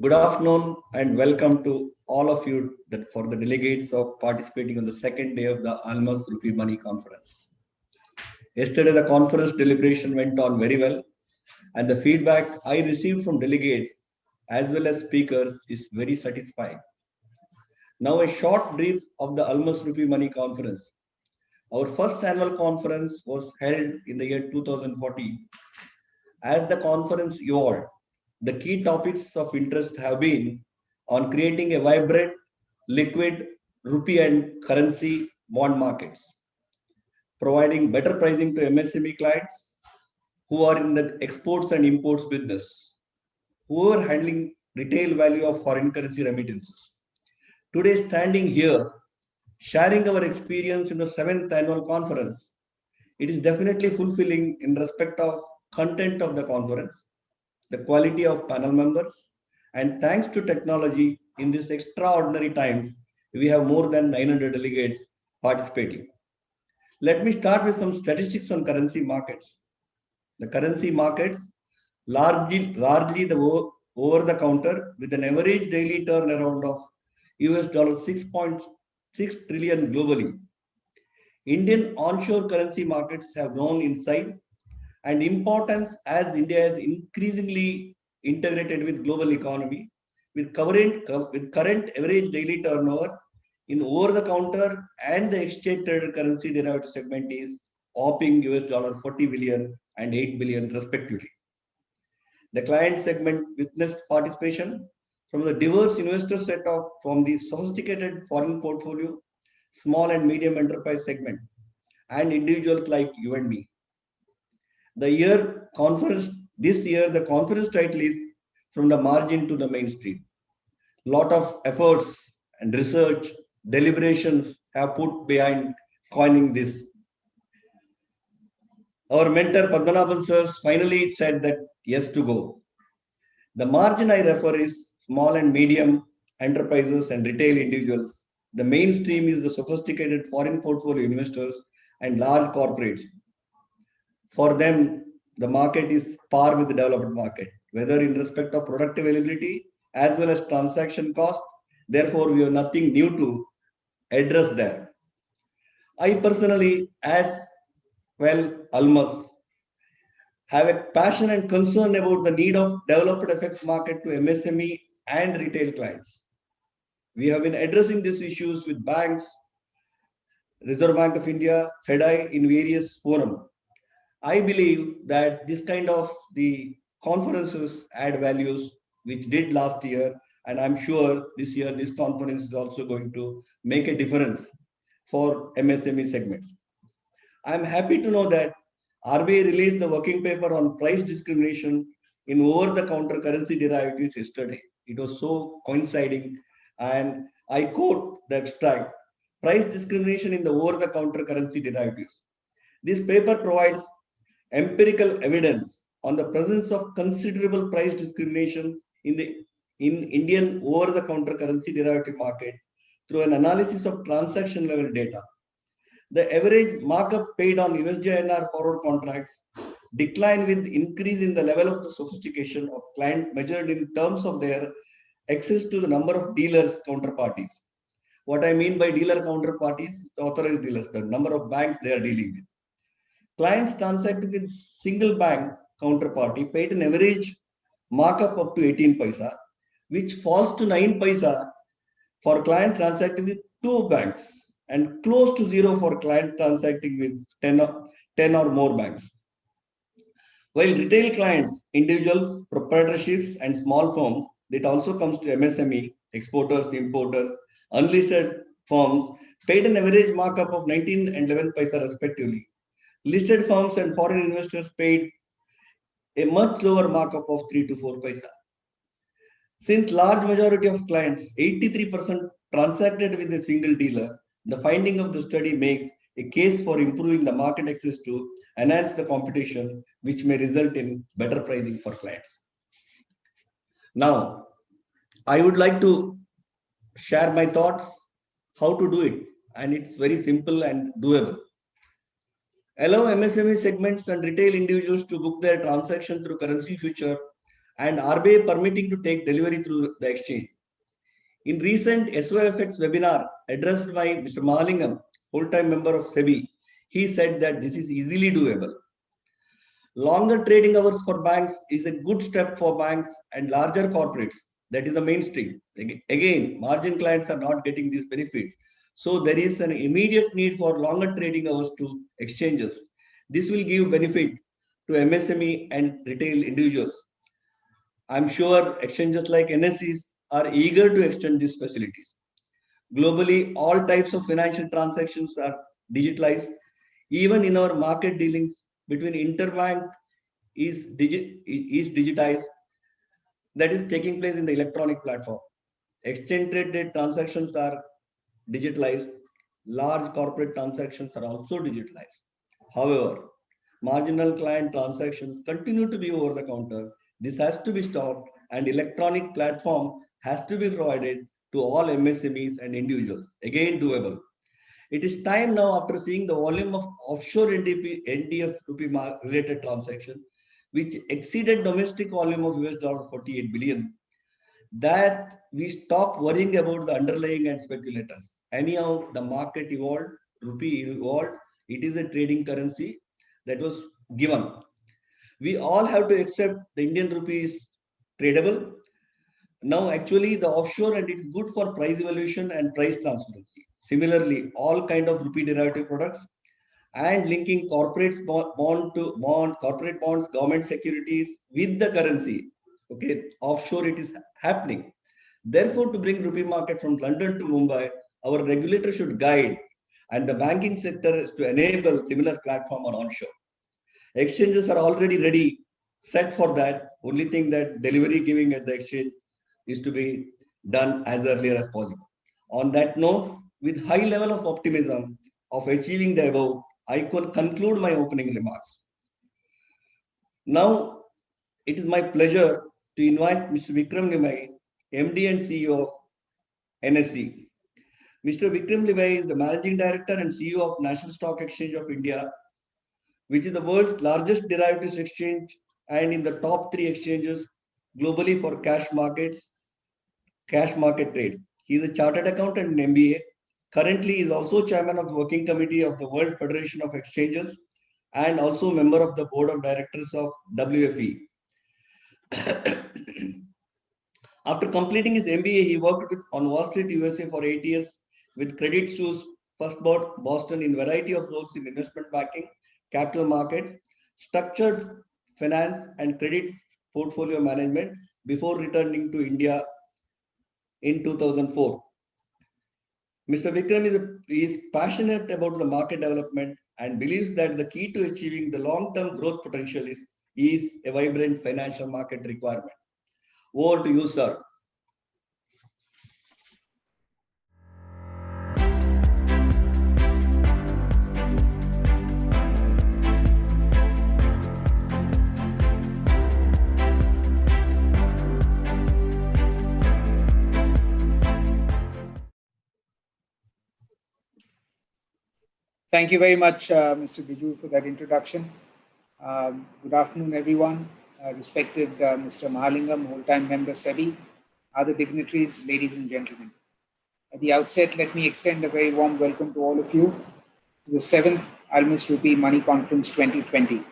Good afternoon and welcome to all of you for the delegates of participating on the second day of the Almus RupeeMoney conference. Yesterday, the conference deliberation went on very well, and the feedback I received from delegates as well as speakers is very satisfying. Now, a short brief of the Almus RupeeMoney conference. Our first annual conference was held in the year 2014. As the conference evolved, the key topics of interest have been on creating a vibrant, liquid rupee and currency bond markets, providing better pricing to MSME clients who are in the exports and imports business, who are handling retail value of foreign currency remittances. Today, standing here, sharing our experience in the 7th annual conference, it is definitely fulfilling in respect of content of the conference, the quality of panel members, and thanks to technology in these extraordinary times, we have more than 900 delegates participating. Let me start with some statistics on currency markets. The currency markets, largely the over the counter with an average daily turnaround of US dollar 6.6 trillion globally. Indian onshore currency markets have grown in size and importance as India is increasingly integrated with global economy with current average daily turnover in over-the-counter and the exchange-traded currency derivative segment is whopping US dollar 40 billion and 8 billion respectively. The client segment witnessed participation from the diverse investor set from the sophisticated foreign portfolio, small and medium enterprise segment, and individuals like you and me. This year, the conference title is From the Margin to the Mainstream. Lot of efforts and research, deliberations have put behind coining this. Our mentor Padmanabhan sir finally said that yes to go. The margin I refer is small and medium enterprises and retail individuals. The mainstream is the sophisticated foreign portfolio investors and large corporates. For them, the market is par with the developed market, whether in respect of product availability as well as transaction cost. Therefore, we have nothing new to address there. I personally, as well, Almus, have a passion and concern about the need of developed FX market to MSME and retail clients. We have been addressing these issues with banks, Reserve Bank of India, FEDI in various forums. I believe that this kind of the conferences add values which did last year, and I'm sure this year this conference is also going to make a difference for MSME segments. I'm happy to know that RBI released the working paper on price discrimination in over-the-counter currency derivatives yesterday. It was so coinciding, and I quote the extract, price discrimination in the over-the-counter currency derivatives. This paper provides empirical evidence on the presence of considerable price discrimination in Indian over-the-counter currency derivative market through an analysis of transaction level data. The average markup paid on USD-INR forward contracts declined with increase in the level of the sophistication of client measured in terms of their access to the number of dealers counterparties. What I mean by dealer counterparties, authorized dealers, the number of banks they are dealing with. Clients transacting with single bank counterparty paid an average markup up to 18 paisa, which falls to 9 paisa for clients transacting with two banks and close to zero for clients transacting with 10 or more banks. While retail clients, individuals, proprietorships, and small firms, it also comes to MSME, exporters, importers, unlisted firms, paid an average markup of 19 and 11 paisa respectively. Listed firms and foreign investors paid a much lower markup of 3 to 4 paisa. Since large majority of clients, 83% transacted with a single dealer, the finding of the study makes a case for improving the market access to enhance the competition, which may result in better pricing for clients. Now, I would like to share my thoughts how to do it, and it's very simple and doable. Allow MSME segments and retail individuals to book their transaction through currency future and RBI permitting to take delivery through the exchange. In recent SOFX webinar addressed by Mr. Mahalingam, full-time member of SEBI, he said that this is easily doable. Longer trading hours for banks is a good step for banks and larger corporates. That is the mainstream. Again, margin clients are not getting these benefits. So there is an immediate need for longer trading hours to exchanges. This will give benefit to MSME and retail individuals. I'm sure exchanges like NSEs are eager to extend these facilities. Globally, all types of financial transactions are digitalized. Even in our market dealings between interbank is digitized. That is taking place in the electronic platform. Exchange traded transactions are digitalized. Large corporate transactions are also digitalized. However, marginal client transactions continue to be over the counter. This has to be stopped, and electronic platform has to be provided to all MSMEs and individuals. Again, doable. It is time now, after seeing the volume of offshore NDF rupee related transactions, which exceeded domestic volume of $48 billion, that we stop worrying about the underlying and speculators. Anyhow, the market evolved, rupee evolved. It is a trading currency that was given. We all have to accept the Indian rupee is tradable. Now, actually, the offshore, and it is good for price evaluation and price transparency. Similarly, all kind of rupee derivative products and linking corporate corporate bonds, government securities with the currency. Okay, offshore it is happening. Therefore, to bring rupee market from London to Mumbai, our regulator should guide, and the banking sector is to enable similar platform on onshore. Exchanges are already ready, set for that. Only thing that delivery giving at the exchange is to be done as earlier as possible. On that note, with high level of optimism of achieving the above, I could conclude my opening remarks. Now, it is my pleasure to invite Mr. Vikram Limai, MD and CEO of NSE. Mr. Vikram Limai is the Managing Director and CEO of National Stock Exchange of India, which is the world's largest derivatives exchange and in the top 3 exchanges globally for cash market trade. He is a chartered accountant and MBA. Currently, he is also chairman of the working committee of the World Federation of Exchanges and also member of the board of directors of WFE. After completing his MBA, he worked on Wall Street, USA for 8 years with Credit Suisse, First Boston in variety of roles in investment banking, capital markets, structured finance and credit portfolio management before returning to India in 2004. Mr. Vikram is passionate about the market development and believes that the key to achieving the long-term growth potential is a vibrant financial market requirement. Over to you, sir. Thank you very much, Mr. Biju, for that introduction. Good afternoon, everyone. Respected Mr. Mahalingam, whole-time member SEBI, other dignitaries, ladies and gentlemen. At the outset, let me extend a very warm welcome to all of you to the 7th Almus RupeeMoney Conference 2020.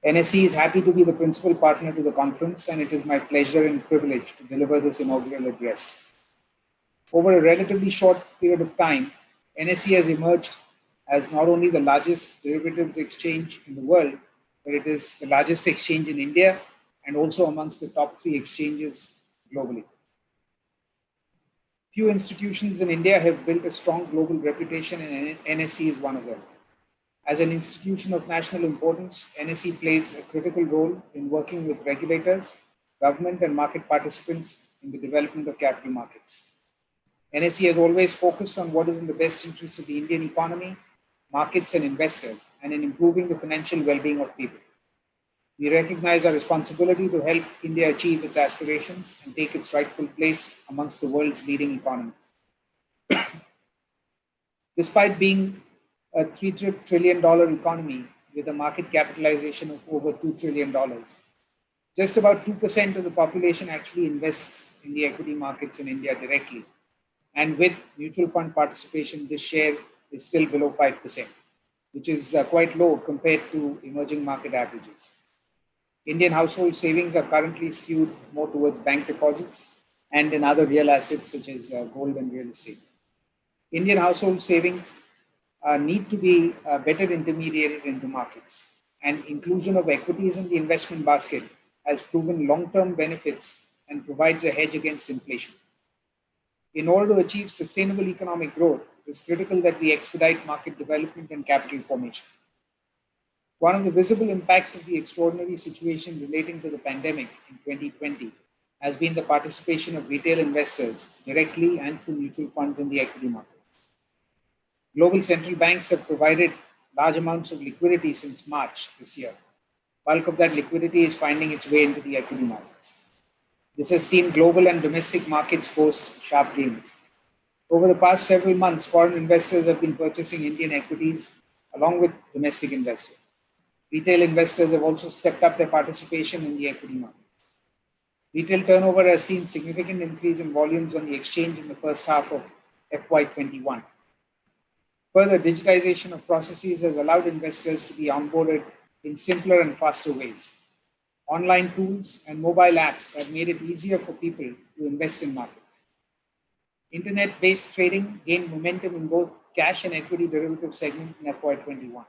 NSE is happy to be the principal partner to the conference, and it is my pleasure and privilege to deliver this inaugural address. Over a relatively short period of time, NSE has emerged as not only the largest derivatives exchange in the world, but it is the largest exchange in India and also amongst the top 3 exchanges globally. Few institutions in India have built a strong global reputation, and NSE is one of them. As an institution of national importance, NSE plays a critical role in working with regulators, government and market participants in the development of capital markets. NSE has always focused on what is in the best interest of the Indian economy, markets and investors, and in improving the financial well-being of people. We recognize our responsibility to help India achieve its aspirations and take its rightful place amongst the world's leading economies. Despite being a $3 trillion economy with a market capitalization of over $2 trillion, Just about 2% of the population actually invests in the equity markets in India directly. And with mutual fund participation, this share is still below 5%, which is quite low compared to emerging market averages. Indian household savings are currently skewed more towards bank deposits and in other real assets such as gold and real estate. Indian household savings need to be better intermediated into markets, and inclusion of equities in the investment basket has proven long-term benefits and provides a hedge against inflation. In order to achieve sustainable economic growth, it is critical that we expedite market development and capital formation. One of the visible impacts of the extraordinary situation relating to the pandemic in 2020 has been the participation of retail investors directly and through mutual funds in the equity market. Global central banks have provided large amounts of liquidity since March this year. Bulk of that liquidity is finding its way into the equity markets. This has seen global and domestic markets post sharp gains. Over the past several months, foreign investors have been purchasing Indian equities along with domestic investors. Retail investors have also stepped up their participation in the equity markets. Retail turnover has seen significant increase in volumes on the exchange in the first half of FY21. Further, digitization of processes has allowed investors to be onboarded in simpler and faster ways. Online tools and mobile apps have made it easier for people to invest in markets. Internet-based trading gained momentum in both cash and equity derivative segments in FY21.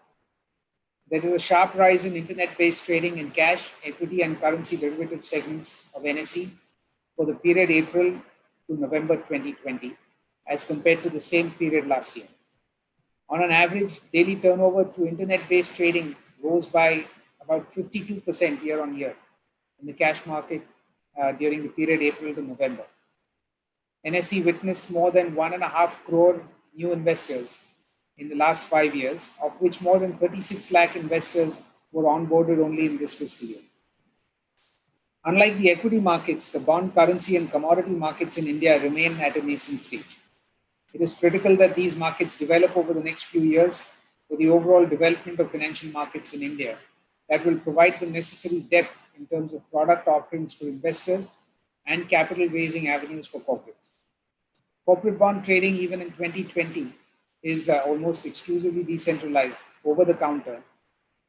There is a sharp rise in internet-based trading in cash, equity, and currency derivative segments of NSE for the period April to November 2020 as compared to the same period last year. On an average, daily turnover through internet-based trading rose by about 52% year on year in the cash market during the period April to November. NSE witnessed more than 1.5 crore new investors in the last 5 years, of which more than 36 lakh investors were onboarded only in this fiscal year. Unlike the equity markets, the bond, currency, and commodity markets in India remain at a nascent stage. It is critical that these markets develop over the next few years for the overall development of financial markets in India that will provide the necessary depth in terms of product offerings for investors and capital raising avenues for corporates. Corporate bond trading, even in 2020, is almost exclusively decentralized over the counter,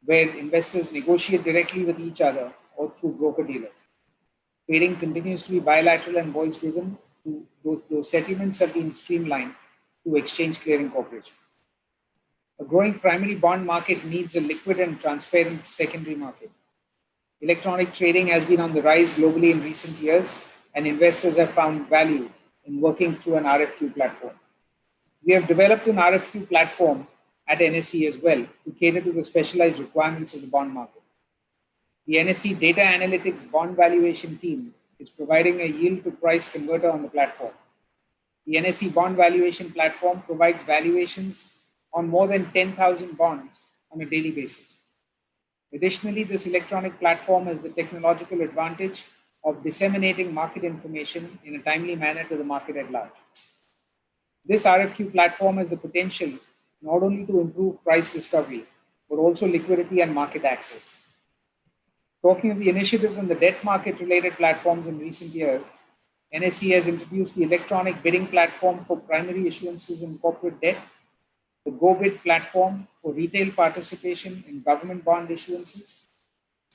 where investors negotiate directly with each other or through broker dealers. Trading continues to be bilateral and voice driven. Those settlements have been streamlined to exchange clearing corporations. A growing primary bond market needs a liquid and transparent secondary market. Electronic trading has been on the rise globally in recent years, and investors have found value in working through an RFQ platform. We have developed an RFQ platform at NSE as well to cater to the specialized requirements of the bond market. The NSE Data Analytics Bond Valuation team is providing a yield to price converter on the platform. The NSE Bond Valuation platform provides valuations on more than 10,000 bonds on a daily basis. Additionally, this electronic platform has the technological advantage of disseminating market information in a timely manner to the market at large. This RFQ platform has the potential not only to improve price discovery, but also liquidity and market access. Talking of the initiatives on the debt market related platforms in recent years, NSE has introduced the electronic bidding platform for primary issuances in corporate debt, the GoBid platform for retail participation in government bond issuances,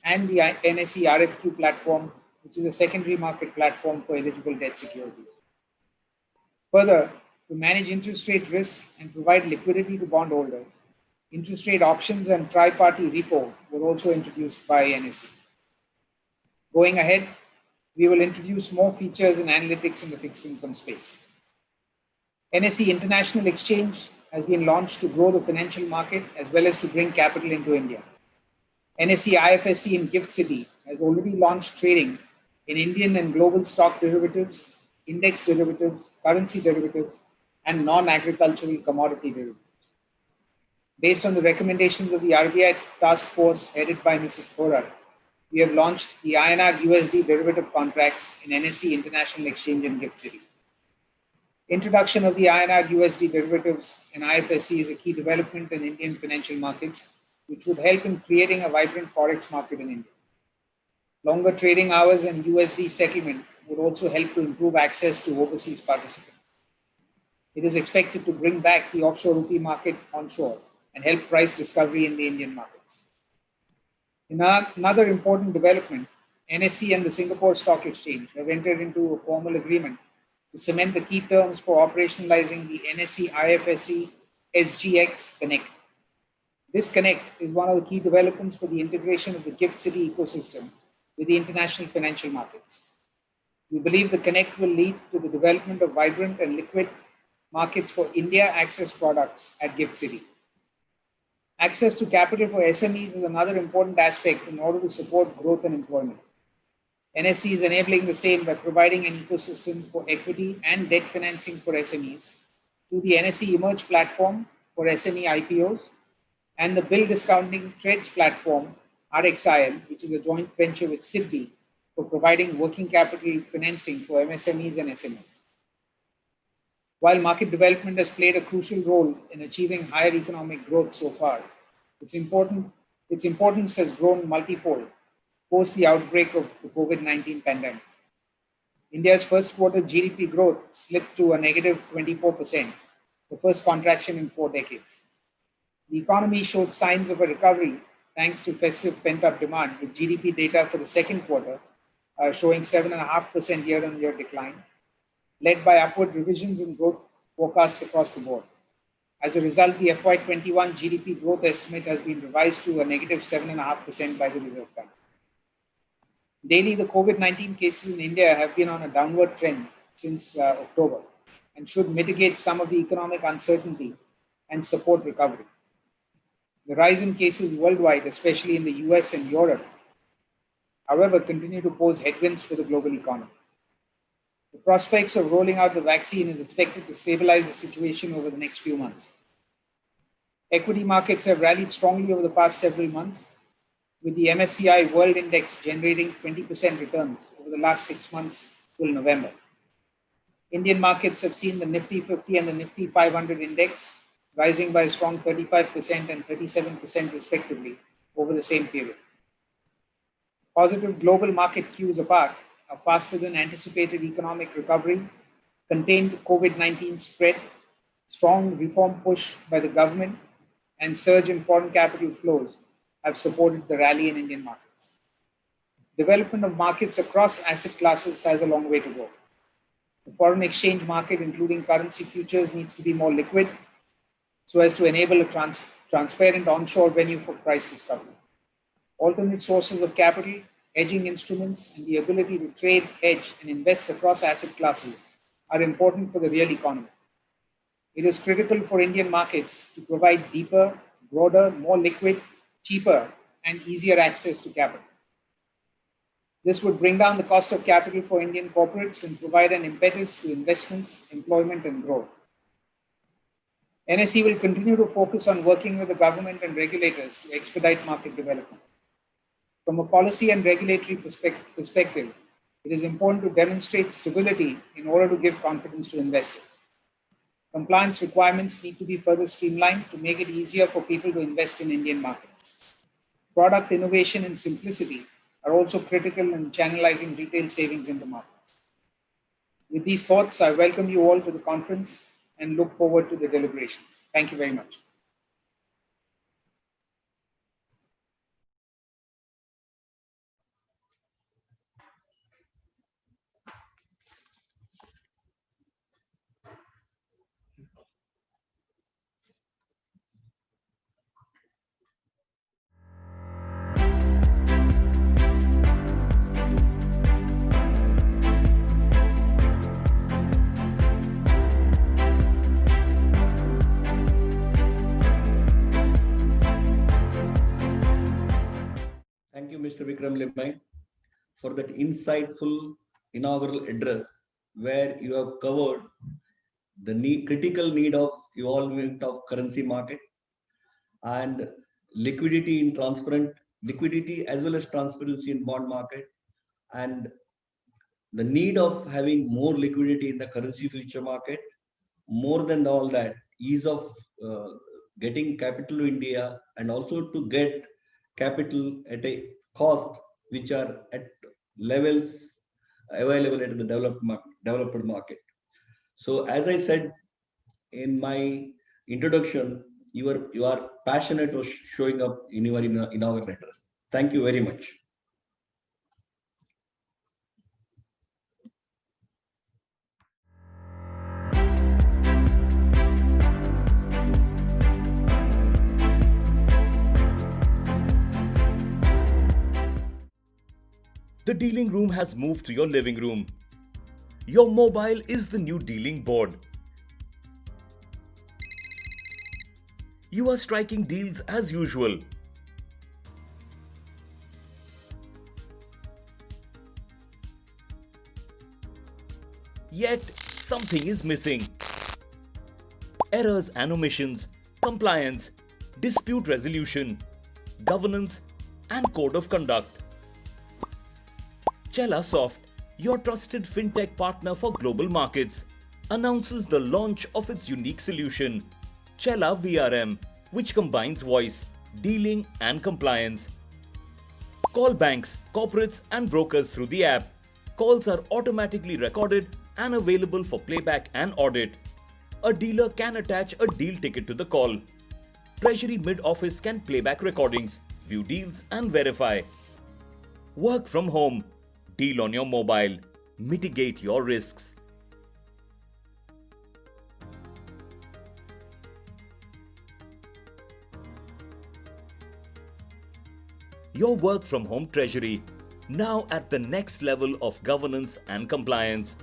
and the NSE RFQ platform, which is a secondary market platform for eligible debt securities. Further, to manage interest rate risk and provide liquidity to bondholders, interest rate options and tri-party repo were also introduced by NSE. Going ahead, we will introduce more features and analytics in the fixed income space. NSE International Exchange has been launched to grow the financial market as well as to bring capital into India. NSE IFSC in Gift City has already launched trading in Indian and global stock derivatives, index derivatives, currency derivatives, and non-agricultural commodity derivatives. Based on the recommendations of the RBI task force headed by Mrs. Thorat, we have launched the INR USD derivative contracts in NSE International Exchange in Gift City. Introduction of the INR USD derivatives in IFSC is a key development in Indian financial markets, which would help in creating a vibrant forex market in India. Longer trading hours and USD settlement would also help to improve access to overseas participants. It is expected to bring back the offshore rupee market onshore and help price discovery in the Indian markets. In another important development, NSE and the Singapore Stock Exchange have entered into a formal agreement to cement the key terms for operationalizing the NSE IFSC SGX Connect. This Connect is one of the key developments for the integration of the GIFT City ecosystem with the international financial markets. We believe the Connect will lead to the development of vibrant and liquid markets for India access products at GIFT City. Access to capital for SMEs is another important aspect in order to support growth and employment. NSE is enabling the same by providing an ecosystem for equity and debt financing for SMEs through the NSE Emerge platform for SME IPOs and the bill discounting trades platform RXIL, which is a joint venture with SIDBI for providing working capital financing for MSMEs and SMEs. While market development has played a crucial role in achieving higher economic growth so far, its importance has grown multifold post the outbreak of the COVID-19 pandemic. India's first quarter GDP growth slipped to a negative 24%, the first contraction in 4 decades. The economy showed signs of a recovery thanks to festive pent-up demand, with GDP data for the second quarter showing 7.5% year-on-year decline, led by upward revisions in growth forecasts across the board. As a result, the FY21 GDP growth estimate has been revised to a negative 7.5% by the Reserve Bank. Daily, the COVID-19 cases in India have been on a downward trend since October and should mitigate some of the economic uncertainty and support recovery. The rise in cases worldwide, especially in the US and Europe, however, continue to pose headwinds for the global economy. The prospects of rolling out the vaccine is expected to stabilize the situation over the next few months. Equity markets have rallied strongly over the past several months, with the MSCI World Index generating 20% returns over the last 6 months till November. Indian markets have seen the Nifty 50 and the Nifty 500 index rising by a strong 35% and 37% respectively over the same period. Positive global market cues apart, a faster than anticipated economic recovery, contained COVID-19 spread, strong reform push by the government, and surge in foreign capital flows have supported the rally in Indian markets. Development of markets across asset classes has a long way to go. The foreign exchange market, including currency futures, needs to be more liquid so as to enable a transparent onshore venue for price discovery. Alternate sources of capital, hedging instruments, and the ability to trade, hedge, and invest across asset classes are important for the real economy. It is critical for Indian markets to provide deeper, broader, more liquid, cheaper, and easier access to capital. This would bring down the cost of capital for Indian corporates and provide an impetus to investments, employment, and growth. NSE will continue to focus on working with the government and regulators to expedite market development. From a policy and regulatory perspective, it is important to demonstrate stability in order to give confidence to investors. Compliance requirements need to be further streamlined to make it easier for people to invest in Indian markets. Product innovation and simplicity are also critical in channelizing retail savings into markets. With these thoughts, I welcome you all to the conference and look forward to the deliberations. Thank you very much. Thank you, Mr. Vikram Limai, for that insightful inaugural address where you have covered the critical need of evolvement of currency market and liquidity as well as transparency in bond market, and the need of having more liquidity in the currency future market. More than all that, ease of getting capital to India and also to get capital at a cost which are at levels available at the developed market. So as I said in my introduction, you are passionate of showing up in your inaugural address. Thank you very much. The dealing room has moved to your living room. Your mobile is the new dealing board. You are striking deals as usual. Yet, something is missing. Errors and omissions, compliance, dispute resolution, governance, and code of conduct. Chellasoft, your trusted fintech partner for global markets, announces the launch of its unique solution, Chella VRM, which combines voice, dealing, and compliance. Call banks, corporates, and brokers through the app. Calls are automatically recorded and available for playback and audit. A dealer can attach a deal ticket to the call. Treasury mid-office can playback recordings, view deals, and verify. Work from home. Deal on your mobile. Mitigate your risks. Your work from home treasury, now at the next level of governance and compliance.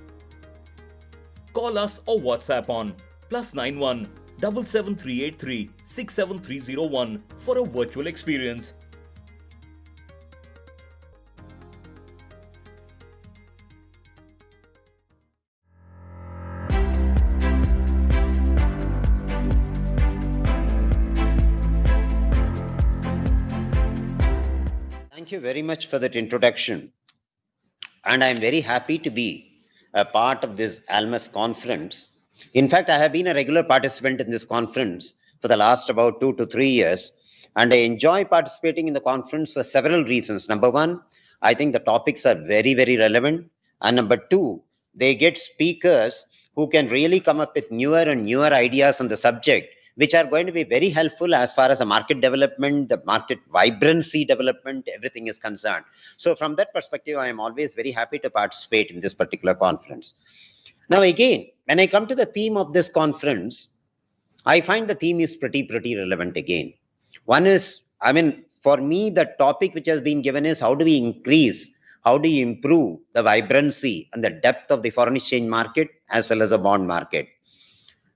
Call us or WhatsApp on +91 77383 67301 for a virtual experience. Thank you very much for that introduction. And I'm very happy to be a part of this Almus conference. In fact, I have been a regular participant in this conference for the last about 2 to 3 years. And I enjoy participating in the conference for several reasons. Number one, I think the topics are very, very relevant. And number two, they get speakers who can really come up with newer and newer ideas on the subject, which are going to be very helpful as far as the market development, the market vibrancy development, everything is concerned. So from that perspective, I am always very happy to participate in this particular conference. Now again, when I come to the theme of this conference, I find the theme is pretty relevant again. One is, for me, the topic which has been given is how do we increase, how do you improve the vibrancy and the depth of the foreign exchange market as well as the bond market.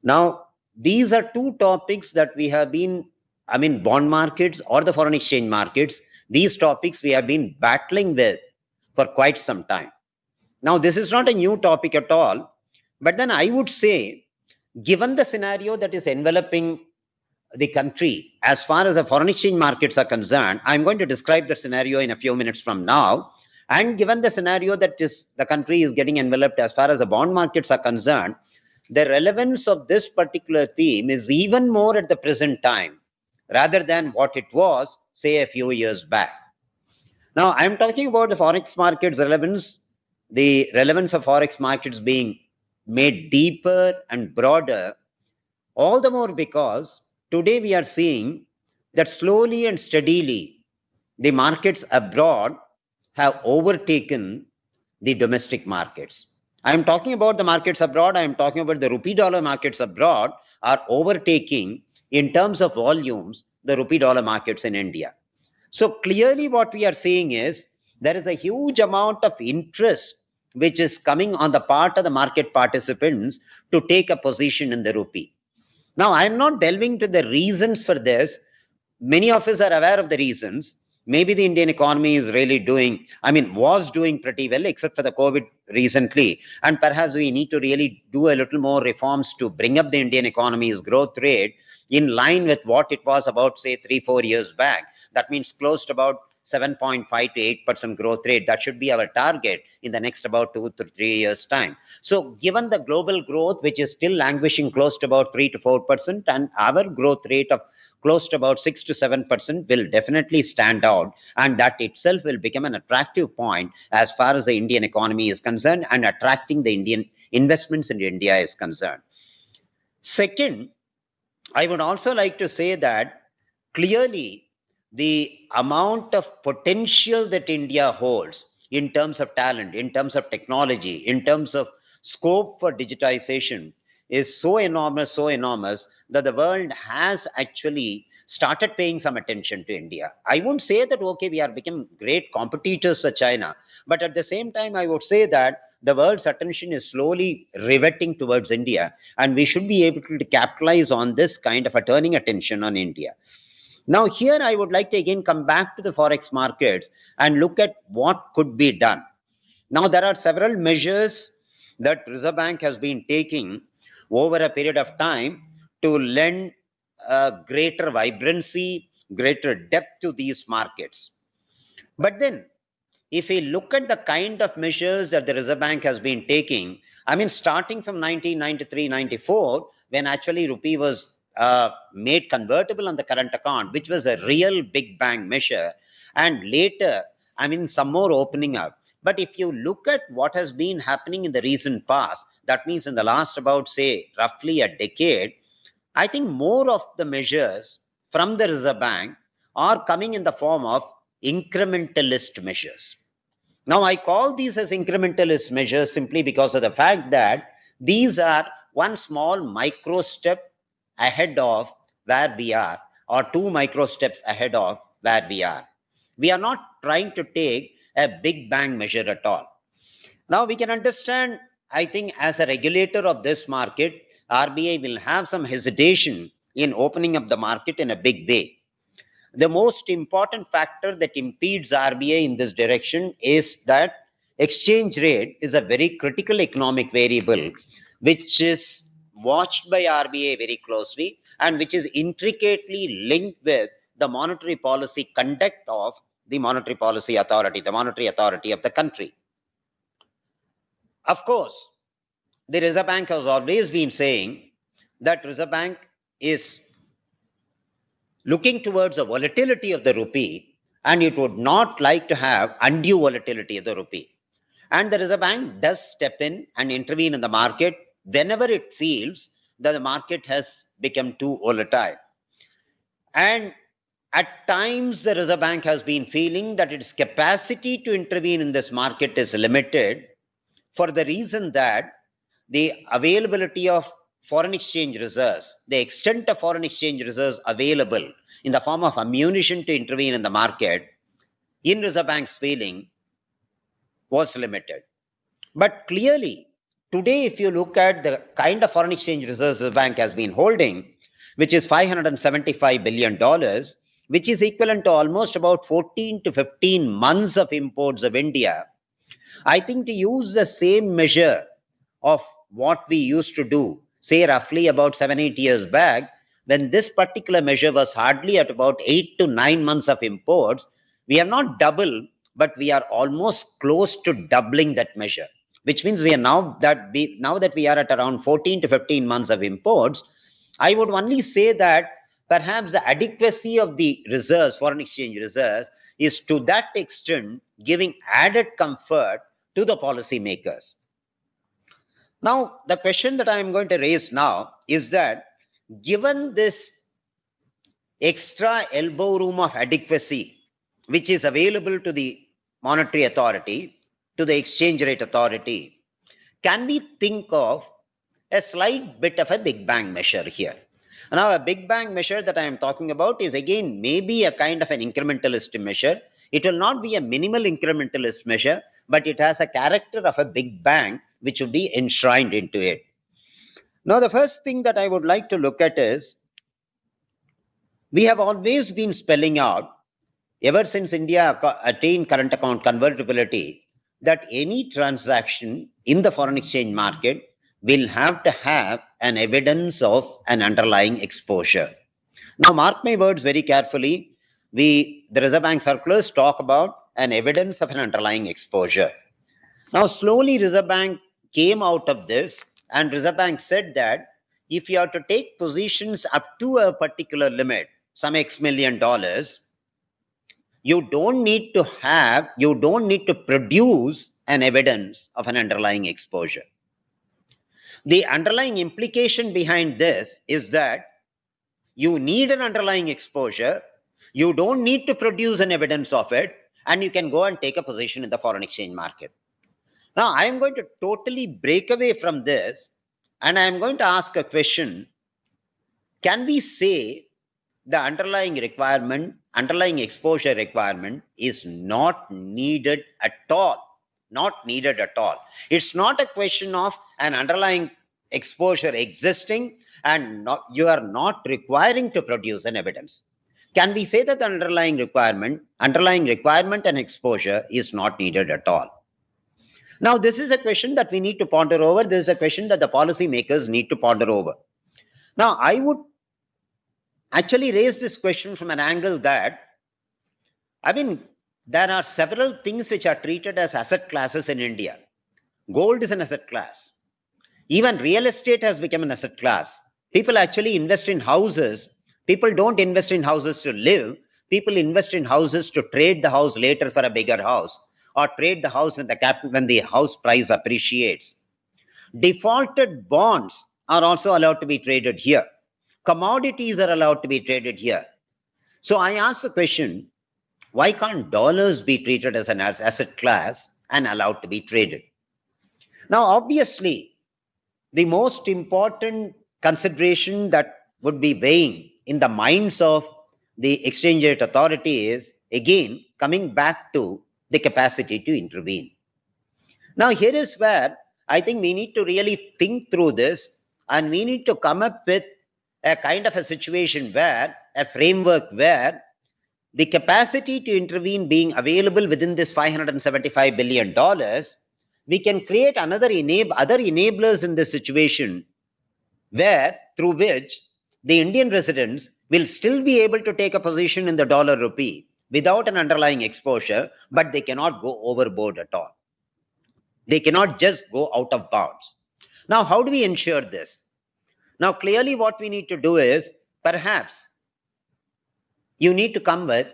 Now, these are two topics that we have been, bond markets or the foreign exchange markets, these topics we have been battling with for quite some time. Now, this is not a new topic at all, but then I would say, given the scenario that is enveloping the country as far as the foreign exchange markets are concerned, I'm going to describe the scenario in a few minutes from now. And given the scenario that the country is getting enveloped as far as the bond markets are concerned, the relevance of this particular theme is even more at the present time rather than what it was, say, a few years back. Now, I'm talking about the forex markets relevance, the relevance of forex markets being made deeper and broader, all the more because today we are seeing that slowly and steadily the markets abroad have overtaken the domestic markets. I am talking about the markets abroad. I am talking about the rupee dollar markets abroad are overtaking in terms of volumes the rupee dollar markets in India. So clearly what we are seeing is there is a huge amount of interest which is coming on the part of the market participants to take a position in the rupee. Now, I am not delving to the reasons for this. Many of us are aware of the reasons. Maybe the Indian economy is really was doing pretty well, except for the COVID recently. And perhaps we need to really do a little more reforms to bring up the Indian economy's growth rate in line with what it was about, say, 3-4 years back. That means close to about 7.5 to 8% growth rate. That should be our target in the next about 2 to 3 years' time. So given the global growth, which is still languishing close to about 3 to 4%, and our growth rate of close to about 6 to 7% will definitely stand out, and that itself will become an attractive point as far as the Indian economy is concerned and attracting the Indian investments in India is concerned. Second, I would also like to say that clearly the amount of potential that India holds in terms of talent, in terms of technology, in terms of scope for digitization is so enormous that the world has actually started paying some attention to India. I won't say that, okay, we are becoming great competitors for China, but at the same time, I would say that the world's attention is slowly riveting towards India, and we should be able to capitalize on this kind of a turning attention on India. Now, here I would like to again come back to the forex markets and look at what could be done. Now, there are several measures that Reserve Bank has been taking over a period of time to lend greater vibrancy, greater depth to these markets. But then, if we look at the kind of measures that the Reserve Bank has been taking, I mean, starting from 1993-94, when actually rupee was made convertible on the current account, which was a real big bang measure, and later, I mean, some more opening up. But if you look at what has been happening in the recent past, that means in the last about, say, roughly a decade, I think more of the measures from the Reserve Bank are coming in the form of incrementalist measures. Now, I call these as incrementalist measures simply because of the fact that these are one small micro step ahead of where we are, or two micro steps ahead of where we are. We are not trying to take a big bang measure at all. Now, we can understand, I think, as a regulator of this market, RBI will have some hesitation in opening up the market in a big way. The most important factor that impedes RBI in this direction is that exchange rate is a very critical economic variable, which is watched by RBI very closely and which is intricately linked with the monetary policy conduct of the monetary policy authority, the monetary authority of the country. Of course, the Reserve Bank has always been saying that Reserve Bank is looking towards the volatility of the rupee, and it would not like to have undue volatility of the rupee. And the Reserve Bank does step in and intervene in the market whenever it feels that the market has become too volatile. And at times, the Reserve Bank has been feeling that its capacity to intervene in this market is limited for the reason that the availability of foreign exchange reserves, the extent of foreign exchange reserves available in the form of ammunition to intervene in the market, in Reserve Bank's feeling, was limited. But clearly, today, if you look at the kind of foreign exchange reserves the bank has been holding, which is $575 billion, which is equivalent to almost about 14 to 15 months of imports of India, I think to use the same measure of what we used to do, say roughly about 7-8 years back, when this particular measure was hardly at about 8 to 9 months of imports, we have not doubled, but we are almost close to doubling that measure, which means we are now that we are at around 14 to 15 months of imports. I would only say that perhaps the adequacy of the reserves, foreign exchange reserves, is to that extent giving added comfort to the policymakers. Now, the question that I am going to raise now is that given this extra elbow room of adequacy, which is available to the monetary authority, to the exchange rate authority, can we think of a slight bit of a big bang measure here? Now, a big bang measure that I am talking about is again maybe a kind of an incrementalist measure. It will not be a minimal incrementalist measure, but it has a character of a big bang which will be enshrined into it. Now, the first thing that I would like to look at is we have always been spelling out, ever since India attained current account convertibility, that any transaction in the foreign exchange market will have to have an evidence of an underlying exposure. Now, mark my words very carefully. the Reserve Bank circulars talk about an evidence of an underlying exposure. Now, slowly Reserve Bank came out of this, and Reserve Bank said that if you have to take positions up to a particular limit, some X million dollars, you don't need to produce an evidence of an underlying exposure. The underlying implication behind this is that you need an underlying exposure, you don't need to produce an evidence of it, and you can go and take a position in the foreign exchange market. Now, I am going to totally break away from this, and I am going to ask a question. Can we say the underlying exposure requirement is not needed at all? Not needed at all. It's not a question of an underlying exposure existing and you are not requiring to produce an evidence. Can we say that the underlying requirement and exposure is not needed at all? Now, this is a question that we need to ponder over. This is a question that the policymakers need to ponder over. Now, I would actually raise this question from an angle that, there are several things which are treated as asset classes in India. Gold is an asset class. Even real estate has become an asset class. People actually invest in houses. People don't invest in houses to live. People invest in houses to trade the house later for a bigger house, or trade the house when the house price appreciates. Defaulted bonds are also allowed to be traded here. Commodities are allowed to be traded here. So I ask the question, why can't dollars be treated as an asset class and allowed to be traded? Now, obviously, the most important consideration that would be weighing in the minds of the exchange rate authority is, again, coming back to the capacity to intervene. Now, here is where I think we need to really think through this, and we need to come up with a kind of a situation where, a framework where the capacity to intervene being available within this $575 billion, we can create other enablers in this situation through which the Indian residents will still be able to take a position in the dollar rupee without an underlying exposure, but they cannot go overboard at all. They cannot just go out of bounds. Now, how do we ensure this? Now, clearly what we need to do is, perhaps, you need to come with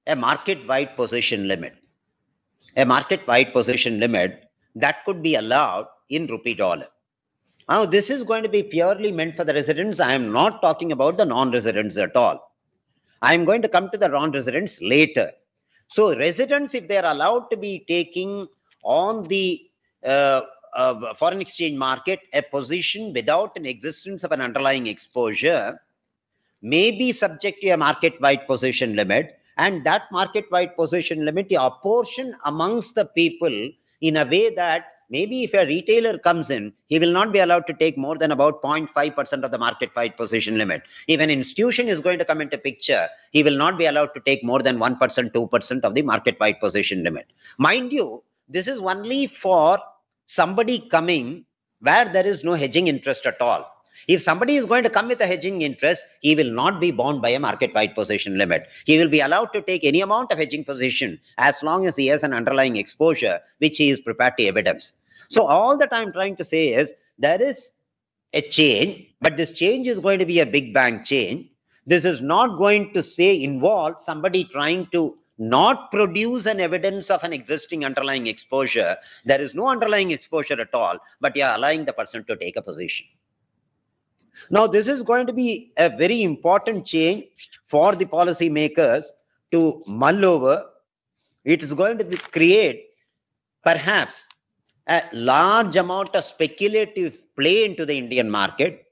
a market-wide position limit. A market-wide position limit that could be allowed in rupee dollar. Now, this is going to be purely meant for the residents. I am not talking about the non-residents at all. I am going to come to the non-residents later. So, residents, if they are allowed to be taking on the foreign exchange market a position without an existence of an underlying exposure, may be subject to a market-wide position limit, and that market-wide position limit you apportion amongst the people in a way that maybe if a retailer comes in, he will not be allowed to take more than about 0.5% of the market-wide position limit. If an institution is going to come into picture, he will not be allowed to take more than 1%, 2% of the market-wide position limit. Mind you, this is only for somebody coming where there is no hedging interest at all. If somebody is going to come with a hedging interest, he will not be bound by a market-wide position limit. He will be allowed to take any amount of hedging position as long as he has an underlying exposure, which he is prepared to evidence. So all that I'm trying to say is, there is a change, but this change is going to be a big bang change. This is not going to involve somebody trying to not produce an evidence of an existing underlying exposure. There is no underlying exposure at all, but you are allowing the person to take a position. Now, this is going to be a very important change for the policymakers to mull over. It is going to create perhaps a large amount of speculative play into the Indian market.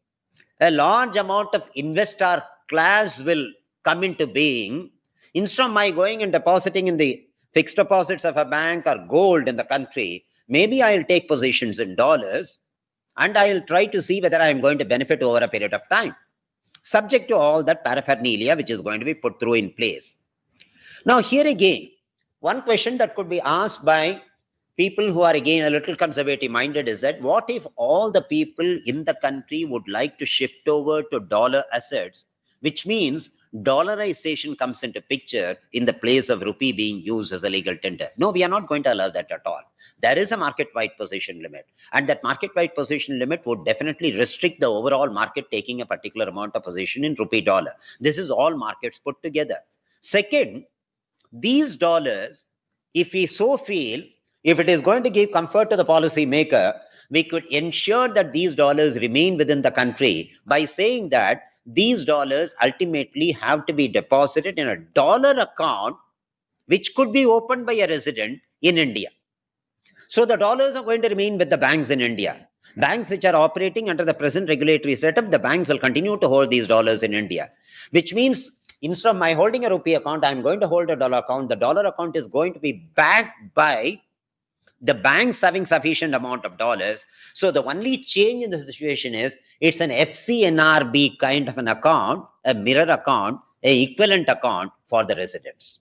A large amount of investor class will come into being. Instead of my going and depositing in the fixed deposits of a bank or gold in the country, maybe I'll take positions in dollars, and I'll try to see whether I'm going to benefit over a period of time, subject to all that paraphernalia which is going to be put through in place. Now, here again, one question that could be asked by people who are again a little conservative minded is that, what if all the people in the country would like to shift over to dollar assets, which means dollarization comes into picture in the place of rupee being used as a legal tender. No, we are not going to allow that at all. There is a market-wide position limit, and that market-wide position limit would definitely restrict the overall market taking a particular amount of position in rupee dollar. This is all markets put together. Second, these dollars, if we so feel, if it is going to give comfort to the policy maker, we could ensure that these dollars remain within the country by saying that these dollars ultimately have to be deposited in a dollar account, which could be opened by a resident in India. So the dollars are going to remain with the banks in India. Banks which are operating under the present regulatory setup, the banks will continue to hold these dollars in India, which means instead of my holding a rupee account, I'm going to hold a dollar account. The dollar account is going to be backed by the banks having sufficient amount of dollars. So the only change in the situation is it's an FCNRB kind of an account, a mirror account, an equivalent account for the residents.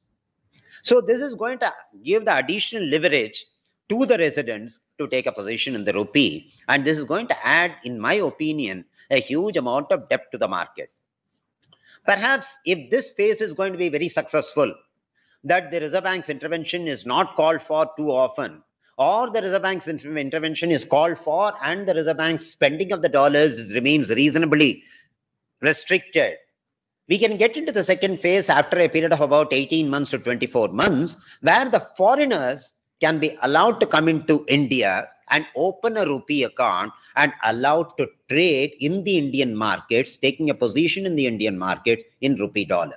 So this is going to give the additional leverage to the residents to take a position in the rupee. And this is going to add, in my opinion, a huge amount of depth to the market. Perhaps if this phase is going to be very successful, that the Reserve Bank's intervention is not called for too often, or the Reserve Bank's intervention is called for and the Reserve Bank's spending of the dollars remains reasonably restricted, we can get into the second phase after a period of about 18 months to 24 months, where the foreigners can be allowed to come into India and open a rupee account and allowed to trade in the Indian markets, taking a position in the Indian markets in rupee dollar.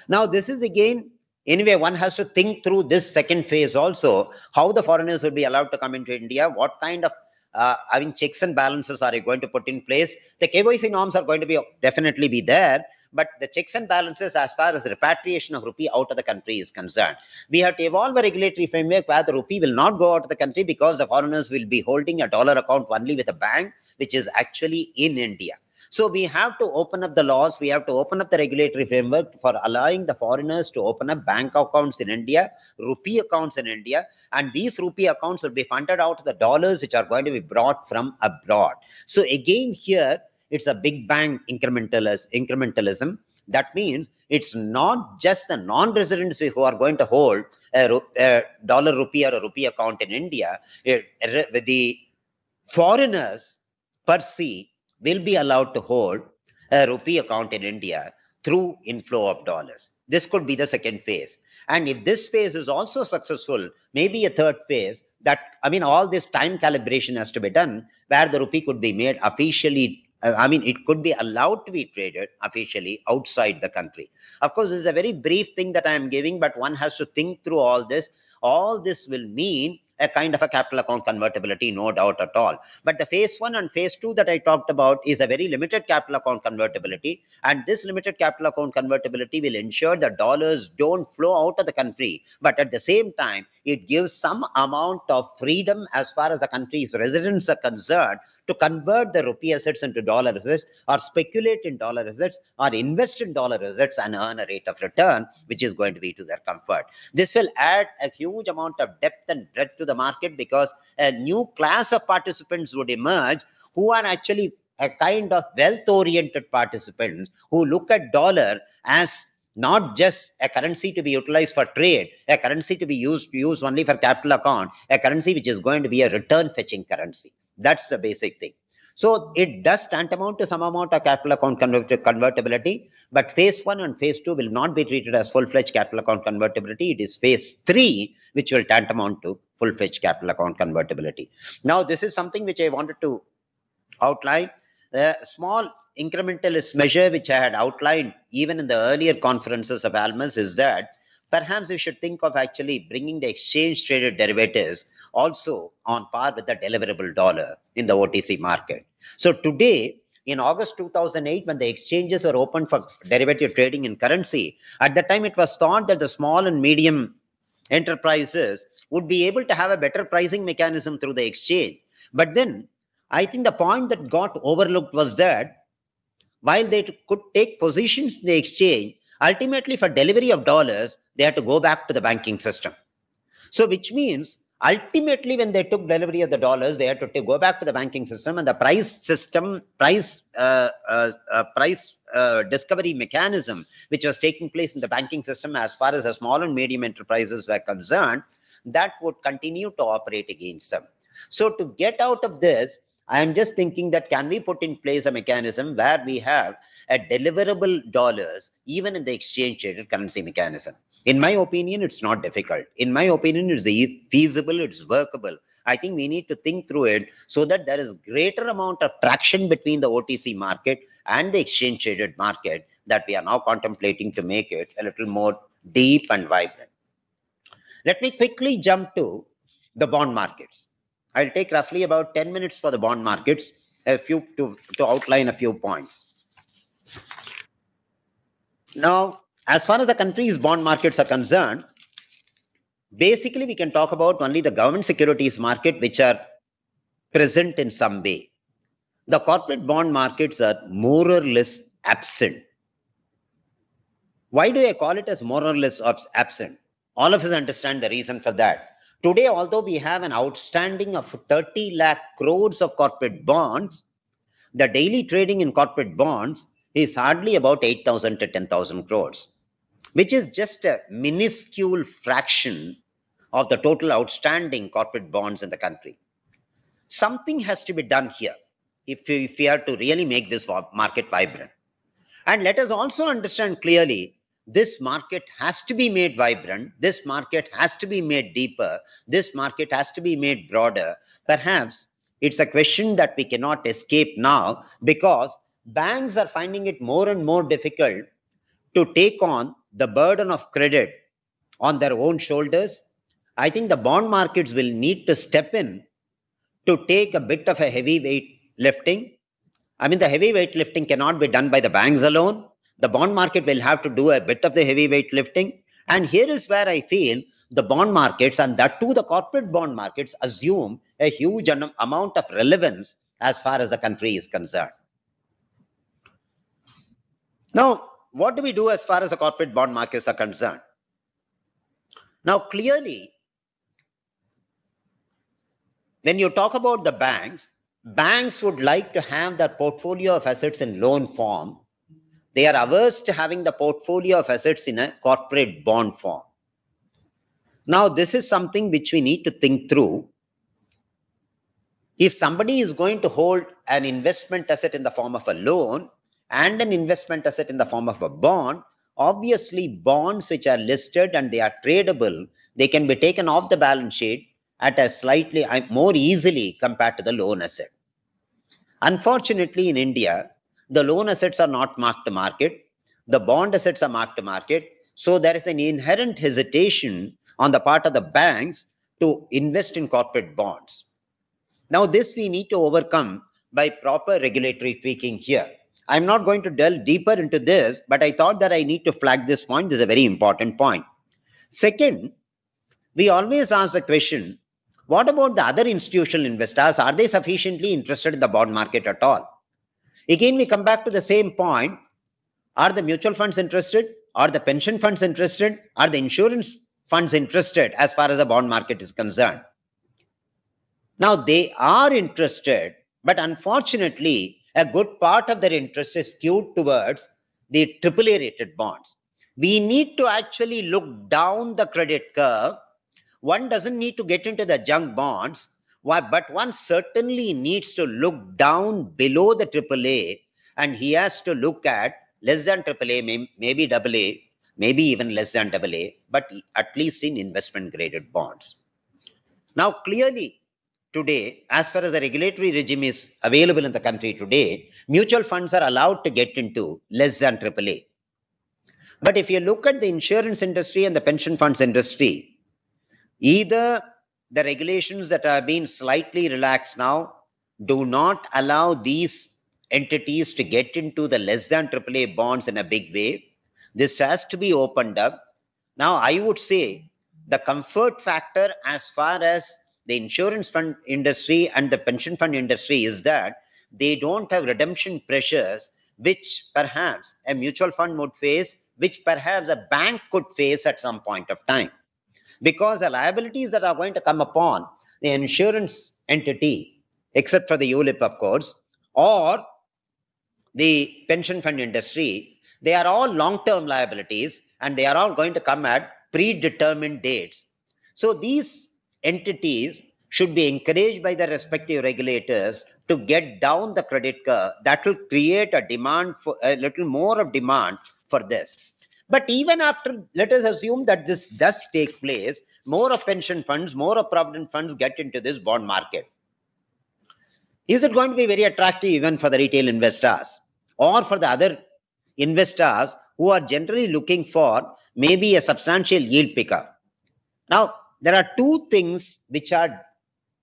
Now, this is again, anyway, one has to think through this second phase also, how the foreigners will be allowed to come into India, what kind of checks and balances are you going to put in place. The KYC norms are going to be definitely be there, but the checks and balances as far as the repatriation of rupee out of the country is concerned, we have to evolve a regulatory framework where the rupee will not go out of the country because the foreigners will be holding a dollar account only with a bank, which is actually in India. So we have to open up the laws, we have to open up the regulatory framework for allowing the foreigners to open up bank accounts in India, rupee accounts in India, and these rupee accounts will be funded out of the dollars which are going to be brought from abroad. So again here, it's a big bang incrementalism. That means it's not just the non-residents who are going to hold a dollar rupee or a rupee account in India. The foreigners per se will be allowed to hold a rupee account in India through inflow of dollars. This could be the second phase. And if this phase is also successful, maybe a third phase, that, all this time calibration has to be done, where the rupee could be made officially, it could be allowed to be traded officially outside the country. Of course, this is a very brief thing that I am giving, but one has to think through all this. All this will mean a kind of a capital account convertibility, no doubt at all. But the phase 1 and phase 2 that I talked about is a very limited capital account convertibility. And this limited capital account convertibility will ensure that dollars don't flow out of the country. But at the same time, it gives some amount of freedom as far as the country's residents are concerned to convert the rupee assets into dollar assets, or speculate in dollar assets, or invest in dollar assets and earn a rate of return, which is going to be to their comfort. This will add a huge amount of depth and breadth to the market, because a new class of participants would emerge who are actually a kind of wealth-oriented participants who look at dollar as not just a currency to be utilized for trade, a currency to be used only for capital account, a currency which is going to be a return-fetching currency. That's the basic thing. So it does tantamount to some amount of capital account convertibility, but phase 1 and phase 2 will not be treated as full-fledged capital account convertibility. It is phase 3 which will tantamount to full-fledged capital account convertibility. Now, this is something which I wanted to outline. A small incrementalist measure which I had outlined even in the earlier conferences of Almus is that perhaps we should think of actually bringing the exchange-traded derivatives also on par with the deliverable dollar in the OTC market. So today, in August 2008, when the exchanges were open for derivative trading in currency, at that time it was thought that the small and medium enterprises would be able to have a better pricing mechanism through the exchange. But then, I think the point that got overlooked was that while they could take positions in the exchange, ultimately for delivery of dollars, they had to go back to the banking system. So which means Ultimately, when they took delivery of the dollars, they had to go back to the banking system, and the price discovery mechanism, which was taking place in the banking system as far as the small and medium enterprises were concerned, that would continue to operate against them. So to get out of this, I am just thinking that can we put in place a mechanism where we have a deliverable dollars even in the exchange traded currency mechanism? In my opinion, it's not difficult. In my opinion, it's feasible, it's workable. I think we need to think through it so that there is greater amount of traction between the OTC market and the exchange traded market that we are now contemplating to make it a little more deep and vibrant. Let me quickly jump to the bond markets. I'll take roughly about 10 minutes for the bond markets, to outline a few points. Now, as far as the country's bond markets are concerned, basically we can talk about only the government securities market, which are present in some way. The corporate bond markets are more or less absent. Why do I call it as more or less absent? All of us understand the reason for that. Today, although we have an outstanding of 30 lakh crores of corporate bonds, the daily trading in corporate bonds is hardly about 8,000 to 10,000 crores, which is just a minuscule fraction of the total outstanding corporate bonds in the country. Something has to be done here if we are to really make this market vibrant. And let us also understand clearly, this market has to be made vibrant, this market has to be made deeper, this market has to be made broader. Perhaps it's a question that we cannot escape now, because banks are finding it more and more difficult to take on the burden of credit on their own shoulders. I think the bond markets will need to step in to take a bit of a heavyweight lifting. I mean, the heavyweight lifting cannot be done by the banks alone. The bond market will have to do a bit of the heavyweight lifting. And here is where I feel the bond markets, and that too the corporate bond markets, assume a huge amount of relevance as far as the country is concerned. Now, what do we do as far as the corporate bond markets are concerned? Now, clearly, when you talk about the banks would like to have their portfolio of assets in loan form. They are averse to having the portfolio of assets in a corporate bond form. Now, this is something which we need to think through. If somebody is going to hold an investment asset in the form of a loan and an investment asset in the form of a bond, obviously bonds which are listed and they are tradable, they can be taken off the balance sheet at a slightly more easily compared to the loan asset. Unfortunately, in India, the loan assets are not marked to market. The bond assets are marked to market. So there is an inherent hesitation on the part of the banks to invest in corporate bonds. Now, this we need to overcome by proper regulatory tweaking here. I'm not going to delve deeper into this, but I thought that I need to flag this point. This is a very important point. Second, we always ask the question, what about the other institutional investors? Are they sufficiently interested in the bond market at all? Again, we come back to the same point. Are the mutual funds interested? Are the pension funds interested? Are the insurance funds interested as far as the bond market is concerned? Now, they are interested, but unfortunately, a good part of their interest is skewed towards the AAA rated bonds. We need to actually look down the credit curve. One doesn't need to get into the junk bonds, but one certainly needs to look down below the AAA, and he has to look at less than AAA, maybe AA, maybe even less than AA, but at least in investment graded bonds. Now, clearly, today, as far as the regulatory regime is available in the country today, mutual funds are allowed to get into less than AAA. But if you look at the insurance industry and the pension funds industry, either the regulations that are being slightly relaxed now do not allow these entities to get into the less than AAA bonds in a big way. This has to be opened up. Now, I would say the comfort factor as far as the insurance fund industry and the pension fund industry is that they don't have redemption pressures, which perhaps a mutual fund would face, which perhaps a bank could face at some point of time. because the liabilities that are going to come upon the insurance entity, except for the ULIP, of course, or the pension fund industry, they are all long-term liabilities and they are all going to come at predetermined dates. So these entities should be encouraged by the respective regulators to get down the credit curve. That will create a demand for a little more of demand for this. But even after, let us assume that this does take place, more of pension funds, more of provident funds get into this bond market. Is it going to be very attractive even for the retail investors or for the other investors who are generally looking for maybe a substantial yield pickup? Now, there are two things which are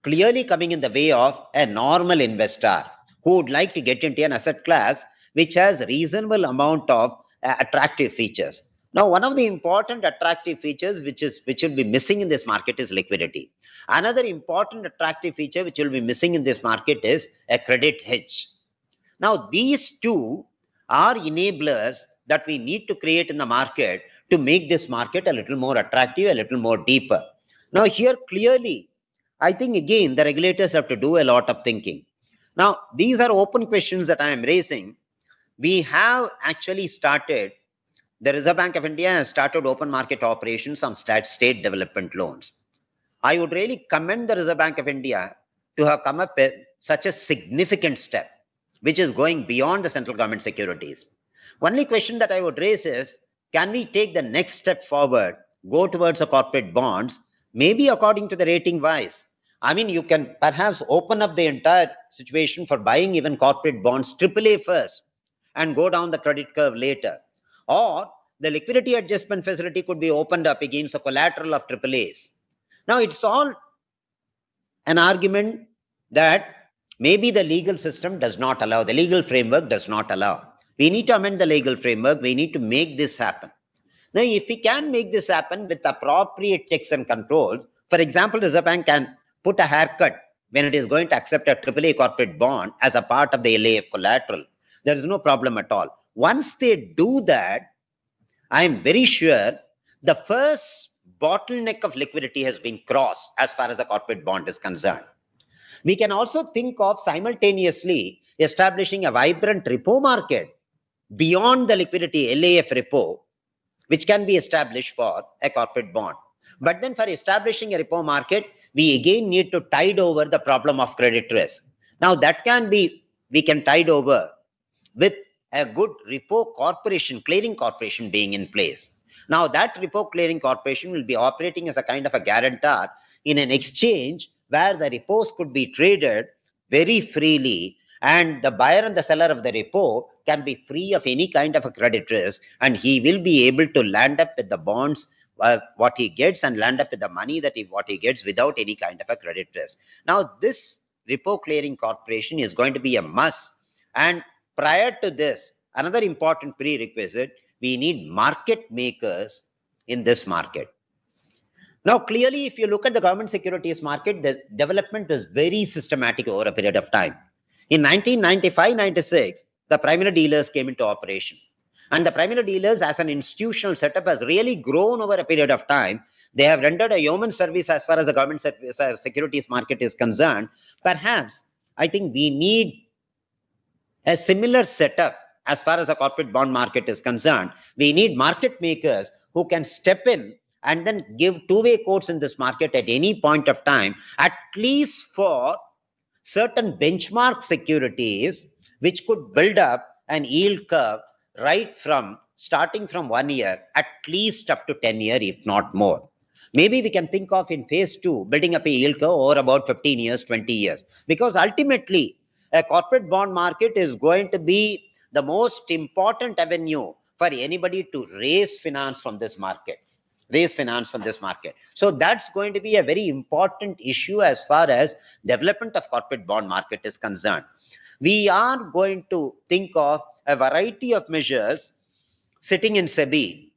clearly coming in the way of a normal investor who would like to get into an asset class which has reasonable amount of attractive features. Now, one of the important attractive features which will be missing in this market is liquidity. Another important attractive feature which will be missing in this market is a credit hedge. Now, these two are enablers that we need to create in the market to make this market a little more attractive, a little more deeper. Now, here clearly, I think again, the regulators have to do a lot of thinking. Now, these are open questions that I am raising. We have actually started, the Reserve Bank of India has started open market operations on state development loans. I would really commend the Reserve Bank of India to have come up with such a significant step, which is going beyond the central government securities. Only question that I would raise is, can we take the next step forward, go towards the corporate bonds, maybe according to the rating wise? I mean, you can perhaps open up the entire situation for buying even corporate bonds, AAA first, and go down the credit curve later. Or the liquidity adjustment facility could be opened up against the collateral of AAAs. Now, it's all an argument that maybe the legal system does not allow, the legal framework does not allow. We need to amend the legal framework. We need to make this happen. Now, if we can make this happen with appropriate checks and controls, for example, Reserve Bank can put a haircut when it is going to accept a AAA corporate bond as a part of the LAF collateral. There is no problem at all. Once they do that, I am very sure the first bottleneck of liquidity has been crossed as far as the corporate bond is concerned. We can also think of simultaneously establishing a vibrant repo market beyond the liquidity LAF repo, which can be established for a corporate bond. But then for establishing a repo market, we again need to tide over the problem of credit risk. Now that can be, we can tide over with a good repo corporation, clearing corporation being in place. Now that repo clearing corporation will be operating as a kind of a guarantor in an exchange where the repos could be traded very freely, and the buyer and the seller of the repo can be free of any kind of a credit risk, and he will be able to land up with the bonds what he gets and land up with the money that what he gets without any kind of a credit risk. Now this repo clearing corporation is going to be a must, and prior to this, another important prerequisite, we need market makers in this market. Now, clearly, if you look at the government securities market, the development is very systematic over a period of time. In 1995-96, the primary dealers came into operation. And the primary dealers as an institutional setup has really grown over a period of time. They have rendered a yeoman service as far as the government securities market is concerned. Perhaps, I think we need a similar setup as far as the corporate bond market is concerned. We need market makers who can step in and then give two-way quotes in this market at any point of time, at least for certain benchmark securities, which could build up an yield curve right from starting from 1 year, at least up to 10 years, if not more. Maybe we can think of in phase 2, building up a yield curve over about 15 years, 20 years, because ultimately a corporate bond market is going to be the most important avenue for anybody to raise finance from this market. So that's going to be a very important issue as far as development of corporate bond market is concerned. We are going to think of a variety of measures sitting in SEBI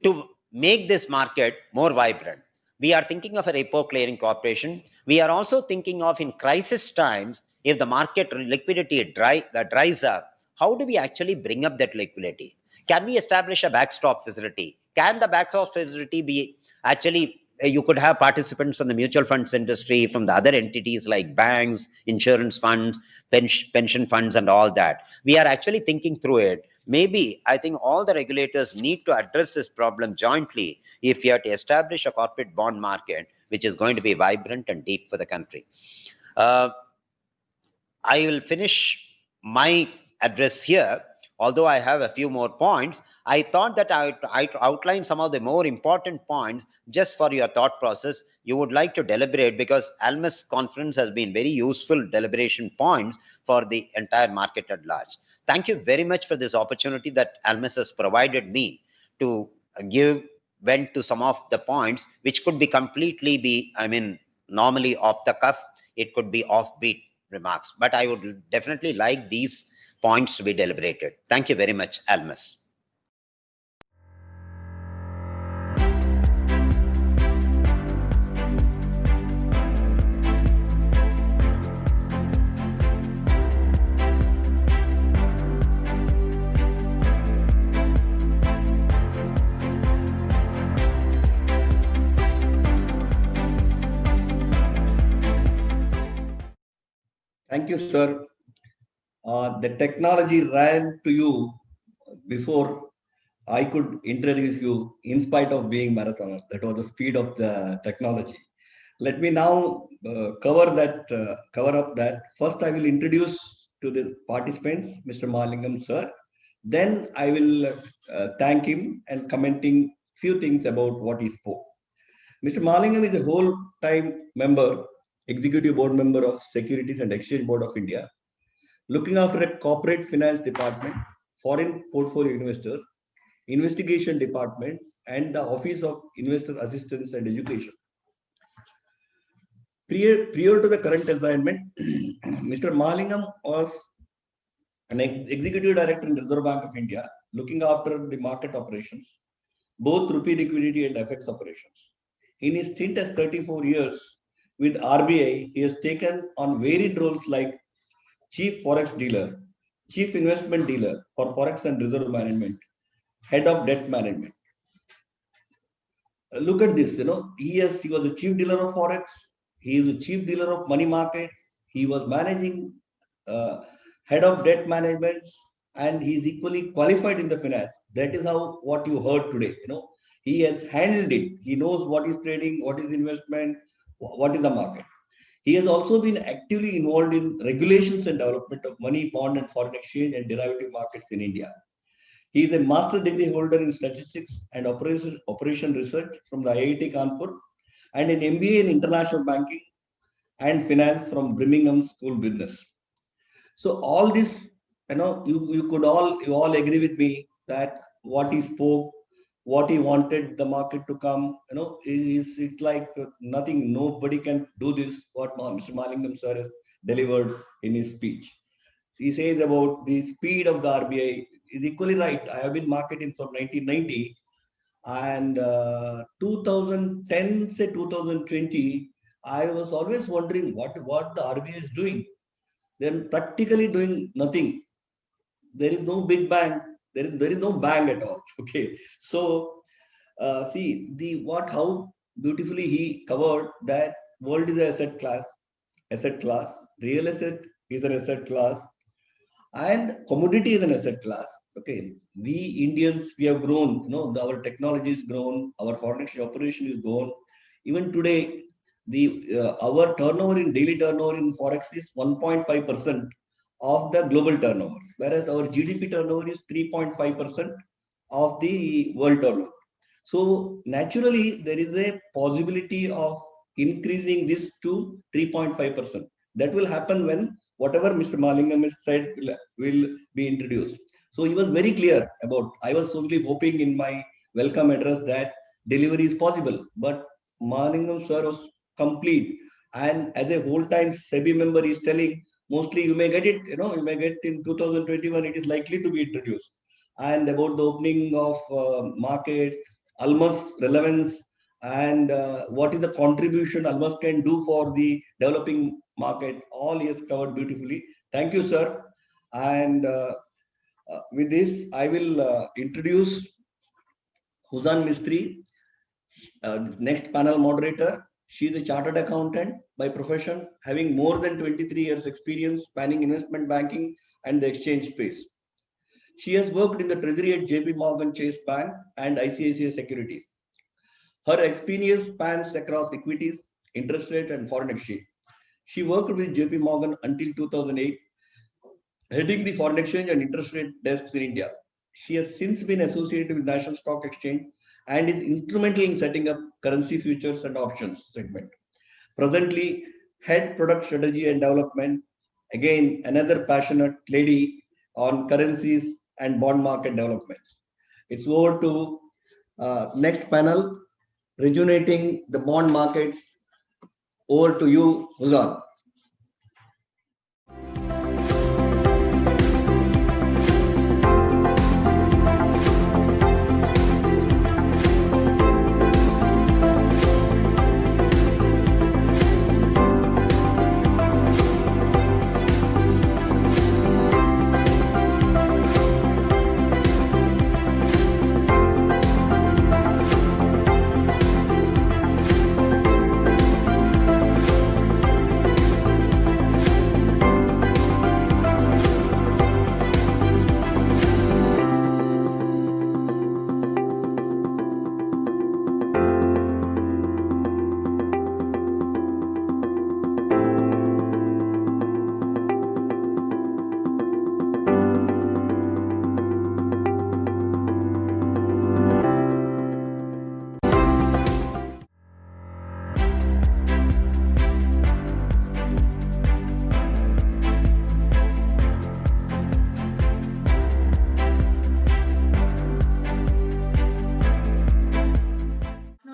to make this market more vibrant. We are thinking of a repo clearing corporation. We are also thinking of, in crisis times, if the market liquidity dries up, how do we actually bring up that liquidity? Can we establish a backstop facility? Can the backstop facility be actually, you could have participants from the mutual funds industry, from the other entities like banks, insurance funds, pension funds, and all that. We are actually thinking through it. Maybe I think all the regulators need to address this problem jointly if you have to establish a corporate bond market which is going to be vibrant and deep for the country. Uh, I will finish my address here. Although I have a few more points, I thought that I outline some of the more important points just for your thought process. You would like to deliberate, because Almus conference has been very useful deliberation points for the entire market at large. Thank you very much for this opportunity that Almus has provided me to give vent to some of the points which could be completely normally off the cuff. It could be offbeat remarks, but I would definitely like these points to be deliberated. Thank you very much, Almus. Thank you, sir. The technology ran to you before I could introduce you, in spite of being marathoner. That was the speed of the technology. Let me now cover up that. First, I will introduce to the participants Mr. Malingam, sir. Then I will thank him and commenting few things about what he spoke. Mr. Malingam is a whole-time member, executive board member of Securities and Exchange Board of India, looking after a corporate finance department, foreign portfolio investors, investigation departments, and the Office of Investor Assistance and Education. Prior to the current assignment, Mr. Malingam was an executive director in Reserve Bank of India, looking after the market operations, both rupee liquidity and FX operations. In his stint as 34 years with RBI, he has taken on varied roles like Chief Forex Dealer, Chief Investment Dealer for Forex and Reserve Management, Head of Debt Management. Look at this, he was the Chief Dealer of Forex, he is the Chief Dealer of Money Market, he was managing Head of Debt Management, and he is equally qualified in the finance. That is what you heard today, He has handled it. He knows what is trading, what is investment, what is the market. He has also been actively involved in regulations and development of money, bond, and foreign exchange and derivative markets in India. He is a master degree holder in statistics and operation research from the IIT Kanpur and an MBA in international banking and finance from Birmingham School of Business. So all this, you all agree with me that what he spoke, what he wanted the market to come, it's like nothing, nobody can do this, what Mr. Malingam sir has delivered in his speech. He says about the speed of the RBI is equally right. I have been marketing from 1990 and 2010, say 2020, I was always wondering what the RBI is doing. They're practically doing nothing. There is no big bang. There is no bang at all. Okay. So see how beautifully he covered that world is an asset class, real asset is an asset class, and commodity is an asset class. Okay. We Indians, we have grown, our technology is grown, our foreign exchange operation is grown. Even today, our turnover in daily turnover in Forex is 1.5% of the global turnover, whereas our GDP turnover is 3.5% of the world turnover. So naturally, there is a possibility of increasing this to 3.5%. That will happen when whatever Mr. Malingam has said will be introduced. So he was very clear about, I was only hoping in my welcome address that delivery is possible, but Malingam sir was complete. And as a whole-time SEBI member is telling, mostly you may get it, you may get in 2021, it is likely to be introduced. And about the opening of markets, Almus relevance, and what is the contribution Almus can do for the developing market, all he has covered beautifully. Thank you, sir. And With this, I will introduce Huzan Mistry, next panel moderator. She is a chartered accountant by profession, having more than 23 years experience spanning investment banking and the exchange space. She has worked in the treasury at JP Morgan Chase Bank and ICICI Securities. Her experience spans across equities, interest rate, and foreign exchange. She worked with JP Morgan until 2008, heading the foreign exchange and interest rate desks in India. She has since been associated with National Stock Exchange and is instrumental in setting up currency futures and options segment. Presently, head product strategy and development. Again, another passionate lady on currencies and bond market developments. It's over to next panel, rejuvenating the bond markets. Over to you, Huzan.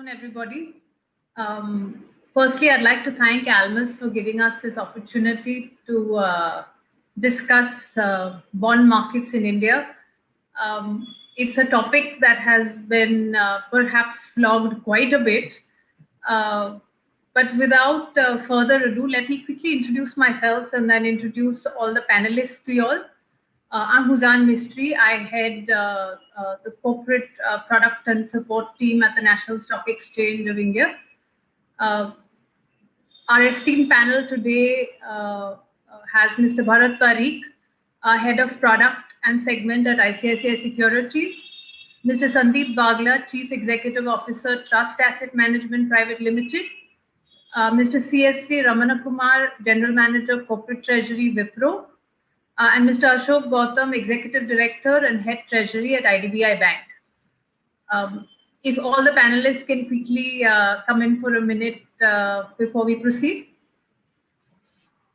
Everybody. Firstly, I'd like to thank Almus for giving us this opportunity to discuss bond markets in India. It's a topic that has been perhaps flogged quite a bit. But without further ado, let me quickly introduce myself and then introduce all the panelists to you all. I'm Huzan Mistry. I head the corporate product and support team at the National Stock Exchange of India. Our esteemed panel today has Mr. Bharat Parikh, head of product and segment at ICICI Securities, Mr. Sandeep Bagla, Chief Executive Officer, Trust Asset Management Private Limited, Mr. CSV Ramanakumar, General Manager, Corporate Treasury, Wipro, and Mr. Ashok Gautam, Executive Director and Head Treasury at IDBI Bank. If all the panelists can quickly come in for a minute before we proceed.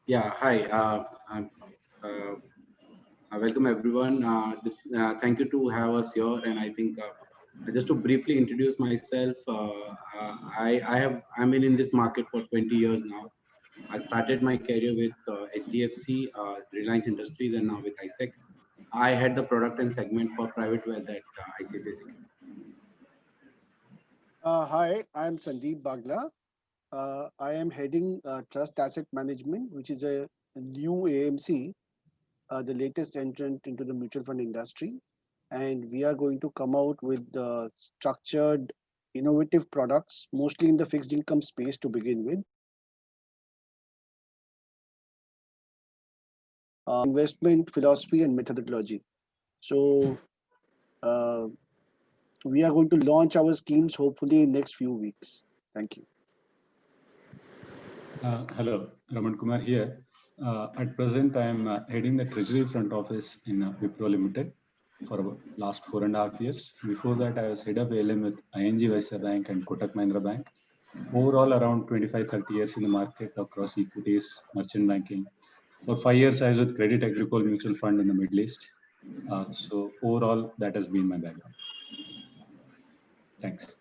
Yeah, hi. Welcome everyone. Thank you to have us here. And I think just to briefly introduce myself, I'm in this market for 20 years now. I started my career with HDFC, Reliance Industries, and now with ISEC. I had the product and segment for private wealth at ICICI Securities. Hi, I'm Sandeep Bagla. I am heading Trust Asset Management, which is a new AMC, the latest entrant into the mutual fund industry. And we are going to come out with structured, innovative products, mostly in the fixed income space to begin with. Investment philosophy and methodology. So we are going to launch our schemes hopefully in next few weeks. Thank you. Hello, Raman Kumar here. At present, I am heading the Treasury front office in Wipro Limited for about last 4.5 years. Before that, I was head of ALM with ING Vysya Bank and Kotak Mahindra Bank. Overall, around 25-30 years in the market across equities, merchant banking. For 5 years, I was with Credit Agricole Mutual Fund in the Middle East. So overall, that has been my background. Thanks.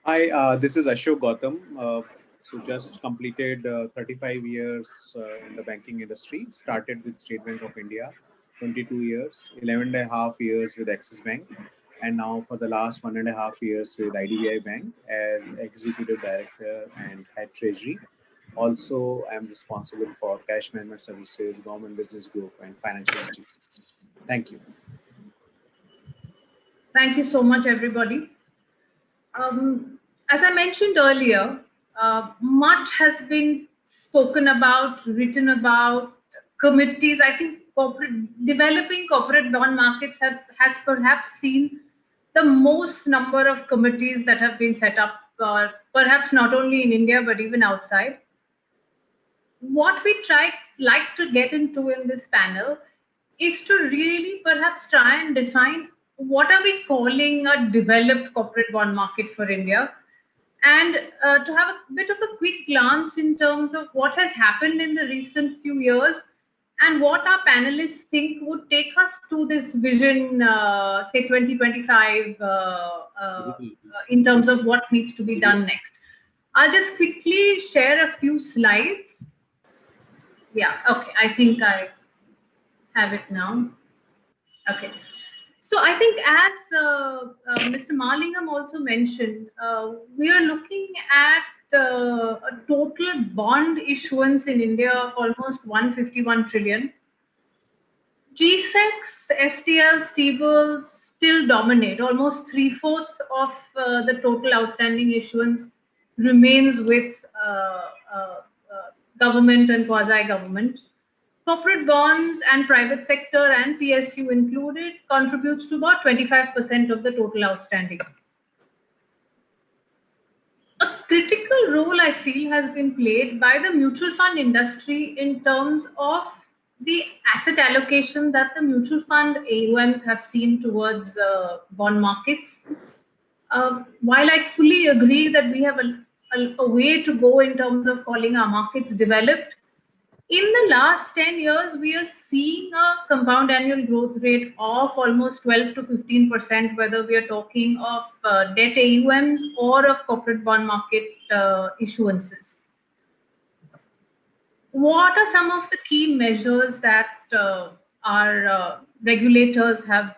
Hi, this is Ashok Gautam. So just completed 35 years in the banking industry. Started with State Bank of India, 22 years, 11.5 years with Axis Bank, and now for the last 1.5 years with IDBI Bank as Executive Director and Head Treasury. Also, I am responsible for cash management services, government business group, and financial institutions. Thank you. Thank you so much, everybody. As I mentioned earlier, much has been spoken about, written about, committees. I think developing corporate bond markets has perhaps seen the most number of committees that have been set up, perhaps not only in India, but even outside. What we like to get into in this panel is to really perhaps try and define what are we calling a developed corporate bond market for India, and to have a bit of a quick glance in terms of what has happened in the recent few years and what our panelists think would take us to this vision, say 2025, in terms of what needs to be done next. I'll just quickly share a few slides. Yeah, okay, I think I have it now. Okay. So I think as Mr. Malingam also mentioned, we are looking at a total bond issuance in India of almost 151 trillion. GSECs, STLs, T-bills still dominate. Almost 3/4 of the total outstanding issuance remains with government and quasi-government. Corporate bonds and private sector and PSU included contributes to about 25% of the total outstanding. A critical role, I feel, has been played by the mutual fund industry in terms of the asset allocation that the mutual fund AUMs have seen towards bond markets. While I fully agree that we have a way to go in terms of calling our markets developed, in the last 10 years, we are seeing a compound annual growth rate of almost 12 to 15%, whether we are talking of debt AUMs or of corporate bond market issuances. What are some of the key measures that our regulators have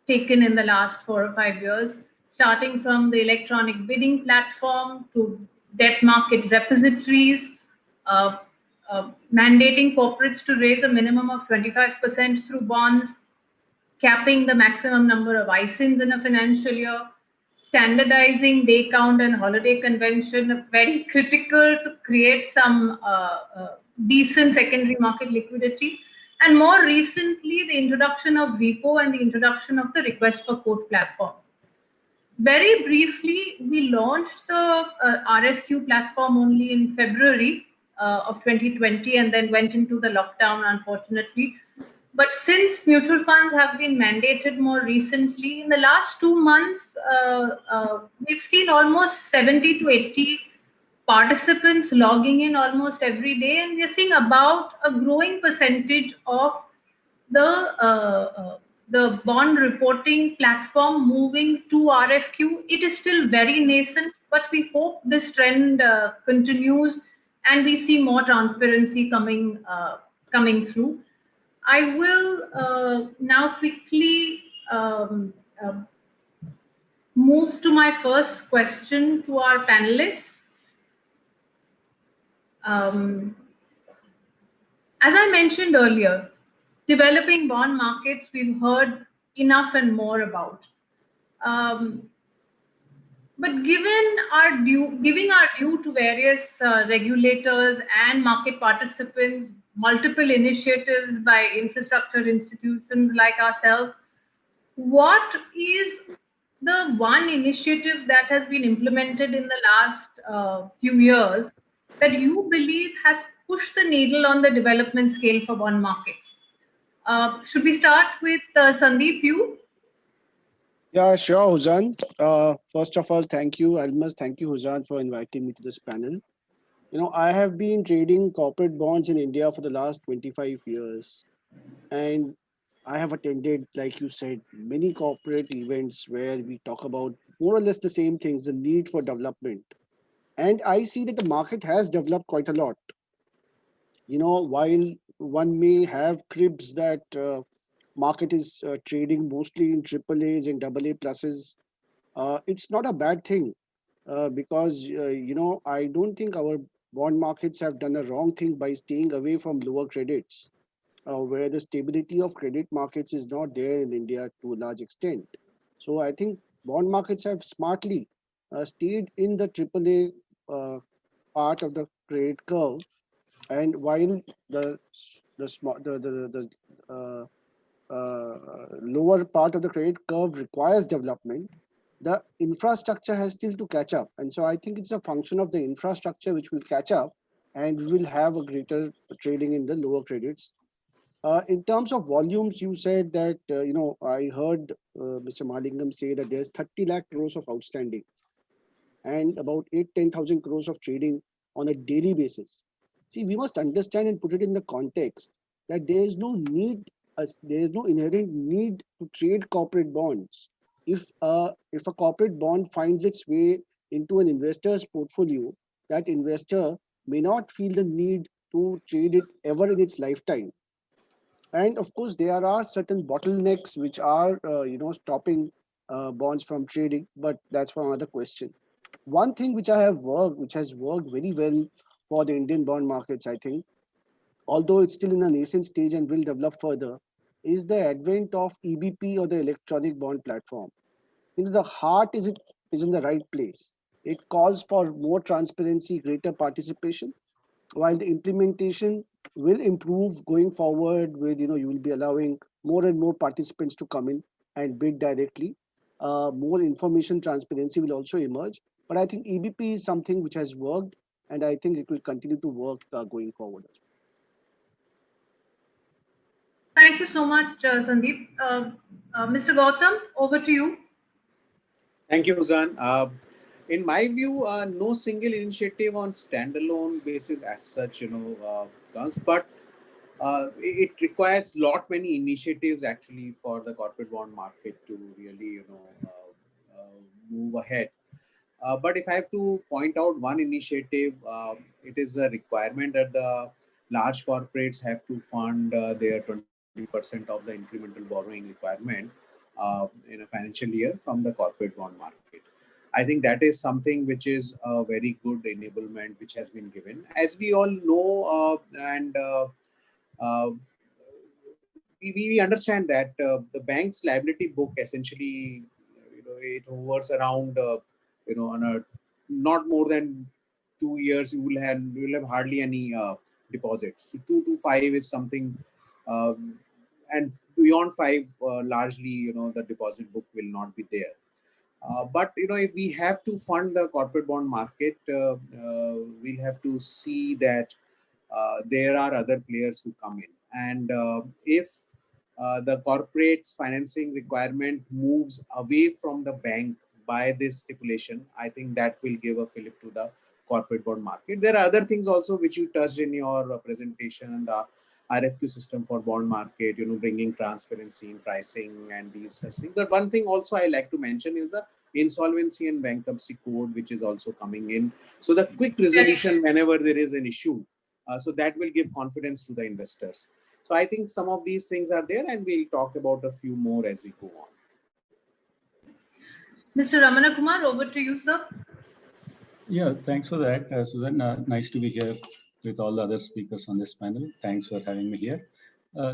taken in the last 4 or 5 years, starting from the electronic bidding platform to debt market repositories, mandating corporates to raise a minimum of 25% through bonds, capping the maximum number of ISINs in a financial year, standardizing day count and holiday convention, very critical to create some decent secondary market liquidity, and more recently, the introduction of repo and the introduction of the request for quote platform. Very briefly, we launched the RFQ platform only in February of 2020 and then went into the lockdown, unfortunately. But since mutual funds have been mandated more recently, in the last 2 months, we've seen almost 70 to 80 participants logging in almost every day, and we're seeing about a growing percentage of the bond reporting platform moving to RFQ. It is still very nascent, but we hope this trend continues and we see more transparency coming through. I will now quickly move to my first question to our panelists. As I mentioned earlier, developing bond markets, we've heard enough and more about. But giving our due to various regulators and market participants, multiple initiatives by infrastructure institutions like ourselves, what is the one initiative that has been implemented in the last few years that you believe has pushed the needle on the development scale for bond markets? Should we start with Sandeep, you? Yeah, sure, Huzan. First of all, thank you, Almus. Thank you, Huzan, for inviting me to this panel. You know, I have been trading corporate bonds in India for the last 25 years. And I have attended, like you said, many corporate events where we talk about more or less the same things, the need for development. And I see that the market has developed quite a lot. You know, while one may have cribs that market is trading mostly in triple A's and double A pluses, it's not a bad thing because, you know, I don't think our bond markets have done a wrong thing by staying away from lower credits, where the stability of credit markets is not there in India to a large extent. So I think bond markets have smartly stayed in the AAA part of the credit curve, and while the lower part of the credit curve requires development, the infrastructure has still to catch up. And so I think it's a function of the infrastructure which will catch up, and we will have a greater trading in the lower credits. In terms of volumes, you said that, I heard Mr. Malingam say that there's 30 lakh crores of outstanding and about 10,000 crores of trading on a daily basis. See, we must understand and put it in the context that there is no need, there is no inherent need to trade corporate bonds. If a corporate bond finds its way into an investor's portfolio, that investor may not feel the need to trade it ever in its lifetime. And of course, there are certain bottlenecks which are, stopping bonds from trading, but that's for another question. One thing which which has worked very well for the Indian bond markets, I think, although it's still in a nascent stage and will develop further, is the advent of EBP, or the electronic bond platform. The heart is in the right place. It calls for more transparency, greater participation, while the implementation will improve going forward with, you will be allowing more and more participants to come in and bid directly. More information transparency will also emerge. But I think EBP is something which has worked, and I think it will continue to work going forward. Thank you so much, Sandeep. Mr. Gautam, over to you. Thank you, Zan. In my view, no single initiative on standalone basis as such, comes, but it requires many initiatives actually for the corporate bond market to really, move ahead. But if I have to point out one initiative, it is a requirement that the large corporates have to fund their 20% of the incremental borrowing requirement in a financial year from the corporate bond market. I think that is something which is a very good enablement which has been given. As we all know, and uh, we understand that the bank's liability book essentially, it hovers around, on a not more than 2 years, you will have hardly any deposits. So 2 to 5 is something, and beyond 5, largely, the deposit book will not be there. But if we have to fund the corporate bond market, we'll have to see that there are other players who come in, and if the corporate's financing requirement moves away from the bank by this stipulation, I think that will give a fillip to the corporate bond market. There are other things also which you touched in your presentation, the RFQ system for bond market, bringing transparency in pricing and these such things. But one thing also I like to mention is the insolvency and bankruptcy code, which is also coming in. So the quick resolution whenever there is an issue, so that will give confidence to the investors. So I think some of these things are there, and we'll talk about a few more as we go on. Mr. Ramana Kumar, over to you, sir. Yeah, thanks for that, Susan. Nice to be here with all the other speakers on this panel. Thanks for having me here.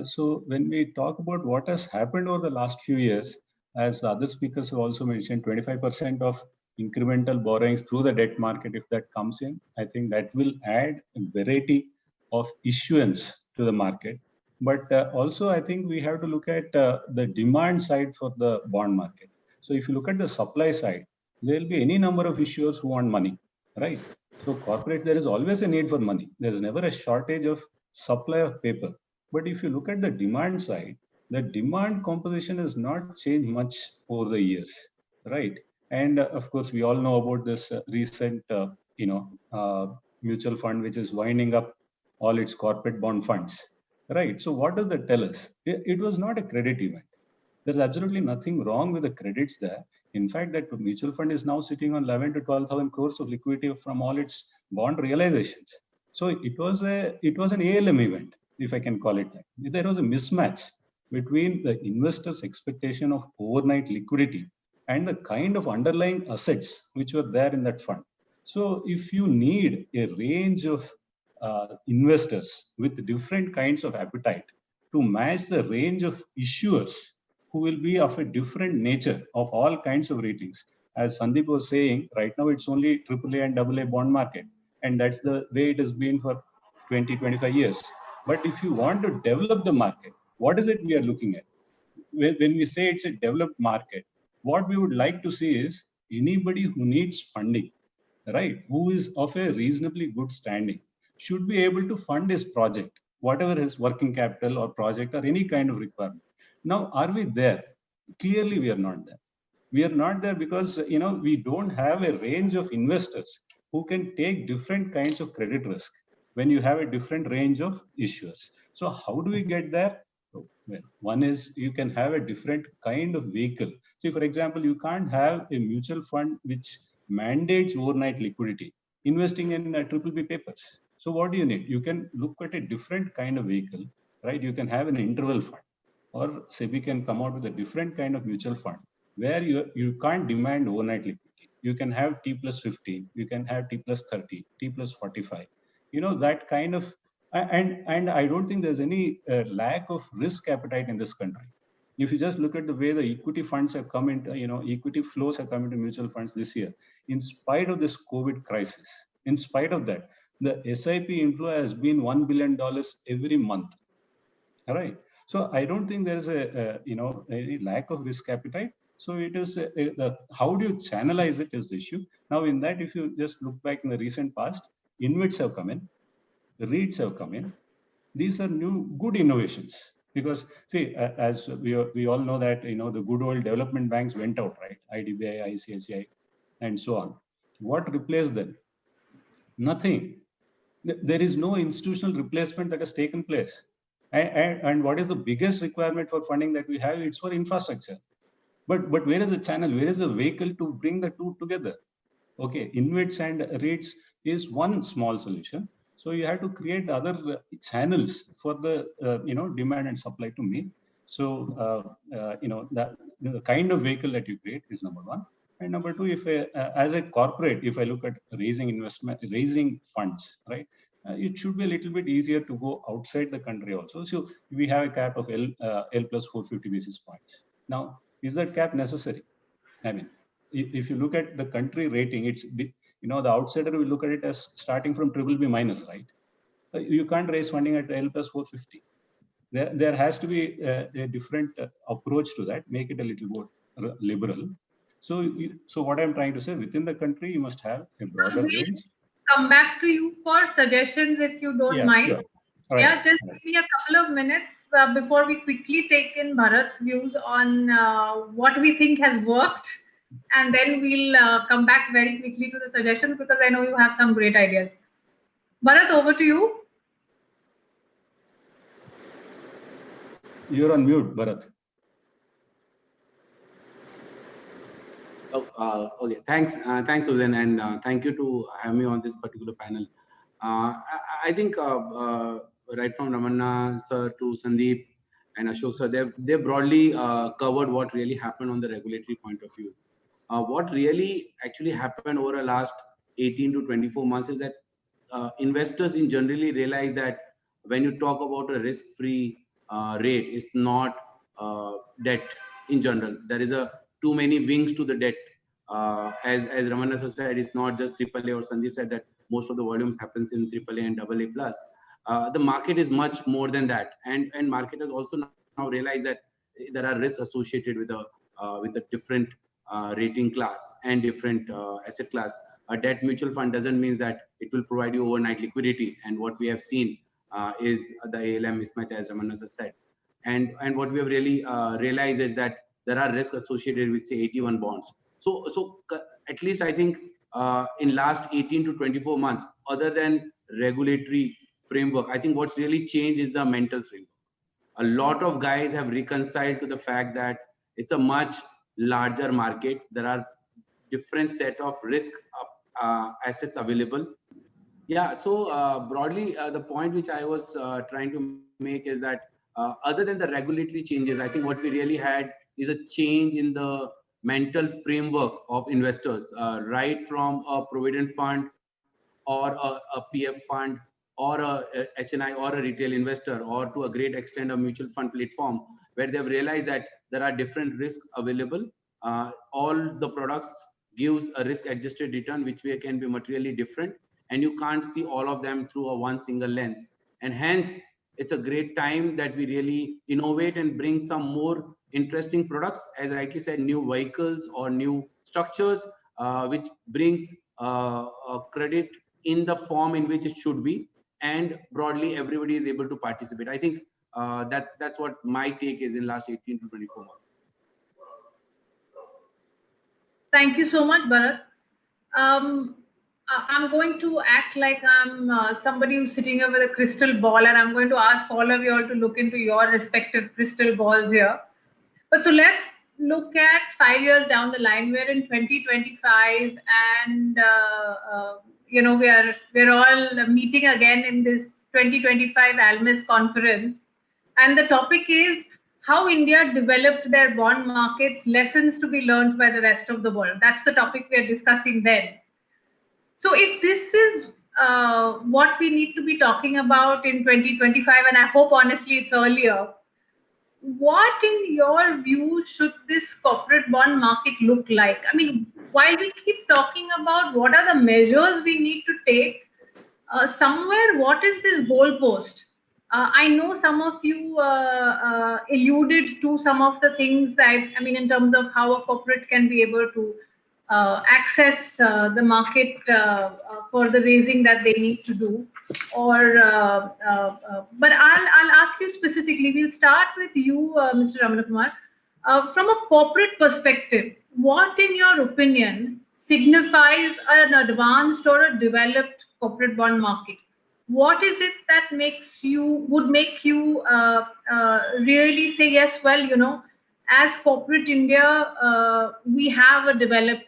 So when we talk about what has happened over the last few years, as other speakers have also mentioned, 25% of incremental borrowings through the debt market, if that comes in, I think that will add a variety of issuance to the market. But also, I think we have to look at the demand side for the bond market. So if you look at the supply side, there will be any number of issuers who want money, right? So corporate, there is always a need for money. There's never a shortage of supply of paper. But if you look at the demand side, the demand composition has not changed much over the years, right? And of course, we all know about this recent, mutual fund, which is winding up all its corporate bond funds, right? So what does that tell us? It was not a credit event. There's absolutely nothing wrong with the credits there. In fact, that mutual fund is now sitting on 11 to 12,000 crores of liquidity from all its bond realizations. So it was an ALM event, if I can call it that. There was a mismatch between the investors' expectation of overnight liquidity and the kind of underlying assets which were there in that fund. So if you need a range of investors with different kinds of appetite to match the range of issuers who will be of a different nature of all kinds of ratings. As Sandeep was saying, right now it's only AAA and AA bond market. And that's the way it has been for 20, 25 years. But if you want to develop the market, what is it we are looking at? When we say it's a developed market, what we would like to see is anybody who needs funding, right, who is of a reasonably good standing, should be able to fund his project, whatever his working capital or project or any kind of requirement. Now, are we there? Clearly, we are not there. We are not there because we don't have a range of investors who can take different kinds of credit risk when you have a different range of issuers. So how do we get there? Well, one is you can have a different kind of vehicle. See, for example, you can't have a mutual fund which mandates overnight liquidity, investing in triple B papers. So what do you need? You can look at a different kind of vehicle, right? You can have an interval fund, or SEBI can come out with a different kind of mutual fund where you can't demand overnight liquidity. You can have T plus 15, you can have T plus 30, T plus 45. That kind of, and I don't think there's any lack of risk appetite in this country. If you just look at the way the equity funds have come into, equity flows have come into mutual funds this year, in spite of this COVID crisis, in spite of that, the SIP inflow has been $1 billion every month. All right. So I don't think there's any lack of risk appetite. So it is how do you channelize it is the issue. Now, in that, if you just look back in the recent past, InvITs have come in, the REITs have come in. These are new good innovations because see, as we all know that the good old development banks went out, right? IDBI, ICICI, and so on. What replaced them? Nothing. There is no institutional replacement that has taken place. And what is the biggest requirement for funding that we have? It's for infrastructure. But where is the channel? Where is the vehicle to bring the two together? Okay, InvITs and REITs is one small solution. So you have to create other channels for the demand and supply to meet. So that the kind of vehicle that you create is number one. And number two, if as a corporate, if I look at raising funds, right, it should be a little bit easier to go outside the country also. So we have a cap of L plus 450 basis points. Now, is that cap necessary? I mean, if you look at the country rating, it's the outsider will look at it as starting from BBB minus, right? You can't raise funding at L plus 450. There has to be a different approach to that, make it a little more liberal. So what I'm trying to say, within the country, you must have a broader range. Come back to you for suggestions if you don't mind. Sure. Right. Yeah, just give me a couple of minutes before we quickly take in Bharat's views on what we think has worked, and then we'll come back very quickly to the suggestions because I know you have some great ideas. Bharat, over to you. You're on mute, Bharat. Oh, okay. Thanks, Susan, and thank you to have me on this particular panel. I think right from Ramanna sir to Sandeep and Ashok sir, they broadly covered what really happened on the regulatory point of view. What really actually happened over the last 18 to 24 months is that investors in generally realize that when you talk about a risk-free rate, it's not debt in general. There is too many wings to the debt. As Ramanna sir said, it's not just AAA, or Sandeep said that most of the volumes happens in AAA and AA plus. The market is much more than that, and market has also now realized that there are risks associated with a different rating class and different asset class. A debt mutual fund doesn't mean that it will provide you overnight liquidity, and what we have seen is the ALM mismatch, as Ramanna sir said, and what we have really realized is that there are risks associated with, say, 81 bonds. So at least I think in last 18 to 24 months, other than regulatory framework, I think what's really changed is the mental framework. A lot of guys have reconciled to the fact that it's a much larger market. There are different set of risk assets available. Yeah, so broadly, the point which I was trying to make is that other than the regulatory changes, I think what we really had is a change in the mental framework of investors, right from a provident fund or a PF fund or a HNI or a retail investor, or to a great extent a mutual fund platform, where they've realized that there are different risks available. All the products gives a risk adjusted return which can be materially different, and you can't see all of them through a one single lens. And hence it's a great time that we really innovate and bring some more interesting products, as rightly said, new vehicles or new structures, which brings credit in the form in which it should be, and broadly everybody is able to participate. I think that's what my take is in last 18 to 24 months. Thank you so much, Bharat. I'm going to act like I'm somebody who's sitting here with a crystal ball, and I'm going to ask all of you all to look into your respective crystal balls here. But so let's look at 5 years down the line. We're in 2025, and we're all meeting again in this 2025 Almus conference, and the topic is how India developed their bond markets, lessons to be learned by the rest of the world. That's the topic we are discussing then. So if this is what we need to be talking about in 2025, and I hope honestly it's earlier, what in your view should this corporate bond market look like? I mean, while we keep talking about what are the measures we need to take, somewhere what is this goalpost? I know some of you alluded to some of the things I mean, in terms of how a corporate can be able to access the market for the raising that they need to do. But I'll ask you specifically. We'll start with you, Mr. Ramana Kumar. From a corporate perspective, what, in your opinion, signifies an advanced or a developed corporate bond market? What is it that would make you really say, yes, well, as corporate India, we have a developed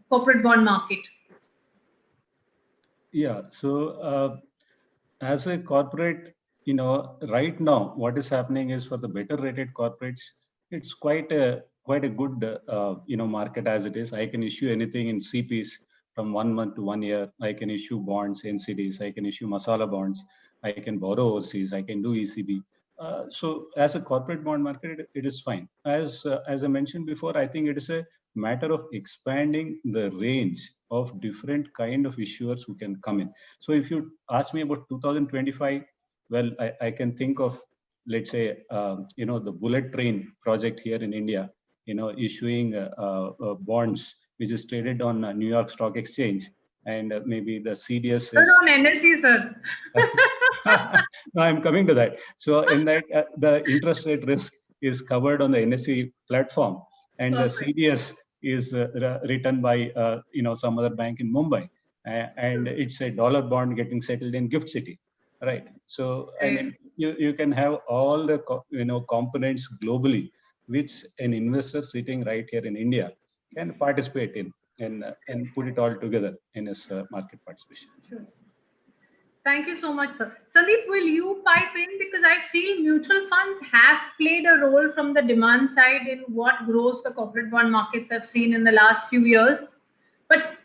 corporate bond market? Yeah. So as a corporate, right now what is happening is, for the better rated corporates, it's quite a good market as it is. I can issue anything in CPs from 1 month to 1 year. I can issue bonds, NCDs. I can issue masala bonds. I can borrow overseas. I can do ECB. So as a corporate bond market, it is fine. As I mentioned before, I think it is a matter of expanding the range of different kind of issuers who can come in. So if you ask me about 2025, well, I can think of, let's say, the bullet train project here in India, issuing bonds, which is traded on New York Stock Exchange, and maybe the CDS is on NSE, sir. No, I'm coming to that. So in that, the interest rate risk is covered on the NSE platform, and the CDS is written by some other bank in Mumbai, and it's a dollar bond getting settled in Gift City, right? So I mean, you can have all the components globally, which an investor sitting right here in India can participate in, and put it all together in his market participation. Sure. Thank you so much, sir. Sandeep, will you pipe in? Because I feel mutual funds have played a role from the demand side in what growth the corporate bond markets have seen in the last few years. But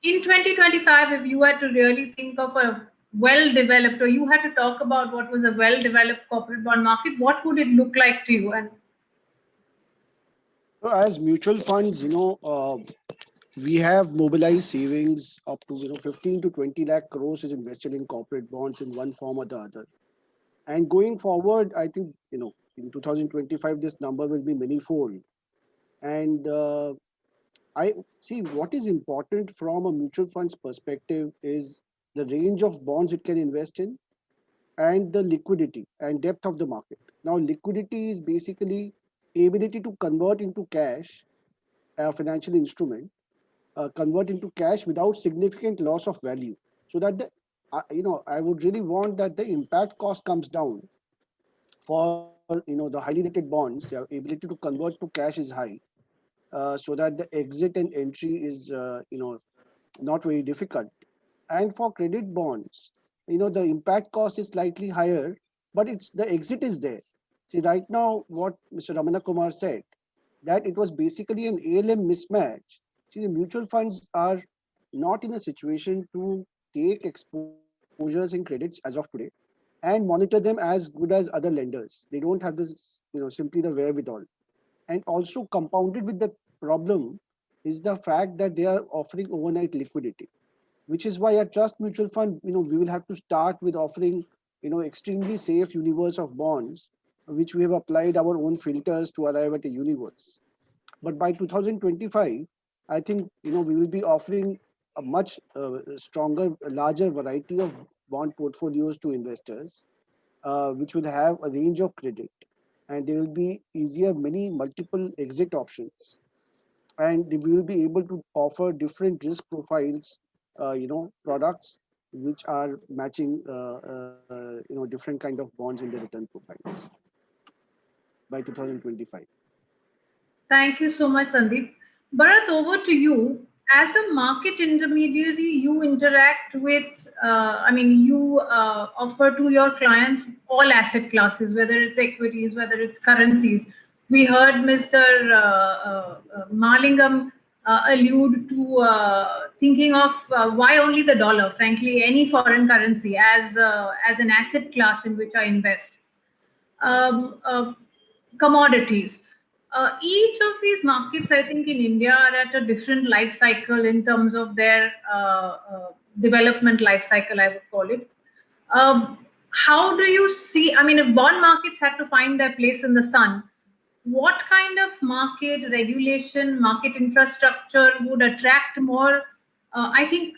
in 2025, if you had to really think of a well-developed, or you had to talk about what was a well-developed corporate bond market, what would it look like to you? And as mutual funds, we have mobilized savings up to 15 to 20 lakh crores is invested in corporate bonds in one form or the other. And going forward, I think in 2025 this number will be manyfold. And I see what is important from a mutual fund's perspective is the range of bonds it can invest in, and the liquidity and depth of the market. Now, liquidity is basically ability to convert into cash a financial instrument, convert into cash without significant loss of value, so that I would really want that the impact cost comes down for the highly rated bonds. The ability to convert to cash is high, so that the exit and entry is not very difficult. And for credit bonds, the impact cost is slightly higher, but the exit is there. See, right now what Mr. Ramana Kumar said, that it was basically an ALM mismatch. See, the mutual funds are not in a situation to take exposures in credits as of today and monitor them as good as other lenders. They don't have this, simply the wherewithal. And also compounded with the problem is the fact that they are offering overnight liquidity, which is why a trust mutual fund, we will have to start with offering, extremely safe universe of bonds, which we have applied our own filters to arrive at a universe. But by 2025, I think, we will be offering a much stronger, larger variety of bond portfolios to investors, which will have a range of credit, and there will be easier many multiple exit options, and we will be able to offer different risk profiles, products which are matching, different kind of bonds in the return profiles by 2025. Thank you so much, Sandeep. Bharat, over to you. As a market intermediary, you interact with, you offer to your clients all asset classes, whether it's equities, whether it's currencies. We heard Mr. Malingam allude to thinking of why only the dollar, frankly, any foreign currency as an asset class in which I invest. Commodities. Each of these markets, I think, in India are at a different life cycle in terms of their development life cycle, I would call it. How do you see? I mean, if bond markets had to find their place in the sun, what kind of market regulation, market infrastructure would attract more? I think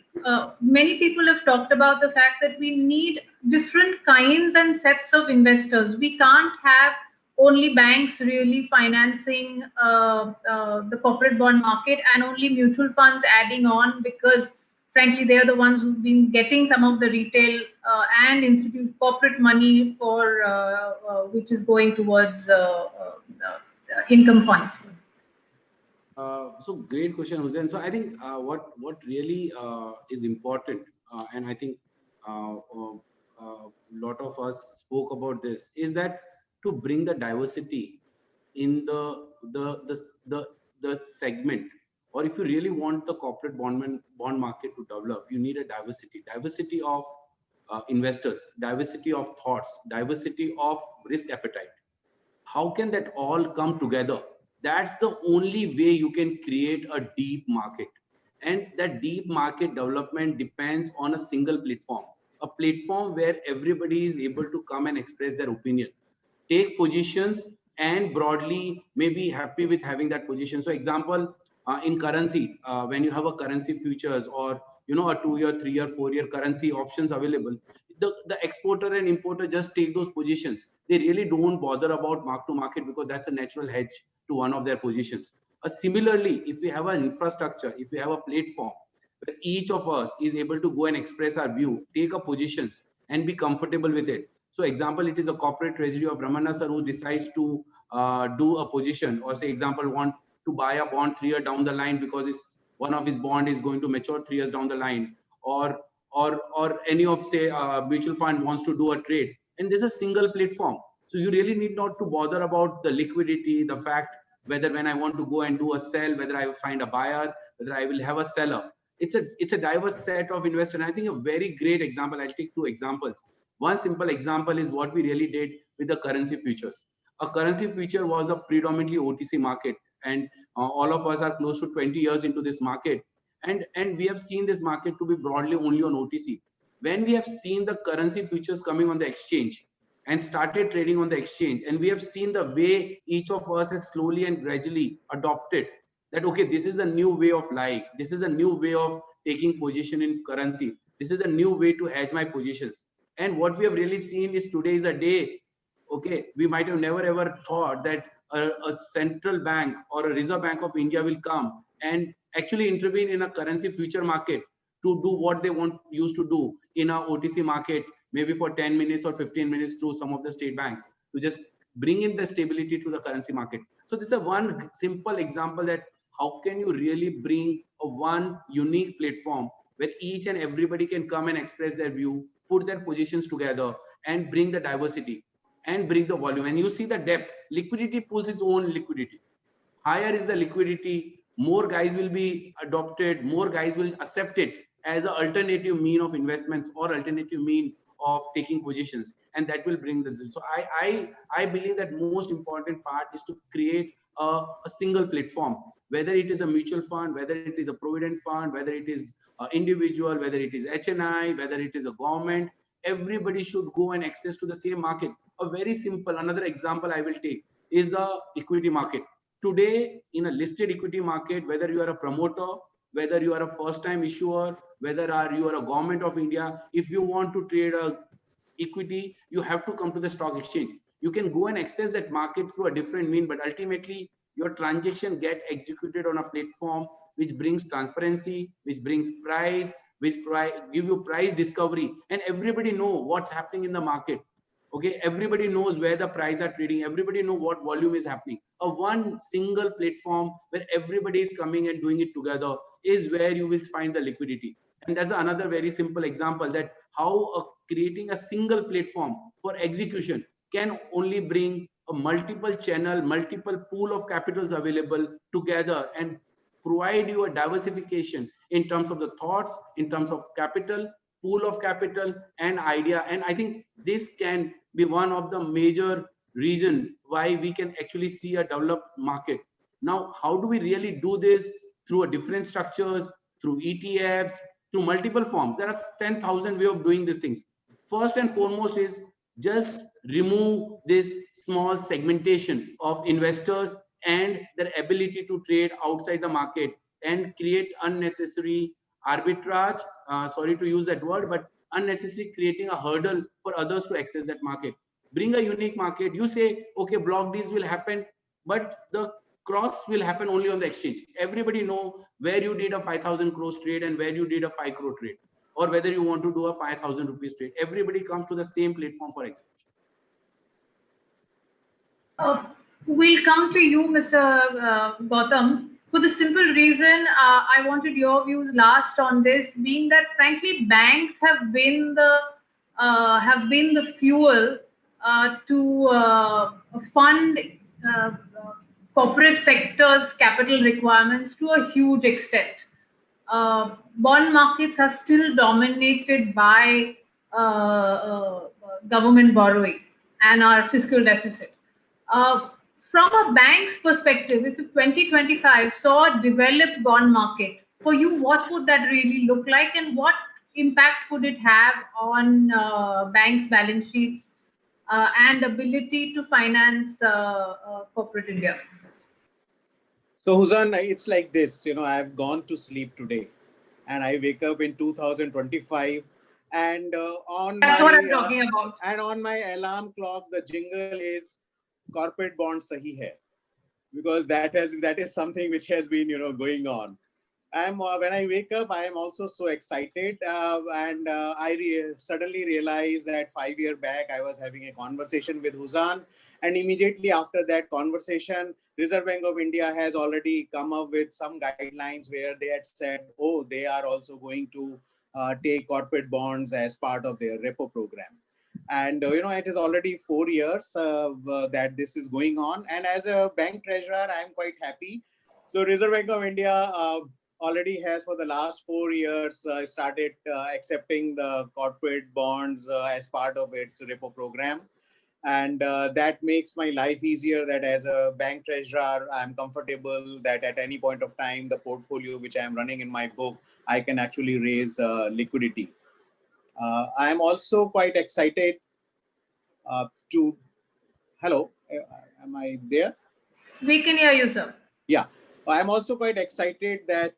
many people have talked about the fact that we need different kinds and sets of investors. We can't have only banks really financing the corporate bond market and only mutual funds adding on, because frankly they are the ones who've been getting some of the retail and institute corporate money for which is going towards income funds. So great question, Hussein. So I think what really is important, and I think a lot of us spoke about this, is that to bring the diversity in the segment, or if you really want the corporate bond market to develop, you need a diversity of investors, diversity of thoughts, diversity of risk appetite. How can that all come together? That's the only way you can create a deep market. And that deep market development depends on a single platform, a platform where everybody is able to come and express their opinion, take positions, and broadly may be happy with having that position. So example, in currency, when you have a currency futures, or a 2-year, 3-year, 4-year currency options available, the exporter and importer just take those positions. They really don't bother about mark to market, because that's a natural hedge to one of their positions. Similarly, if we have an infrastructure, if we have a platform where each of us is able to go and express our view, take a positions, and be comfortable with it. So example, it is a corporate treasury of Ramana sir who decides to do a position, or say example, want to buy a bond 3 years down the line because it's one of his bond is going to mature 3 years down the line, or any of say mutual fund wants to do a trade, and there's a single platform. So you really need not to bother about the liquidity, the fact whether when I want to go and do a sell, whether I will find a buyer, whether I will have a seller. It's a diverse set of investors. And I think a very great example, I'll take 2 examples. One simple example is what we really did with the currency futures. A currency future was a predominantly OTC market, and all of us are close to 20 years into this market. And we have seen this market to be broadly only on OTC. When we have seen the currency futures coming on the exchange and started trading on the exchange, and we have seen the way each of us has slowly and gradually adopted that, okay, this is the new way of life. This is a new way of taking position in currency. This is a new way to hedge my positions. And what we have really seen is today is a day, okay, we might have never ever thought that a central bank or a Reserve Bank of India will come and actually intervene in a currency future market to do what they used to do in a OTC market, maybe for 10 minutes or 15 minutes through some of the state banks, to just bring in the stability to the currency market. So this is one simple example that how can you really bring a one unique platform where each and everybody can come and express their view, put their positions together, and bring the diversity and bring the volume. And you see the depth. Liquidity pulls its own liquidity. higher is the liquidity, more guys will be adopted, more guys will accept it as an alternative mean of investments or alternative mean of taking positions, and that will bring the result. So I believe that most important part is to create a single platform, whether it is a mutual fund, whether it is a provident fund, whether it is individual, whether it is HNI, whether it is a government. Everybody should go and access to the same market. A very simple, another example I will take is the equity market. Today, in a listed equity market, whether you are a promoter, whether you are a first-time issuer, whether you are a government of India, if you want to trade a equity, you have to come to the stock exchange. You can go and access that market through a different mean, but ultimately your transaction get executed on a platform which brings transparency, which brings price, which give you price discovery, and everybody know what's happening in the market. Okay, everybody knows where the price are trading, everybody know what volume is happening. A one single platform where everybody is coming and doing it together is where you will find the liquidity. And that's another very simple example that how creating a single platform for execution can only bring a multiple channel, multiple pool of capitals available together and provide you a diversification in terms of the thoughts, in terms of capital, pool of capital and idea. And I think this can be one of the major reason why we can actually see a developed market. Now, how do we really do this? Through a different structures, through ETFs, through multiple forms. There are 10,000 ways of doing these things. First and foremost is just remove this small segmentation of investors and their ability to trade outside the market and create unnecessary arbitrage. Sorry to use that word, but unnecessary creating a hurdle for others to access that market. Bring a unique market. You say, okay, block deals will happen, but the cross will happen only on the exchange. Everybody know where you did a 5,000 crores trade and where you did a 5 crore trade, or whether you want to do a 5,000 rupees trade. Everybody comes to the same platform for execution. We'll come to you, Mr. Gautam, for the simple reason I wanted your views last on this, being that frankly banks have been the fuel to fund corporate sector's capital requirements to a huge extent. Bond markets are still dominated by government borrowing and our fiscal deficit. From a bank's perspective, if 2025 saw a developed bond market, for you, what would that really look like, and what impact would it have on banks' balance sheets and ability to finance corporate India? So Huzan, it's like this, I've gone to sleep today and I wake up in 2025 and That's what I'm talking about. And on my alarm clock, the jingle is corporate bonds sahi hai, because that is something which has been, going on. When I wake up, I am also so excited, and I suddenly realized that 5 years back I was having a conversation with Huzan, and immediately after that conversation, Reserve Bank of India has already come up with some guidelines where they had said, oh, they are also going to take corporate bonds as part of their repo program. And it is already 4 years that this is going on, and as a bank treasurer, I am quite happy. So Reserve Bank of India already has for the last 4 years started accepting the corporate bonds as part of its repo program. And that makes my life easier, that as a bank treasurer, I'm comfortable that at any point of time, the portfolio which I'm running in my book, I can actually raise liquidity. I am also quite excited to... Hello, am I there? We can hear you, sir. Yeah, I'm also quite excited that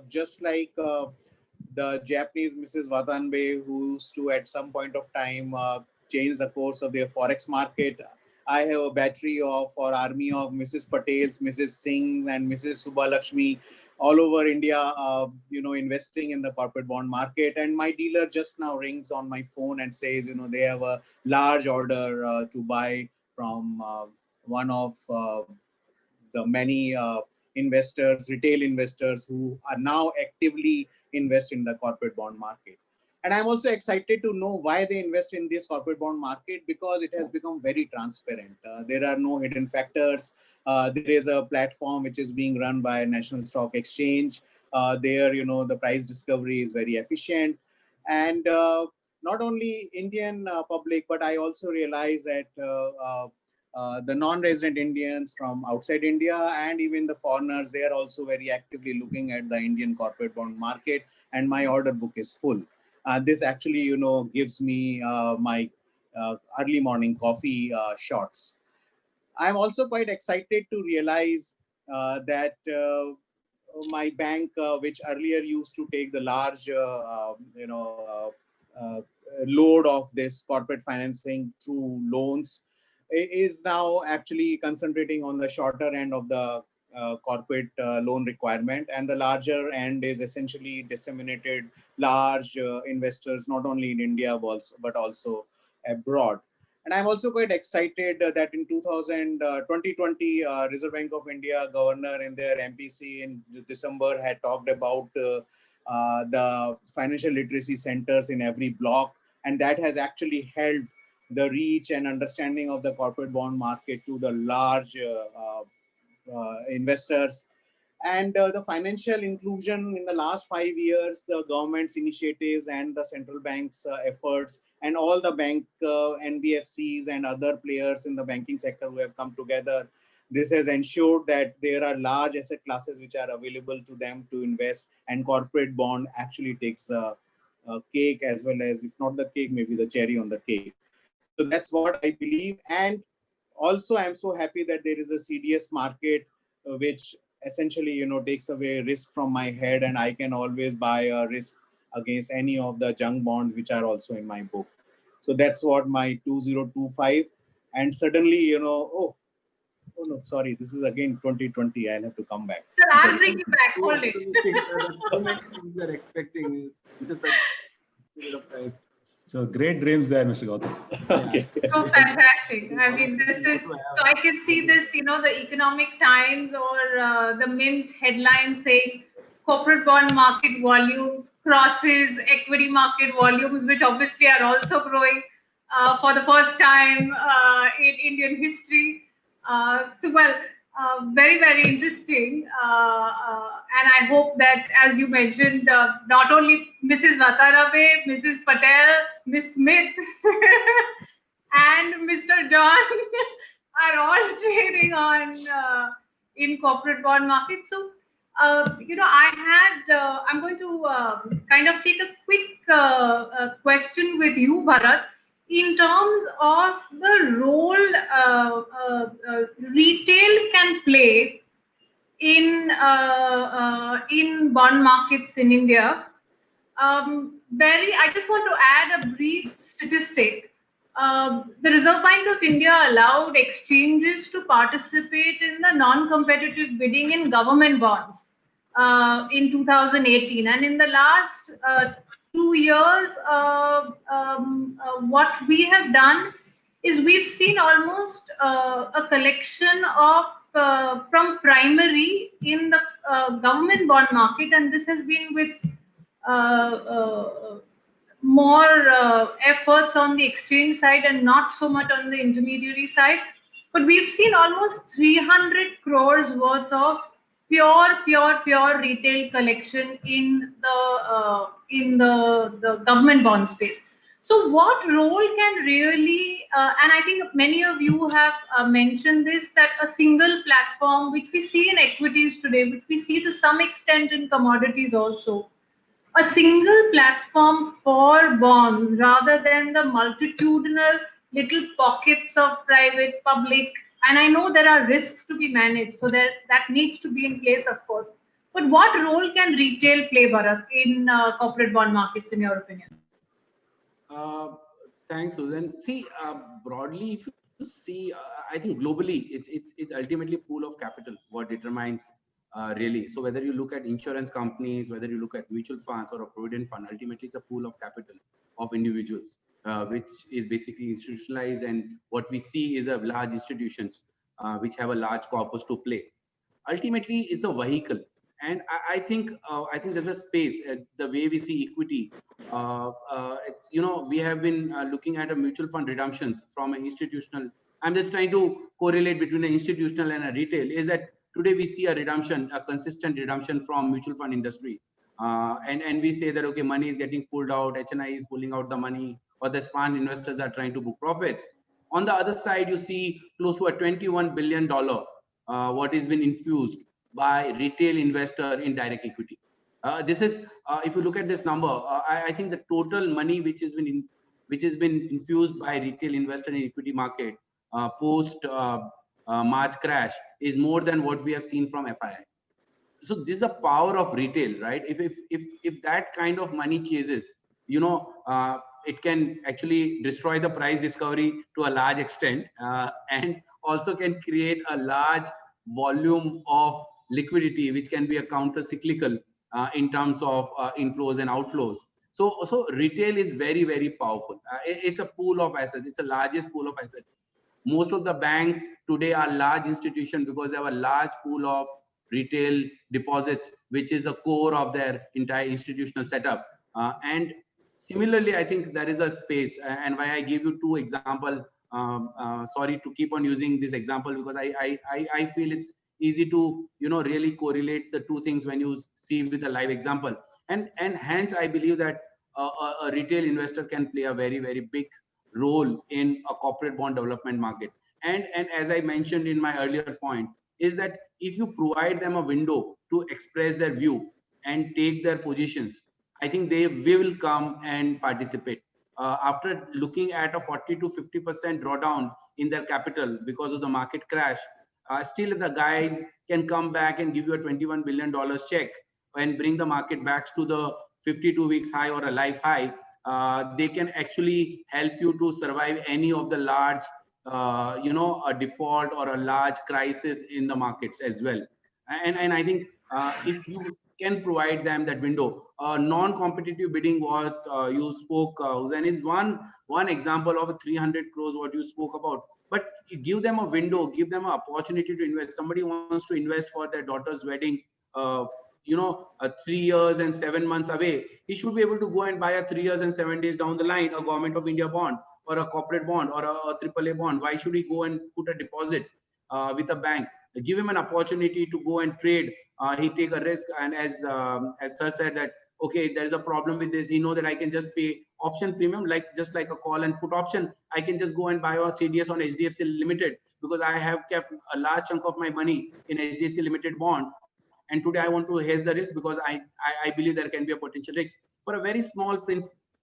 just like the Japanese Mrs. Watanabe, who used to at some point of time change the course of their forex market, I have a battery of or army of Mrs. Patels, Mrs. Singh and Mrs. Subbalakshmi all over India, investing in the corporate bond market. And my dealer just now rings on my phone and says, they have a large order to buy from one of the many investors, retail investors who are now actively invest in the corporate bond market. And I'm also excited to know why they invest in this corporate bond market, because it has become very transparent. There are no hidden factors. There is a platform which is being run by National Stock Exchange. There, the price discovery is very efficient. And not only Indian public, but I also realize that the non-resident Indians from outside India and even the foreigners, they are also very actively looking at the Indian corporate bond market, and my order book is full. This actually, gives me my early morning coffee shots. I'm also quite excited to realize that my bank, which earlier used to take the large, load of this corporate financing through loans, is now actually concentrating on the shorter end of the corporate loan requirement, and the larger end is essentially disseminated large investors, not only in India but also abroad. And I'm also quite excited that in 2020, Reserve Bank of India governor in their MPC in December had talked about the financial literacy centers in every block. And that has actually helped the reach and understanding of the corporate bond market to the large investors. And the financial inclusion in the last 5 years, the government's initiatives and the central bank's efforts, and all the bank NBFCs and other players in the banking sector who have come together, this has ensured that there are large asset classes which are available to them to invest, and corporate bond actually takes a cake, as well as, if not the cake, maybe the cherry on the cake. So that's what I believe. And also, I'm so happy that there is a CDS market, which essentially, takes away risk from my head, and I can always buy a risk against any of the junk bonds which are also in my book. So that's what my 2025. And suddenly, oh no, sorry, this is again 2020. I'll have to come back. Sir, I'll bring you back. Hold it. So many things we are expecting in such a period of time. So great dreams there, Mr. Gautam. Okay. So fantastic. I mean, this is, so I can see this, the Economic Times or the Mint headline saying corporate bond market volumes crosses equity market volumes, which obviously are also growing for the first time in Indian history. Very, very interesting. And I hope that, as you mentioned, not only Mrs. Watarabe, Mrs. Patel, Miss Smith, and Mr. John are all trading on in corporate bond markets. So, I'm going to kind of take a quick question with you, Bharat, in terms of the role retail can play in bond markets in India. I just want to add a brief statistic. The Reserve Bank of India allowed exchanges to participate in the non-competitive bidding in government bonds in 2018, and in the last 2 years, what we have done is we've seen almost a collection of from primary in the government bond market, and this has been with more efforts on the exchange side and not so much on the intermediary side. But we've seen almost 300 crores worth of pure retail collection in the government bond space. So what role can really, and I think many of you have mentioned this, that a single platform, which we see in equities today, which we see to some extent in commodities also, a single platform for bonds rather than the multitudinal little pockets of private, public, and I know there are risks to be managed, so that needs to be in place, of course. But what role can retail play, Bharat, in corporate bond markets, in your opinion? Thanks, Susan. See, broadly, if you see, I think globally, it's ultimately pool of capital what determines really. So whether you look at insurance companies, whether you look at mutual funds or a provident fund, ultimately it's a pool of capital of individuals, which is basically institutionalized. And what we see is a large institutions which have a large corpus to play. Ultimately, it's a vehicle. And I think there's a space. The way we see equity, it's, we have been looking at a mutual fund redemptions from an institutional. I'm just trying to correlate between an institutional and a retail. Is that today we see a consistent redemption from mutual fund industry, and we say that okay, money is getting pulled out, HNI is pulling out the money, or the SPAN investors are trying to book profits. On the other side, you see close to a $21 billion what has been infused by retail investor in direct equity. This is, if you look at this number, I think the total money which has been infused by retail investor in equity market post March crash is more than what we have seen from FII. So this is the power of retail, right? If that kind of money chases, it can actually destroy the price discovery to a large extent, and also can create a large volume of liquidity, which can be a counter cyclical in terms of inflows and outflows. So retail is very, very powerful. It's a pool of assets. It's the largest pool of assets. Most of the banks today are large institutions because they have a large pool of retail deposits, which is the core of their entire institutional setup. And similarly, I think there is a space, and why I give you two examples. Sorry to keep on using this example, because I feel it's easy to really correlate the two things when you see with a live example, and hence I believe that a retail investor can play a very, very big role in a corporate bond development market. And as I mentioned in my earlier point, is that if you provide them a window to express their view and take their positions, I think they will come and participate. After looking at a 40 to 50% drawdown in their capital because of the market crash, still the guys can come back and give you a $21 billion check and bring the market back to the 52 weeks high or a life high. They can actually help you to survive any of the large, a default or a large crisis in the markets as well. And I think if you can provide them that window, non-competitive bidding, what you spoke, Hussain, is one example of a 300 crores what you spoke about. But you give them a window, give them an opportunity to invest. Somebody wants to invest for their daughter's wedding, 3 years and 7 months away, he should be able to go and buy a 3 years and 7 days down the line a Government of India bond or a corporate bond or a AAA bond. Why should he go and put a deposit with a bank? Give him an opportunity to go and trade. He take a risk, and as Sir said that okay, there's a problem with this. He know that I can just pay option premium, just like a call and put option. I can just go and buy a CDS on HDFC Limited because I have kept a large chunk of my money in HDFC Limited bond. And today I want to hedge the risk because I believe there can be a potential risk for a very small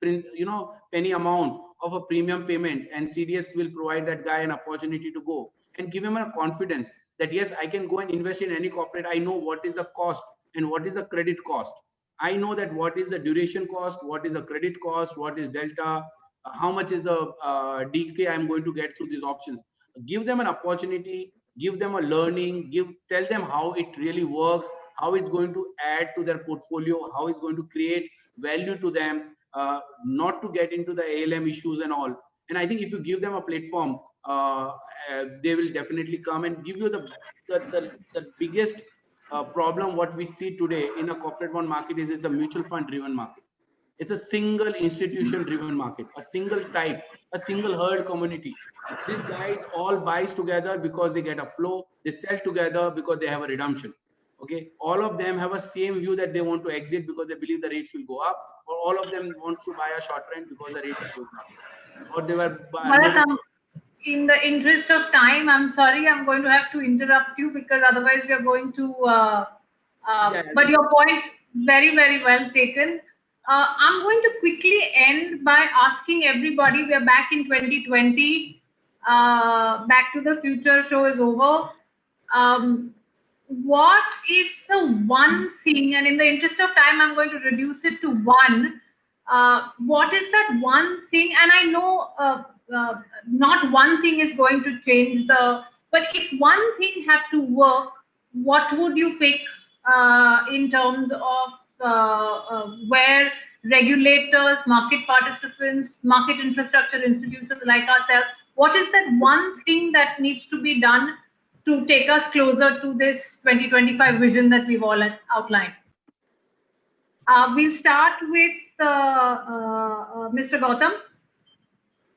penny amount of a premium payment, and CDS will provide that guy an opportunity to go and give him a confidence that yes, I can go and invest in any corporate. I know what is the cost and what is the credit cost. I know that what is the duration cost, what is the credit cost, what is delta, how much is the DK I'm going to get through these options. Give them an opportunity, give them a learning, tell them how it really works, how it's going to add to their portfolio, how it's going to create value to them, not to get into the ALM issues and all. And I think if you give them a platform, they will definitely come and give you the biggest problem. What we see today in a corporate bond market is it's a mutual fund driven market. It's a single institution driven market, a single type, a single herd community. These guys all buys together because they get a flow. They sell together because they have a redemption. Okay, all of them have a same view that they want to exit because they believe the rates will go up, or all of them want to buy a short trend because the rates are going up, or they were in the interest of time, I'm sorry, I'm going to have to interrupt you because otherwise we are going to. But your point, very, very well taken. I'm going to quickly end by asking everybody. We are back in 2020. Back to the Future show is over. What is the one thing, and in the interest of time, I'm going to reduce it to one. What is that one thing? And I know not one thing is going to change but if one thing had to work, what would you pick in terms of where regulators, market participants, market infrastructure institutions like ourselves, what is that one thing that needs to be done to take us closer to this 2025 vision that we've all outlined. We'll start with Mr. Gautam.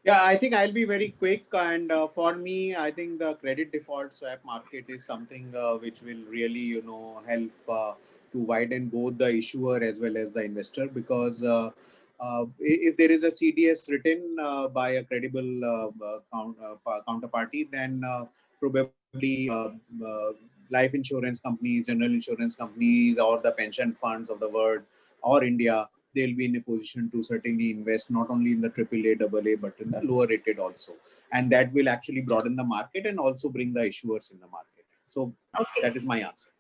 Yeah, I think I'll be very quick. And for me, I think the credit default swap market is something which will really, help to widen both the issuer as well as the investor. Because if there is a CDS written by a credible counterparty, then probably life insurance companies, general insurance companies, or the pension funds of the world or India, they'll be in a position to certainly invest not only in the AAA, AA, but in the lower rated also. And that will actually broaden the market and also bring the issuers in the market. So that is my answer.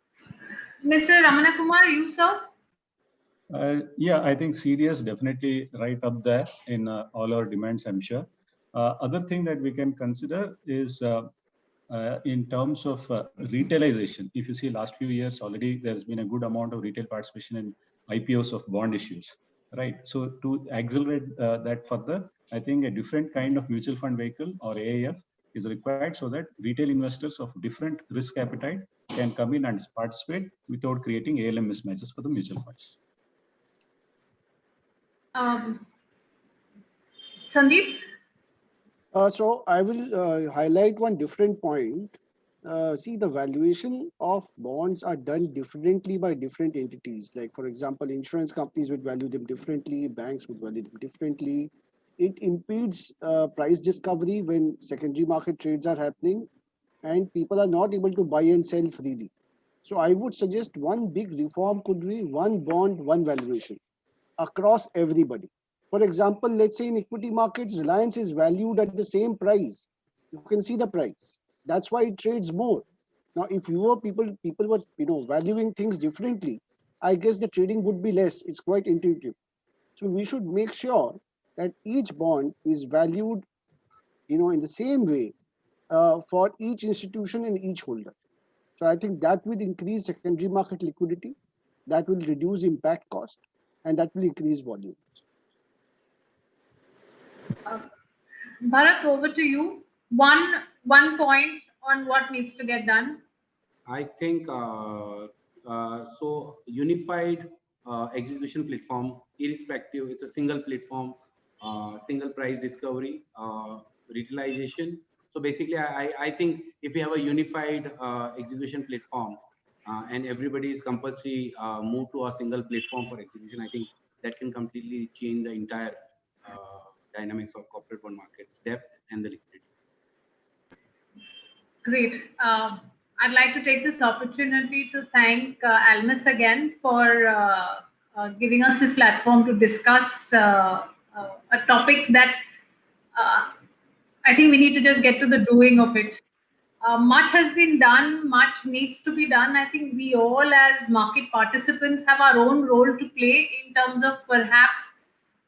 Mr. Ramana Kumar, you, sir? Yeah, I think CDS definitely right up there in all our demands, I'm sure. Other thing that we can consider is in terms of retailization. If you see last few years already, there's been a good amount of retail participation in IPOs of bond issues, right? So to accelerate that further, I think a different kind of mutual fund vehicle or AIF is required so that retail investors of different risk appetite can come in and participate without creating ALM mismatches for the mutual funds. Sandeep? So I will highlight one different point. See, the valuation of bonds are done differently by different entities. Like, for example, insurance companies would value them differently, banks would value them differently. It impedes price discovery when secondary market trades are happening and people are not able to buy and sell freely. So I would suggest one big reform could be one bond, one valuation across everybody. For example, let's say in equity markets, Reliance is valued at the same price. You can see the price. That's why it trades more. Now, if you were people were valuing things differently, I guess the trading would be less. It's quite intuitive. So we should make sure that each bond is valued, in the same way for each institution and each holder. So I think that will increase secondary market liquidity, that will reduce impact cost, and that will increase volume. Bharat, over to you. One point on what needs to get done. I think so. Unified execution platform, irrespective, it's a single platform, single price discovery, retailization. So basically, I think if we have a unified execution platform and everybody is compulsory move to a single platform for execution, I think that can completely change the entire dynamics of corporate bond markets, depth and the liquidity. Great. I'd like to take this opportunity to thank Almus again for giving us this platform to discuss a topic that I think we need to just get to the doing of it. Much has been done, much needs to be done. I think we all, as market participants, have our own role to play in terms of perhaps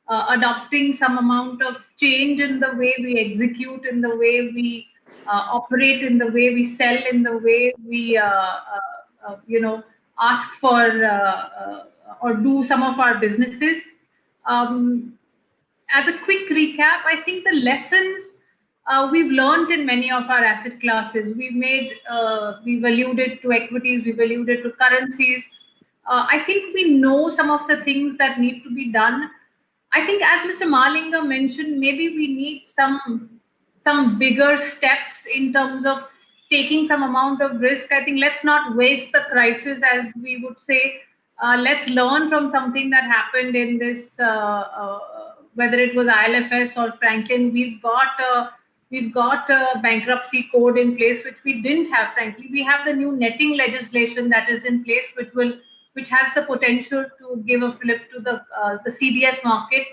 adopting some amount of change in the way we execute, in the way we operate, in the way we sell, in the way we, ask for or do some of our businesses. As a quick recap, I think the lessons we've learned in many of our asset classes, we've alluded to equities, we've alluded to currencies. I think we know some of the things that need to be done. I think, as Mr. Malinga mentioned, maybe we need some bigger steps in terms of taking some amount of risk. I think let's not waste the crisis, as we would say. Let's learn from something that happened in this, whether it was ILFS or Franklin. We've got a bankruptcy code in place, which we didn't have. Frankly, we have the new netting legislation that is in place, which has the potential to give a flip to the CDS market.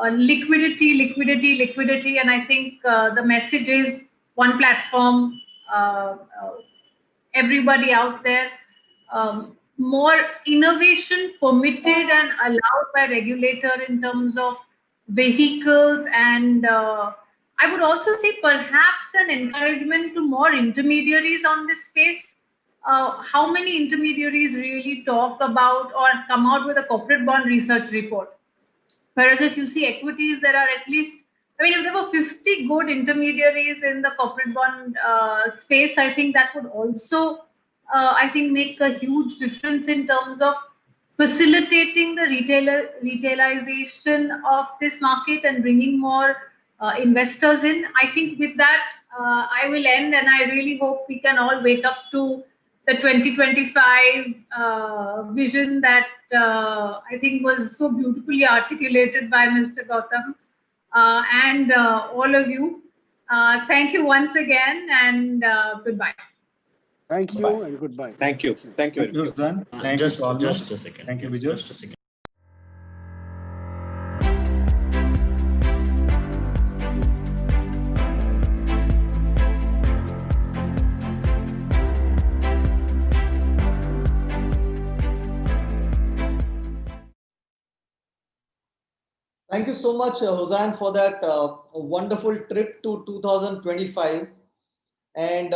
Liquidity, and I think the message is one platform, everybody out there. More innovation permitted and allowed by regulator in terms of vehicles, and I would also say perhaps an encouragement to more intermediaries on this space. How many intermediaries really talk about or come out with a corporate bond research report? Whereas if you see equities, there are at least I mean, if there were 50 good intermediaries in the corporate bond space, I think that would also, I think, make a huge difference in terms of facilitating the retailization of this market and bringing more investors in. I think with that, I will end, and I really hope we can all wake up to the 2025 vision that I think was so beautifully articulated by Mr. Gautam and all of you. Thank you once again, and goodbye. Thank you and goodbye. Thank you. Thank you. Thank you, Suzanne. Thank you to Almus. Just a second. Thank you, Vijay. Just a second. Thank you so much, Hosan, for that wonderful trip to 2025. And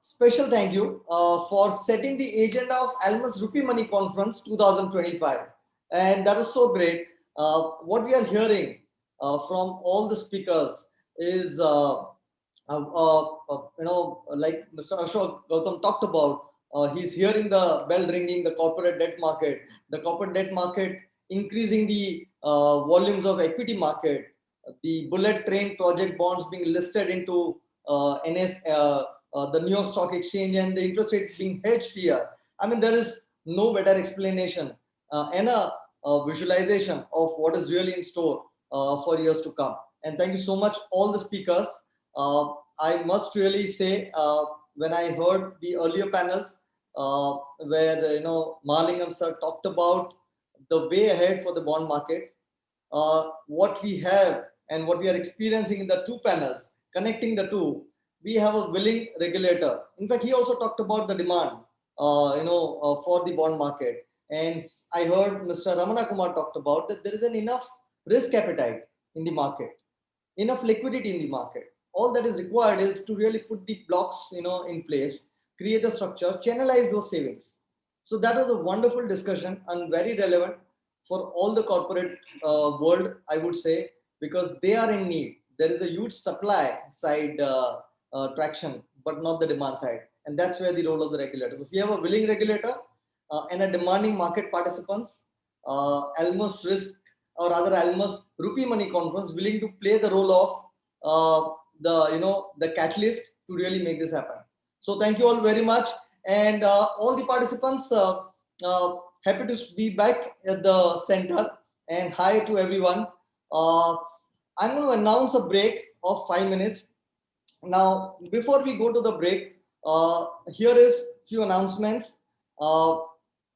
special thank you for setting the agenda of Almus RupeeMoney Conference 2025. And that was so great. What we are hearing from all the speakers is, like Mr. Ashok Gautam talked about, he's hearing the bell ringing, the corporate debt market, increasing the volumes of equity market, the bullet train project bonds being listed into the New York Stock Exchange, and the interest rate being hedged here. I mean, there is no better explanation and a visualization of what is really in store for years to come. And thank you so much, all the speakers. I must really say, when I heard the earlier panels, where Mahalingam sir talked about the way ahead for the bond market, what we have and what we are experiencing in the two panels, connecting the two, we have a willing regulator. In fact, he also talked about the demand, for the bond market. And I heard Mr. Ramana Kumar talked about that there is an enough risk appetite in the market, enough liquidity in the market. All that is required is to really put the blocks, in place, create the structure, channelize those savings. So that was a wonderful discussion and very relevant for all the corporate world, I would say, because they are in need. There is a huge supply side traction, but not the demand side. And that's where the role of the regulator. So if you have a willing regulator and a demanding market participants, Almus RupeeMoney Conference willing to play the role of the catalyst to really make this happen. So thank you all very much. And all the participants, happy to be back at the center, and hi to everyone. I'm going to announce a break of 5 minutes. Now, before we go to the break, here is few announcements.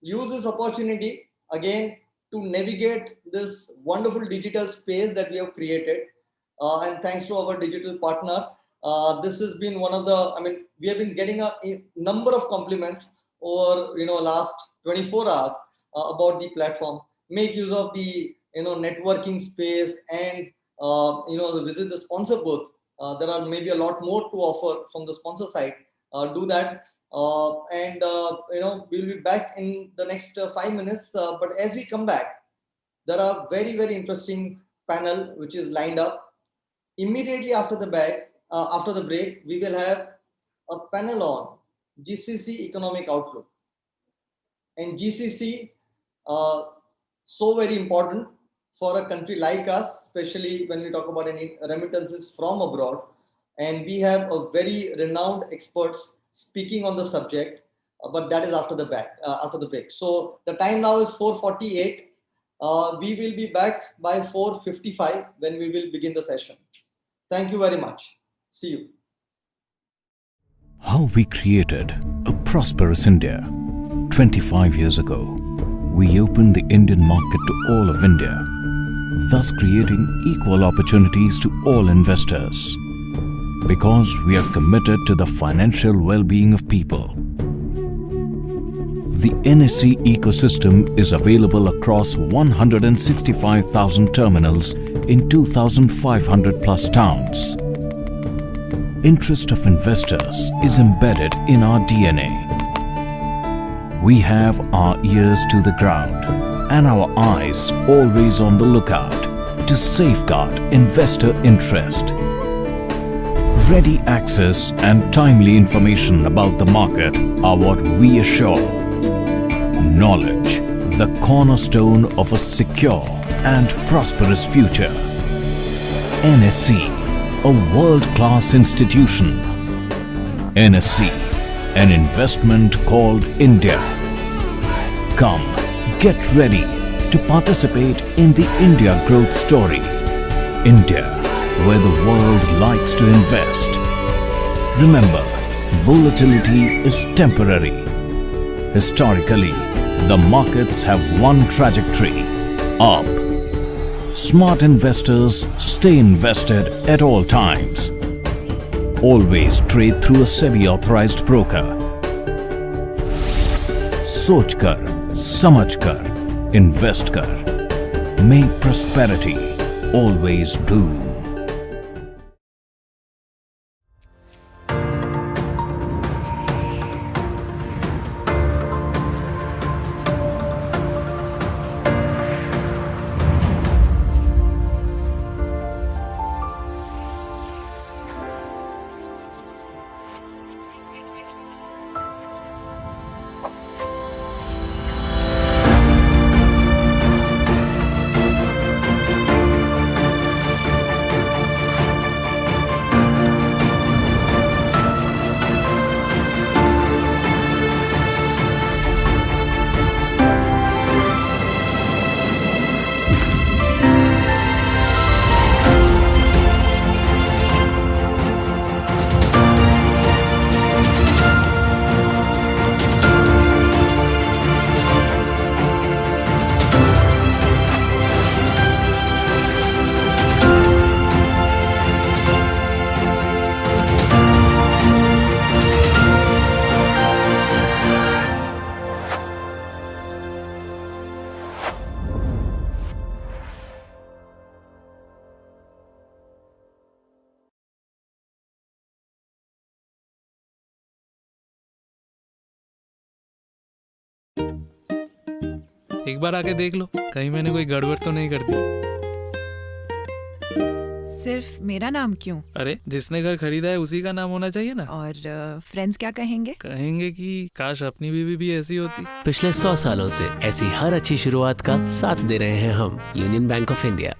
Use this opportunity again to navigate this wonderful digital space that we have created. And thanks to our digital partner, this has been one of the, we have been getting a number of compliments over, last 24 hours about the platform. Make use of the, networking space and, visit the sponsor booth. There are maybe a lot more to offer from the sponsor side. Do that. And we'll be back in the next 5 minutes. But as we come back, there are very, very interesting panel which is lined up. Immediately after the break, we will have a panel on GCC economic outlook. And GCC, so very important for a country like us, especially when we talk about any remittances from abroad. And we have a very renowned experts speaking on the subject, but that is after the break. So the time now is 4:48. We will be back by 4:55 when we will begin the session. Thank you very much. See you. How we created a prosperous India. 25 years ago, we opened the Indian market to all of India, thus creating equal opportunities to all investors. Because we are committed to the financial well-being of people. The NSE ecosystem is available across 165,000 terminals in 2,500 plus towns. Interest of investors is embedded in our DNA. We have our ears to the ground and our eyes always on the lookout to safeguard investor interest. Ready access and timely information about the market are what we assure. Knowledge, the cornerstone of a secure and prosperous future. NSC, a world-class institution. NSC, an investment called India. Come, get ready to participate in the India growth story. India, where the world likes to invest. Remember, volatility is temporary. Historically, the markets have one trajectory, up. Smart investors stay invested at all times. Always trade through a SEBI-authorized broker. सोच कर, समझ कर, invest कर. Make prosperity always bloom. एक बार आके देख लो, कहीं मैंने कोई गड़बड़ तो नहीं कर दी। सिर्फ मेरा नाम क्यों? अरे जिसने घर खरीदा है उसी का नाम होना चाहिए ना। और फ्रेंड्स क्या कहेंगे? कहेंगे कि काश अपनी बीवी भी ऐसी होती। पिछले 100 सालों से ऐसी हर अच्छी शुरुआत का साथ दे रहे हैं हम, union bank of India.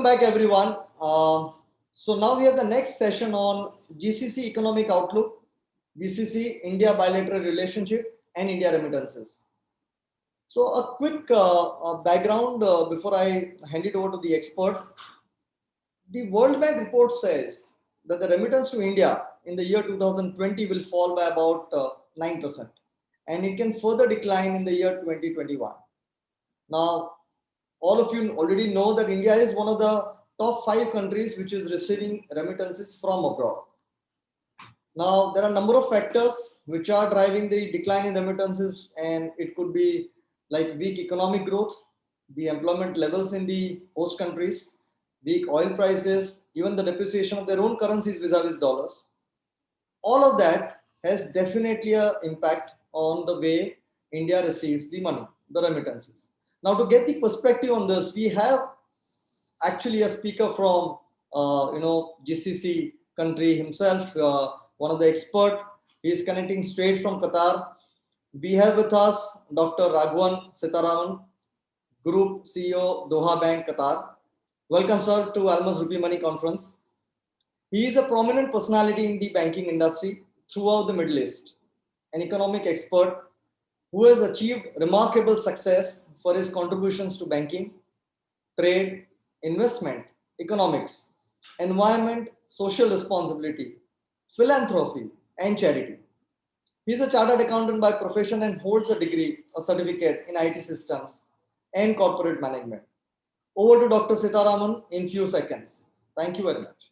back, everyone. So now we have the next session on GCC economic outlook, GCC India bilateral relationship, and India remittances. So a quick background before I hand it over to the expert. The World Bank report says that the remittance to India in the year 2020 will fall by about 9%, and it can further decline in the year 2021. Now, all of you already know that India is one of the top 5 countries which is receiving remittances from abroad. Now, there are a number of factors which are driving the decline in remittances, and it could be like weak economic growth, the employment levels in the host countries, weak oil prices, even the depreciation of their own currencies vis-a-vis dollars. All of that has definitely an impact on the way India receives the money, the remittances. Now, to get the perspective on this, we have actually a speaker from GCC country himself, one of the expert. He is connecting straight from Qatar. We have with us Dr. Raghavan Sitaraman, Group CEO, Doha Bank, Qatar. Welcome, sir, to Almus RupeeMoney conference. He is a prominent personality in the banking industry throughout the Middle East, an economic expert who has achieved remarkable success for his contributions to banking, trade, investment, economics, environment, social responsibility, philanthropy, and charity. He is a chartered accountant by profession and holds a degree, a certificate in IT systems and corporate management. Over to Dr. Sitaraman in few seconds. Thank you very much.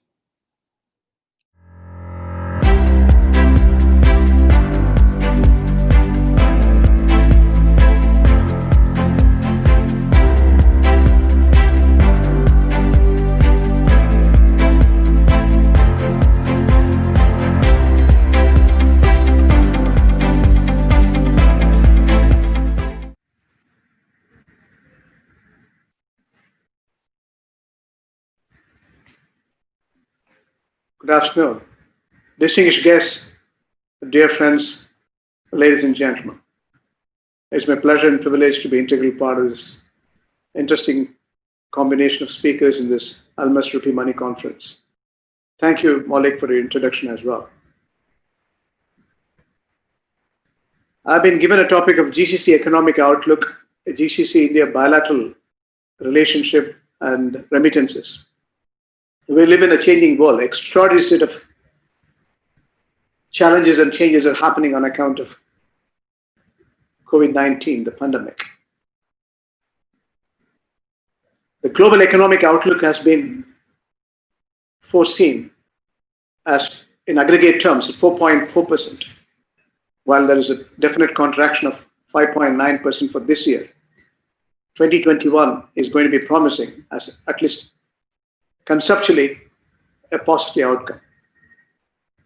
Good afternoon. Distinguished guests, dear friends, ladies and gentlemen. It's my pleasure and privilege to be an integral part of this interesting combination of speakers in this Almus RupeeMoney conference. Thank you, Maulik, for your introduction as well. I've been given a topic of GCC economic outlook, a GCC-India bilateral relationship, and remittances. We live in a changing world. Extraordinary set of challenges and changes are happening on account of COVID-19, the pandemic. The global economic outlook has been foreseen as, in aggregate terms, 4.4%, while there is a definite contraction of 5.9% for this year. 2021 is going to be promising as at least conceptually a positive outcome.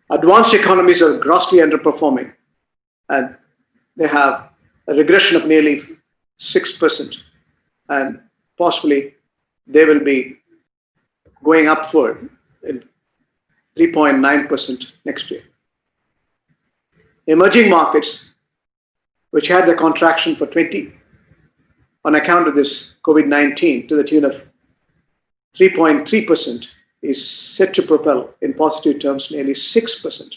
Advanced economies are grossly underperforming, and they have a regression of nearly 6%, and possibly they will be going upward in 3.9% next year. Emerging markets, which had the contraction for 20 on account of this COVID-19 to the tune of 3.3%, is set to propel in positive terms nearly 6%.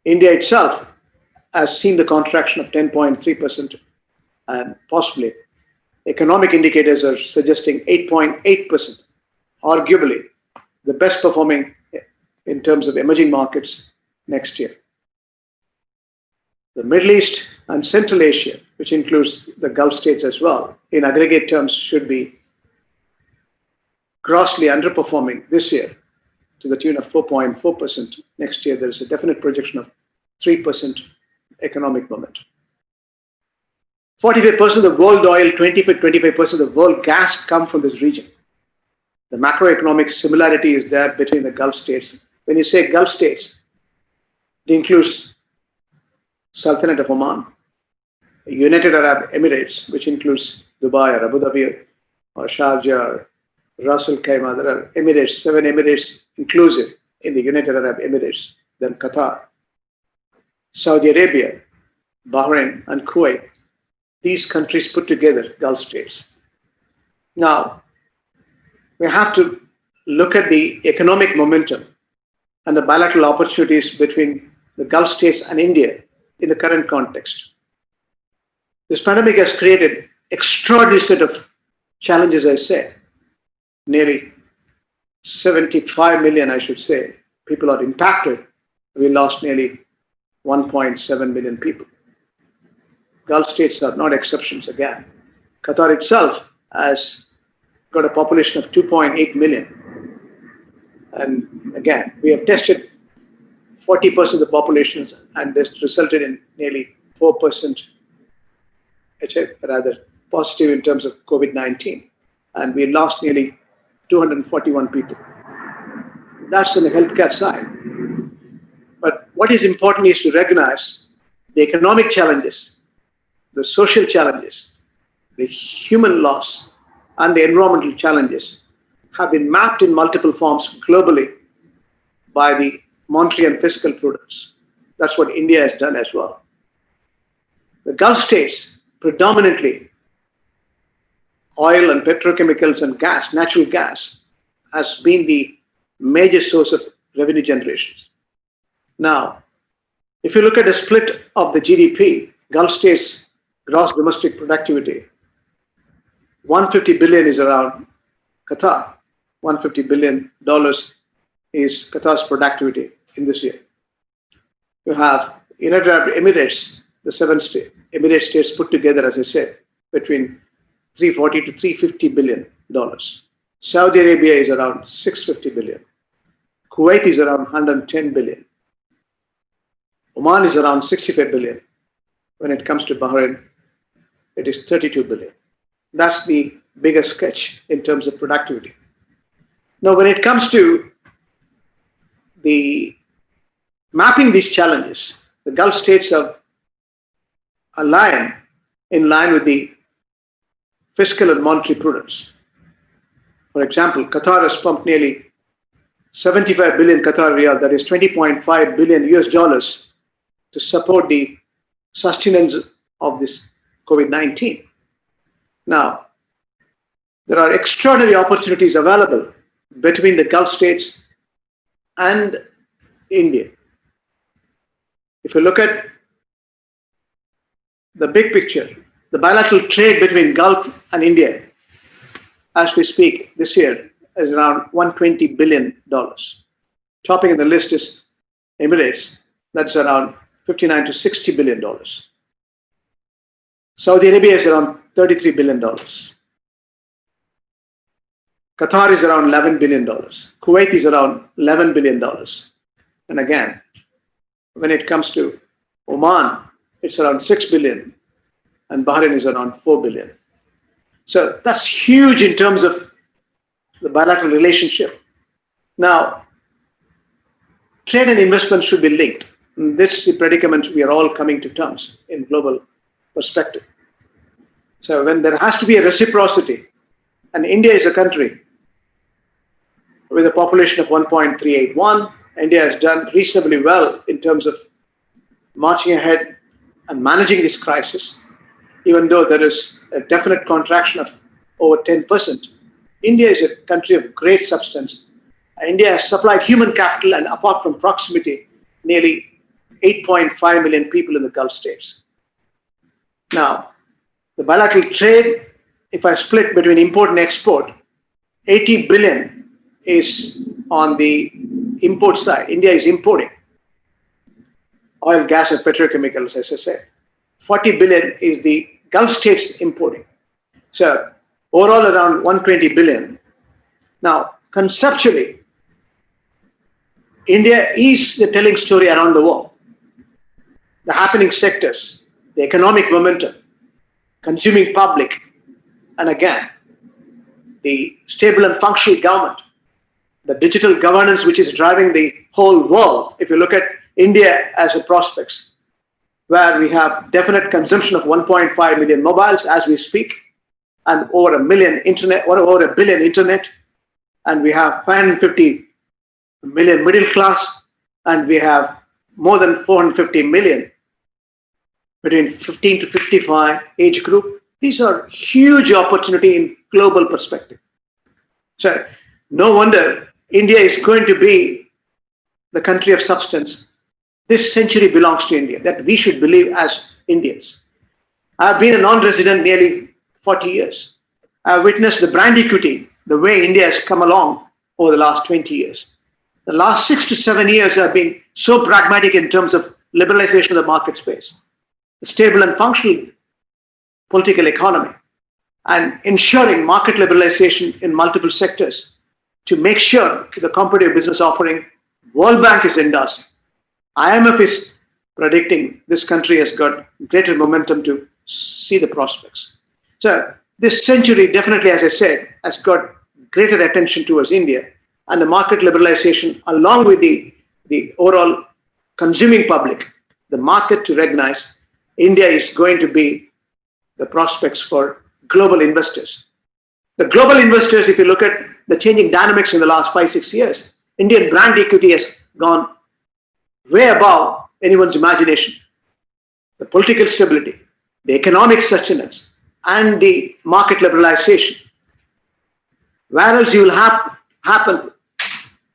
India itself has seen the contraction of 10.3%, and possibly economic indicators are suggesting 8.8%, arguably the best performing in terms of emerging markets next year. The Middle East and Central Asia, which includes the Gulf states as well, in aggregate terms should be grossly underperforming this year to the tune of 4.4%. Next year, there is a definite projection of 3% economic momentum. 45% of the world oil, 25% of the world gas come from this region. The macroeconomic similarity is there between the Gulf states. When you say Gulf states, it includes Sultanate of Oman, United Arab Emirates, which includes Dubai or Abu Dhabi or Sharjah or Ras Al Khaimah. There are Emirates, 7 Emirates inclusive in the United Arab Emirates, then Qatar, Saudi Arabia, Bahrain, and Kuwait. These countries put together, Gulf states. Now, we have to look at the economic momentum and the bilateral opportunities between the Gulf states and India in the current context. This pandemic has created extraordinary set of challenges, I say. Nearly 75 million, I should say, people are impacted. We lost nearly 1.7 million people. Gulf states are not exceptions again. Qatar itself has got a population of 2.8 million. And again, we have tested 40% of the populations, and this resulted in nearly 4% rather positive in terms of COVID-19. And we lost nearly 241 people. That's on the healthcare side. But what is important is to recognize the economic challenges, the social challenges, the human loss, and the environmental challenges have been mapped in multiple forms globally by the monetary and fiscal prudence. That's what India has done as well. The Gulf states, predominantly oil and petrochemicals and gas, natural gas, has been the major source of revenue generations. Now, if you look at the split of the GDP, Gulf states gross domestic productivity, 150 billion is around Qatar. $150 billion is Qatar's productivity in this year. You have United Arab Emirates, the Emirate states put together, as I said, between 340 to 350 billion dollars. Saudi Arabia is around 650 billion. Kuwait is around 110 billion. Oman is around 65 billion. When it comes to Bahrain, it is 32 billion. That's the biggest sketch in terms of productivity. Now, when it comes to the mapping these challenges, the Gulf states are in line with the fiscal and monetary prudence. For example, Qatar has pumped nearly 75 billion Qatar riyal, that is 20.5 billion US dollars, to support the sustenance of this COVID-19. Now, there are extraordinary opportunities available between the Gulf states and India. If you look at the big picture, the bilateral trade between Gulf and India, as we speak this year, is around $120 billion. Topping in the list is Emirates, that's around $59 to $60 billion. Saudi Arabia is around $33 billion. Qatar is around $11 billion. Kuwait is around $11 billion. And again, when it comes to Oman, it's around $6 billion. And Bahrain is around $4 billion. So that's huge in terms of the bilateral relationship. Now, trade and investment should be linked. And this is the predicament we are all coming to terms in global perspective. So when there has to be a reciprocity, and India is a country with a population of 1.381, India has done reasonably well in terms of marching ahead and managing this crisis. Even though there is a definite contraction of over 10%, India is a country of great substance. India has supplied human capital, and apart from proximity, nearly 8.5 million people in the Gulf states. Now, the bilateral trade, if I split between import and export, 80 billion is on the import side. India is importing oil, gas, and petrochemicals, as I said. 40 billion is the Gulf states importing. So overall around 120 billion. Now, conceptually, India is the telling story around the world. The happening sectors, the economic momentum, consuming public, and again, the stable and functional government, the digital governance which is driving the whole world. If you look at India as a prospects, where we have definite consumption of 1.5 million mobiles as we speak, and over a billion internet, and we have 550 million middle class, and we have more than 450 million between 15 to 55 age group. These are huge opportunity in global perspective. So no wonder India is going to be the country of substance. This century belongs to India, that we should believe as Indians. I've been a non-resident nearly 40 years. I've witnessed the brand equity, the way India has come along over the last 20 years. The last 6 to 7 years have been so pragmatic in terms of liberalization of the market space, the stable and functional political economy, and ensuring market liberalization in multiple sectors to make sure the competitive business offering World Bank is endorsing. IMF is predicting this country has got greater momentum to see the prospects. So this century definitely, as I said, has got greater attention towards India, and the market liberalization along with the overall consuming public, the market to recognize India is going to be the prospects for global investors. The global investors, if you look at the changing dynamics in the last 5-6 years, Indian brand equity has gone way above anyone's imagination. The political stability, the economic sustenance, and the market liberalization. Whereas you will happen,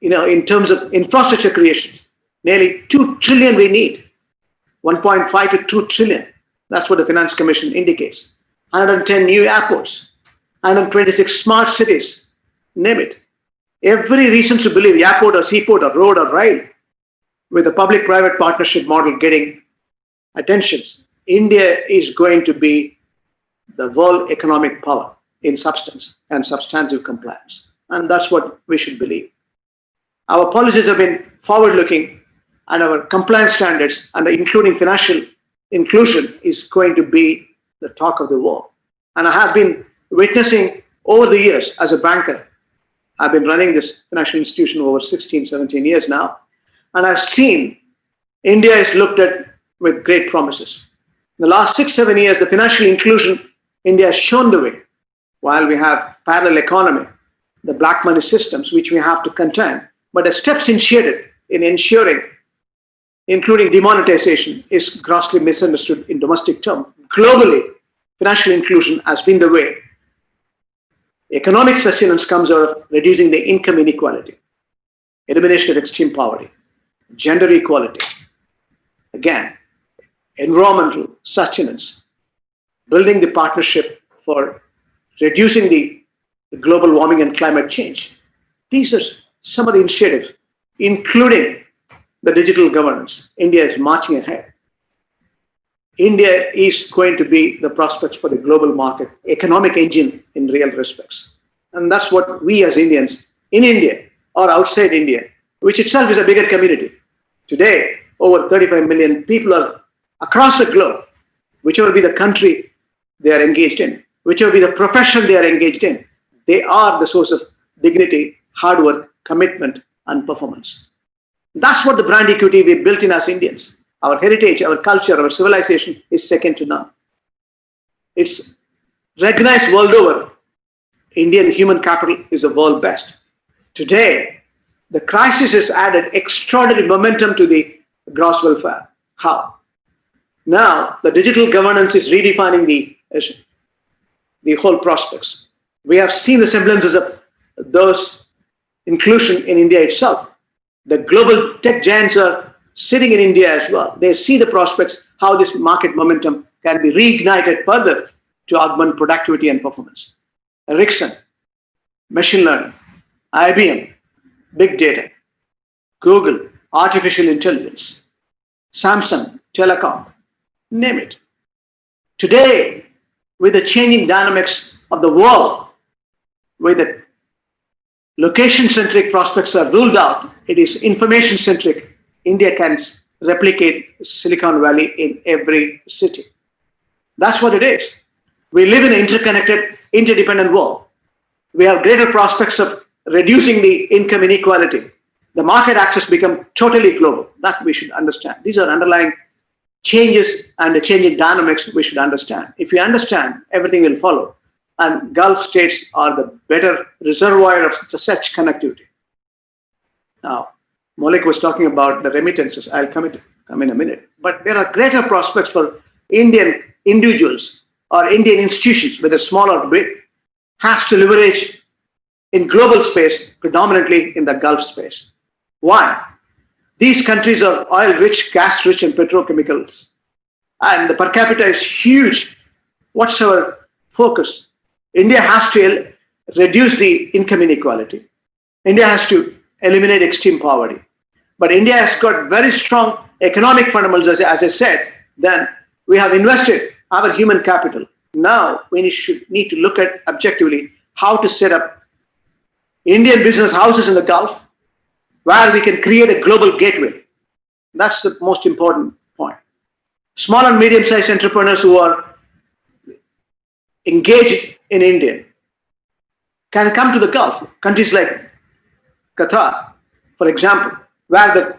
in terms of infrastructure creation, nearly 2 trillion we need, 1.5 to 2 trillion. That's what the Finance Commission indicates. 110 new airports, 126 smart cities, name it. Every reason to believe airport or seaport or road or rail with the public-private partnership model getting attentions, India is going to be the world economic power in substance and substantive compliance. And that's what we should believe. Our policies have been forward-looking, and our compliance standards, and including financial inclusion, is going to be the talk of the walk. And I have been witnessing over the years as a banker. I've been running this financial institution over 16, 17 years now, and I've seen India is looked at with great promises. In the last 6-7 years, the financial inclusion, India has shown the way. While we have parallel economy, the black money systems, which we have to contend, but the steps initiated in ensuring, including demonetization, is grossly misunderstood in domestic terms. Globally, financial inclusion has been the way. Economic sustenance comes out of reducing the income inequality, elimination of extreme poverty, gender equality, again, environmental sustenance, building the partnership for reducing the global warming and climate change. These are some of the initiatives, including the digital governance. India is marching ahead. India is going to be the prospects for the global market, economic engine in real respects. And that's what we as Indians in India or outside India, which itself is a bigger community. Today, over 35 million people are across the globe, whichever be the country they are engaged in, whichever be the profession they are engaged in, they are the source of dignity, hard work, commitment, and performance. That's what the brand equity we built in as Indians. Our heritage, our culture, our civilization is second to none. It's recognized world over. Indian human capital is the world best. Today, the crisis has added extraordinary momentum to the gross welfare. How? Now, the digital governance is redefining the whole prospects. We have seen the semblances of those inclusion in India itself. The global tech giants are sitting in India as well. They see the prospects, how this market momentum can be reignited further to augment productivity and performance. Ericsson, machine learning, IBM, big data, Google, artificial intelligence, Samsung, telecom, name it. Today, with the changing dynamics of the world, where the location-centric prospects are ruled out, it is information-centric. India can replicate Silicon Valley in every city. That's what it is. We live in an interconnected, interdependent world. We have greater prospects of reducing the income inequality. The market access become totally global. That we should understand. These are underlying changes and the changing dynamics we should understand. If we understand, everything will follow. And Gulf states are the better reservoir of such connectivity. Now, Maulik was talking about the remittances. I'll come in a minute. But there are greater prospects for Indian individuals or Indian institutions, whether small or big, has to leverage in global space, predominantly in the Gulf space. Why? These countries are oil-rich, gas-rich, and petrochemicals, and the per capita is huge. What's our focus? India has to reduce the income inequality. India has to eliminate extreme poverty. But India has got very strong economic fundamentals, as I said. Then we have invested our human capital. Now we need to look at objectively how to set up Indian business houses in the Gulf where we can create a global gateway. That's the most important point. Small and medium-sized entrepreneurs who are engaged in India can come to the Gulf. Countries like Qatar, for example, where the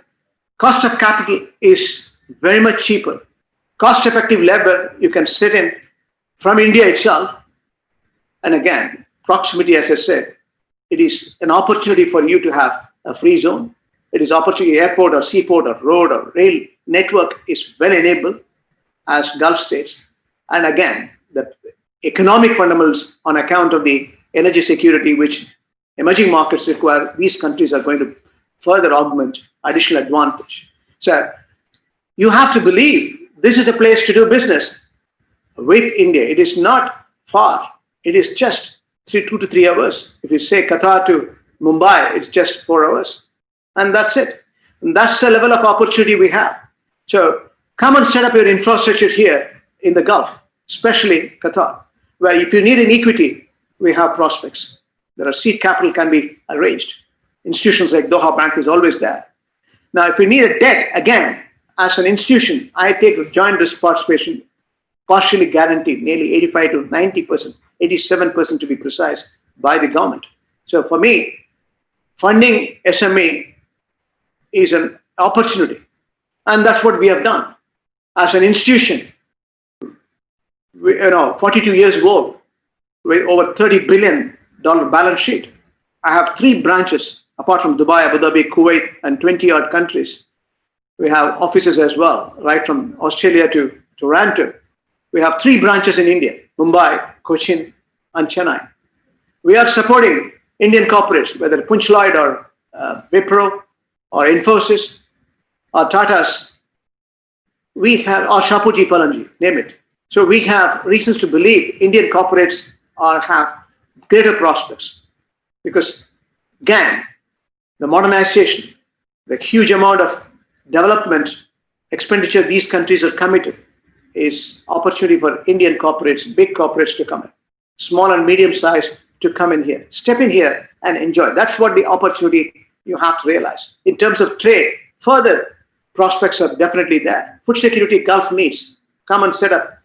cost of capital is very much cheaper. Cost-effective labor you can sit in from India itself. And again, proximity, as I said, it is an opportunity for you to have a free zone. It is opportunity, airport or seaport or road or rail network is well enabled as Gulf states. And again, the economic fundamentals on account of the energy security which emerging markets require, these countries are going to further augment additional advantage. So you have to believe this is a place to do business with India. It is not far. It is just 2 to 3 hours. If you say Qatar to Mumbai, it's just 4 hours. And that's it. And that's the level of opportunity we have. So come and set up your infrastructure here in the Gulf, especially Qatar, where if you need an equity, we have prospects. There are seed capital can be arranged. Institutions like Doha Bank is always there. Now, if you need a debt, again, as an institution, I take joint risk participation, partially guaranteed, nearly 85 to 90%, 87% to be precise, by the government. So for me, funding SME is an opportunity. And that's what we have done. As an institution, 42 years old, with over $30 billion balance sheet. I have 3 branches, apart from Dubai, Abu Dhabi, Kuwait, and 20 odd countries. We have offices as well, right from Australia to Toronto. We have 3 branches in India, Mumbai, Cochin, and Chennai. We are supporting Indian corporates, whether Punch Lloyd or Wipro or Infosys or Tata's. We have, or Shapoorji Pallonji, name it. So we have reasons to believe Indian corporates have greater prospects because, again, the modernization, the huge amount of development expenditure these countries are committed is opportunity for Indian corporates, big corporates to come in, small and medium sized to come in here, step in here and enjoy. That's what the opportunity you have to realize. In terms of trade, further prospects are definitely there. Food security, Gulf needs. Come and set up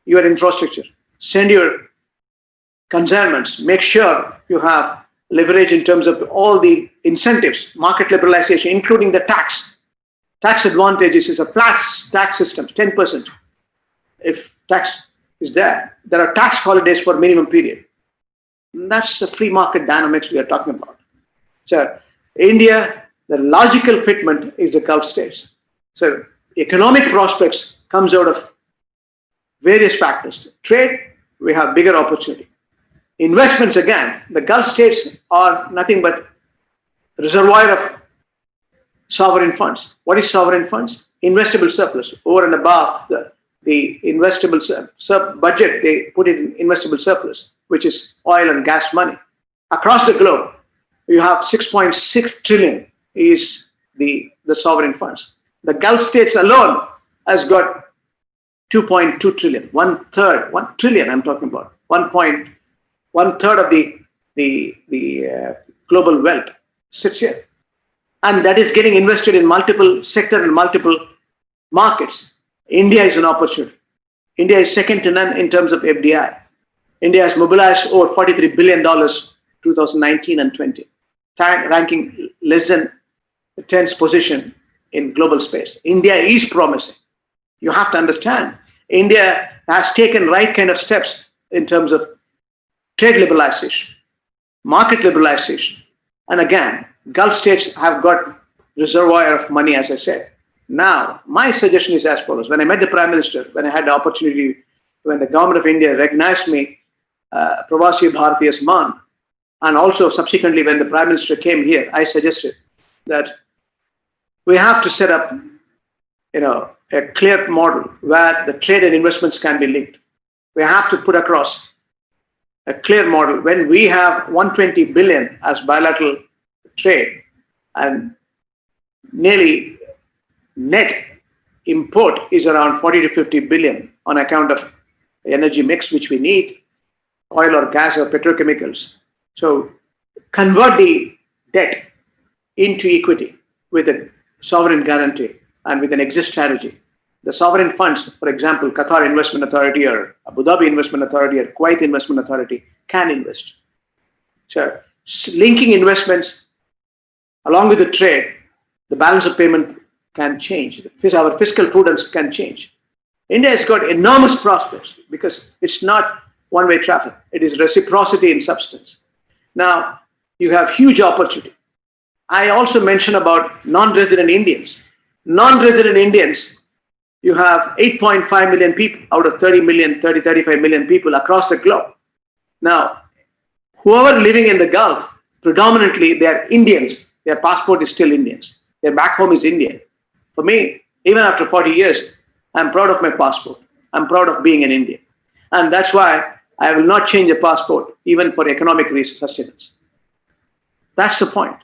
your infrastructure. Send your consignments. Make sure you have leverage in terms of all the incentives, market liberalization, including the tax. Tax advantages is a flat tax system, 10%. If tax is there are tax holidays for minimum period. And that's the free market dynamics we are talking about. So India, the logical fitment is the Gulf states. So economic prospects comes out of various factors. Trade, we have bigger opportunity. Investments, again, the Gulf states are nothing but reservoir of sovereign funds. What is sovereign funds? Investable surplus. Over and above the investable budget, they put it in investable surplus, which is oil and gas money. Across the globe, you have 6.6 trillion is the sovereign funds. The Gulf states alone has got 2.2 trillion, 1/3, 1 trillion I'm talking about, 1/3 of the global wealth sits here. And that is getting invested in multiple sectors and multiple markets. India is an opportunity. India is second to none in terms of FDI. India has mobilized over $43 billion 2019 and 20, ranking less than the 10th position in global space. India is promising. You have to understand, India has taken right kind of steps in terms of trade liberalization, market liberalization. And again, Gulf states have got reservoir of money, as I said. Now, my suggestion is as follows. When I met the Prime Minister, when I had the opportunity, when the government of India recognized me, Pravasi Bharatiya Man, and also subsequently when the Prime Minister came here, I suggested that we have to set up, a clear model where the trade and investments can be linked. We have to put across a clear model. When we have 120 billion as bilateral trade and nearly net import is around 40 to 50 billion on account of energy mix which we need, oil or gas or petrochemicals. So convert the debt into equity with a sovereign guarantee and with an exit strategy. The sovereign funds, for example, Qatar Investment Authority or Abu Dhabi Investment Authority or Kuwait Investment Authority can invest. So linking investments along with the trade, the balance of payment can change. Our fiscal prudence can change. India has got enormous prospects because it's not one-way traffic. It is reciprocity in substance. Now, you have huge opportunity. I also mentioned about non-resident Indians. Non-resident Indians, you have 8.5 million people out of 35 million people across the globe. Now, whoever living in the Gulf, predominantly they are Indians. Their passport is still Indians. Their back home is Indian. For me, even after 40 years, I'm proud of my passport. I'm proud of being an Indian. And that's why I will not change a passport, even for economic reasons, sustenance. That's the point.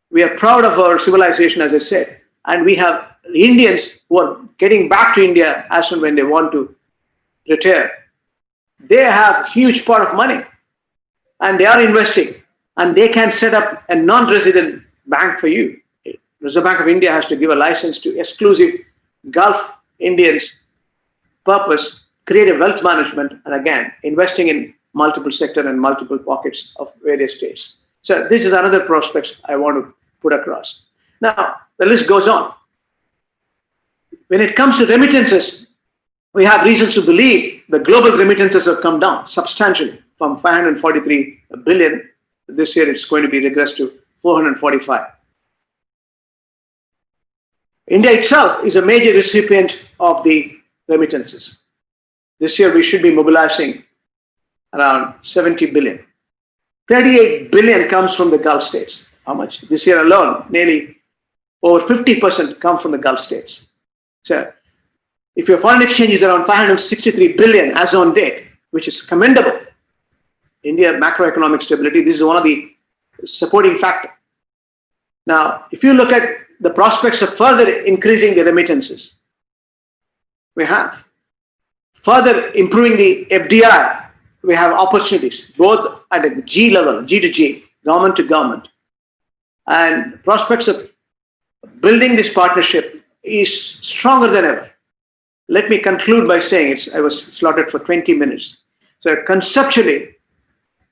We are proud of our civilization, as I said, and we have Indians who are getting back to India as and when they want to retire. They have huge pot of money and they are investing and they can set up a non-resident bank for you. Reserve Bank of India has to give a license to exclusive Gulf Indians purpose, create a wealth management, and again, investing in multiple sector and multiple pockets of various states. So this is another prospect I want to put across. Now, the list goes on. When it comes to remittances, we have reasons to believe the global remittances have come down substantially from 543 billion. This year, it's going to be regressed to 445. India itself is a major recipient of the remittances. This year, we should be mobilizing around 70 billion. 38 billion comes from the Gulf states. How much? This year alone, nearly over 50% come from the Gulf states. So if your foreign exchange is around 563 billion as on date, which is commendable, India macroeconomic stability, this is one of the supporting factors. Now, if you look at the prospects of further increasing the remittances, we have further improving the FDI. We have opportunities both at a G level, G to G, government to government, and prospects of building this partnership is stronger than ever. Let me conclude by saying I was slotted for 20 minutes. So conceptually,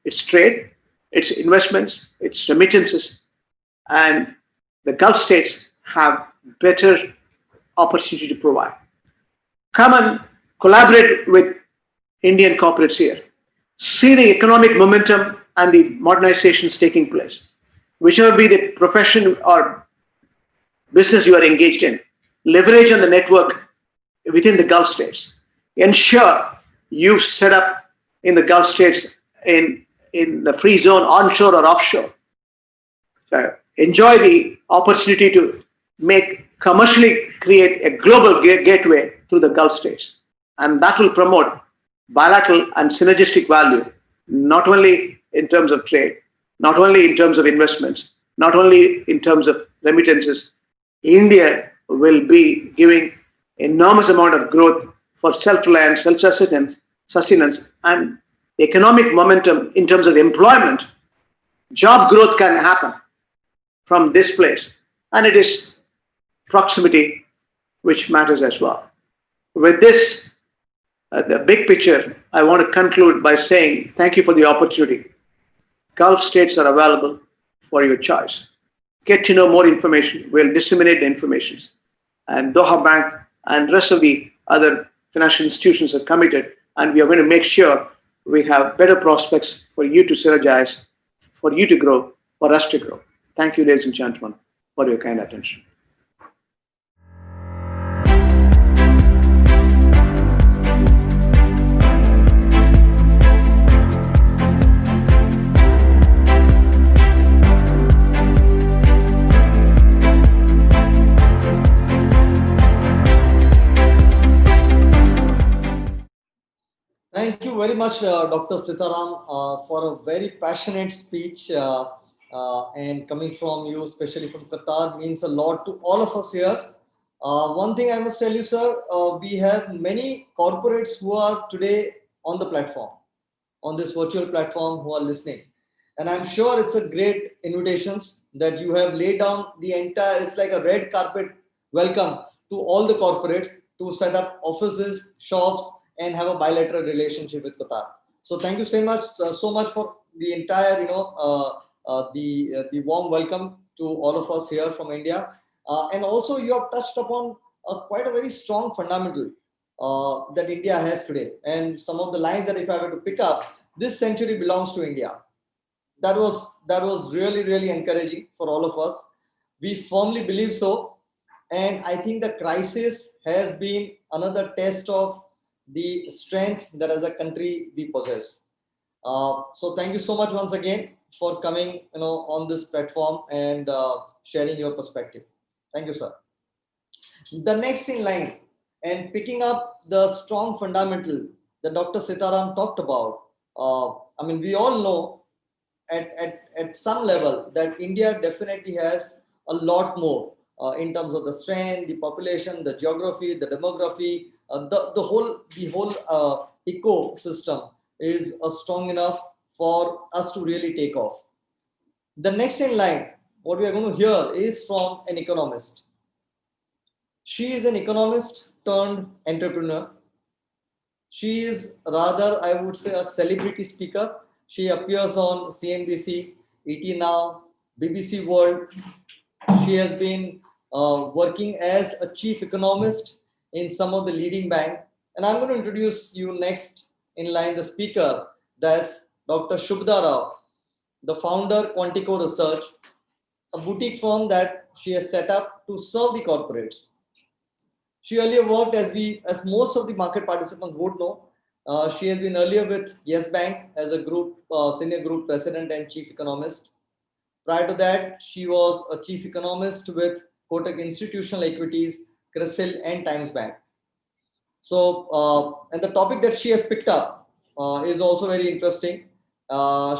it's trade, it's investments, it's remittances, and the Gulf states have better opportunity to provide. Come and collaborate with Indian corporates here. See the economic momentum and the modernizations taking place. Whichever be the profession or business you are engaged in, leverage on the network within the Gulf states. Ensure you set up in the Gulf states in the free zone, onshore or offshore. So enjoy the opportunity to commercially create a global gateway through the Gulf states. And that will promote bilateral and synergistic value, not only in terms of trade, not only in terms of investments, not only in terms of remittances. India will be giving enormous amount of growth for self-reliance, self-sustenance, and economic momentum in terms of employment. Job growth can happen from this place, and it is proximity which matters as well. With this, the big picture, I want to conclude by saying thank you for the opportunity. Gulf states are available for your choice. Get to know more information. We'll disseminate the information. And Doha Bank and rest of the other financial institutions are committed, and we are going to make sure we have better prospects for you to synergize, for you to grow, for us to grow. Thank you, ladies and gentlemen, for your kind attention. very much, Dr. Sitaram, for a very passionate speech. And coming from you, especially from Qatar, means a lot to all of us here. One thing I must tell you, sir, we have many corporates who are today on the platform, on this virtual platform, who are listening. And I'm sure it's a great invitations that you have laid down the entire, it's like a red carpet welcome to all the corporates to set up offices, shops, and have a bilateral relationship with Qatar. So thank you so much for the entire, the warm welcome to all of us here from India. And also you have touched upon quite a very strong fundamental that India has today. And some of the lines that if I were to pick up, this century belongs to India. That was really, really encouraging for all of us. We firmly believe so. And I think the crisis has been another test of the strength that as a country we possess. So thank you so much once again for coming on this platform and sharing your perspective. Thank you, sir. The next in line, and picking up the strong fundamental that Dr. Sitaram talked about, I mean, we all know at some level that India definitely has a lot more in terms of the strength, the population, the geography, the demography, the whole ecosystem is strong enough for us to really take off. The next in line, what we are going to hear is from an economist. She is an economist turned entrepreneur. She is rather, I would say, a celebrity speaker. She appears on CNBC, ET Now, BBC World. She has been working as a chief economist in some of the leading banks. And I'm going to introduce you next in line the speaker. That's Dr. Shubhda Rao, the founder, Quantico Research, a boutique firm that she has set up to serve the corporates. She earlier worked, as most of the market participants would know, she has been earlier with Yes Bank as a group, senior group president and chief economist. Prior to that, she was a chief economist with Kotak Institutional Equities, CRISIL, and Times Bank. So, and the topic that she has picked up is also very interesting.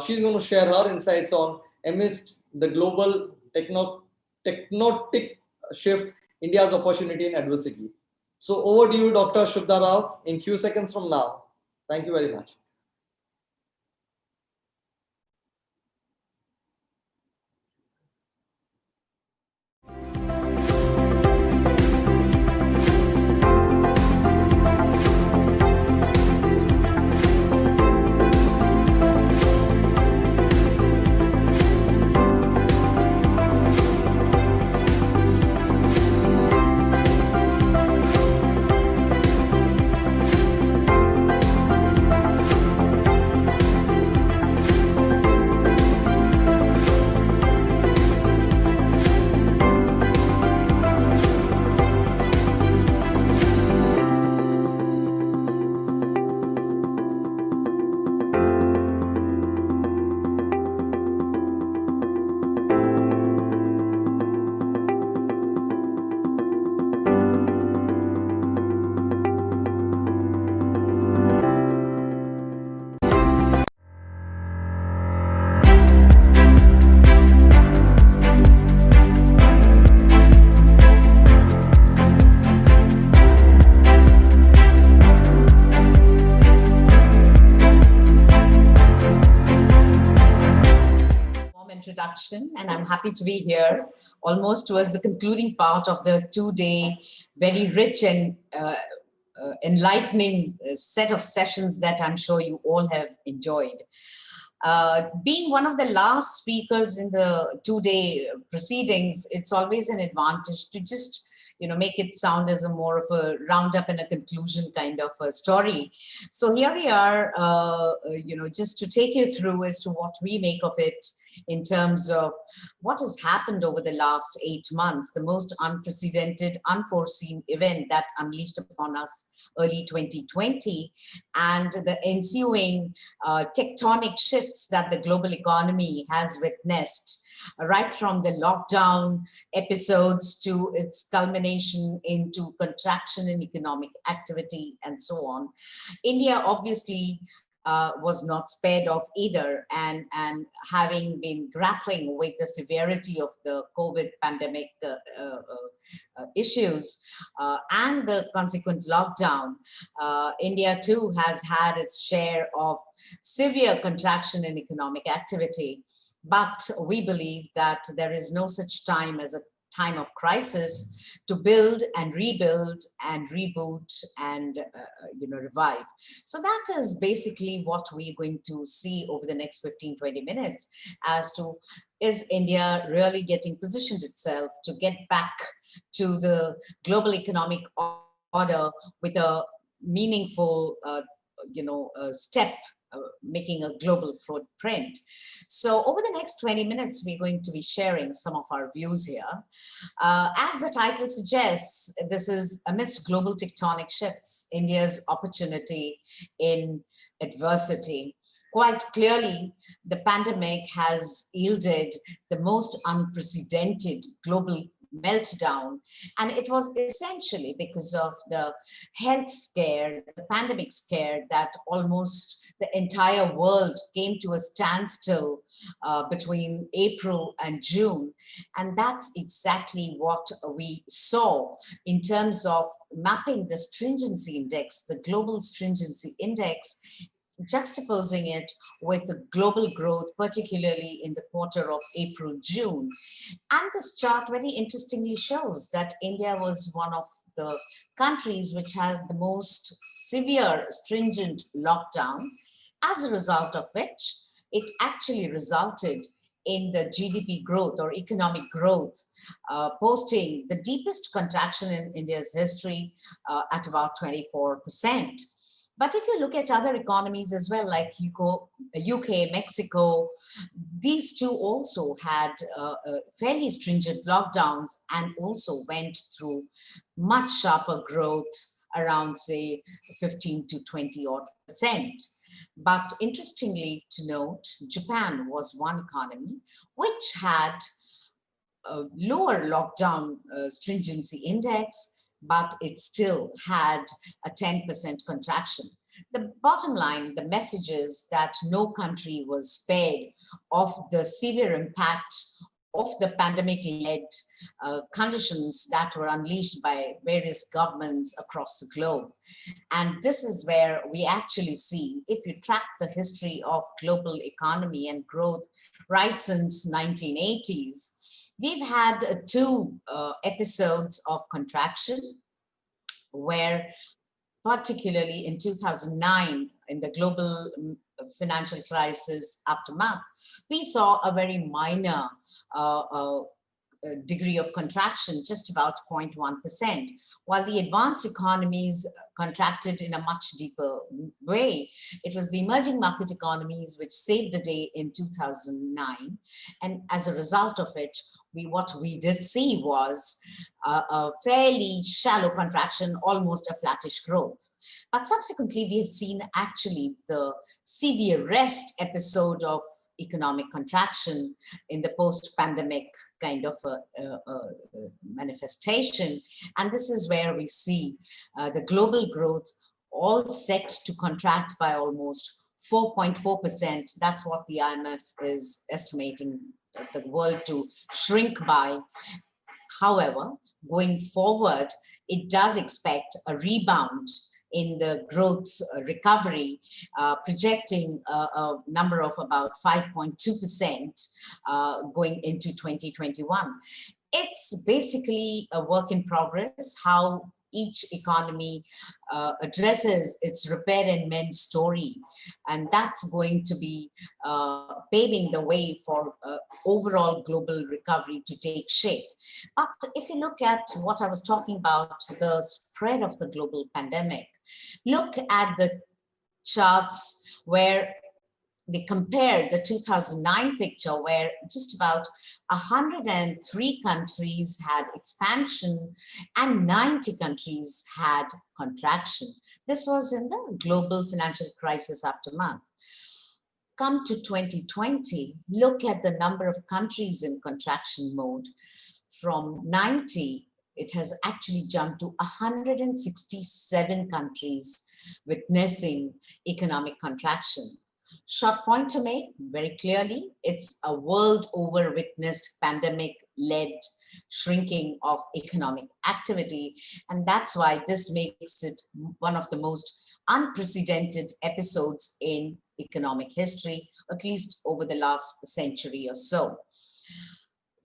She's going to share her insights on amidst the global technotic shift, India's opportunity and adversity. So over to you, Dr. Shubhda Rao, in few seconds from now. Thank you very much. And I'm happy to be here almost towards the concluding part of the 2-day very rich and enlightening set of sessions that I'm sure you all have enjoyed. Being one of the last speakers in the 2-day proceedings, it's always an advantage to just make it sound as a more of a roundup and a conclusion kind of a story. So here we are, just to take you through as to what we make of it in terms of what has happened over the last 8 months, the most unprecedented, unforeseen event that unleashed upon us early 2020, and the ensuing tectonic shifts that the global economy has witnessed, right from the lockdown episodes to its culmination into contraction in economic activity and so on. India obviously was not spared of either, and having been grappling with the severity of the COVID pandemic issues and the consequent lockdown, India too has had its share of severe contraction in economic activity. But we believe that there is no such time as a time of crisis to build and rebuild and reboot and revive. So that is basically what we're going to see over the next 15-20 minutes as to, is India really getting positioned itself to get back to the global economic order with a meaningful step, making a global footprint. So over the next 20 minutes, we're going to be sharing some of our views here. As the title suggests, this is amidst global tectonic shifts, India's opportunity in adversity. Quite clearly, the pandemic has yielded the most unprecedented global meltdown, and it was essentially because of the health scare, the pandemic scare, that almost the entire world came to a standstill between April and June. And that's exactly what we saw in terms of mapping the stringency index, the global stringency index, juxtaposing it with the global growth, particularly in the quarter of April-June. And this chart very interestingly shows that India was one of the countries which had the most severe, stringent lockdown, as a result of which it actually resulted in the GDP growth or economic growth, posting the deepest contraction in India's history at about 24%. But if you look at other economies as well, like UK, Mexico, these two also had fairly stringent lockdowns and also went through much sharper growth, around say 15 to 20% odd. But interestingly to note, Japan was one economy which had a lower lockdown stringency index, but it still had a 10% contraction. The bottom line, the message is that no country was spared of the severe impact of the pandemic-led conditions that were unleashed by various governments across the globe. And this is where we actually see, if you track the history of global economy and growth right since 1980s, we've had two episodes of contraction, where particularly in 2009, in the global financial crisis aftermath, we saw a very minor degree of contraction, just about 0.1%, while the advanced economies contracted in a much deeper way. It was the emerging market economies which saved the day in 2009. And as a result of it, what we did see was a fairly shallow contraction, almost a flattish growth. But subsequently, we have seen actually the severest episode of economic contraction in the post-pandemic kind of manifestation. And this is where we see the global growth all set to contract by almost 4.4%. That's what the IMF is estimating the world to shrink by. However, going forward, it does expect a rebound in the growth recovery, projecting a number of about 5.2% going into 2021. It's basically a work in progress, how each economy addresses its repair and mend story. And that's going to be paving the way for overall global recovery to take shape. But if you look at what I was talking about, the spread of the global pandemic, look at the charts where they compared the 2009 picture, where just about 103 countries had expansion and 90 countries had contraction. This was in the global financial crisis aftermath. Come to 2020, look at the number of countries in contraction mode. From 90, it has actually jumped to 167 countries witnessing economic contraction. Short point to make very clearly, it's a world over witnessed pandemic-led shrinking of economic activity. And that's why this makes it one of the most unprecedented episodes in economic history, at least over the last century or so.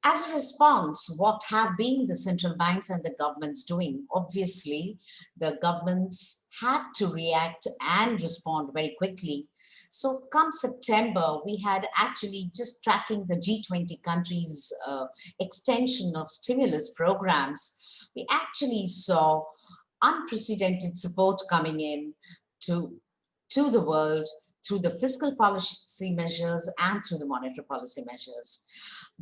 As a response, what have been the central banks and the governments doing? Obviously, the governments had to react and respond very quickly. So come September, we had actually just tracking the G20 countries' extension of stimulus programs. We actually saw unprecedented support coming in to the world through the fiscal policy measures and through the monetary policy measures.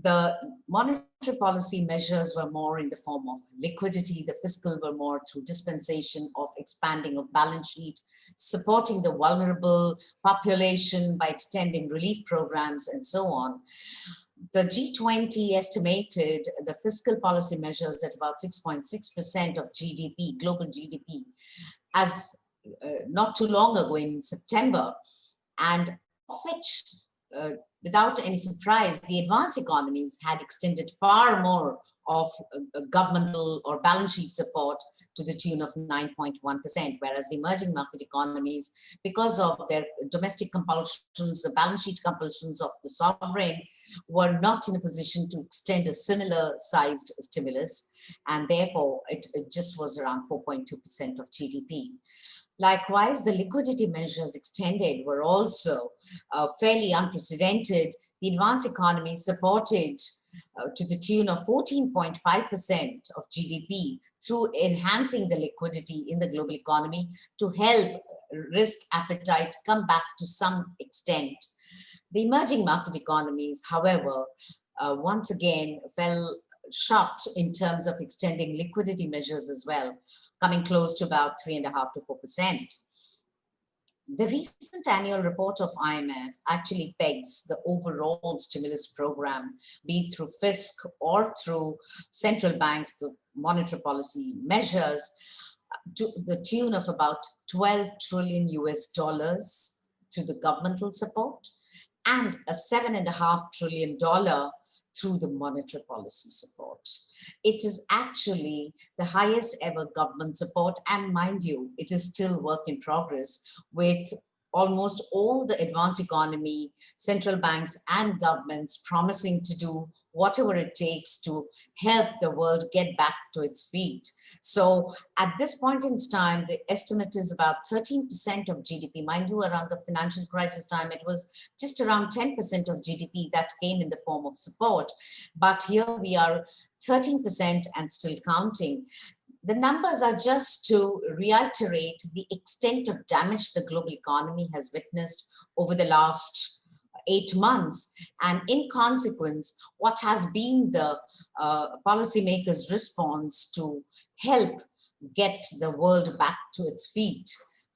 The monetary policy measures were more in the form of liquidity. The fiscal were more through dispensation of expanding of balance sheet, supporting the vulnerable population by extending relief programs and so on. The G20 estimated the fiscal policy measures at about 6.6% of GDP, global GDP, as not too long ago in September, and of which, without any surprise, the advanced economies had extended far more of governmental or balance sheet support to the tune of 9.1%, whereas the emerging market economies, because of their domestic compulsions, the balance sheet compulsions of the sovereign, were not in a position to extend a similar sized stimulus, and therefore it just was around 4.2% of GDP. Likewise, the liquidity measures extended were also fairly unprecedented. The advanced economies supported to the tune of 14.5% of GDP through enhancing the liquidity in the global economy to help risk appetite come back to some extent. The emerging market economies, however, once again fell short in terms of extending liquidity measures as well, coming close to about 3.5% to 4%. The recent annual report of IMF actually pegs the overall stimulus program, be it through fisc or through central banks, through monetary policy measures, to the tune of about 12 trillion US dollars through the governmental support and a $7.5 trillion through the monetary policy support. It is actually the highest ever government support, and mind you, it is still work in progress, with almost all the advanced economy, central banks and governments promising to do whatever it takes to help the world get back to its feet. So at this point in time, the estimate is about 13% of GDP. Mind you, around the financial crisis time, it was just around 10% of GDP that came in the form of support. But here we are 13% and still counting. The numbers are just to reiterate the extent of damage the global economy has witnessed over the last 8 months. And in consequence, what has been the policymakers' response to help get the world back to its feet.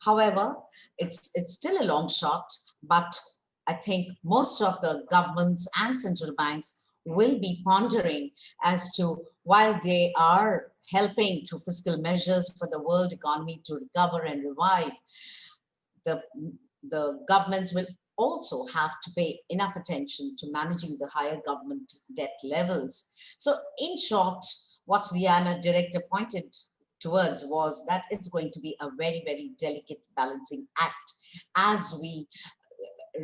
However, it's still a long shot, but I think most of the governments and central banks will be pondering as to, while they are helping through fiscal measures for the world economy to recover and revive, the governments will also have to pay enough attention to managing the higher government debt levels. So in short, what the IMF director pointed towards was that it's going to be a very, very delicate balancing act as we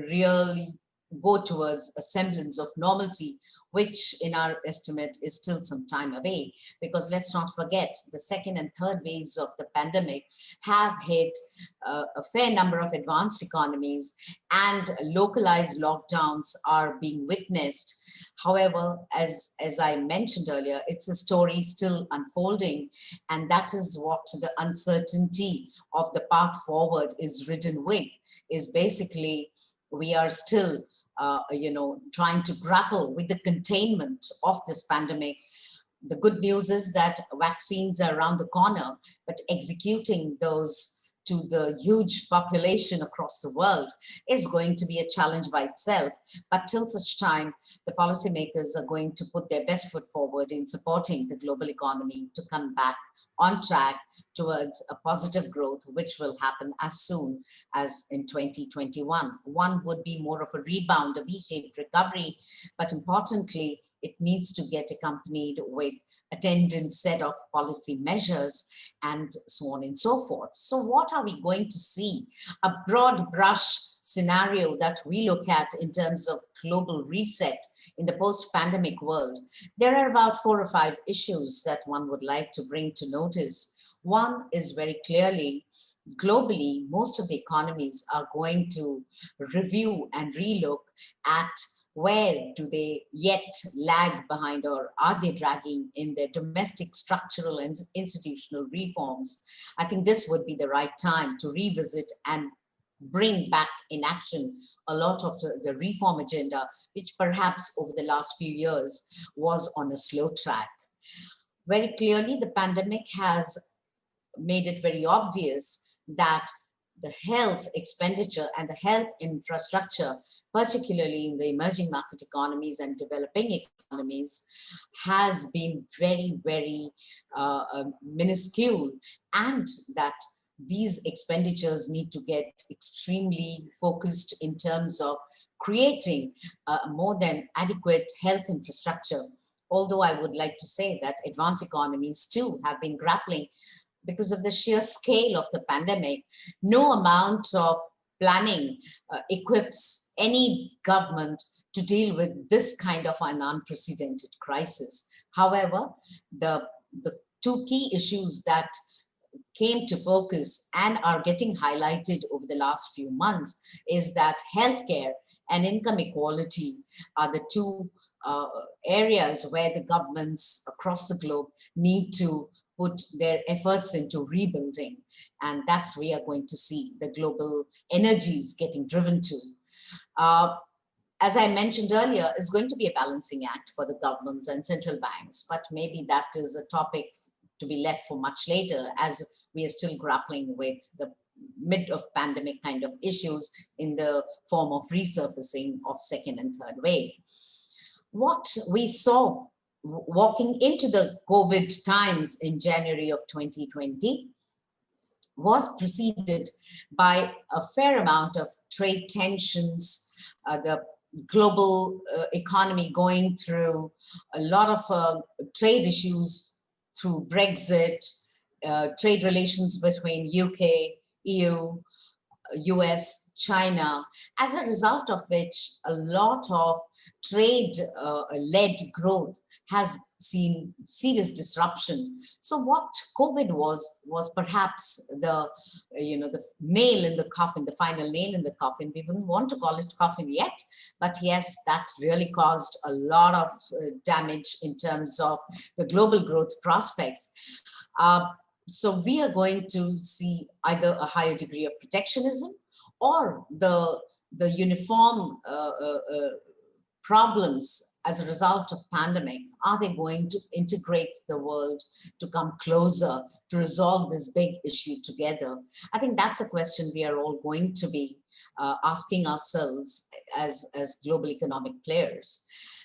really go towards a semblance of normalcy, which in our estimate is still some time away, because let's not forget the second and third waves of the pandemic have hit a fair number of advanced economies, and localized lockdowns are being witnessed. However, as I mentioned earlier, it's a story still unfolding, and that is what the uncertainty of the path forward is ridden with, is basically we are still trying to grapple with the containment of this pandemic. The good news is that vaccines are around the corner, but executing those to the huge population across the world is going to be a challenge by itself. But till such time, the policymakers are going to put their best foot forward in supporting the global economy to come back on track towards a positive growth, which will happen as soon as in 2021. One would be more of a rebound, a V-shaped recovery, but importantly, it needs to get accompanied with attendant set of policy measures and so on and so forth. So what are we going to see? A broad brush scenario that we look at in terms of global reset in the post-pandemic world. There are about 4 or 5 issues that one would like to bring to notice. One is very clearly, globally, most of the economies are going to review and relook at where do they yet lag behind, or are they dragging in their domestic structural and institutional reforms? I think this would be the right time to revisit and bring back in action a lot of the reform agenda, which perhaps over the last few years was on a slow track. Very clearly, the pandemic has made it very obvious that the health expenditure and the health infrastructure, particularly in the emerging market economies and developing economies, has been very, very minuscule, and that these expenditures need to get extremely focused in terms of creating more than adequate health infrastructure. Although I would like to say that advanced economies too have been grappling because of the sheer scale of the pandemic. No amount of planning equips any government to deal with this kind of an unprecedented crisis. However, the 2 key issues that came to focus and are getting highlighted over the last few months is that healthcare and income equality are the 2 areas where the governments across the globe need to put their efforts into rebuilding. And that's where we are going to see the global energies getting driven to. As I mentioned earlier, it's going to be a balancing act for the governments and central banks, but maybe that is a topic to be left for much later, as we are still grappling with the mid of pandemic kind of issues in the form of resurfacing of 2nd and 3rd wave. What we saw walking into the COVID times in January of 2020 was preceded by a fair amount of trade tensions, the global economy going through a lot of trade issues through Brexit, trade relations between UK, EU, US, China, as a result of which a lot of trade-led growth has seen serious disruption. So what COVID was perhaps the nail in the coffin, the final nail in the coffin. We wouldn't want to call it coffin yet, but yes, that really caused a lot of damage in terms of the global growth prospects. So we are going to see either a higher degree of protectionism or the uniform problems as a result of pandemic. Are they going to integrate the world to come closer to resolve this big issue together? I think that's a question we are all going to be asking ourselves as global economic players.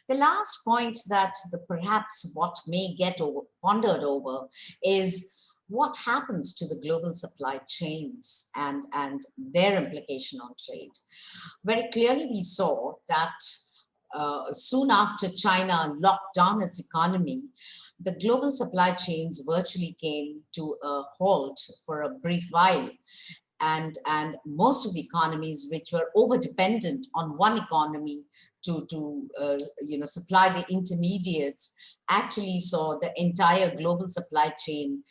The last point that perhaps what may get pondered over is what happens to the global supply chains and their implication on trade. Very clearly, we saw that soon after China locked down its economy, the global supply chains virtually came to a halt for a brief while. And most of the economies which were over-dependent on one economy to supply the intermediates actually saw the entire global supply chain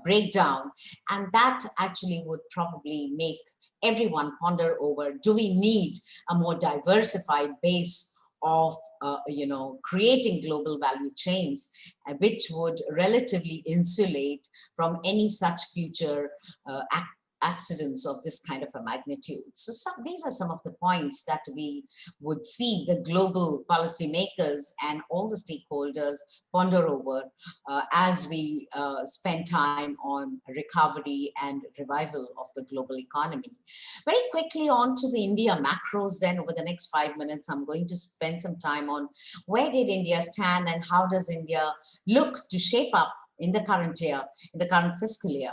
break down. And that actually would probably make everyone ponder over, do we need a more diversified base of creating global value chains, which would relatively insulate from any such future accidents of this kind of a magnitude. So these are some of the points that we would see the global policymakers and all the stakeholders ponder over as we spend time on recovery and revival of the global economy. Very quickly on to the India macros then. Over the next 5 minutes, I'm going to spend some time on where did India stand and how does India look to shape up in the current year, in the current fiscal year.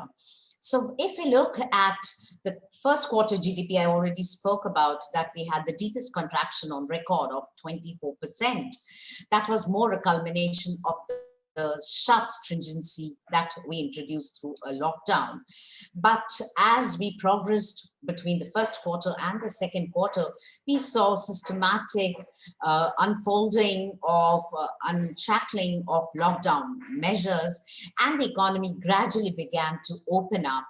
So if we look at the first quarter GDP, I already spoke about that we had the deepest contraction on record of 24%. That was more a culmination of the sharp stringency that we introduced through a lockdown. But as we progressed between the first quarter and the second quarter, we saw systematic unfolding of unshackling of lockdown measures, and the economy gradually began to open up,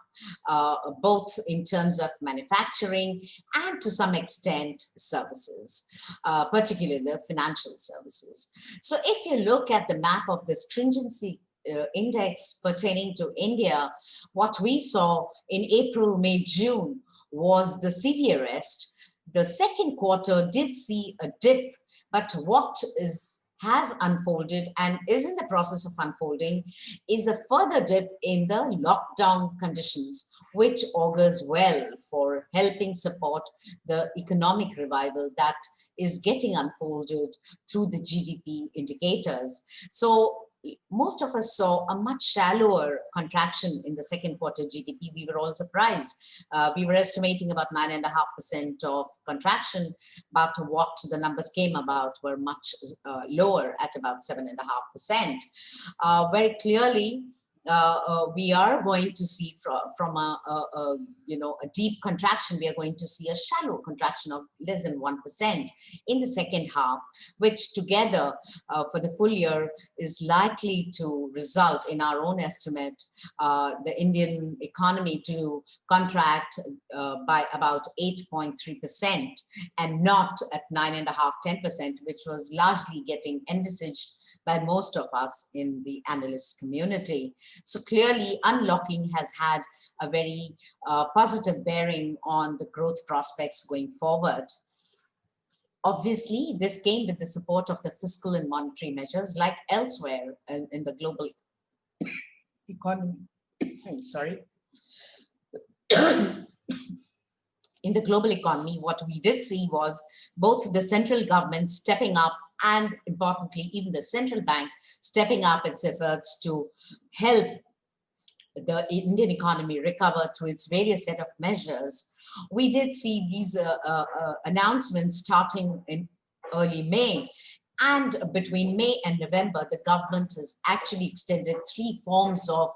both in terms of manufacturing and to some extent services, particularly the financial services. So if you look at the map of the stringency index pertaining to India, what we saw in April, May, June was the severest. The second quarter did see a dip, but what has unfolded and is in the process of unfolding is a further dip in the lockdown conditions, which augurs well for helping support the economic revival that is getting unfolded through the GDP indicators. So most of us saw a much shallower contraction in the second quarter GDP. We were all surprised. We were estimating about 9.5% of contraction, but what the numbers came about were much lower at about 7.5%. Very clearly, we are going to see from a deep contraction, we are going to see a shallow contraction of less than 1% in the second half, which together for the full year is likely to result in our own estimate, the Indian economy to contract by about 8.3% and not at 9.5–10%, which was largely getting envisaged by most of us in the analyst community. So clearly, unlocking has had a very positive bearing on the growth prospects going forward. Obviously, this came with the support of the fiscal and monetary measures like elsewhere in the global economy. Sorry. In the global economy, what we did see was both the central government stepping up and importantly, even the central bank stepping up its efforts to help the Indian economy recover through its various set of measures. We did see these announcements starting in early May. And between May and November, the government has actually extended 3 forms of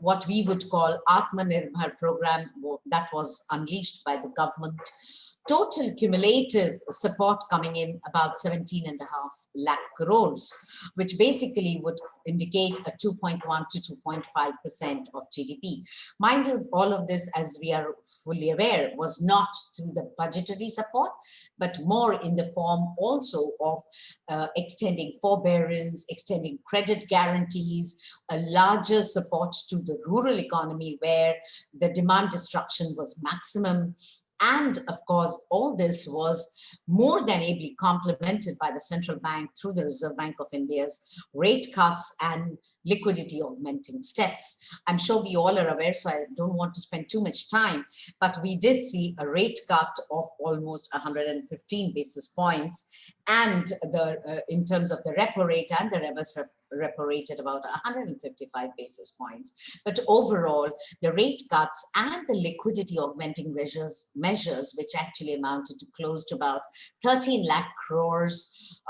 what we would call Atmanirbhar program that was unleashed by the government. Total cumulative support coming in about 17.5 lakh crores, which basically would indicate a 2.1 to 2.5% of GDP. Mind you, all of this, as we are fully aware, was not through the budgetary support, but more in the form also of extending forbearance, extending credit guarantees, a larger support to the rural economy where the demand destruction was maximum. And of course, all this was more than ably complemented by the central bank through the Reserve Bank of India's rate cuts and liquidity augmenting steps. I'm sure we all are aware, so I don't want to spend too much time, but we did see a rate cut of almost 115 basis points. And in terms of the repo rate and the reverse repo rate at about 155 basis points. But overall, the rate cuts and the liquidity augmenting measures, which actually amounted to close to about 13 lakh crores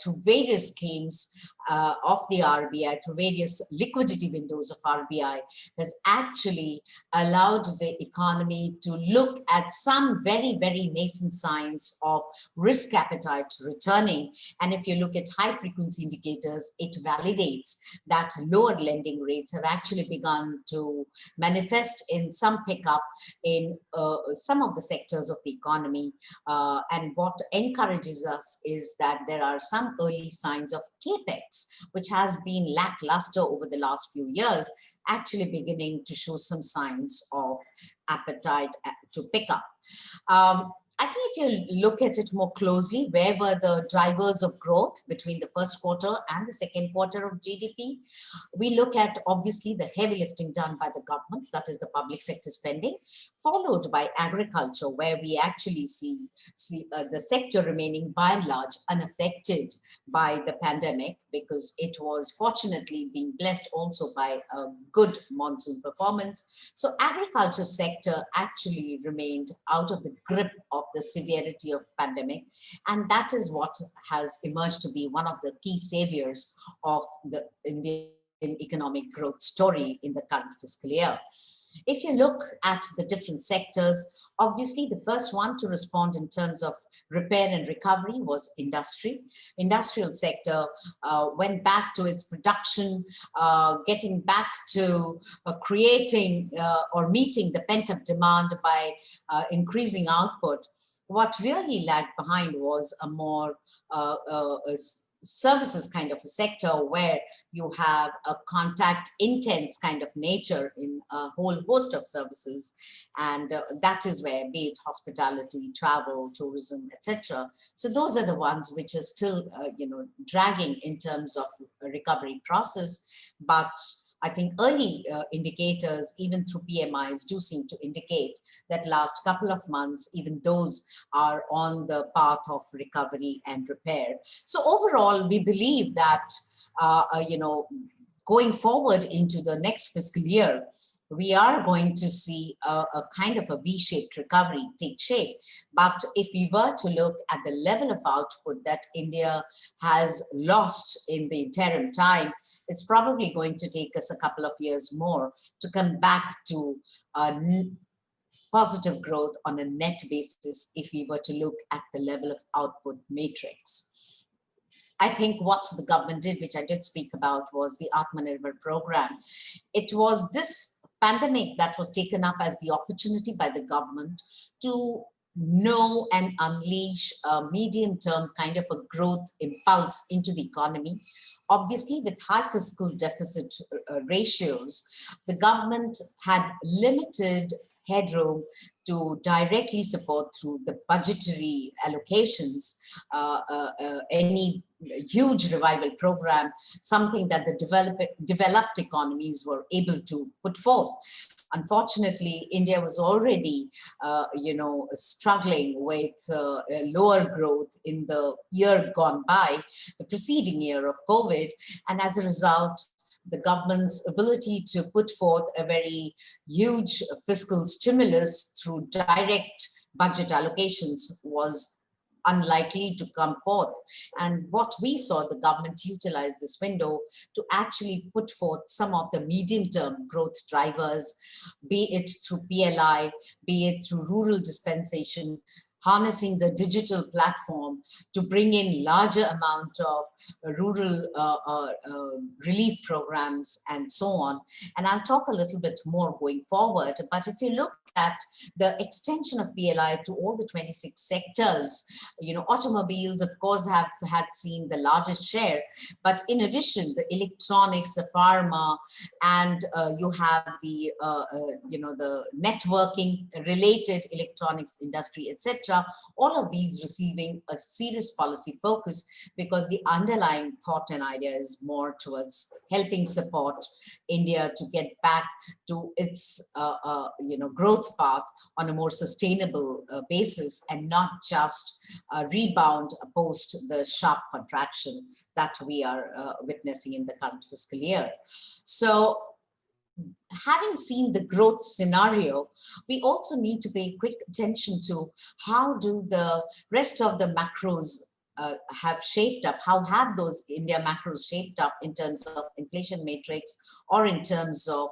through various schemes of the RBI, through various liquidity windows of RBI, has actually allowed the economy to look at some very, very nascent signs of risk appetite returning. And if you look at high frequency indicators, it validates that lower lending rates have actually begun to manifest in some pickup in some of the sectors of the economy. And what encourages us is that there are some early signs of capex, which has been lackluster over the last few years, actually beginning to show some signs of appetite to pick up. I think if you look at it more closely, where were the drivers of growth between the first quarter and the second quarter of GDP? We look at obviously the heavy lifting done by the government, that is the public sector spending, followed by agriculture, where we actually see the sector remaining by and large unaffected by the pandemic, because it was fortunately being blessed also by a good monsoon performance. So agriculture sector actually remained out of the grip of the severity of pandemic, and that is what has emerged to be one of the key saviors of the Indian economic growth story in the current fiscal year. If you look at the different sectors, obviously the first one to respond in terms of repair and recovery was industry. Industrial sector went back to its production, getting back to creating or meeting the pent-up demand by increasing output. What really lagged behind was a more services kind of a sector, where you have a contact intense kind of nature in a whole host of services, and that is where, be it hospitality, travel, tourism, etc. So those are the ones which are still dragging in terms of recovery process. But I think early indicators, even through PMIs, do seem to indicate that last couple of months, even those are on the path of recovery and repair. So overall, we believe that, going forward into the next fiscal year, we are going to see a kind of a V-shaped recovery take shape. But if we were to look at the level of output that India has lost in the interim time, it's probably going to take us a couple of years more to come back to positive growth on a net basis if we were to look at the level of output matrix. I think what the government did, which I did speak about, was the Atmanirbhar program. It was this pandemic that was taken up as the opportunity by the government to know and unleash a medium-term kind of a growth impulse into the economy. Obviously, with high fiscal deficit ratios, the government had limited headroom to directly support through the budgetary allocations any huge revival program, something that the developed economies were able to put forth. Unfortunately, India was already, struggling with lower growth in the year gone by, the preceding year of COVID, and as a result, the government's ability to put forth a very huge fiscal stimulus through direct budget allocations was unlikely to come forth. And what we saw, the government utilize this window to actually put forth some of the medium-term growth drivers, be it through PLI, be it through rural dispensation, harnessing the digital platform to bring in larger amount of rural relief programs and so on. And I'll talk a little bit more going forward, but if you look at the extension of PLI to all the 26 sectors, automobiles, of course, have had seen the largest share, but in addition, the electronics, the pharma, and you have the, the networking related electronics industry, etc. All of these receiving a serious policy focus, because the underlying thought and idea is more towards helping support India to get back to its growth path on a more sustainable basis, and not just rebound post the sharp contraction that we are witnessing in the current fiscal year. So having seen the growth scenario, we also need to pay quick attention to how do the rest of the macros have shaped up. How have those India macros shaped up in terms of inflation matrix, or in terms of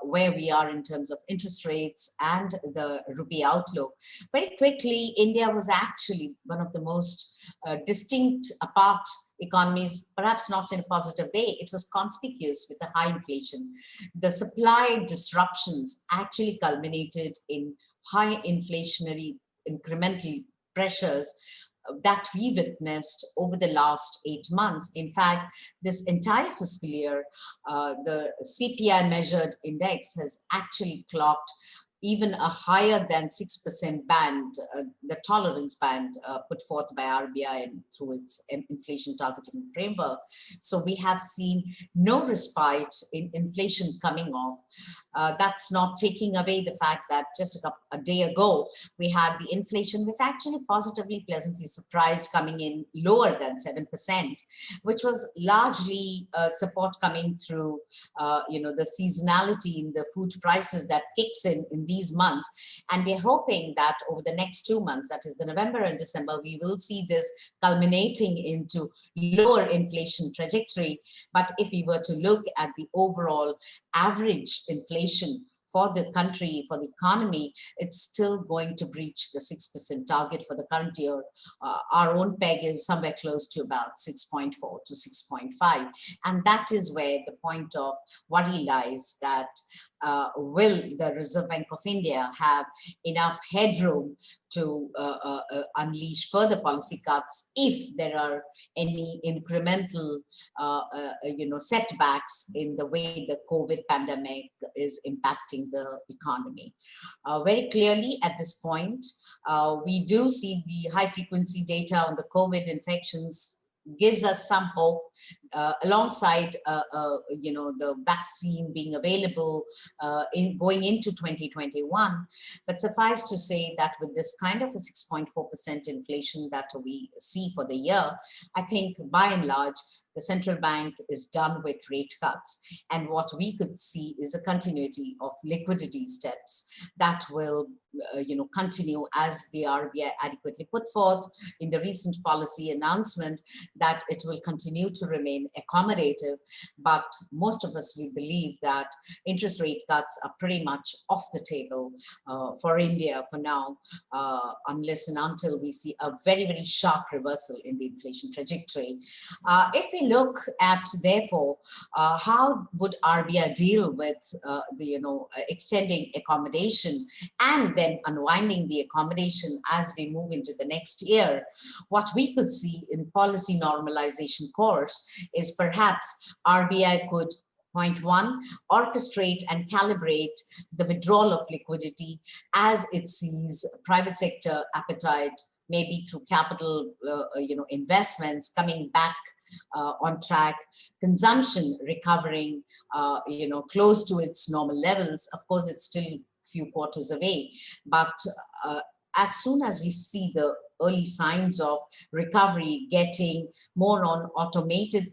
where we are in terms of interest rates and the rupee outlook? Very quickly, India was actually one of the most distinct apart economies, perhaps not in a positive way. It was conspicuous with the high inflation. The supply disruptions actually culminated in high inflationary incremental pressures that we witnessed over the last 8 months. In fact, this entire fiscal year, the CPI measured index has actually clocked even a higher than 6% band, the tolerance band put forth by RBI through its inflation targeting framework. So we have seen no respite in inflation coming off. That's not taking away the fact that just a day ago, we had the inflation, which actually positively, pleasantly surprised, coming in lower than 7%, which was largely support coming through, the seasonality in the food prices that kicks in these months. And we're hoping that over the next 2 months, that is the November and December, we will see this culminating into lower inflation trajectory. But if we were to look at the overall average inflation for the country, for the economy, it's still going to breach the 6% target for the current year. Our own peg is somewhere close to about 6.4 to 6.5. And that is where the point of worry lies, that will the Reserve Bank of India have enough headroom to unleash further policy cuts if there are any incremental setbacks in the way the COVID pandemic is impacting the economy. Very clearly at this point, we do see the high frequency data on the COVID infections gives us some hope, alongside the vaccine being available in going into 2021. But suffice to say that with this kind of a 6.4% inflation that we see for the year, I think by and large the central bank is done with rate cuts, and what we could see is a continuity of liquidity steps that will continue, as the RBI adequately put forth in the recent policy announcement, that it will continue to remain accommodative. But most of us, we believe that interest rate cuts are pretty much off the table for India for now, unless and until we see a very, very sharp reversal in the inflation trajectory. If we look at, therefore, how would RBI deal with extending accommodation and then unwinding the accommodation as we move into the next year, what we could see in policy normalization course is perhaps RBI could, point one, orchestrate and calibrate the withdrawal of liquidity as it sees private sector appetite, maybe through capital investments coming back on track, consumption recovering close to its normal levels. Of course, it's still few quarters away, but as soon as we see the early signs of recovery getting more on automated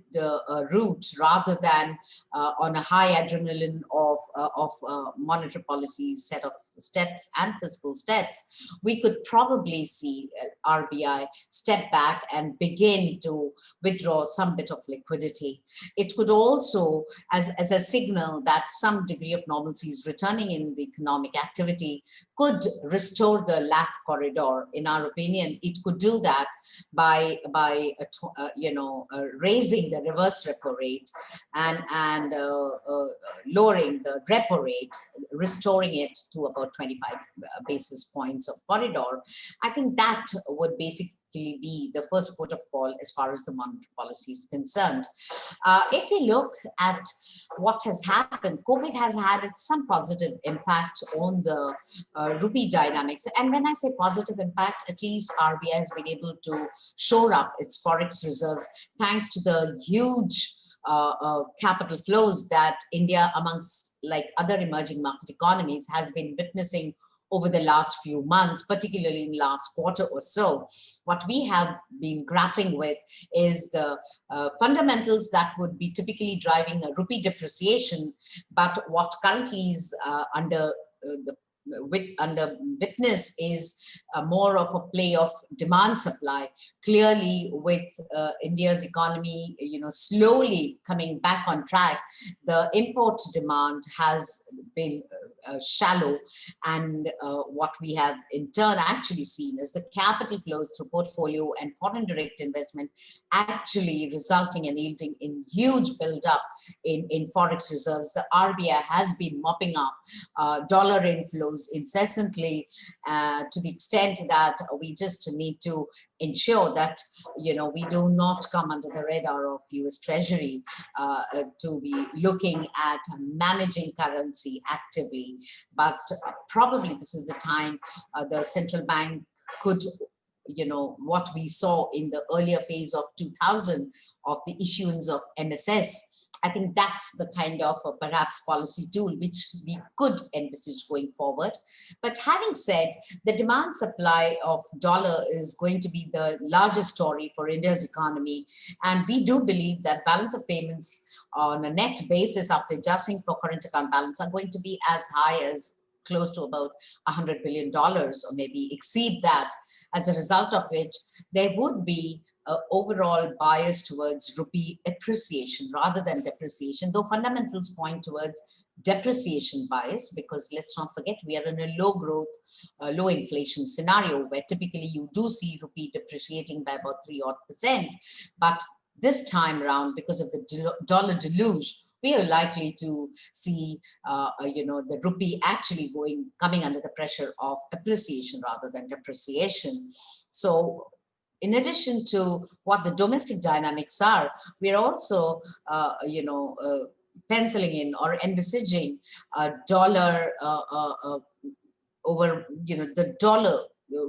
route rather than on a high adrenaline of monetary policy set of steps and fiscal steps, we could probably see RBI step back and begin to withdraw some bit of liquidity. It could also, as a signal that some degree of normalcy is returning in the economic activity, could restore the LAF corridor. In our opinion, it could do that by raising the reverse repo rate and lowering the repo rate, restoring it to about 25 basis points of corridor. I think that would basically be the first port of call as far as the monetary policy is concerned. If we look at what has happened, COVID has had some positive impact on the rupee dynamics. And when I say positive impact, at least RBI has been able to shore up its forex reserves thanks to the huge capital flows that India, amongst like other emerging market economies, has been witnessing over the last few months, particularly in last quarter or so. What we have been grappling with is the fundamentals that would be typically driving a rupee depreciation, but what currently is under witness is more of a play of demand supply. Clearly, with India's economy, slowly coming back on track, the import demand has been shallow, and what we have in turn actually seen is the capital flows through portfolio and foreign direct investment actually resulting and yielding in huge build-up in forex reserves. The RBI has been mopping up dollar inflows incessantly to the extent that we just need to ensure that, we do not come under the radar of US Treasury to be looking at managing currency actively. But probably this is the time the central bank could, what we saw in the earlier phase of 2000 of the issuance of MSS. I think that's the kind of perhaps policy tool which we could envisage going forward. But having said, the demand supply of dollar is going to be the largest story for India's economy. And we do believe that balance of payments on a net basis after adjusting for current account balance are going to be as high as close to about $100 billion or maybe exceed that, as a result of which there would be overall bias towards rupee appreciation rather than depreciation, though fundamentals point towards depreciation bias, because let's not forget we are in a low growth, low inflation scenario where typically you do see rupee depreciating by about 3% odd. But this time around, because of the dollar deluge, we are likely to see, the rupee actually coming under the pressure of appreciation rather than depreciation. So in addition to what the domestic dynamics are, we are also, penciling in or envisaging a dollar over, the dollar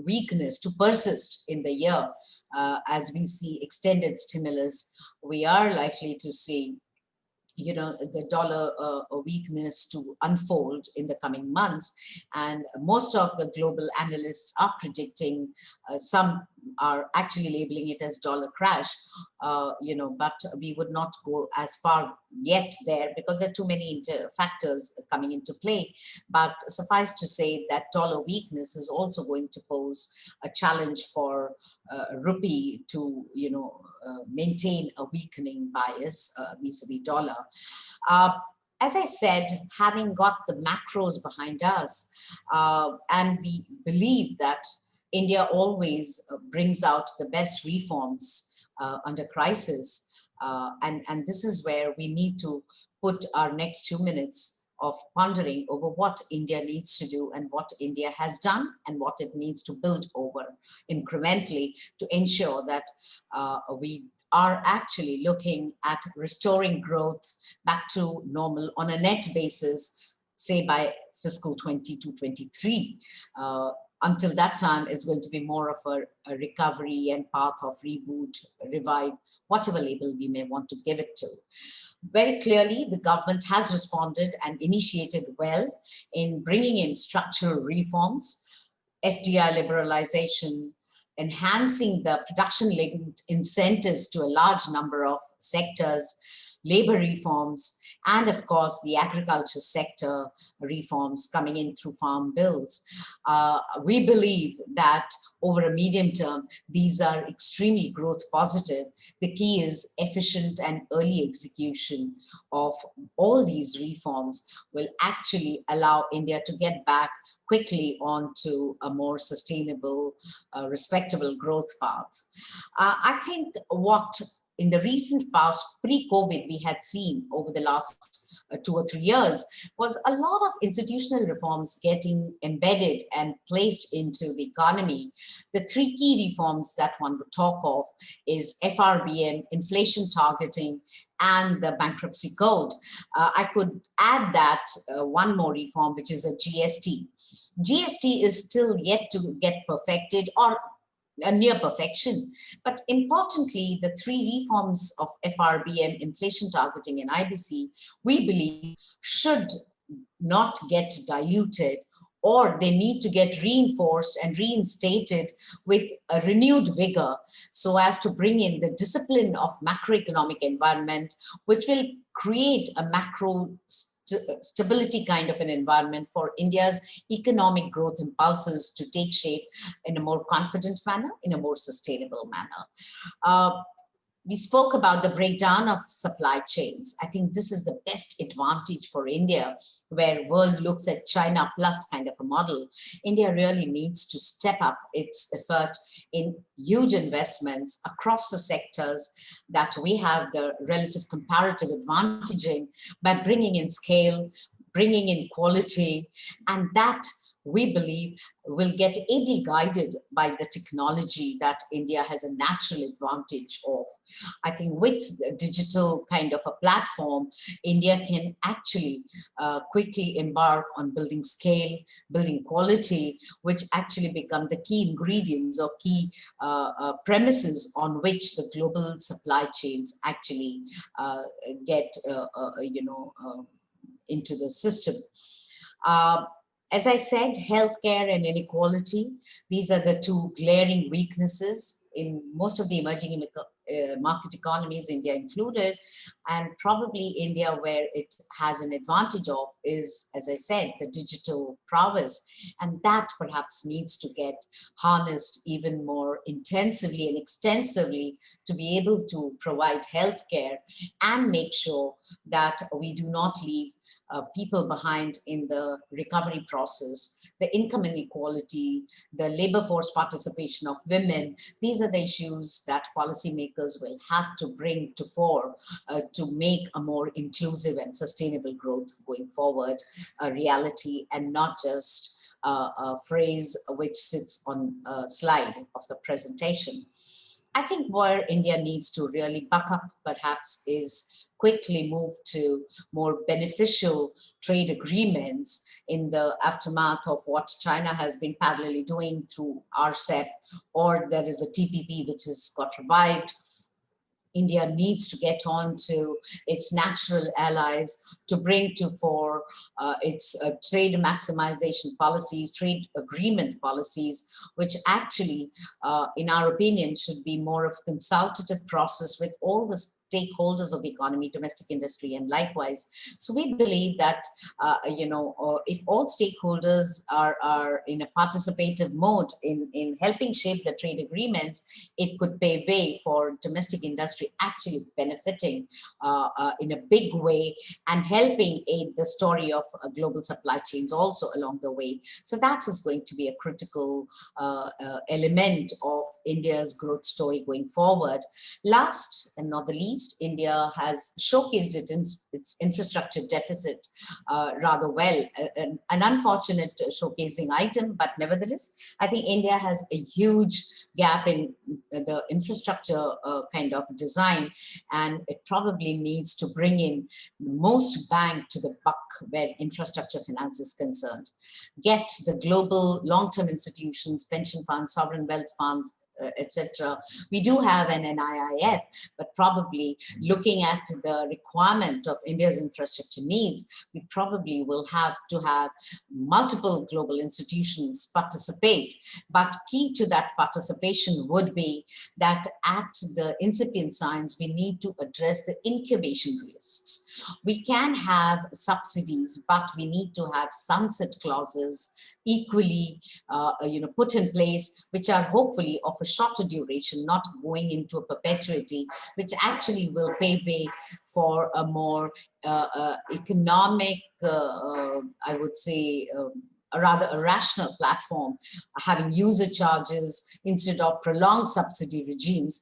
weakness to persist in the year. As we see extended stimulus, we are likely to see the dollar weakness to unfold in the coming months. And most of the global analysts are predicting, some are actually labeling it as dollar crash, but we would not go as far yet there because there are too many factors coming into play. But suffice to say that dollar weakness is also going to pose a challenge for rupee to, maintain a weakening bias vis-a-vis dollar. As I said, having got the macros behind us, and we believe that India always brings out the best reforms under crisis. And this is where we need to put our next 2 minutes of pondering over what India needs to do and what India has done and what it needs to build over incrementally to ensure that we are actually looking at restoring growth back to normal on a net basis, say by fiscal 22-23. Until that time, it's going to be more of a recovery and path of reboot, revive, whatever label we may want to give it to. Very clearly, the government has responded and initiated well in bringing in structural reforms, FDI liberalization, enhancing the production-linked incentives to a large number of sectors, labor reforms, and of course, the agriculture sector reforms coming in through farm bills. We believe that over a medium term, these are extremely growth positive. The key is efficient and early execution of all these reforms will actually allow India to get back quickly onto a more sustainable, respectable growth path. I think what in the recent past, pre-COVID, we had seen over the last 2 or 3 years was a lot of institutional reforms getting embedded and placed into the economy. The 3 key reforms that one would talk of is FRBM, inflation targeting, and the bankruptcy code. I could add that one more reform, which is a GST. GST is still yet to get perfected or a near perfection. But importantly, the 3 reforms of FRBM, inflation targeting, and IBC, we believe should not get diluted, or they need to get reinforced and reinstated with a renewed vigor so as to bring in the discipline of macroeconomic environment, which will create a macro stability kind of an environment for India's economic growth impulses to take shape in a more confident manner, in a more sustainable manner. We spoke about the breakdown of supply chains. I think this is the best advantage for India, where world looks at China plus kind of a model. India really needs to step up its effort in huge investments across the sectors that we have the relative comparative advantage in by bringing in scale, bringing in quality, and that we believe will get ably guided by the technology that India has a natural advantage of. I think with the digital kind of a platform, India can actually quickly embark on building scale, building quality, which actually become the key ingredients or key premises on which the global supply chains actually get, into the system. As I said, healthcare and inequality, these are the two glaring weaknesses in most of the emerging market economies, India included, and probably India where it has an advantage of is, as I said, the digital prowess, and that perhaps needs to get harnessed even more intensively and extensively to be able to provide healthcare and make sure that we do not leave people behind in the recovery process, the income inequality, the labor force participation of women. These are the issues that policymakers will have to bring to fore to make a more inclusive and sustainable growth going forward a reality, and not just a phrase which sits on a slide of the presentation. I think where India needs to really buck up perhaps is quickly move to more beneficial trade agreements in the aftermath of what China has been parallelly doing through RCEP, or there is a TPP which has got revived. India needs to get on to its natural allies to bring to fore its trade maximization policies, trade agreement policies, which actually, in our opinion, should be more of a consultative process with all the stakeholders of the economy, domestic industry, and likewise. So we believe that, if all stakeholders are in a participative mode in helping shape the trade agreements, it could pave way for domestic industry actually benefiting in a big way and helping aid the story of global supply chains also along the way. So that is going to be a critical element of India's growth story going forward. Last and not the least, India has showcased it in its infrastructure deficit rather well. An unfortunate showcasing item, but nevertheless, I think India has a huge gap in the infrastructure kind of design, and it probably needs to bring in most bang to the buck where infrastructure finance is concerned. Get the global long-term institutions, pension funds, sovereign wealth funds, etc. We do have an NIIF, but probably looking at the requirement of India's infrastructure needs, we probably will have to have multiple global institutions participate. But key to that participation would be that at the incipient science, we need to address the incubation risks. We can have subsidies, but we need to have sunset clauses equally put in place, which are hopefully of a shorter duration, not going into a perpetuity, which actually will pave way for a more economic, I would say, a rather a rational platform, having user charges instead of prolonged subsidy regimes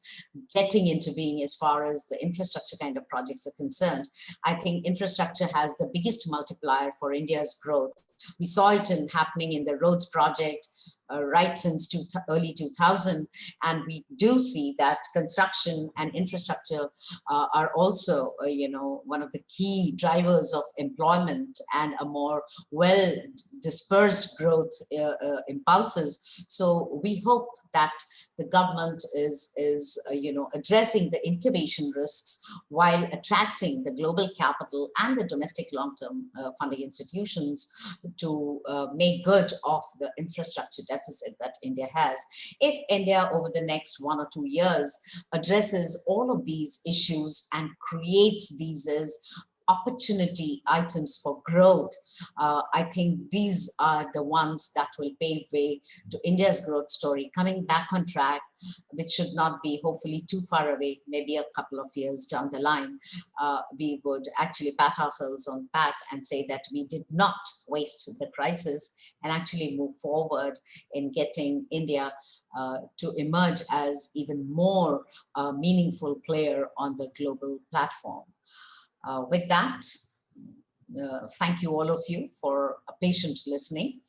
getting into being as far as the infrastructure kind of projects are concerned. I think infrastructure has the biggest multiplier for India's growth. We saw it happening in the roads project right since early 2000, and we do see that construction and infrastructure are also one of the key drivers of employment and a more well dispersed growth impulses. So we hope that the government is addressing the incubation risks while attracting the global capital and the domestic long-term funding institutions to make good of the infrastructure deficit that India has. If India over the next 1 or 2 years addresses all of these issues and creates these as opportunity items for growth, I think these are the ones that will pave way to India's growth story coming back on track, which should not be hopefully too far away, maybe a couple of years down the line. We would actually pat ourselves on the back and say that we did not waste the crisis and actually move forward in getting India to emerge as even more meaningful player on the global platform. With that, thank you all of you for patient listening,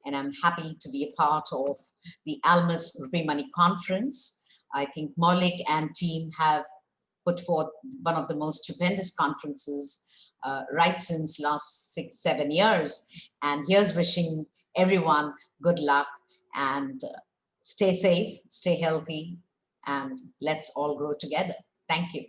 and I'm happy to be a part of the Almus RupeeMoney conference. I think Maulik and team have put forth one of the most stupendous conferences right since last 6-7 years. And here's wishing everyone good luck and stay safe, stay healthy, and let's all grow together. Thank you.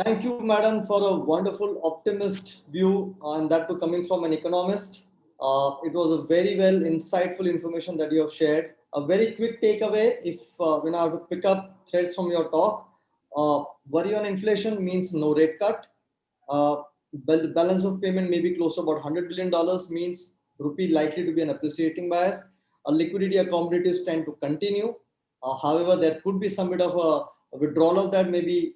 Thank you, madam, for a wonderful optimist view, and that too coming from an economist. It was a very well insightful information that you have shared. A very quick takeaway, if when I have to pick up threads from your talk, worry on inflation means no rate cut. Balance of payment may be close to about $100 billion, means rupee likely to be an appreciating bias. Liquidity accommodative tend to continue. However, there could be some bit of a withdrawal of that, maybe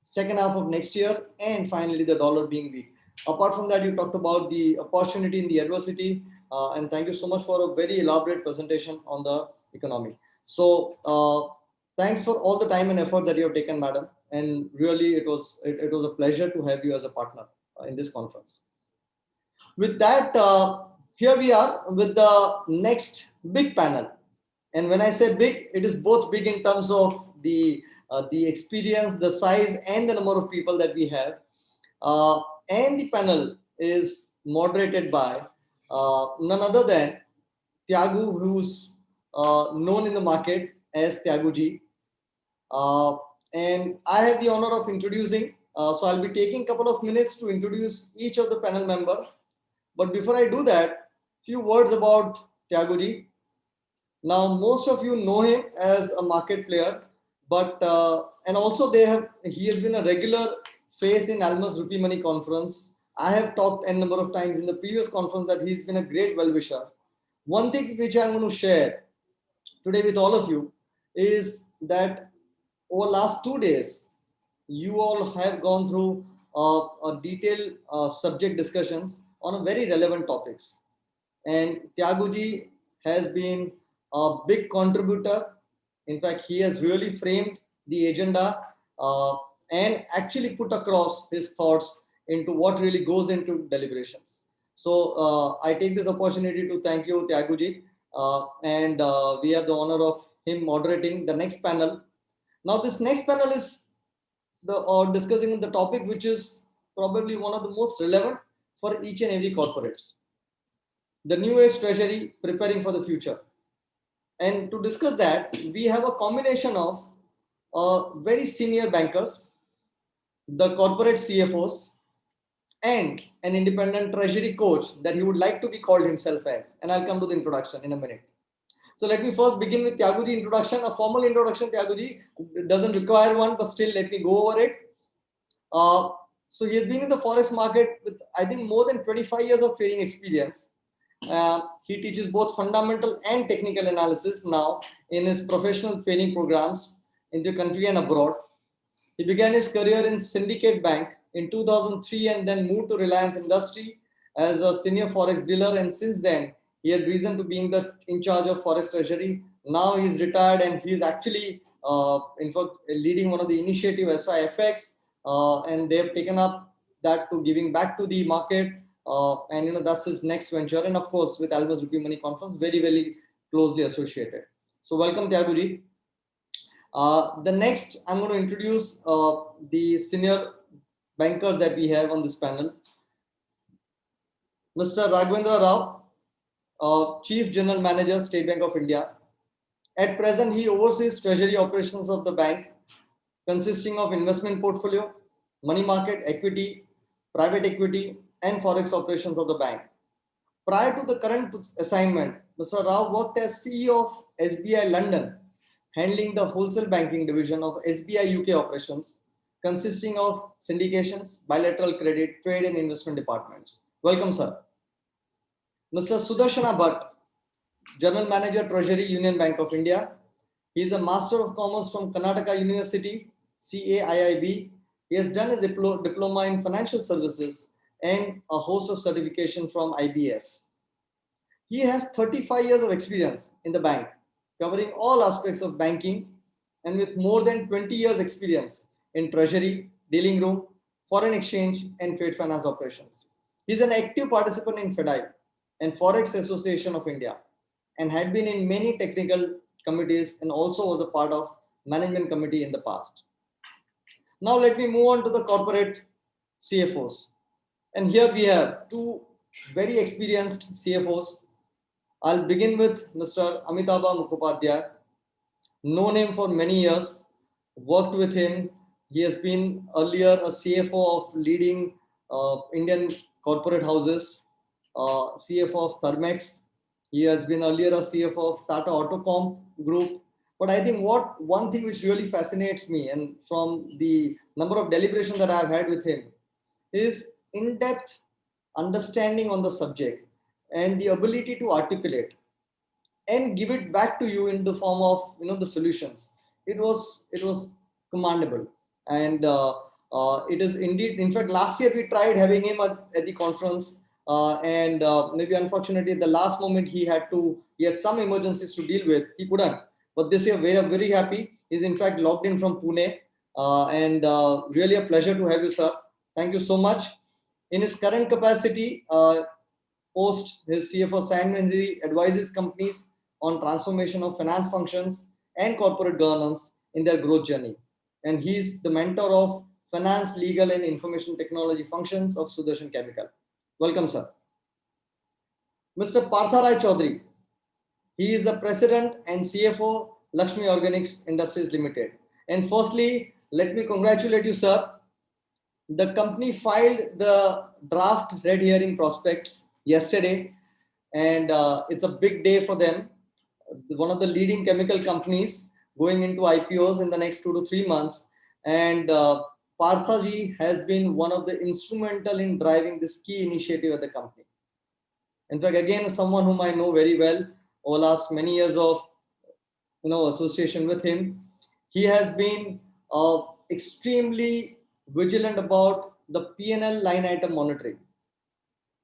second half of next year, and finally the dollar being weak. Apart from that, you talked about the opportunity in the adversity, and thank you so much for a very elaborate presentation on the economy. So thanks for all the time and effort that you have taken, madam, and really it was a pleasure to have you as a partner in this conference. With that, here we are with the next big panel, and when I say big, it is both big in terms of the experience, the size, and the number of people that we have. And the panel is moderated by none other than Tyagu, who's known in the market as Tyaguji. And I have the honor of introducing, so I'll be taking a couple of minutes to introduce each of the panel member. But before I do that, few words about Tyaguji. Now, most of you know him as a market player, but and also he has been a regular face in Almus RupeeMoney conference. I have talked a number of times in the previous conference that he's been a great well-wisher. One thing which I'm going to share today with all of you is that over last 2 days, you all have gone through a detailed subject discussions on a very relevant topics. And Tyaguji has been a big contributor. In fact, he has really framed the agenda and actually put across his thoughts into what really goes into deliberations. So I take this opportunity to thank you, Tyaguji, and we have the honor of him moderating the next panel. Now, this next panel is discussing the topic which is probably one of the most relevant for each and every corporates. The new age treasury preparing for the future. And to discuss that, we have a combination of very senior bankers, the corporate CFOs, and an independent treasury coach that he would like to be called himself as. And I'll come to the introduction in a minute. So let me first begin with Tyaguji introduction. A formal introduction, Tyaguji, doesn't require one, but still let me go over it. So he has been in the forex market with, I think, more than 25 years of trading experience. He teaches both fundamental and technical analysis now in his professional training programs in the country and abroad. He began his career in Syndicate Bank in 2003 and then moved to Reliance Industry as a senior forex dealer. And since then, he had risen to being in charge of forex treasury. Now he's retired and he's actually, in fact, leading one of the initiative SIFX, and they've taken up that to giving back to the market. And that's his next venture, and of course with Almus RupeeMoney conference, very, very closely associated. So welcome, Tyaguji. The next, I'm going to introduce the senior bankers that we have on this panel. Mr. Raghavendra Rao, Chief General Manager, State Bank of India. At present, he oversees treasury operations of the bank, consisting of investment portfolio, money market, equity, private equity, and forex operations of the bank. Prior to the current assignment, Mr. Rao worked as CEO of SBI London, handling the wholesale banking division of SBI UK operations, consisting of syndications, bilateral credit, trade, and investment departments. Welcome, sir. Mr. Sudarshana Bhatt, General Manager, Treasury, Union Bank of India. He is a Master of Commerce from Karnataka University, CAIIB. He has done his diploma in financial services and a host of certification from IBF. He has 35 years of experience in the bank, covering all aspects of banking, and with more than 20 years experience in treasury, dealing room, foreign exchange, and trade finance operations. He's an active participant in FEDI and Forex Association of India, and had been in many technical committees and also was a part of management committee in the past. Now let me move on to the corporate CFOs. And here we have two very experienced CFOs. I'll begin with Mr. Amitabha Mukhopadhyay. Known him for many years, worked with him. He has been earlier a CFO of leading Indian corporate houses, CFO of Thermex. He has been earlier a CFO of Tata Autocom Group. But I think one thing which really fascinates me, and from the number of deliberations that I've had with him, is in-depth understanding on the subject and the ability to articulate and give it back to you in the form of the solutions. It was commendable, and it is indeed. In fact, last year we tried having him at the conference, and maybe unfortunately at the last moment he had some emergencies to deal with. He couldn't. But this year we are very happy. He's in fact logged in from Pune, and really a pleasure to have you, sir. Thank you so much. In his current capacity, post his CFO assignment, he advises companies on transformation of finance functions and corporate governance in their growth journey. And he's the mentor of finance, legal, and information technology functions of Sudarshan Chemical. Welcome, sir. Mr. Partharai Chaudhary. He is the president and CFO, Lakshmi Organics Industries Limited. And firstly, let me congratulate you, sir. The company filed the draft red herring prospects yesterday, and it's a big day for them. One of the leading chemical companies going into IPOs in the next 2 to 3 months. And Parthaji has been one of the instrumental in driving this key initiative at the company. In fact, again, someone whom I know very well over last many years of association with him, he has been extremely vigilant about the P&L line item monitoring,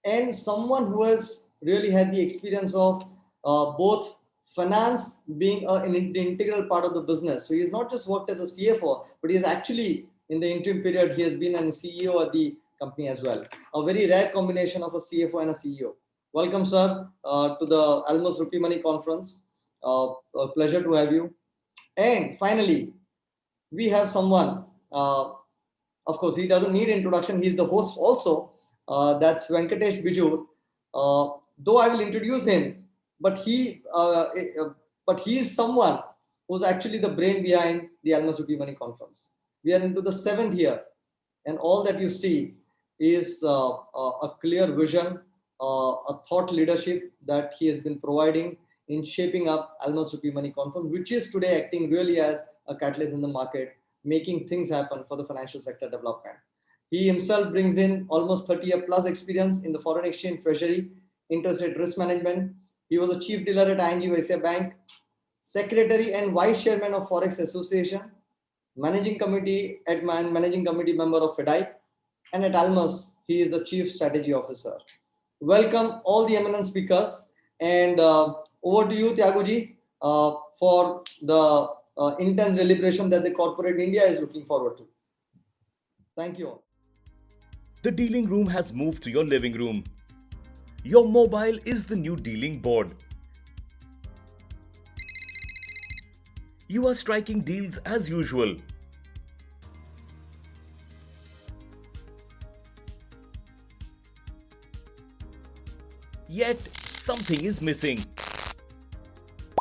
and someone who has really had the experience of both finance being an integral part of the business. So he has not just worked as a CFO, but he is actually, in the interim period, he has been a CEO at the company as well. A very rare combination of a CFO and a CEO. Welcome, sir, to the Almus RupeeMoney conference. A pleasure to have you. And finally, we have someone, of course, he doesn't need introduction. He's the host also. That's Venkatesh Biju. Though I will introduce him, but he is someone who's actually the brain behind the Almus RupeeMoney conference. We are into the 7th year, and all that you see is a clear vision, a thought leadership that he has been providing in shaping up Almus RupeeMoney conference, which is today acting really as a catalyst in the market, making things happen for the financial sector development. He himself brings in almost 30-year plus experience in the foreign exchange, treasury, interest rate risk management. He was a chief dealer at ING Vysya Bank, secretary and vice chairman of Forex Association, managing committee member of FEDI, and at Almus, he is the chief strategy officer. Welcome all the eminent speakers, and over to you, Tyaguji, for the intense deliberation that the corporate India is looking forward to. Thank you all. The dealing room has moved to your living room. Your mobile is the new dealing board. You are striking deals as usual. Yet, something is missing.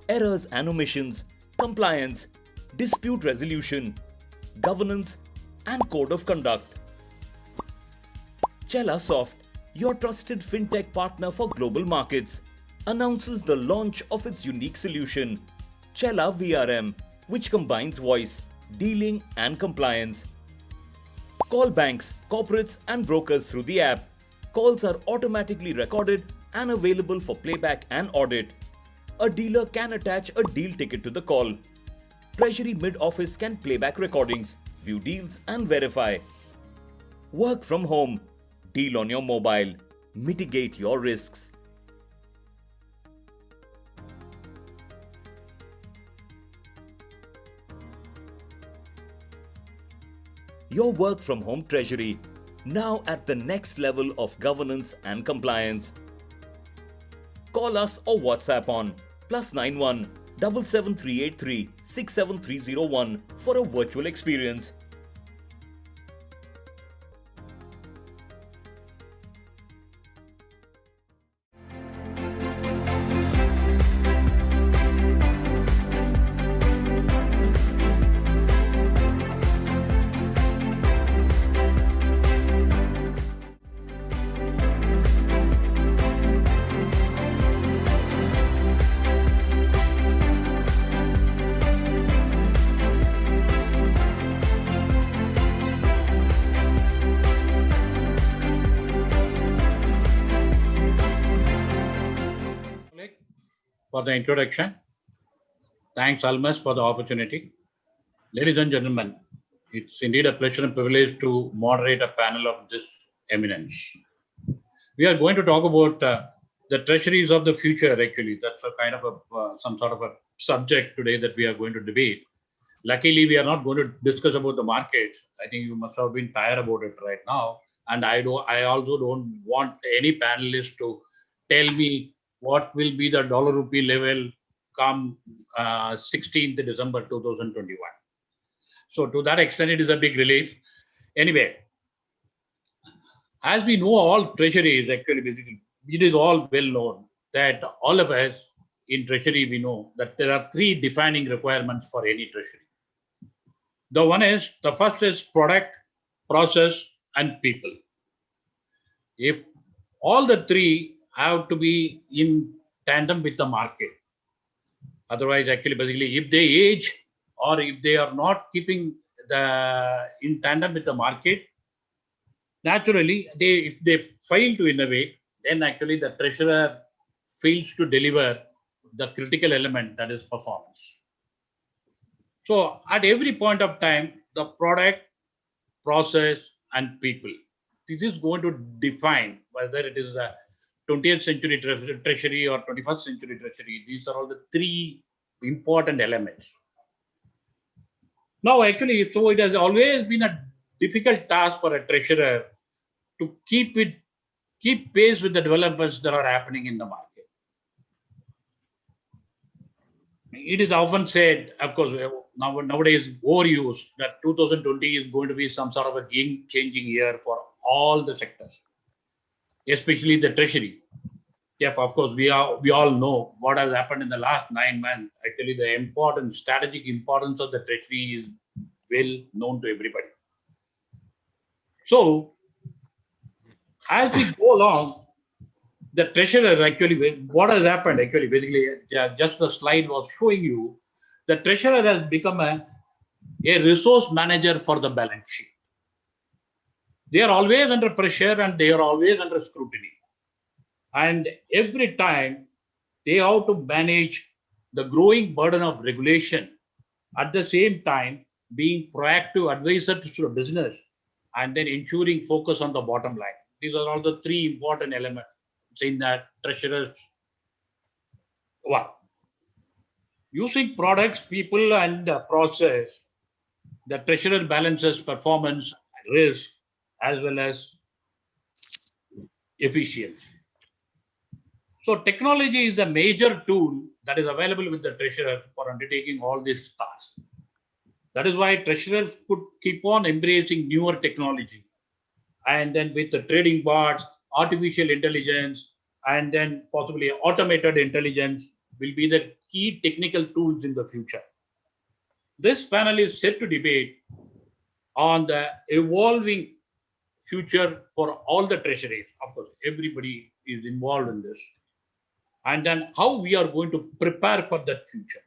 Errors and omissions, compliance, dispute resolution, governance, and code of conduct. Soft, your trusted fintech partner for global markets, announces the launch of its unique solution, Chella VRM, which combines voice, dealing, and compliance. Call banks, corporates, and brokers through the app. Calls are automatically recorded and available for playback and audit. A dealer can attach a deal ticket to the call. Treasury mid-office can playback recordings, view deals, and verify. Work from home. Deal on your mobile. Mitigate your risks. your work from home treasury, now at the next level of governance and compliance. Call us or WhatsApp on +91 77383 67301 for a virtual experience. For the introduction. Thanks, Almus, for the opportunity. Ladies and gentlemen, it's indeed a pleasure and privilege to moderate a panel of this eminence. We are going to talk about the treasuries of the future, actually. That's a kind of some sort of a subject today that we are going to debate. Luckily, we are not going to discuss about the markets. I think you must have been tired about it right now. And I also don't want any panelist to tell me what will be the dollar rupee level come 16th December 2021. So to that extent, it is a big relief. Anyway, as we know, all treasuries actually, basically, it is all well known that all of us in treasury, we know that there are three defining requirements for any treasury. The first is product, process, and people. If all the three have to be in tandem with the market, otherwise, actually, basically, if they age or if they are not keeping in tandem with the market, naturally, if they fail to innovate, then actually the treasurer fails to deliver the critical element, that is performance. So at every point of time, the product, process, and people, this is going to define whether it is a 20th century treasury or 21st century treasury. These are all the three important elements. Now, actually, so it has always been a difficult task for a treasurer to keep pace with the developments that are happening in the market. It is often said, of course, nowadays overused, that 2020 is going to be some sort of a game-changing year for all the sectors, especially the treasury. Yes, of course, we all know what has happened in the last 9 months. Actually, the strategic importance of the treasury is well known to everybody. So, as we go along, the treasurer actually, what has happened actually, basically, just the slide was showing you, the treasurer has become a resource manager for the balance sheet. They are always under pressure and they are always under scrutiny. And every time they have to manage the growing burden of regulation, at the same time being proactive advisor to the business and then ensuring focus on the bottom line. These are all the three important elements in that treasurer's work. Using products, people, and process, the treasurer balances performance, risk, as well as efficiency. So technology is a major tool that is available with the treasurer for undertaking all these tasks. That is why treasurers could keep on embracing newer technology. And then with the trading bots, artificial intelligence, and then possibly automated intelligence will be the key technical tools in the future. This panel is set to debate on the evolving future for all the treasuries. Of course, everybody is involved in this. And then how we are going to prepare for that future.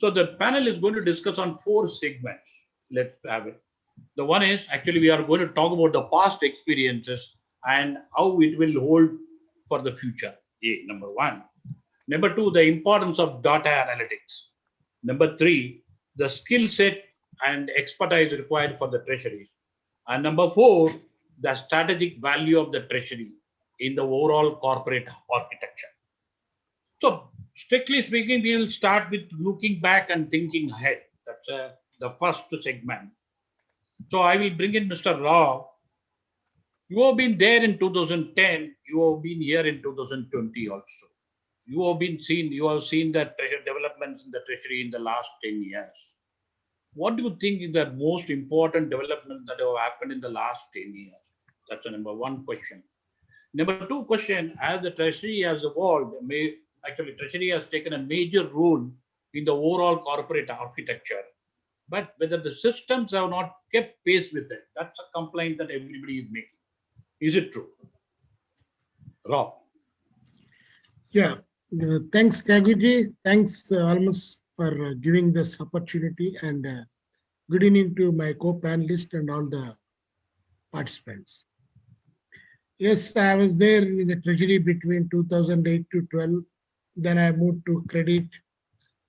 So the panel is going to discuss on 4 segments. Let's have it. The one is actually we are going to talk about the past experiences and how it will hold for the future. Number 1. Number 2, the importance of data analytics. Number 3, the skill set and expertise required for the treasury. And number 4, the strategic value of the treasury in the overall corporate architecture. So strictly speaking, we will start with looking back and thinking ahead. That's the first segment. So I will bring in Mr. Rao. You have been there in 2010. You have been here in 2020 also. You have seen the treasury developments in the treasury in the last 10 years. What do you think is the most important development that have happened in the last 10 years? That's the number one question. Number two question, as the treasury has evolved, actually treasury has taken a major role in the overall corporate architecture. But whether the systems have not kept pace with it, that's a complaint that everybody is making. Is it true? Rob. Yeah, thanks, Tyaguji. Thanks, Almus, for giving this opportunity, and good evening to my co-panelists and all the participants. Yes, I was there in the treasury between 2008 to 12. Then I moved to credit.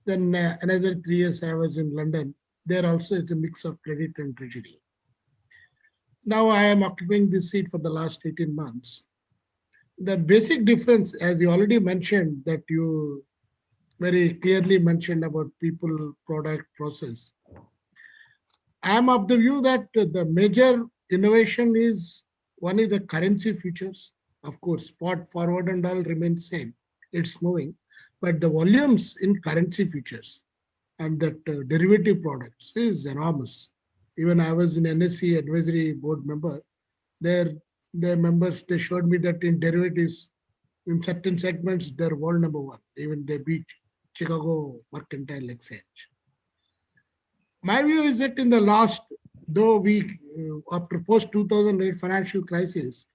Then another 3 years I was in London. There also it's a mix of credit and treasury. Now I am occupying this seat for the last 18 months. The basic difference, as you already mentioned, that you very clearly mentioned about people, product, process. I am of the view that the major innovation is, one is the currency futures. Of course, spot, forward and all remain same. It's moving. But the volumes in currency futures and that derivative products is enormous. Even I was an NSE advisory board member. Their members, they showed me that in derivatives, in certain segments, they're world number one. Even they beat Chicago Mercantile Exchange. My view is that in the last, though we, after post-2008 financial crisis,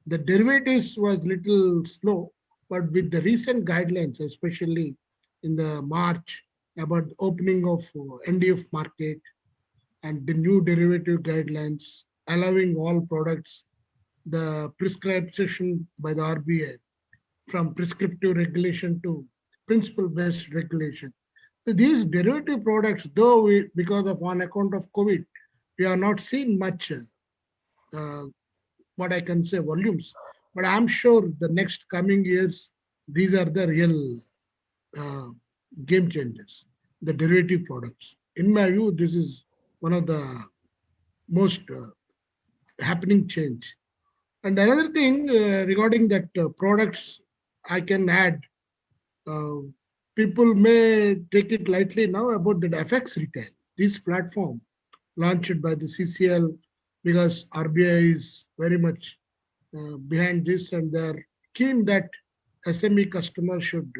the derivatives was little slow, but with the recent guidelines, especially in the March, about opening of NDF market and the new derivative guidelines, allowing all products, the prescription by the RBI from prescriptive regulation to principle-based regulation. So these derivative products, though because of on account of COVID, we are not seeing much, what I can say, volumes. But I'm sure the next coming years, these are the real game changers, the derivative products. In my view, this is one of the most happening change. And another thing regarding that products, I can add, people may take it lightly now about the FX retail. This platform launched by the CCL, because RBI is very much behind this, and they're keen that SME customers should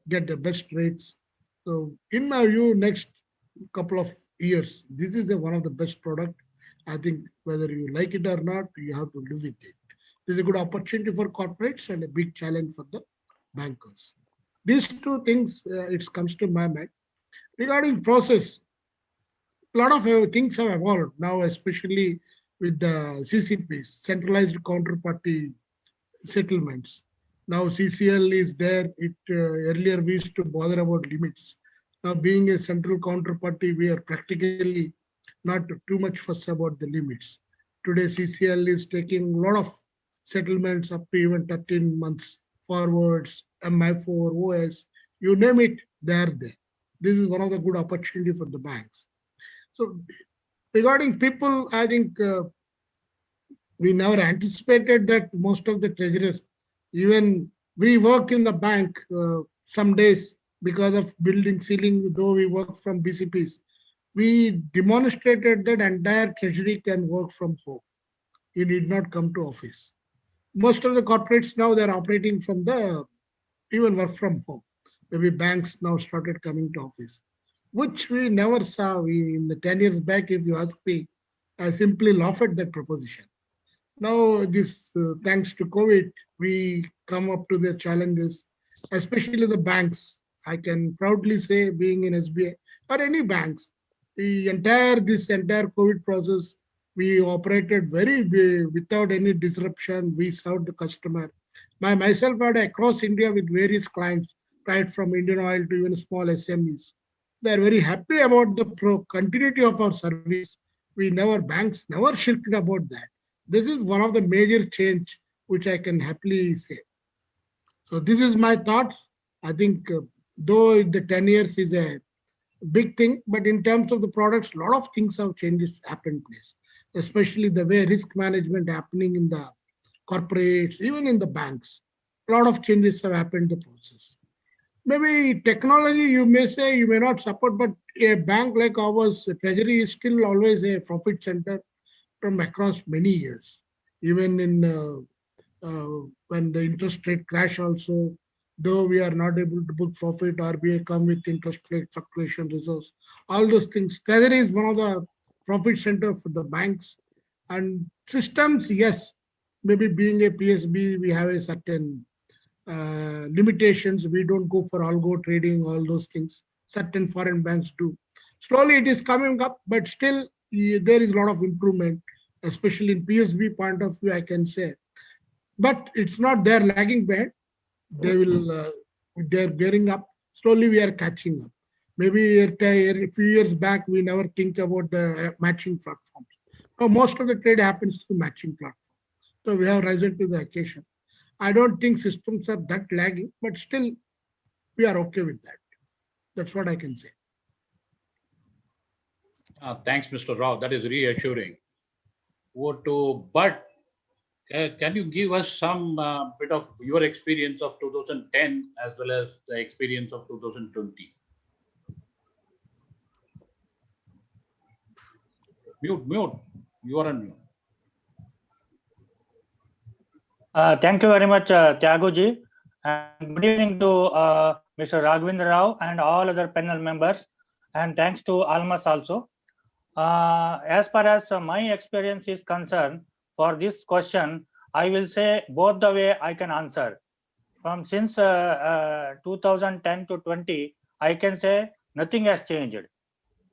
get the best rates. So in my view, next couple of years, this is one of the best product. I think whether you like it or not, you have to live with it. This is a good opportunity for corporates and a big challenge for the bankers. These two things, it comes to my mind. Regarding process, a lot of things have evolved now, especially with the CCPs, centralized counterparty settlements. Now CCL is there. Earlier we used to bother about limits. Now being a central counterparty, we are practically not too much fuss about the limits. Today CCL is taking a lot of settlements up to even 13 months forwards, MI4, OS, you name it, they are there. This is one of the good opportunity for the banks. So regarding people, I think we never anticipated that most of the treasurers, even we work in the bank some days because of building ceiling, though we work from BCPs, we demonstrated that entire treasury can work from home. You need not come to office. Most of the corporates now, they're operating from the, even work from home. Maybe banks now started coming to office, which we never saw. In the 10 years back, if you ask me, I simply laugh at that proposition. Now, this thanks to COVID, we come up to the challenges, especially the banks. I can proudly say, being in SBI or any banks, this entire COVID process, we operated without any disruption. We served the customer. Myself had across India with various clients, right from Indian Oil to even small SMEs. They are very happy about the continuity of our service. Banks never shirked about that. This is one of the major change which I can happily say. So this is my thoughts. I think though the 10 years is a big thing, but in terms of the products, a lot of things have changes happened place. especially the way risk management happening in the corporates, even in the banks. A lot of changes have happened in the process. Maybe technology, you may say, you may not support, but a bank like ours, treasury is still always a profit center from across many years. Even in when the interest rate crash also, though we are not able to book profit, RBI come with interest rate fluctuation reserves, all those things. Treasury is one of the profit center for the banks. And systems, yes, maybe being a PSB, we have a certain limitations. We don't go for algo trading, all those things. Certain foreign banks do. Slowly it is coming up, but still there is a lot of improvement, especially in PSB point of view, I can say. But it's not they're lagging behind. They will, they're gearing up. Slowly we are catching up. Maybe a few years back, we never think about the matching platforms. Now, most of the trade happens through matching platform. So we have risen to the occasion. I don't think systems are that lagging, but still we are okay with that. That's what I can say. Thanks, Mr. Rao. That is reassuring. Over to Bud. Can you give us some bit of your experience of 2010 as well as the experience of 2020? Mute. You are on mute. Thank you very much, Tyaguji. And good evening to Mr. Raghavendra Rao and all other panel members. And thanks to Almus also. As far as my experience is concerned, for this question, I will say both the way I can answer. From since 2010 to 20, I can say nothing has changed.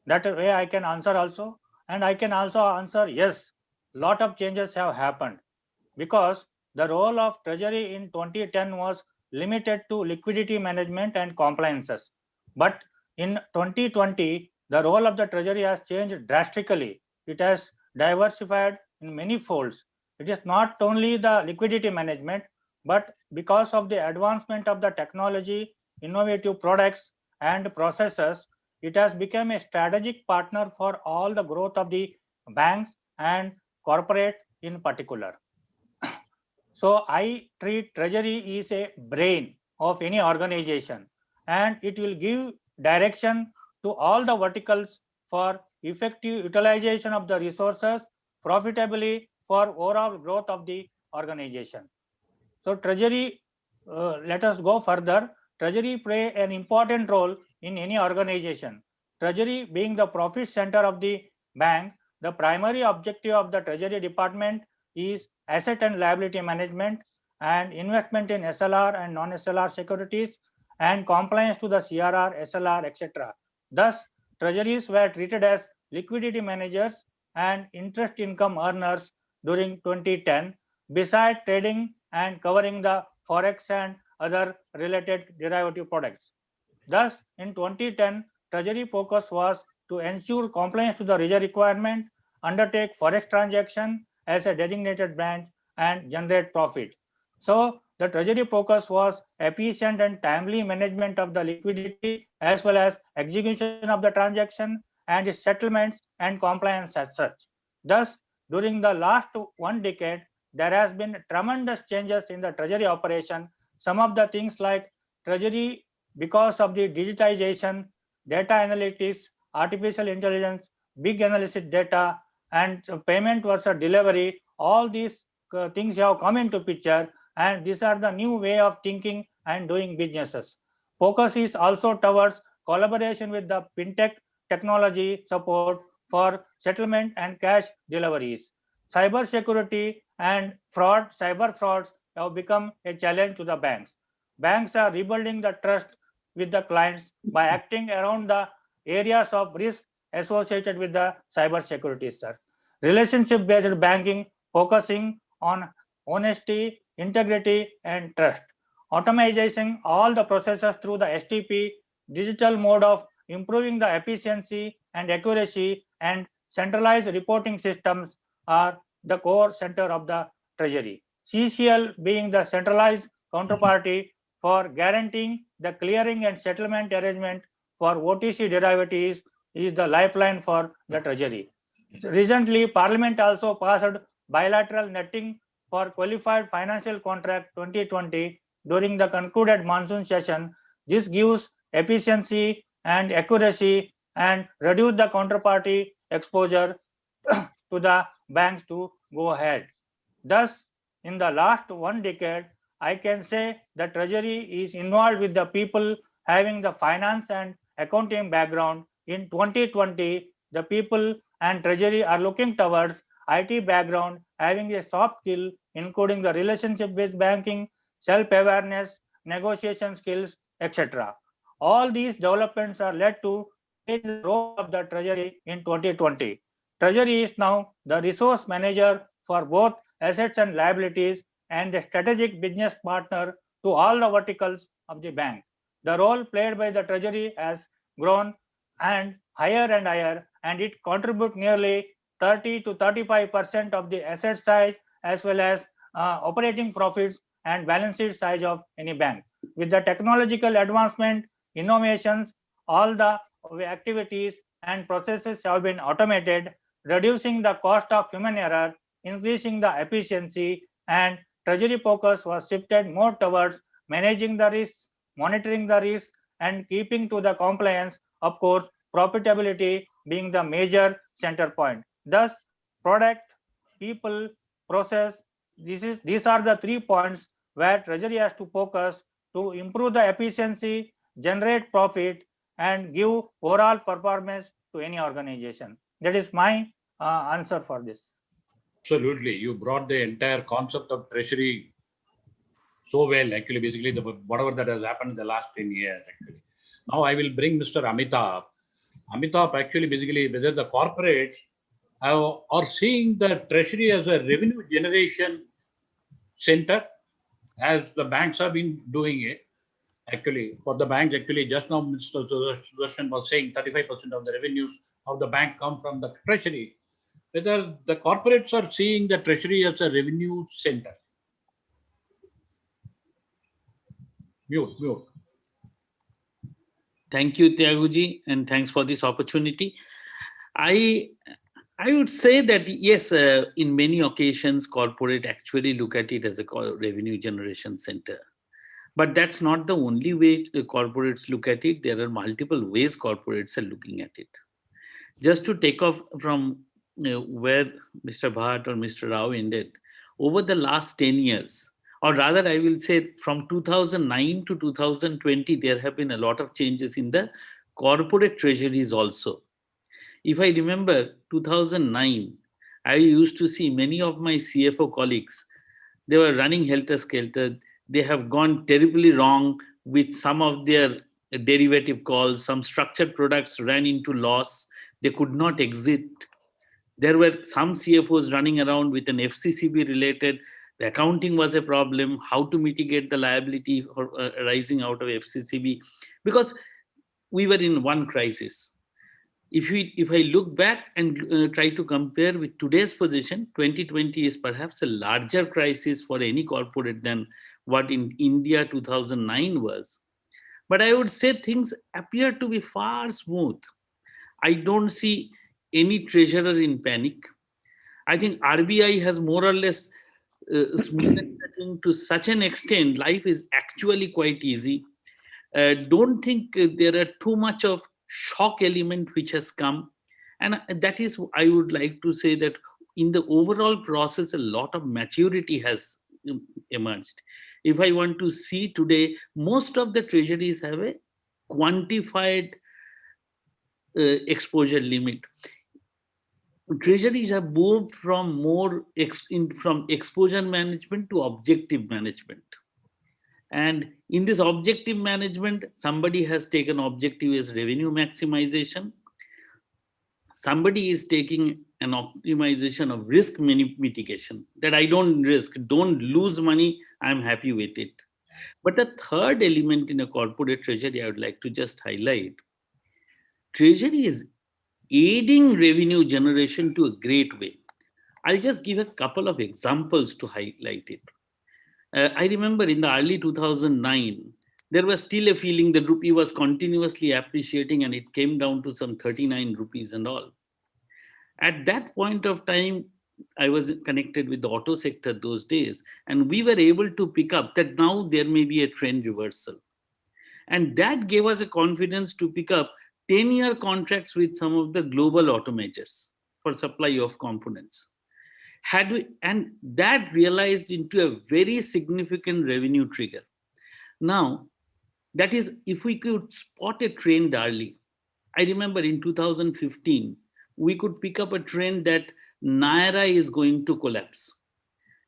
That way I can answer also. And I can also answer, yes, lot of changes have happened. Because the role of Treasury in 2010 was limited to liquidity management and compliances. But in 2020, the role of the Treasury has changed drastically. It has diversified in many folds. It is not only the liquidity management, but because of the advancement of the technology, innovative products and processes, it has become a strategic partner for all the growth of the banks and corporate in particular. So I treat Treasury is a brain of any organization, and it will give direction to all the verticals for effective utilization of the resources profitably for overall growth of the organization. So Treasury, let us go further. Treasury play an important role in any organization. Treasury being the profit center of the bank, the primary objective of the Treasury Department is asset and liability management and investment in SLR and non-SLR securities and compliance to the CRR, SLR, etc. Thus, treasuries were treated as liquidity managers and interest income earners during 2010, besides trading and covering the forex and other related derivative products. Thus, in 2010, Treasury focus was to ensure compliance to the reserve requirement, undertake forex transaction as a designated branch, and generate profit. So, the Treasury focus was efficient and timely management of the liquidity as well as execution of the transaction and its settlements and compliance as such. Thus, during the last 1 decade, there has been tremendous changes in the Treasury operation. Some of the things like Treasury, because of the digitization, data analytics, artificial intelligence, big analysis data, and payment versus delivery, all these things have come into picture, and these are the new way of thinking and doing businesses. Focus is also towards collaboration with the fintech technology support for settlement and cash deliveries. Cyber security and fraud, cyber frauds have become a challenge to the banks. Banks are rebuilding the trust with the clients by acting around the areas of risk associated with the cyber security, sir. Relationship-based banking focusing on honesty, integrity, and trust. Automation all the processes through the STP, digital mode of improving the efficiency and accuracy, and centralized reporting systems are the core center of the Treasury. CCL being the centralized counterparty for guaranteeing the clearing and settlement arrangement for OTC derivatives is the lifeline for the Treasury. Recently, Parliament also passed bilateral netting for qualified financial contract 2020 during the concluded monsoon session. This gives efficiency and accuracy and reduce the counterparty exposure to the banks to go ahead. Thus, in the last 1 decade, I can say the Treasury is involved with the people having the finance and accounting background. In 2020, the people and Treasury are looking towards IT background, having a soft skill, including the relationship-based banking, self-awareness, negotiation skills, etc. All these developments are led to change the role of the Treasury in 2020. Treasury is now the resource manager for both assets and liabilities and a strategic business partner to all the verticals of the bank. The role played by the Treasury has grown and higher, and it contributes nearly 30 to 35% of the asset size as well as operating profits and balance sheet size of any bank. With the technological advancement, innovations, all the activities and processes have been automated, reducing the cost of human error, increasing the efficiency, and Treasury focus was shifted more towards managing the risks, monitoring the risks, and keeping to the compliance. Of course, profitability being the major center point. Thus, product, people, process, these are the 3 points where Treasury has to focus to improve the efficiency, generate profit, and give overall performance to any organization. That is my answer for this. Absolutely. You brought the entire concept of treasury so well, actually, basically, whatever that has happened in the last 10 years, actually. Now I will bring Mr. Amitabh. Amitabh, actually, basically, whether the corporates are seeing the treasury as a revenue generation center, as the banks have been doing it. Actually, for the banks, actually, just now Mr. Sudarshan was saying 35% of the revenues of the bank come from the treasury. Whether the corporates are seeing the treasury as a revenue center. Mute. Thank you, Tyaguji, and thanks for this opportunity. I would say that yes, in many occasions, corporate actually look at it as a revenue generation center. But that's not the only way corporates look at it. There are multiple ways corporates are looking at it. Just to take off from where Mr. Bhatt or Mr. Rao ended, over the last 10 years, or rather I will say from 2009 to 2020, there have been a lot of changes in the corporate treasuries also. If I remember 2009, I used to see many of my CFO colleagues, they were running helter-skelter. They have gone terribly wrong with some of their derivative calls. Some structured products ran into loss. They could not exit. There were some CFOs running around with an FCCB related. The accounting was a problem. How to mitigate the liability arising out of FCCB? Because we were in one crisis. If I look back and try to compare with today's position, 2020 is perhaps a larger crisis for any corporate than what in India 2009 was. But I would say things appear to be far smooth. I don't see any treasurer in panic. I think RBI has more or less smoothened the thing to such an extent, life is actually quite easy. Don't think there are too much of shock element which has come. And that is, I would like to say that in the overall process, a lot of maturity has emerged. If I want to see today, most of the treasuries have a quantified exposure limit. Treasuries have moved from from exposure management to objective management. And in this objective management, somebody has taken objective as revenue maximization. Somebody is taking an optimization of risk mitigation, that I don't lose money, I'm happy with it. But the third element in a corporate treasury, I would like to just highlight, treasury is aiding revenue generation to a great way. I'll just give a couple of examples to highlight it. I remember in the early 2009, there was still a feeling the rupee was continuously appreciating and it came down to some 39 rupees and all. At that point of time, I was connected with the auto sector those days, and we were able to pick up that now there may be a trend reversal. And that gave us a confidence to pick up 10-year contracts with some of the global auto majors for supply of components. And that realized into a very significant revenue trigger. Now, that is, if we could spot a trend early. I remember in 2015, we could pick up a trend that Naira is going to collapse.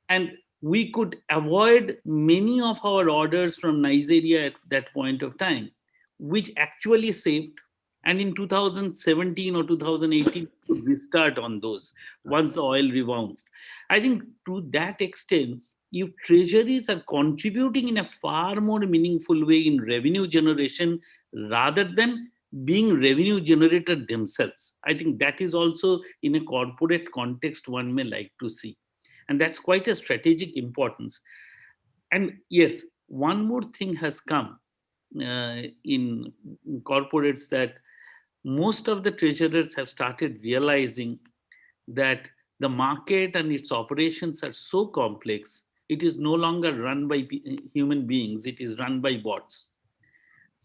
And we could avoid many of our orders from Nigeria at that point of time, which actually saved. And in 2017 or 2018, we could restart on those once the oil rebounds. I think to that extent, if treasuries are contributing in a far more meaningful way in revenue generation rather than being revenue generator themselves, I think that is also in a corporate context one may like to see. And that's quite a strategic importance. And yes, one more thing has come in corporates, that most of the treasurers have started realizing that the market and its operations are so complex, it is no longer run by human beings, it is run by bots.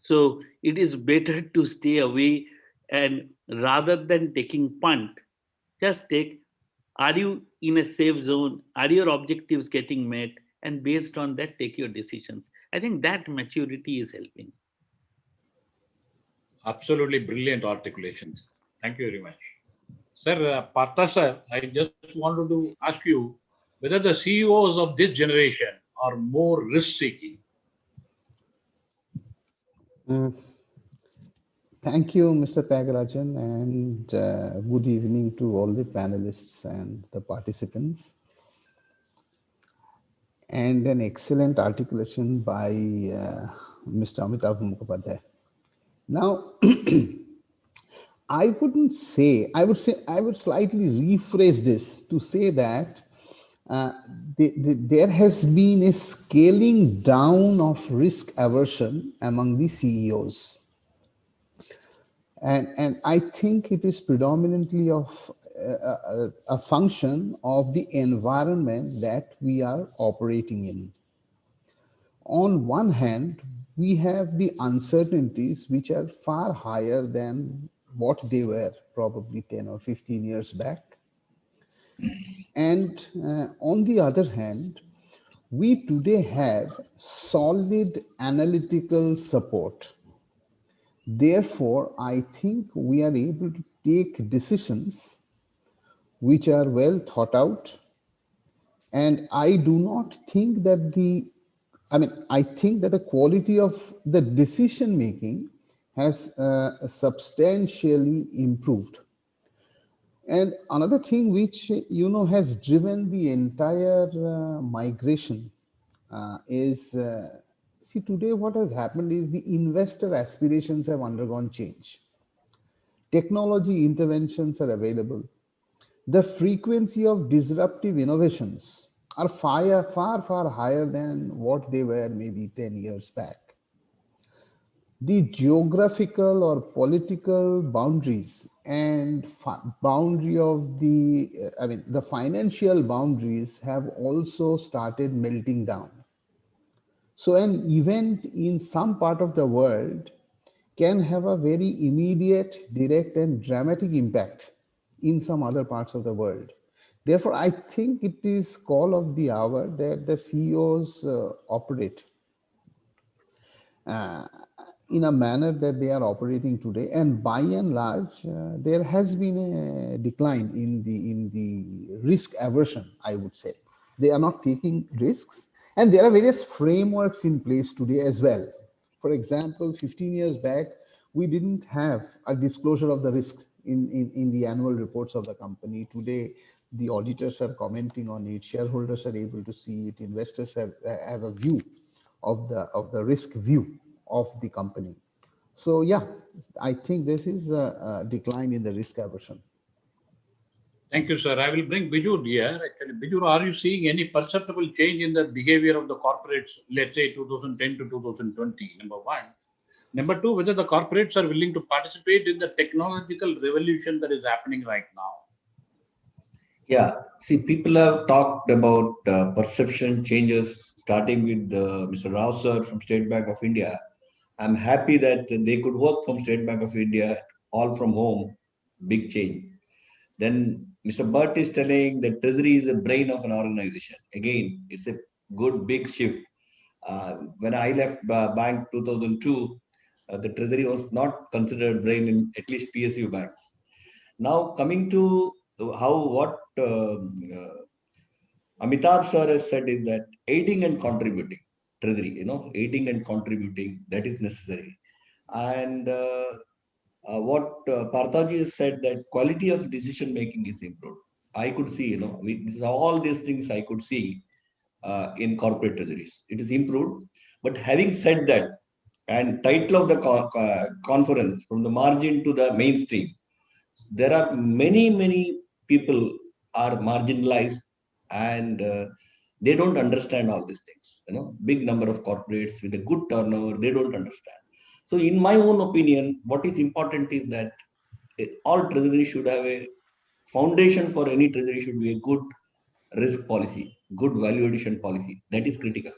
So it is better to stay away, and rather than taking punt, just take, are you in a safe zone? Are your objectives getting met? And based on that, take your decisions. I think that maturity is helping. Absolutely brilliant articulations. Thank you very much. Sir, Partha sir, I just wanted to ask you whether the CEOs of this generation are more risk-seeking. Thank you, Mr. Tyagarajan, and good evening to all the panelists and the participants. And an excellent articulation by Mr. Amitav Mukhopadhyay. Now, I would slightly rephrase this to say that there has been a scaling down of risk aversion among the CEOs. And I think it is predominantly of a function of the environment that we are operating in. On one hand, we have the uncertainties which are far higher than what they were probably 10 or 15 years back. And on the other hand, we today have solid analytical support. Therefore, I think we are able to take decisions which are well thought out. And I do not think that I think that the quality of the decision making has substantially improved. And another thing which, has driven the entire migration is, see, today what has happened is the investor aspirations have undergone change. Technology interventions are available. The frequency of disruptive innovations are far higher than what they were maybe 10 years back. The geographical or political boundaries and boundary of the financial boundaries have also started melting down. So an event in some part of the world can have a very immediate, direct, and dramatic impact in some other parts of the world. Therefore, I think it is call of the hour that the CEOs operate in a manner that they are operating today. And by and large, there has been a decline in the risk aversion, I would say. They are not taking risks. And there are various frameworks in place today as well. For example, 15 years back, we didn't have a disclosure of the risk in the annual reports of the company. Today, the auditors are commenting on it, shareholders are able to see it, investors have a view of the risk view of the company. So yeah, I think this is a decline in the risk aversion. Thank you, sir. I will bring Biju here. Actually, Biju, are you seeing any perceptible change in the behavior of the corporates, let's say 2010 to 2020, number one? Number two, whether the corporates are willing to participate in the technological revolution that is happening right now. Yeah, see, people have talked about perception changes, starting with Mr. Rao sir from State Bank of India. I'm happy that they could work from State Bank of India, all from home, big change. Then Mr. Bhatt is telling that Treasury is the brain of an organization. Again, it's a good big shift. When I left bank 2002, the Treasury was not considered brain in at least PSU banks. Now coming to how what Amitabh sir has said is that aiding and contributing, Treasury, aiding and contributing, that is necessary. And what Parthaji has said, that quality of decision making is improved. I could see, all these things I could see in corporate treasuries. It is improved. But having said that, and title of the conference, from the margin to the mainstream, there are many people are marginalized, and they don't understand all these things. Big number of corporates with a good turnover, they don't understand. So in my own opinion, what is important is that all treasury should have a foundation. For any treasury should be a good risk policy, good value addition policy. That is critical.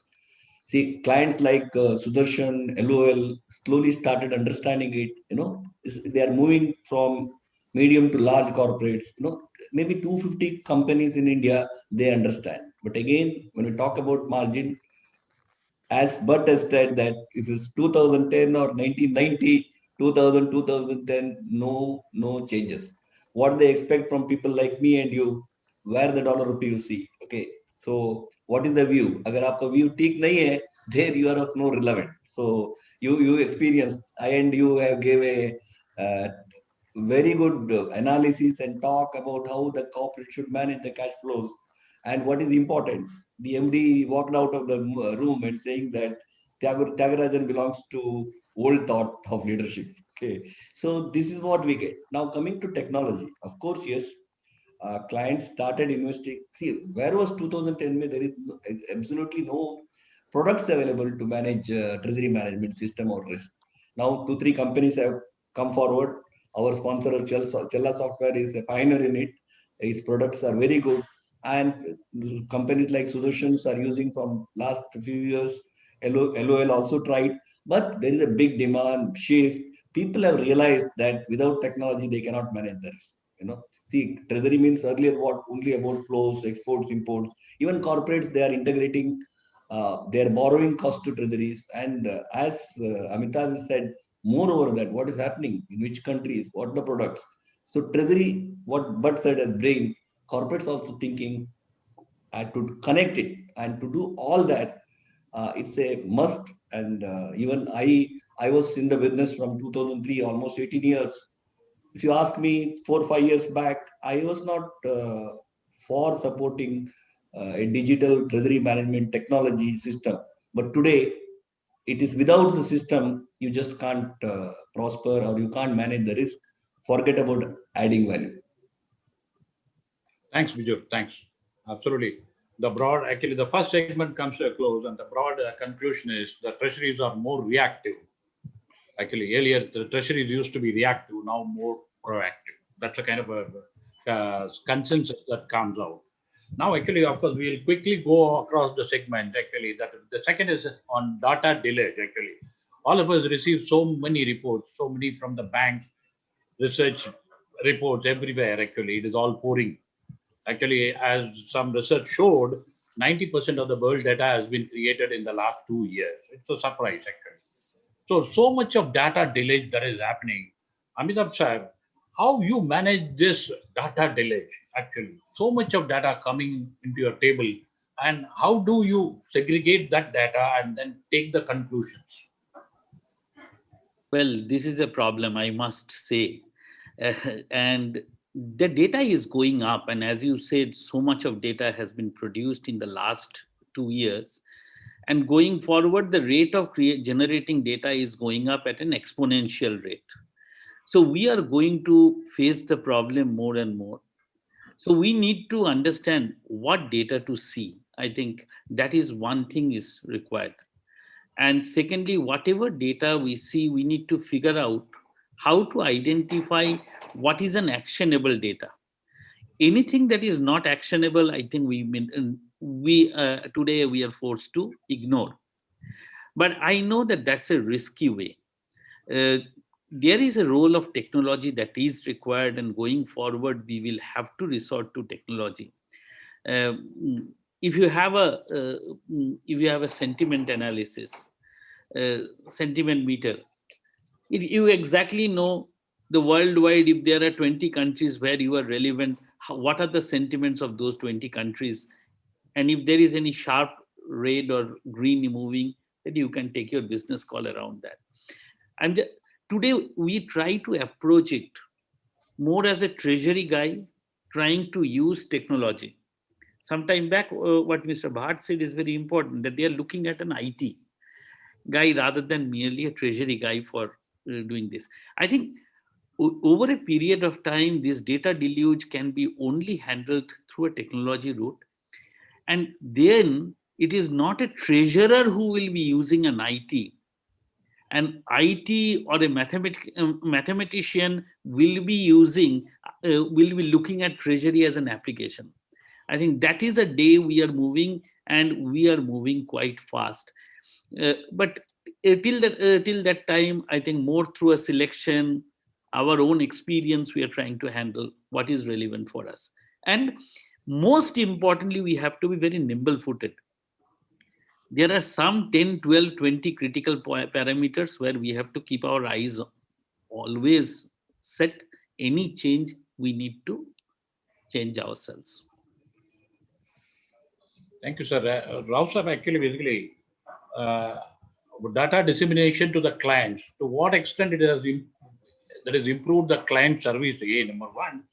See, clients like Sudarshan, LOL slowly started understanding it. They are moving from medium to large corporates. Maybe 250 companies in India, they understand. But again, when we talk about margin, as Bhatt has said, that if it's 2010 or 1990, 2000, 2010, no changes. What they expect from people like me and you, where the dollar rupee you see. Okay, so what is the view? Agar aapka view ठीक नहीं है, there you are of no relevant. So you experienced, I and you have gave a very good analysis and talk about how the corporate should manage the cash flows and what is important. The MD walked out of the room and saying that Tyagarajan belongs to old thought of leadership. Okay, so this is what we get. Now coming to technology, of course, yes, clients started investing. See, where was 2010? There is absolutely no products available to manage treasury management system or risk. Now, 2-3 companies have come forward. Our sponsor, Chella Software, is a pioneer in it. His products are very good, and companies like Sudarshan's are using from last few years. LOL also tried, but there is a big demand shift. People have realized that without technology, they cannot manage the risk. See, treasury means earlier what only about flows, exports, imports. Even corporates, they are integrating their borrowing cost to treasuries. And as Amitabh said, moreover that what is happening in which countries, what the products. So treasury, what Bhatt said as brain, corporates also thinking to connect it and to do all that. It's a must. And even I was in the business from 2003, almost 18 years. If you ask me 4 or 5 years back, I was not for supporting a digital treasury management technology system. But today, it is without the system, you just can't prosper or you can't manage the risk. Forget about adding value. Thanks, Vijay. Thanks. Absolutely. Actually, the first segment comes to a close, and the broad conclusion is the treasuries are more reactive. Actually, earlier the treasuries used to be reactive, now more proactive. That's a kind of a consensus that comes out. Now, actually, of course, we'll quickly go across the segment. Actually, that the second is on data delay. Actually, all of us receive so many reports, so many from the banks, research reports everywhere. Actually, it is all pouring. Actually, as some research showed, 90% of the world data has been created in the last 2 years. It's a surprise, actually. So much of data delay that is happening. Amitabh sir, how you manage this data delay, actually? So much of data coming into your table, and how do you segregate that data and then take the conclusions? Well, this is a problem, I must say. And the data is going up. And as you said, so much of data has been produced in the last 2 years. And going forward, the rate of generating data is going up at an exponential rate. So we are going to face the problem more and more. So we need to understand what data to see. I think that is one thing is required. And secondly, whatever data we see, we need to figure out how to identify what is an actionable data. anything that is not actionable, I think today we are forced to ignore. But I know that that's a risky way. There is a role of technology that is required, and going forward, we will have to resort to technology. If you have a sentiment analysis, sentiment meter, if you exactly know the worldwide, if there are 20 countries where you are relevant, what are the sentiments of those 20 countries? And if there is any sharp red or green moving, then you can take your business call around that. And today we try to approach it more as a treasury guy trying to use technology. Sometime back, what Mr. Bhatt said is very important, that they are looking at an IT guy rather than merely a treasury guy for doing this. I think over a period of time, this data deluge can be only handled through a technology route. And then it is not a treasurer who will be using an IT. An IT or a mathematician will be looking at treasury as an application. I think that is a day we are moving, and we are moving quite fast. But till that time, I think more through a selection, our own experience, we are trying to handle what is relevant for us. And most importantly, we have to be very nimble footed. There are some 10, 12, 20 critical parameters where we have to keep our eyes always set. Any change, we need to change ourselves. Thank you, sir. Rao sir, actually, basically, data dissemination to the clients, to what extent it has improved the client service, number one,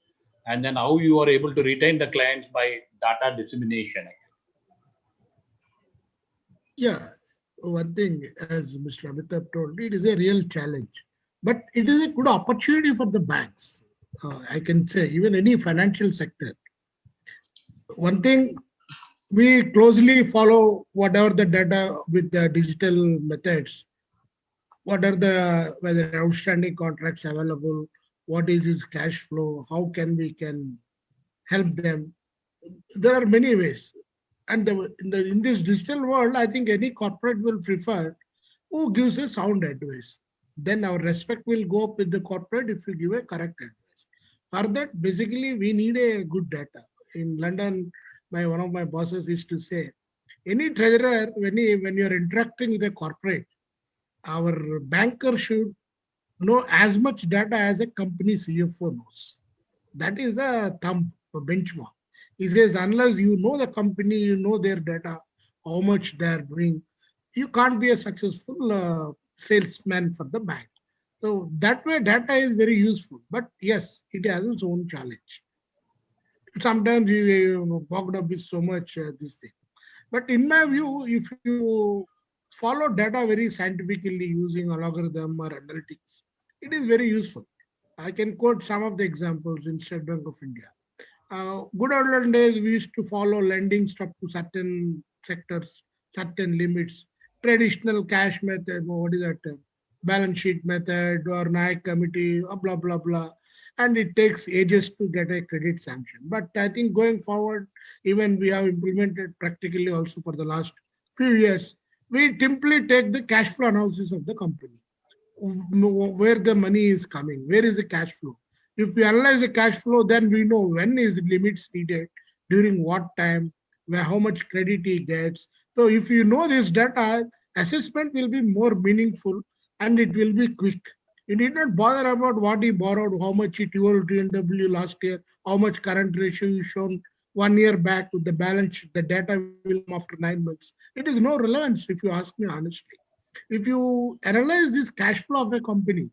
and then how you are able to retain the clients by data dissemination. Yeah, one thing, as Mr. Amitabh told, it is a real challenge, but it is a good opportunity for the banks. I can say, even any financial sector. One thing, we closely follow whatever the data with the digital methods. What are whether outstanding contracts available? What is his cash flow? How can we help them? There are many ways. And in this digital world, I think any corporate will prefer who gives a sound advice. Then our respect will go up with the corporate if you give a correct advice. For that, basically, we need a good data. In London, one of my bosses used to say, any treasurer, when you're interacting with a corporate, our banker should know as much data as a company CFO knows. That is the thumb, the benchmark. He says, unless you know the company, you know their data, how much they're doing, you can't be a successful salesman for the bank. So that way, data is very useful. But yes, it has its own challenge. Sometimes you bogged up with so much this thing. But in my view, if you follow data very scientifically using algorithm or analytics, it is very useful. I can quote some of the examples in State Bank of India. Good old days, we used to follow lending stuff to certain sectors, certain limits, traditional cash method, what is that, balance sheet method or Naik committee, blah, blah, blah. And it takes ages to get a credit sanction. But I think going forward, even we have implemented practically also for the last few years, we simply take the cash flow analysis of the company, where the money is coming, where is the cash flow. If we analyze the cash flow, then we know when is the limits needed, during what time, how much credit he gets. So if you know this data, assessment will be more meaningful and it will be quick. You need not bother about what he borrowed, how much he told TNW last year, how much current ratio is shown 1 year back with the balance sheet. The data will come after 9 months. It is no relevance if you ask me honestly. If you analyze this cash flow of a company,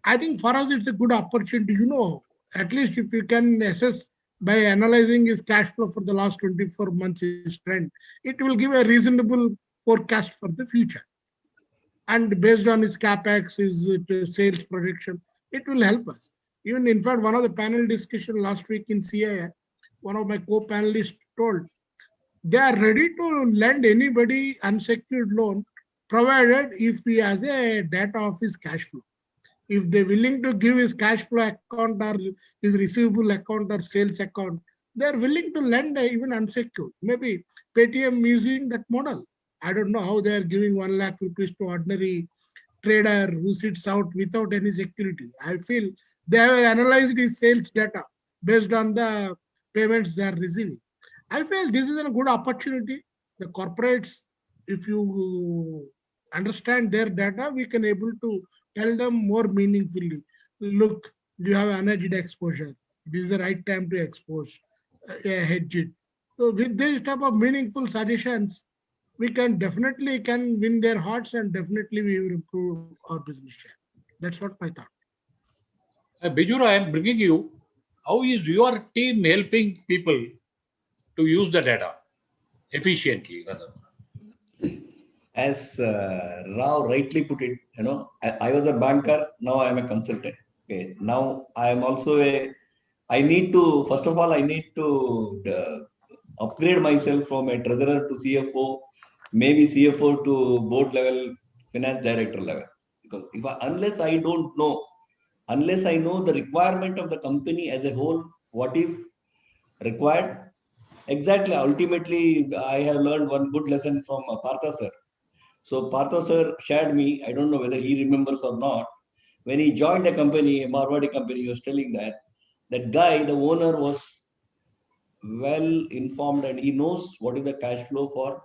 I think for us it's a good opportunity. At least if you can assess by analyzing his cash flow for the last 24 months, his trend, it will give a reasonable forecast for the future. And based on his capex, his sales projection, it will help us. Even in fact, one of the panel discussion last week in CIA, one of my co-panelists told, they are ready to lend anybody unsecured loan, provided if he has a data of his cash flow. If they're willing to give his cash flow account or his receivable account or sales account, they're willing to lend even unsecured. Maybe Paytm using that model. I don't know how they are giving 1 lakh rupees to ordinary trader who sits out without any security. I feel they have analyzed his sales data based on the payments they are receiving. I feel this is a good opportunity. The corporates, if you understand their data, we can able to tell them more meaningfully. Look, you have energy exposure. This is the right time to expose, hedge it. So with this type of meaningful suggestions, we can definitely can win their hearts and definitely we will improve our business share. That's what my thought. Bijura, I am bringing you. How is your team helping people to use the data efficiently? As Rao rightly put it, I was a banker. Now I am a consultant. Okay. Now I am also I need to, first of all, I need to upgrade myself from a treasurer to CFO, maybe CFO to board level, finance director level. Because unless I don't know, unless I know the requirement of the company as a whole, what is required, exactly, ultimately, I have learned one good lesson from Partha sir. So Partha sir shared me, I don't know whether he remembers or not, when he joined a company, a Marwadi company, he was telling that guy, the owner, was well informed and he knows what is the cash flow for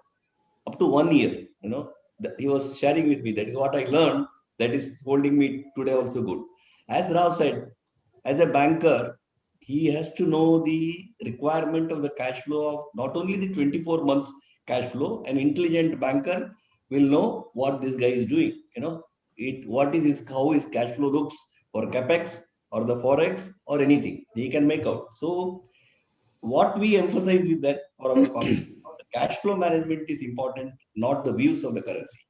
up to 1 year. He was sharing with me. That is what I learned. That is holding me today also good. As Rao said, as a banker, he has to know the requirement of the cash flow of not only the 24 months cash flow. An intelligent banker will know what this guy is doing. What is his, how his cash flow looks for capex or the forex or anything. He can make out. So what we emphasize is that for our company, the cash flow management is important, not the views of the currency.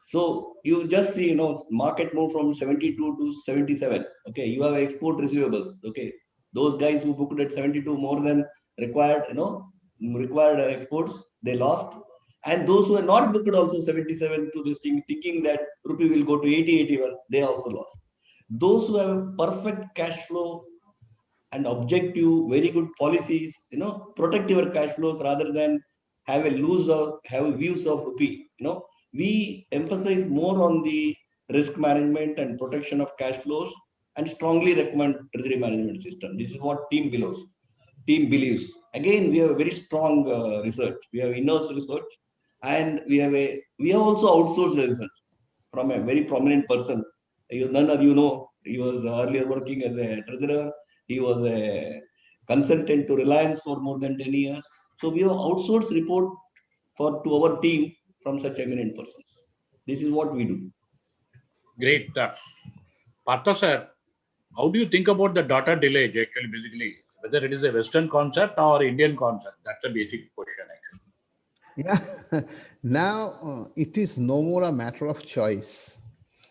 So you just see, market move from 72 to 77. Okay, you have export receivables. Okay, those guys who booked at 72 more than required, required exports, they lost. And those who are not booked also 77 to this thing, thinking that rupee will go to 80, 81, they also lost. Those who have perfect cash flow and objective, very good policies, protect your cash flows rather than have a loose or have views of rupee. We emphasize more on the risk management and protection of cash flows and strongly recommend treasury management system. This is what team believes. Again, we have a very strong research. We have in-house research, and we have also outsourced research from a very prominent person. None of you know, he was earlier working as a treasurer. He was a consultant to Reliance for more than 10 years. So we have outsourced report to our team from such eminent persons. This is what we do. Great. Partha sir, how do you think about the data delay actually, basically, whether it is a Western concept or Indian concept? That's a basic question actually. Yeah, now it is no more a matter of choice.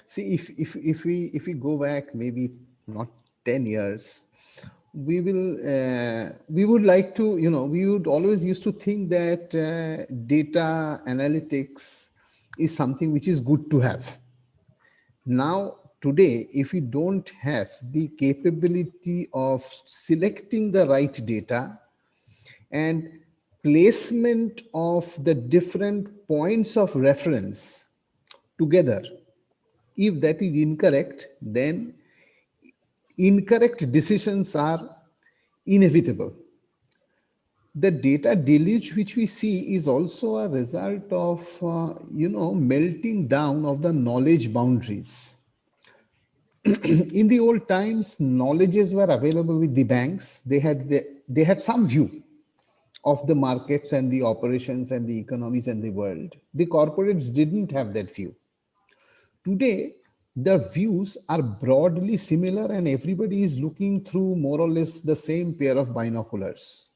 See, if we go back maybe not 10 years, we would like to, we would always used to think that data analytics is something which is good to have. Now, today, if we don't have the capability of selecting the right data and placement of the different points of reference together, if that is incorrect, then incorrect decisions are inevitable. The data deluge which we see is also a result of, melting down of the knowledge boundaries. In the old times, knowledges were available with the banks. They had some view of the markets and the operations and the economies and the world. The corporates didn't have that view. Today, the views are broadly similar and everybody is looking through more or less the same pair of binoculars.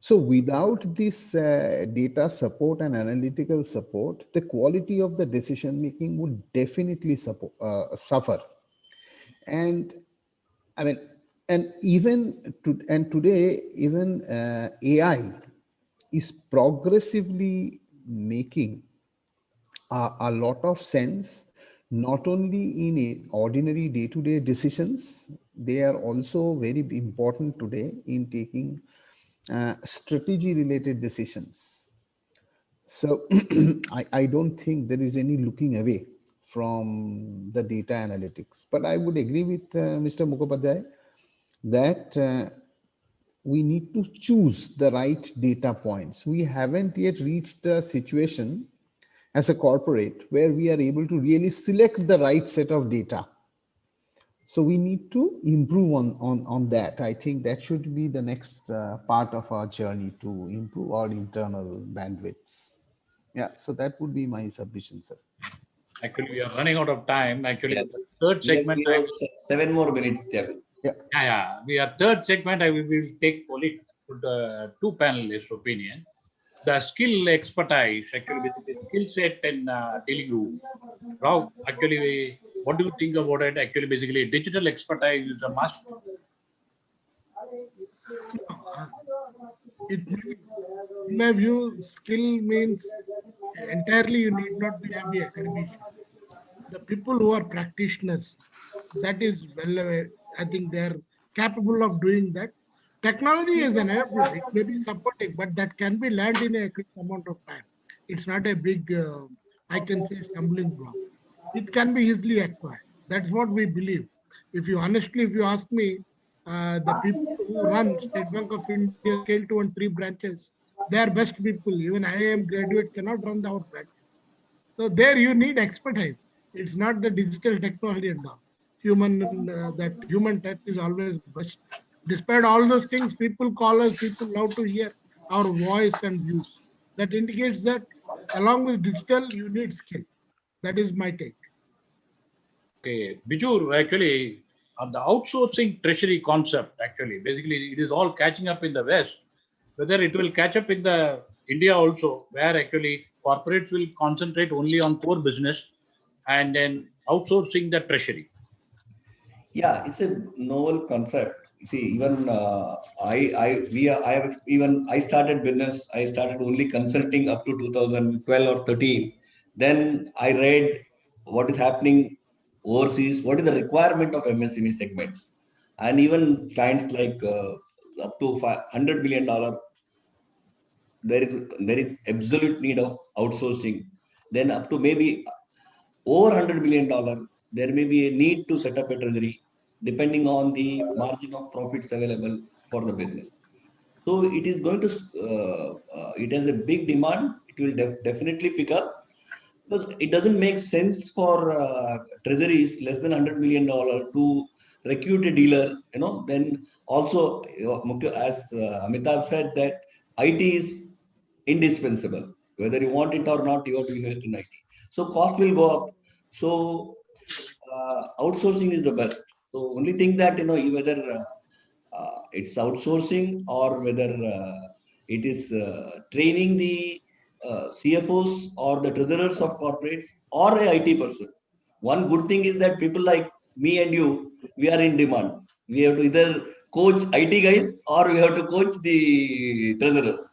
So without this data support and analytical support, the quality of the decision making would definitely suffer. And I mean, today, even AI is progressively making a lot of sense not only in ordinary day-to-day decisions, they are also very important today in taking strategy-related decisions. So I don't think there is any looking away from the data analytics. But I would agree with Mr. Mukhopadhyay that we need to choose the right data points. We haven't yet reached a situation as a corporate where we are able to really select the right set of data. So we need to improve on that. I think that should be the next part of our journey to improve our internal bandwidths. Yeah, so that would be my submission, sir. Actually, we are running out of time. Actually, Yes. the third segment. We have 7 more minutes, Tiago. Yeah. We are third segment. I will take only the two panelists' opinion. The skill expertise, actually, the skill set and dealing room. Rao, actually, what do you think about it? Actually, basically, digital expertise is a must. In my view, skill means entirely you need not be an academician. The people who are practitioners, that is well aware. I think they are capable of doing that. Technology is an enabler. It may be supporting, but that can be learned in a quick amount of time. It's not a big, I can say, stumbling block. It can be easily acquired. That's what we believe. If you ask me, the people who run State Bank of India scale 2 and 3 branches, they are best people. Even IIM graduate cannot run our branch. So there you need expertise. It's not the digital technology and all. That human touch is always best. Despite all those things, people call us, people love to hear our voice and views. That indicates that along with digital, you need skill. That is my take. Okay, Bijur, actually, the outsourcing treasury concept, actually, basically, it is all catching up in the West. Whether it will catch up in the India also, where actually corporates will concentrate only on core business and then outsourcing the treasury. Yeah, it's a novel concept. See, even I started business. I started only consulting up to 2012 or 13. Then I read what is happening overseas, what is the requirement of MSME segments, and even clients like up to $100 million, there is absolute need of outsourcing. Then up to maybe over $100 million, there may be a need to set up a treasury depending on the margin of profits available for the business. So it is going to, it has a big demand. It will definitely pick up because it doesn't make sense for treasuries less than $100 million to recruit a dealer. Then also, as Amitabh said, that IT is indispensable. Whether you want it or not, you have to invest in IT. So cost will go up. So outsourcing is the best. So only thing that whether it's outsourcing or whether it is training the CFOs or the treasurers of corporates or a IT person. One good thing is that people like me and you, we are in demand. We have to either coach IT guys or we have to coach the treasurers.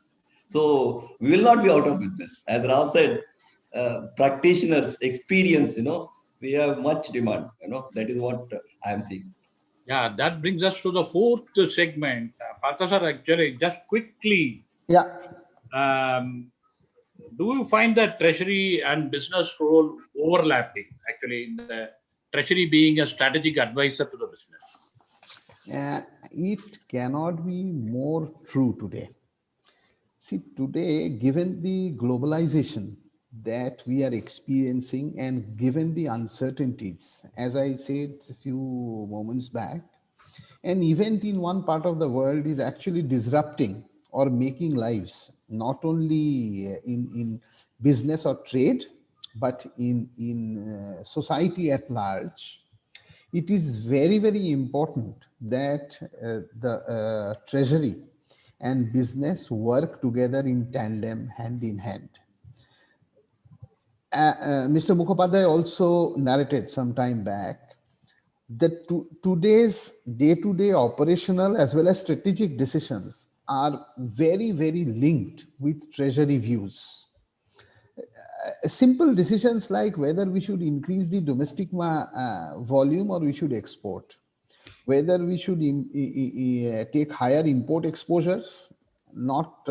So we will not be out of business. As Rao said, practitioners, experience, we have much demand. That is what I am seeing. Yeah, that brings us to the fourth segment. Partha sir, actually, just quickly. Yeah. Do you find that treasury and business role overlapping? Actually, in the treasury being a strategic advisor to the business. It cannot be more true today. See, today, given the globalization that we are experiencing and given the uncertainties, as I said a few moments back, an event in one part of the world is actually disrupting or making lives, not only in business or trade, but in society at large. It is very, very important that the treasury and business work together in tandem, hand in hand. Mr. Mukhopadhyay also narrated some time back that today's day-to-day operational as well as strategic decisions are very, very linked with treasury views. simple decisions like whether we should increase the domestic volume or we should export, whether we should take higher import exposures, not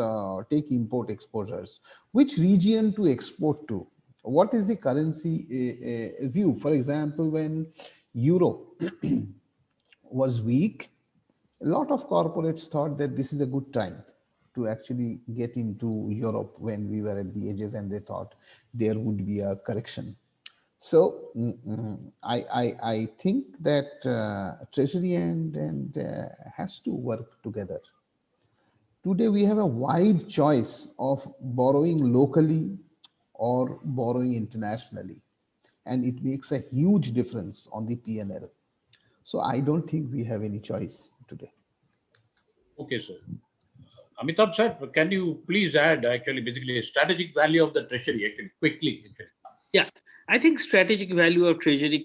take import exposures, which region to export to, what is the currency view. For example, when euro was weak, a lot of corporates thought that this is a good time to actually get into Europe when we were at the edges, and they thought there would be a correction. So I think that Treasury and has to work together. Today we have a wide choice of borrowing locally or borrowing internationally, and it makes a huge difference on the P&L. So I don't think we have any choice today. Okay, sir. Amitabh sir, can you please add actually basically a strategic value of the treasury actually quickly? Actually. Yeah, I think strategic value of treasury,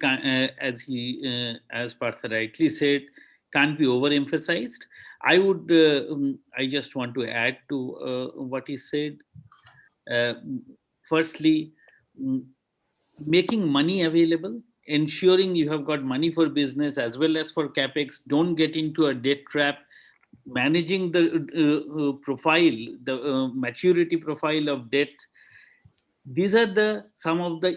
as Partha rightly said, can't be overemphasized. I just want to add to what he said. Firstly, making money available, ensuring you have got money for business as well as for capex. Don't get into a debt trap. Managing the profile, the maturity profile of debt. These are some of the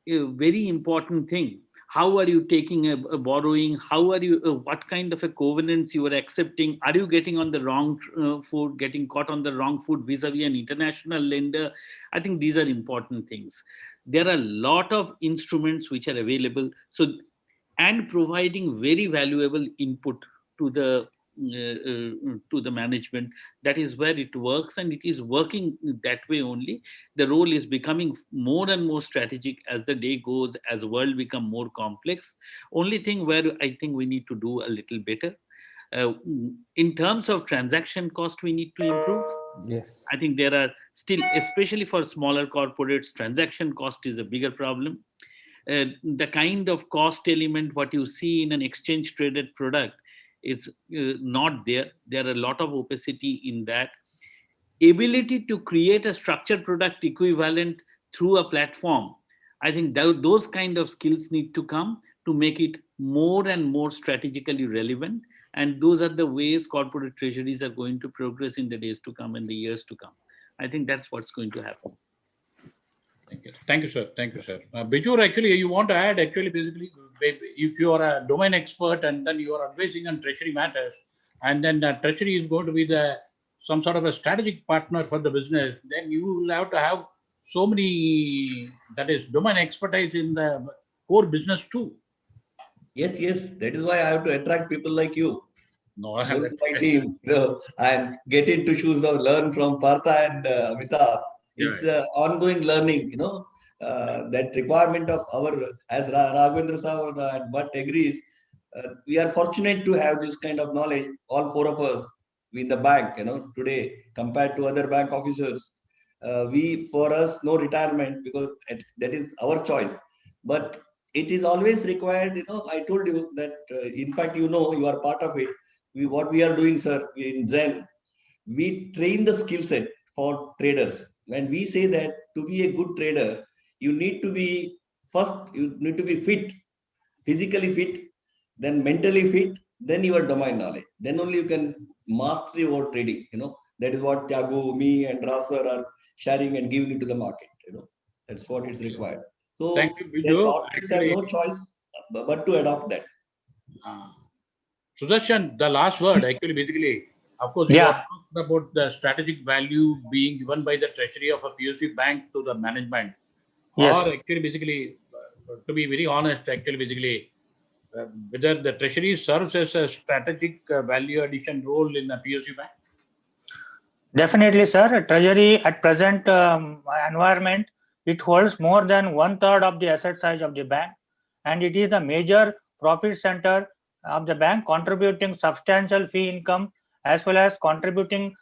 very important thing. How are you taking a borrowing? How are you? What kind of a covenants you are accepting? Are you getting on the wrong foot? Getting caught on the wrong foot vis-a-vis an international lender? I think these are important things. There are a lot of instruments which are available. So, and providing very valuable input to the management. That is where it works, and it is working that way only. The role is becoming more and more strategic as the day goes, as the world become more complex. Only thing where I think we need to do a little better. In terms of transaction cost, we need to improve. Yes. I think there are still, especially for smaller corporates, transaction cost is a bigger problem. The kind of cost element, what you see in an exchange traded product, is not there. There are a lot of opacity in that. Ability to create a structured product equivalent through a platform. I think those kind of skills need to come to make it more and more strategically relevant. And those are the ways corporate treasuries are going to progress in the days to come and the years to come. I think that's what's going to happen. Thank you. Thank you, sir. Thank you, sir. Bijur, actually, you want to add, actually, basically, if you are a domain expert and then you are advising on treasury matters, and then treasury is going to be some sort of a strategic partner for the business, then you will have to have so many, that is, domain expertise in the core business too. Yes, yes. That is why I have to attract people like you. No, my team. I'm getting to choose or learn from Partha and Amitabh. It's ongoing learning, that requirement of as Raghavendra Sir and Bhatt agrees, we are fortunate to have this kind of knowledge, all four of us in the bank, today compared to other bank officers. For us, no retirement because that is our choice. But it is always required, I told you that, in fact, you are part of it. What we are doing, sir, in Zen, we train the skill set for traders. When we say that to be a good trader, you need to be fit, physically fit, then mentally fit, then your domain knowledge. Then only you can master over trading. That is what Tyagu, me, and Rao sir are sharing and giving it to the market. That's what is required. So the corporates have no choice but to adopt that. Sudarshan, the last word, actually, basically, of course, you have talked about the strategic value being given by the treasury of a PSU bank to the management. Yes. Or actually, basically, to be very honest, actually, basically, whether the treasury serves as a strategic value addition role in a PSU bank? Definitely, sir. Treasury at present environment, it holds more than 1/3 of the asset size of the bank, and it is a major profit center of the bank, contributing substantial fee income as well as contributing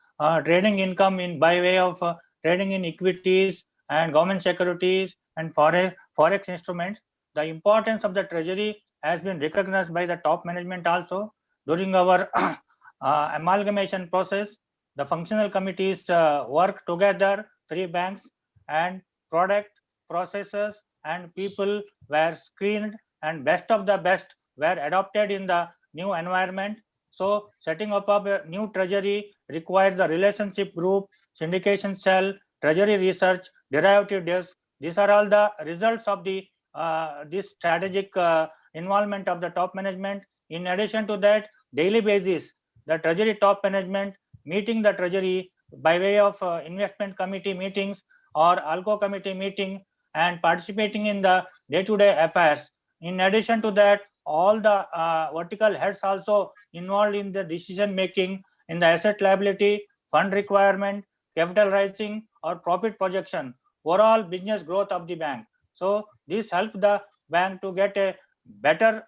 trading income by way of trading in equities and government securities and forex instruments. The importance of the treasury has been recognized by the top management also during our amalgamation process. The functional committees work together, 3 banks, and product processes, and people were screened, and best of the best were adopted in the new environment. So setting up a new treasury required the relationship group, syndication cell, treasury research, derivative desk. These are all the results of the this strategic involvement of the top management. In addition to that, daily basis, the treasury top management meeting the treasury by way of investment committee meetings or ALCO committee meeting and participating in the day-to-day affairs. In addition to that, all the vertical heads also involved in the decision making in the asset liability, fund requirement, capital raising or profit projection, overall business growth of the bank. So this helped the bank to get a better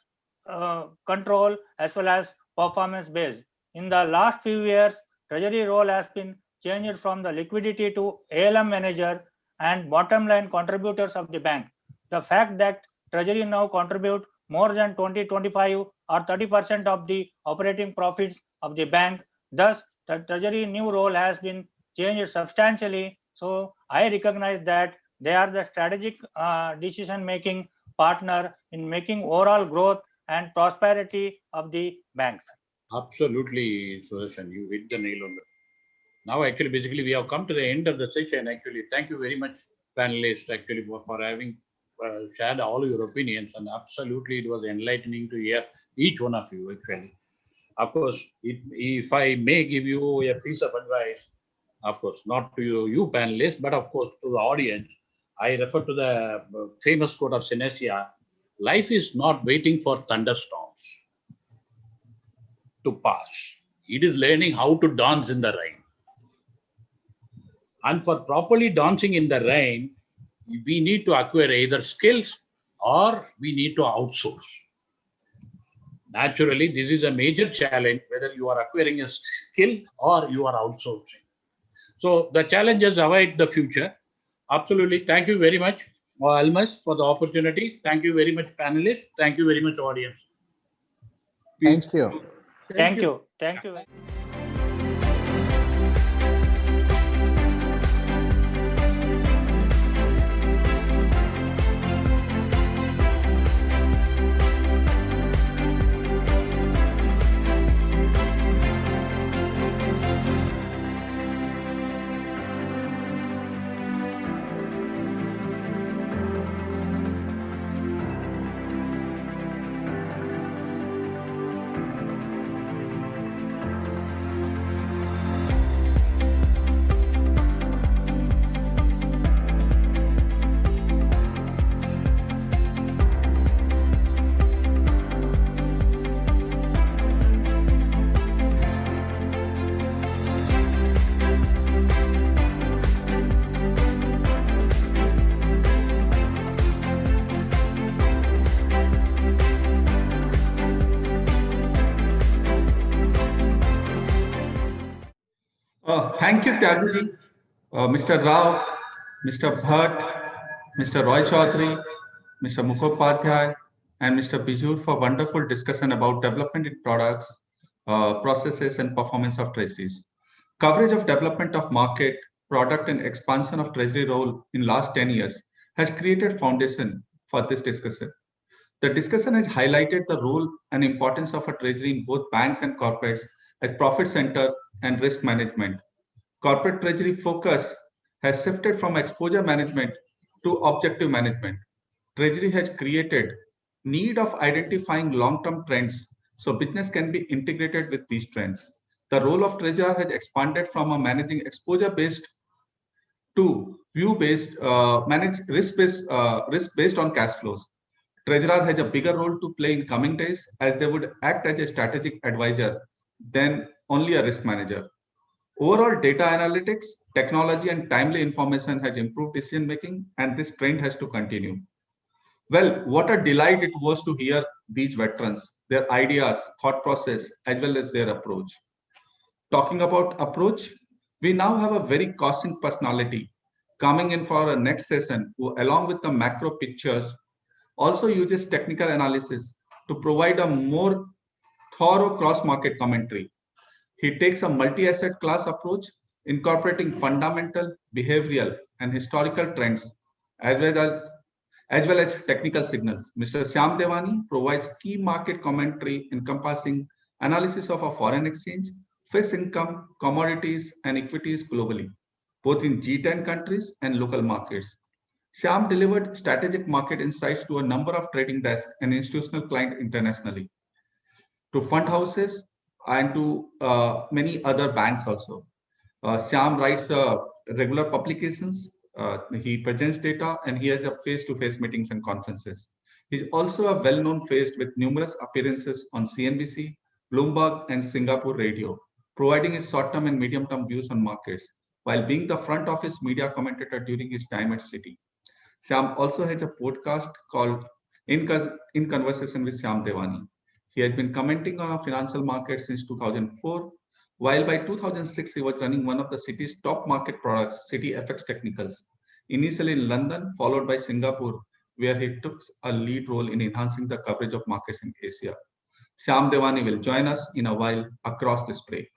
control as well as performance base. In the last few years, treasury role has been changed from the liquidity to ALM manager and bottom line contributors of the bank. The fact that treasury now contribute more than 20, 25 or 30% of the operating profits of the bank. Thus, the treasury new role has been changed substantially. So I recognize that they are the strategic decision-making partner in making overall growth and prosperity of the banks. Absolutely, Sudarshan, you hit the nail on the. Now, actually, basically, we have come to the end of the session. Actually, thank you very much, panelists, actually, for having shared all your opinions. And absolutely, it was enlightening to hear each one of you, actually. Of course, if I may give you a piece of advice, of course, not to you panelists, but of course, to the audience, I refer to the famous quote of Seneca: life is not waiting for thunderstorms to pass. It is learning how to dance in the rain. And for properly dancing in the rain, we need to acquire either skills or we need to outsource. Naturally, this is a major challenge, whether you are acquiring a skill or you are outsourcing. So the challenges await the future. Absolutely. Thank you very much, Almus, for the opportunity. Thank you very much, panelists. Thank you very much, audience. Thank you. Thank you. Thank you. Thank you, Tyaguji, Mr. Rao, Mr. Bhatt, Mr. Roy Chaudhary, Mr. Mukhopadhyay, and Mr. Bijur for wonderful discussion about development in products, processes, and performance of treasuries. Coverage of development of market, product, and expansion of treasury role in last 10 years has created foundation for this discussion. The discussion has highlighted the role and importance of a treasury in both banks and corporates as profit center and risk management. Corporate treasury focus has shifted from exposure management to objective management. Treasury has created need of identifying long-term trends so business can be integrated with these trends. The role of treasurer has expanded from a managing exposure-based to view-based, manage risk-based on cash flows. Treasurer has a bigger role to play in coming days as they would act as a strategic advisor than only a risk manager. Overall, data analytics, technology, and timely information has improved decision making, and this trend has to continue. Well, what a delight it was to hear these veterans, their ideas, thought process, as well as their approach. Talking about approach, we now have a very costing personality coming in for our next session, who, along with the macro pictures, also uses technical analysis to provide a more thorough cross-market commentary. He takes a multi-asset class approach, incorporating fundamental, behavioral, and historical trends as well as technical signals. Mr. Shyam Devani provides key market commentary encompassing analysis of a foreign exchange, fixed income, commodities, and equities globally, both in G10 countries and local markets. Shyam delivered strategic market insights to a number of trading desks and institutional clients internationally, to fund houses, and to many other banks also. Shyam writes regular publications. He presents data, and he has a face-to-face meetings and conferences. He's also a well-known face with numerous appearances on CNBC, Bloomberg, and Singapore Radio, providing his short-term and medium-term views on markets, while being the front office media commentator during his time at Citi. Shyam also has a podcast called In Conversation with Shyam Devani. He had been commenting on financial markets since 2004, while by 2006 he was running one of the Citi's top market products, Citi FX Technicals, initially in London, followed by Singapore, where he took a lead role in enhancing the coverage of markets in Asia. Shyam Devani will join us in a while across this break.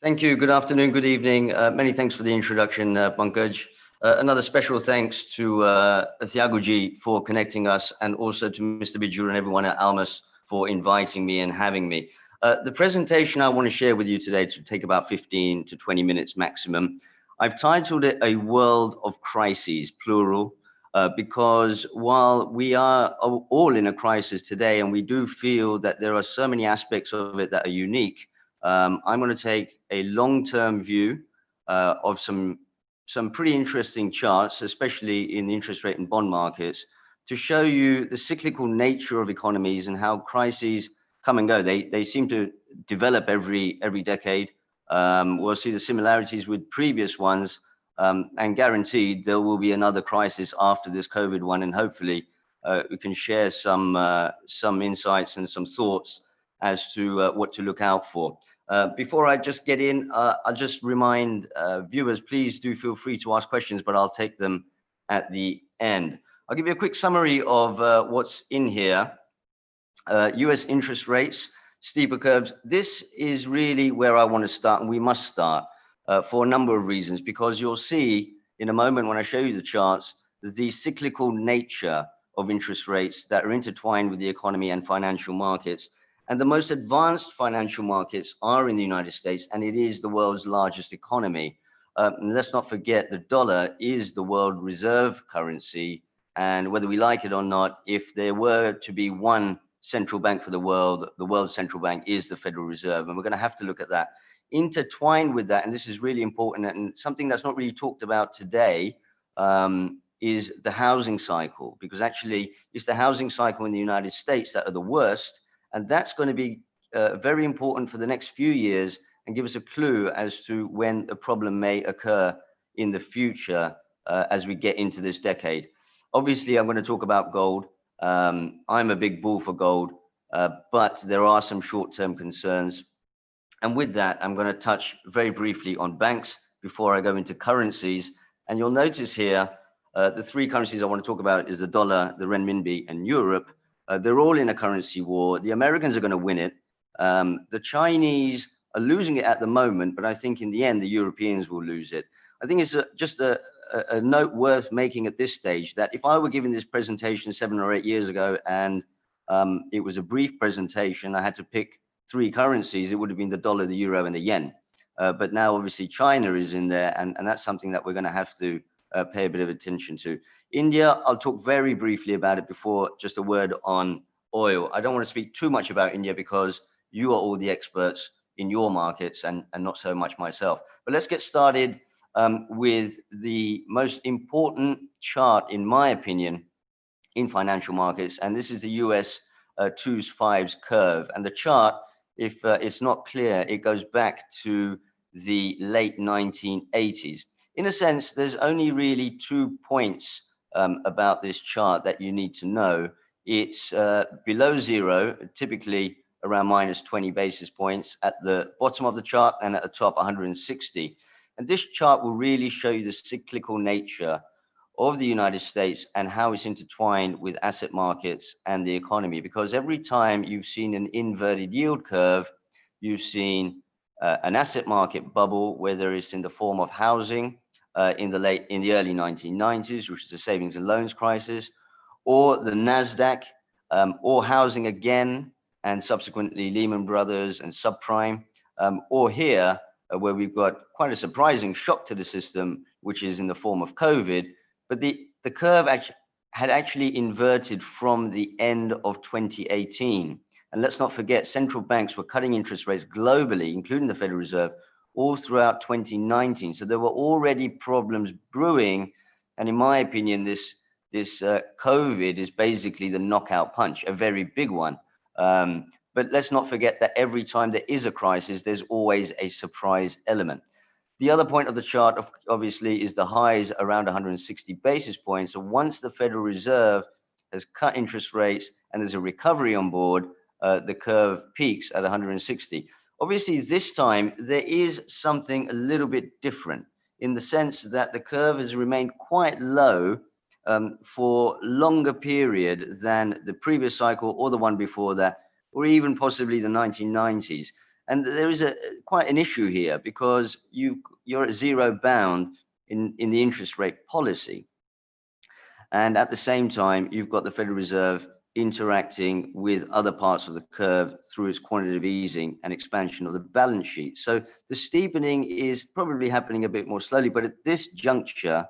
Thank you. Good afternoon, good evening. Many thanks for the introduction, Pankaj. Another special thanks to Thiaguji for connecting us, and also to Mr. Bijur and everyone at Almus for inviting me and having me. The presentation I want to share with you today to take about 15 to 20 minutes maximum. I've titled it A World of Crises, plural, because while we are all in a crisis today, and we do feel that there are so many aspects of it that are unique, I'm going to take a long-term view of some pretty interesting charts, especially in the interest rate and bond markets, to show you the cyclical nature of economies and how crises come and go. They seem to develop every decade. We'll see the similarities with previous ones, and guaranteed there will be another crisis after this COVID one, and hopefully we can share some insights and some thoughts as to what to look out for. Before I just get in, I'll just remind viewers, please do feel free to ask questions, but I'll take them at the end. I'll give you a quick summary of what's in here. US interest rates, steeper curves. This is really where I want to start, and we must start for a number of reasons, because you'll see in a moment when I show you the charts, the cyclical nature of interest rates that are intertwined with the economy and financial markets. And the most advanced financial markets are in the United States, and it is the world's largest economy. And let's not forget the dollar is the world reserve currency. And whether we like it or not, if there were to be one central bank for the world central bank is the Federal Reserve. And we're going to have to look at that. Intertwined with that, and this is really important and something that's not really talked about today, is the housing cycle, because actually it's the housing cycle in the United States that are the worst. And that's going to be very important for the next few years and give us a clue as to when a problem may occur in the future as we get into this decade. Obviously, I'm going to talk about gold. I'm a big bull for gold, but there are some short-term concerns. And with that, I'm going to touch very briefly on banks before I go into currencies. And you'll notice here, the three currencies I want to talk about is the dollar, the renminbi, and Europe. They're all in a currency war. The Americans are going to win it. The Chinese are losing it at the moment, but I think in the end, the Europeans will lose it. I think it's just a note worth making at this stage that if I were giving this presentation 7 or 8 years ago and it was a brief presentation, I had to pick 3 currencies, it would have been the dollar, the euro, and the yen. But now obviously China is in there, and that's something that we're going to have to pay a bit of attention to. India, I'll talk very briefly about it before just a word on oil. I don't want to speak too much about India because you are all the experts in your markets and not so much myself. But let's get started with the most important chart, in my opinion, in financial markets. And this is the US 2s 5s curve. And the chart, if it's not clear, it goes back to the late 1980s. In a sense, there's only really 2 points about this chart that you need to know. It's below zero, typically around minus 20 basis points at the bottom of the chart, and at the top 160. And this chart will really show you the cyclical nature of the United States and how it's intertwined with asset markets and the economy. Because every time you've seen an inverted yield curve, you've seen an asset market bubble, whether it's in the form of housing in the early 1990s, which is the savings and loans crisis, or the NASDAQ, or housing again, and subsequently Lehman Brothers and subprime, or here, where we've got quite a surprising shock to the system, which is in the form of COVID. But the curve had actually inverted from the end of 2018. And let's not forget, central banks were cutting interest rates globally, including the Federal Reserve, all throughout 2019. So there were already problems brewing. And in my opinion, this COVID is basically the knockout punch, a very big one. But let's not forget that every time there is a crisis, there's always a surprise element. The other point of the chart, obviously, is the highs around 160 basis points. So once the Federal Reserve has cut interest rates and there's a recovery on board, the curve peaks at 160. Obviously, this time, there is something a little bit different in the sense that the curve has remained quite low for longer period than the previous cycle or the one before that, or even possibly the 1990s. And there is quite an issue here because you're at zero bound in the interest rate policy. And at the same time, you've got the Federal Reserve interacting with other parts of the curve through its quantitative easing and expansion of the balance sheet. So the steepening is probably happening a bit more slowly, but at this juncture,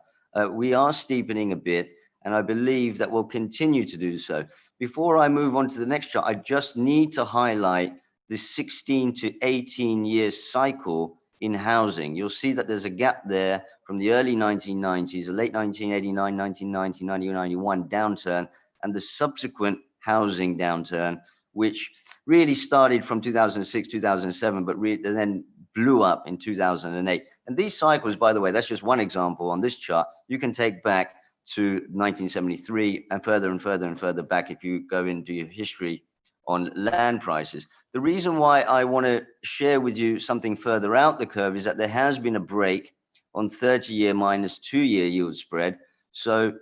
we are steepening a bit, and I believe that we'll continue to do so. Before I move on to the next chart, I just need to highlight the 16 to 18 year cycle in housing. You'll see that there's a gap there from the early 1990s, the late 1989, 1990, 1991 downturn, and the subsequent housing downturn, which really started from 2006, 2007, but then blew up in 2008. And these cycles, by the way, that's just one example on this chart. You can take back to 1973 and further and further and further back if you go into your history on land prices. The reason why I want to share with you something further out the curve is that there has been a break on 30-year minus 2-year yield spread. So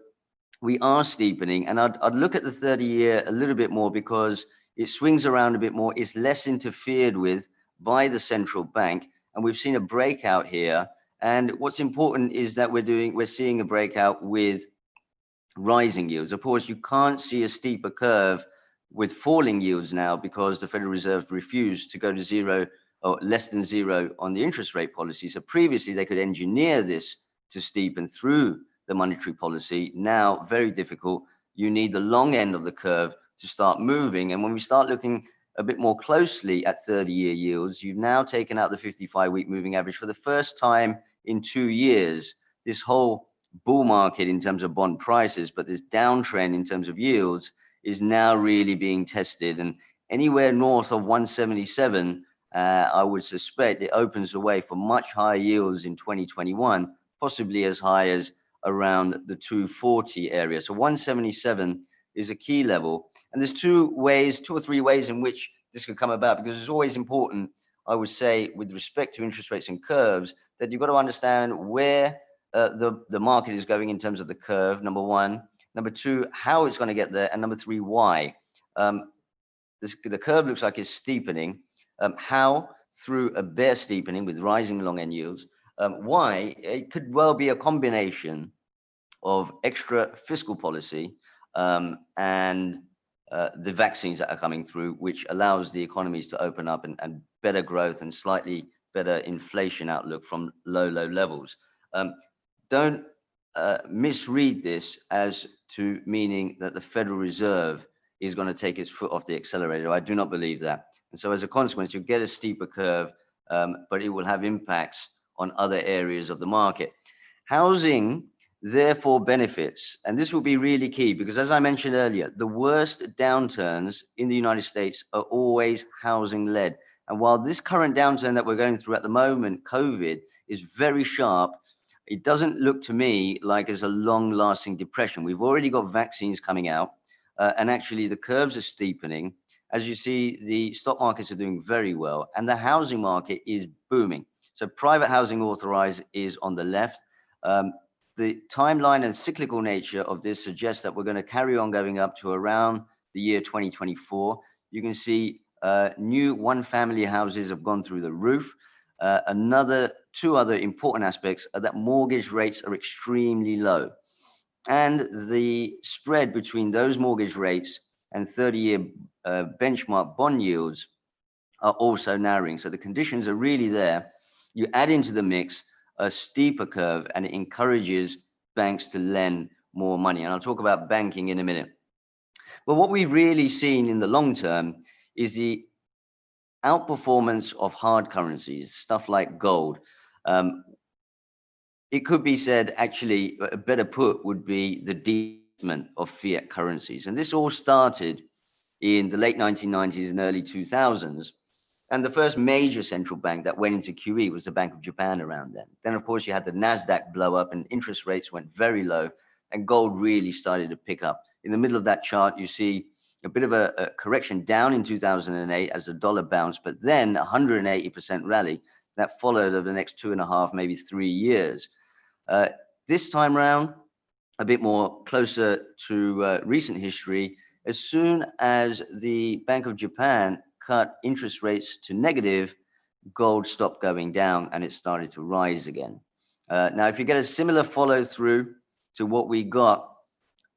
we are steepening. And I'd look at the 30-year a little bit more because it swings around a bit more. It's less interfered with by the central bank. And we've seen a breakout here. And what's important is that we're seeing a breakout with rising yields. Of course, you can't see a steeper curve with falling yields now because the Federal Reserve refused to go to zero or less than zero on the interest rate policy. So previously they could engineer this to steepen through the monetary policy. Now, very difficult. You need the long end of the curve to start moving. And when we start looking a bit more closely at 30-year yields, you've now taken out the 55-week moving average for the first time in 2 years. This whole bull market in terms of bond prices, but this downtrend in terms of yields is now really being tested. And anywhere north of 177, I would suspect it opens the way for much higher yields in 2021, possibly as high as around the 240 area. So 177 is a key level. And there's two or three ways in which this could come about, because it's always important, I would say, with respect to interest rates and curves, that you've got to understand where the market is going in terms of the curve, number one. Number two, how it's going to get there. And number three, why. The curve looks like it's steepening. How? Through a bear steepening with rising long end yields. Why? It could well be a combination of extra fiscal policy and the vaccines that are coming through, which allows the economies to open up and better growth and slightly better inflation outlook from low levels. Don't misread this as to meaning that the Federal Reserve is going to take its foot off the accelerator. I do not believe that. And so as a consequence, you'll get a steeper curve, but it will have impacts on other areas of the market. Housing therefore benefits, and this will be really key, because as I mentioned earlier, the worst downturns in the United States are always housing led. And while this current downturn that we're going through at the moment, COVID, is very sharp, it doesn't look to me like it's a long-lasting depression. We've already got vaccines coming out, and actually the curves are steepening. As you see, the stock markets are doing very well, and the housing market is booming. So private housing authorized is on the left. The timeline and cyclical nature of this suggests that we're going to carry on going up to around the year 2024. You can see new one-family houses have gone through the roof. Two other important aspects are that mortgage rates are extremely low. And the spread between those mortgage rates and 30-year benchmark bond yields are also narrowing. So the conditions are really there. You add into the mix a steeper curve, and it encourages banks to lend more money. And I'll talk about banking in a minute. But what we've really seen in the long term is the outperformance of hard currencies, stuff like gold. It could be said, actually, a better put would be the debasement of fiat currencies. And this all started in the late 1990s and early 2000s. And the first major central bank that went into QE was the Bank of Japan around then. Then, of course, you had the NASDAQ blow up and interest rates went very low and gold really started to pick up. In the middle of that chart, you see a bit of a correction down in 2008 as the dollar bounced, but then 180% rally that followed over the next 2.5, maybe 3 years. This time round, a bit more closer to recent history, as soon as the Bank of Japan cut interest rates to negative, gold stopped going down and it started to rise again. Now, if you get a similar follow through to what we got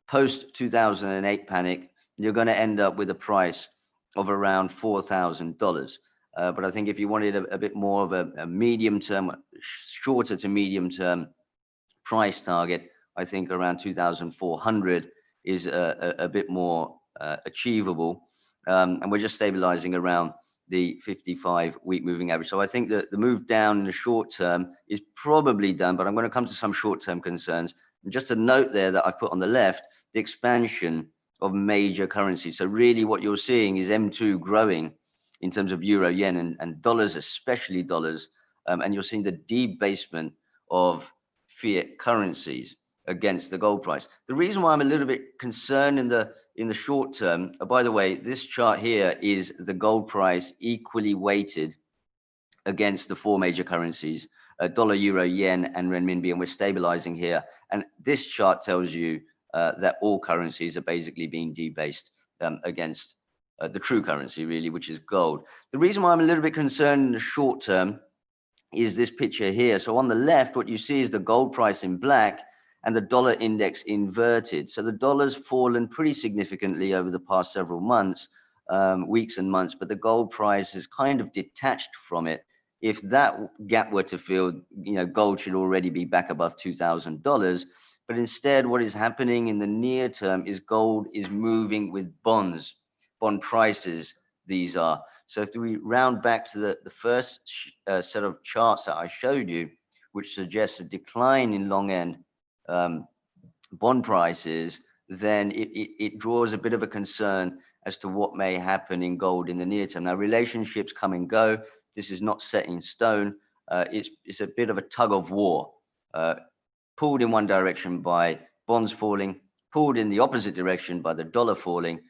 post 2008 panic, you're going to end up with a price of around $4,000. But I think if you wanted a bit more of a medium term, shorter to medium term price target, I think around 2,400 is a bit more achievable. And we're just stabilizing around the 55-week moving average. So I think that the move down in the short term is probably done, but I'm going to come to some short-term concerns. And just a note there that I've put on the left, the expansion of major currencies. So really what you're seeing is M2 growing in terms of euro, yen, and dollars, especially dollars. And you're seeing the debasement of fiat currencies against the gold price. The reason why I'm a little bit concerned in the short term, by the way, this chart here is the gold price equally weighted against the four major currencies, dollar, euro, yen, and renminbi, and we're stabilizing here. And this chart tells you that all currencies are basically being debased against the true currency, really, which is gold. The reason why I'm a little bit concerned in the short term is this picture here. So on the left, what you see is the gold price in black and the dollar index inverted. So the dollar's fallen pretty significantly over the past several months, weeks and months, but the gold price is kind of detached from it. If that gap were to fill, gold should already be back above $2,000. But instead, what is happening in the near term is gold is moving with bonds, bond prices, these are. So if we round back to the first set of charts that I showed you, which suggests a decline in long end bond prices, then it draws a bit of a concern as to what may happen in gold in the near term. Now, relationships come and go. This is not set in stone. It's a bit of a tug of war, pulled in one direction by bonds falling, pulled in the opposite direction by the dollar falling.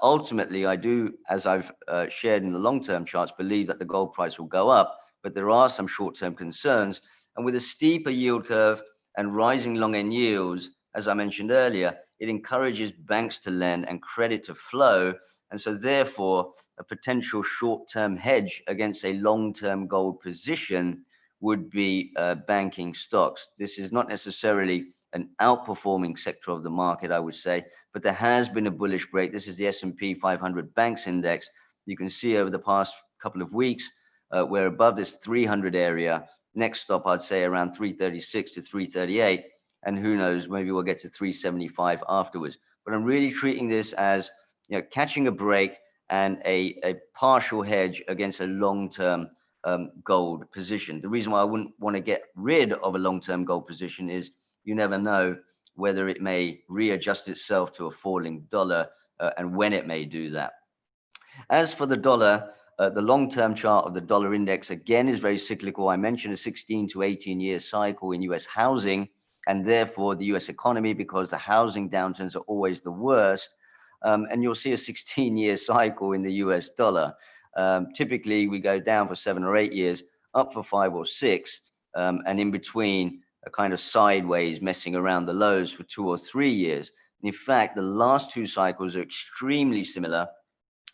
Ultimately, I do, as I've shared in the long-term charts, believe that the gold price will go up, but there are some short-term concerns. And with a steeper yield curve and rising long-end yields, as I mentioned earlier, it encourages banks to lend and credit to flow. And so therefore, a potential short-term hedge against a long-term gold position would be banking stocks. This is not necessarily an outperforming sector of the market, I would say, but there has been a bullish break. This is the S&P 500 Banks Index. You can see over the past couple of weeks, we're above this 300 area. Next stop, I'd say around 336 to 338. And who knows, maybe we'll get to 375 afterwards. But I'm really treating this as catching a break and a partial hedge against a long-term gold position. The reason why I wouldn't want to get rid of a long-term gold position is you never know whether it may readjust itself to a falling dollar and when it may do that. As for the dollar, the long-term chart of the dollar index, again, is very cyclical. I mentioned a 16 to 18-year cycle in US housing and therefore the US economy, because the housing downturns are always the worst. And you'll see a 16-year cycle in the US dollar. Typically, we go down for 7 or 8 years, up for 5 or 6, and in between, a kind of sideways messing around the lows for 2 or 3 years. In fact, the last 2 cycles are extremely similar.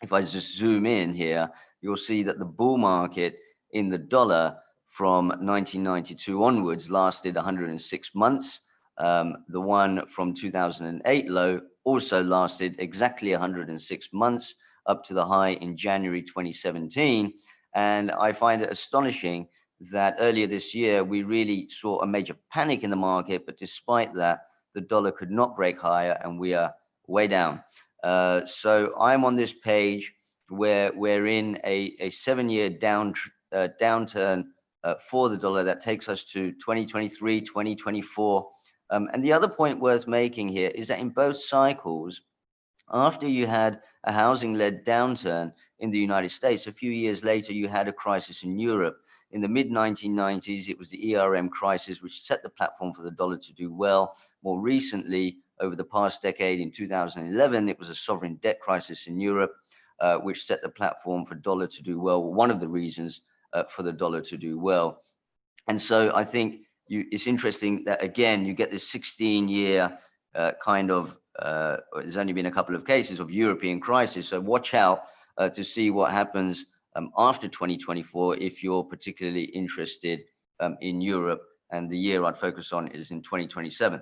If I just zoom in here, you'll see that the bull market in the dollar from 1992 onwards lasted 106 months. The one from 2008 low also lasted exactly 106 months, up to the high in January 2017. And I find it astonishing that earlier this year, we really saw a major panic in the market, but despite that, the dollar could not break higher and we are way down. So I'm on this page where we're in a 7-year downturn for the dollar that takes us to 2023, 2024. And the other point worth making here is that in both cycles, after you had a housing-led downturn in the United States, a few years later, you had a crisis in Europe. In the mid-1990s, it was the ERM crisis, which set the platform for the dollar to do well. More recently, over the past decade, in 2011, it was a sovereign debt crisis in Europe, which set the platform for dollar to do well, one of the reasons for the dollar to do well. And so I think it's interesting that, again, you get this 16-year kind of, there's only been a couple of cases of European crisis. So watch out to see what happens after 2024 if you're particularly interested in Europe. And the year I'd focus on is in 2027.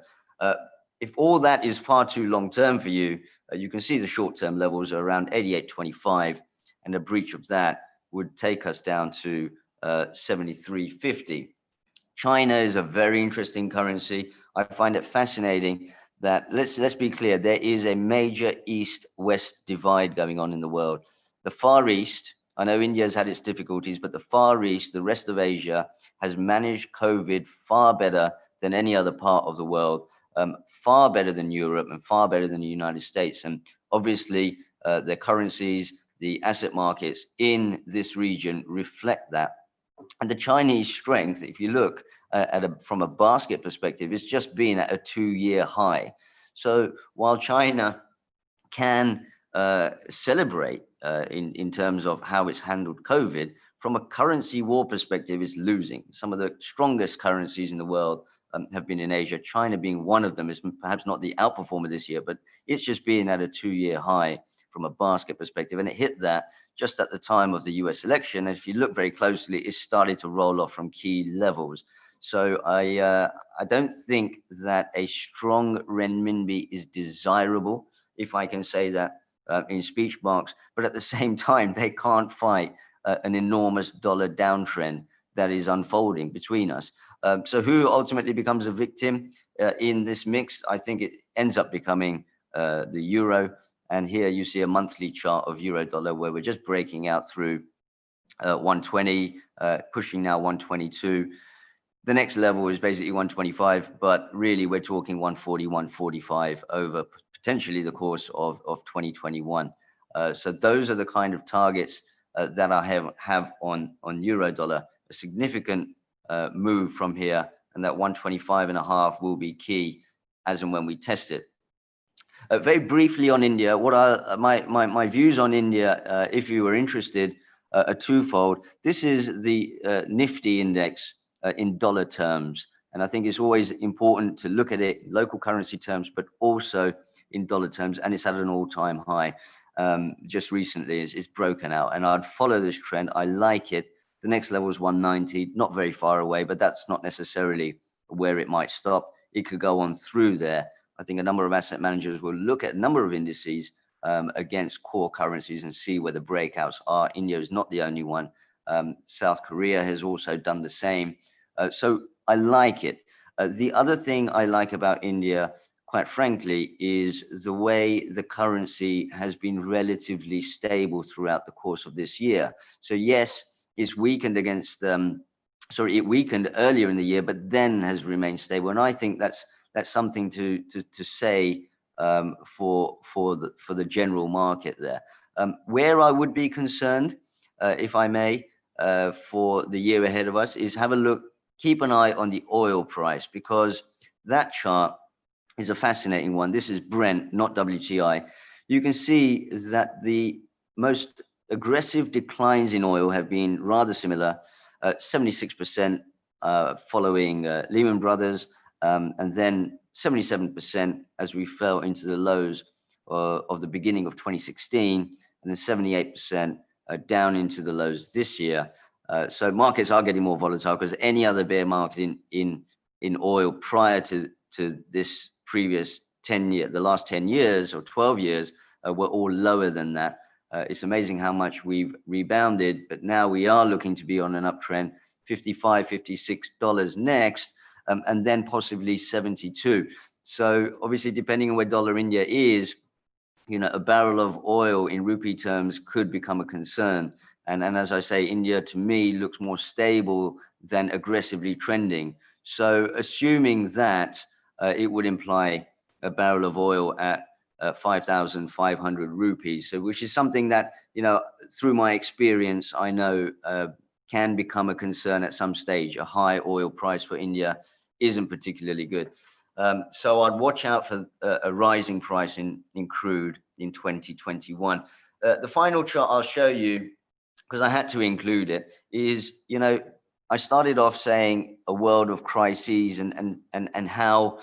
If all that is far too long term for you, you can see the short term levels are around 88.25, and a breach of that would take us down to 73.50. China is a very interesting currency. I find it fascinating that, let's be clear, there is a major east-west divide going on in the world. The Far East, I know India's had its difficulties, but the Far East, the rest of Asia, has managed COVID far better than any other part of the world, far better than Europe and far better than the United States. And obviously, the currencies, the asset markets in this region reflect that. And the Chinese strength, if you look from a basket perspective, it's just been at a 2-year high. So while China can celebrate in terms of how it's handled COVID, from a currency war perspective, it's losing. Some of the strongest currencies in the world have been in Asia. China being one of them is perhaps not the outperformer this year, but it's just been at a 2-year high from a basket perspective. And it hit that just at the time of the US election. And if you look very closely, it started to roll off from key levels. So I don't think that a strong renminbi is desirable, if I can say that in speech marks, but at the same time, they can't fight an enormous dollar downtrend that is unfolding between us. So who ultimately becomes a victim in this mix? I think it ends up becoming the euro. And here you see a monthly chart of euro dollar where we're just breaking out through 120, pushing now 122. The next level is basically 125, but really we're talking 140, 145 over potentially the course of 2021. So those are the kind of targets that I have on euro dollar. A significant move from here, and that 125.5 will be key as and when we test it. Very briefly on India, what are my views on India, if you were interested, are twofold. This is the Nifty index in dollar terms. And I think it's always important to look at it in local currency terms, but also in dollar terms. And it's at an all-time high. Just recently, it's broken out. And I'd follow this trend. I like it. The next level is 190, not very far away, but that's not necessarily where it might stop. It could go on through there. I think a number of asset managers will look at a number of indices against core currencies and see where the breakouts are. India is not the only one. South Korea has also done the same. So I like it. The other thing I like about India, quite frankly, is the way the currency has been relatively stable throughout the course of this year. So yes, it's weakened against, it weakened earlier in the year, but then has remained stable. And I think that's something to say for the general market there. Where I would be concerned, if I may, for the year ahead of us, is have a look, keep an eye on the oil price, because that chart is a fascinating one. This is Brent, not WTI. You can see that the most aggressive declines in oil have been rather similar, 76% following Lehman Brothers, and then 77% as we fell into the lows of the beginning of 2016, and then 78% down into the lows this year. So markets are getting more volatile, because any other bear market in oil prior to this previous the last 10 years or 12 years were all lower than that. It's amazing how much we've rebounded, but now we are looking to be on an uptrend, $55, $56 next, and then possibly 72. So obviously, depending on where dollar India is, a barrel of oil in rupee terms could become a concern. And as I say, India to me looks more stable than aggressively trending. So assuming that, it would imply a barrel of oil at 5,500 rupees. So which is something that, through my experience, I know can become a concern at some stage. A high oil price for India isn't particularly good. So I'd watch out for a rising price in crude in 2021. The final chart I'll show you, because I had to include it, is, I started off saying a world of crises and how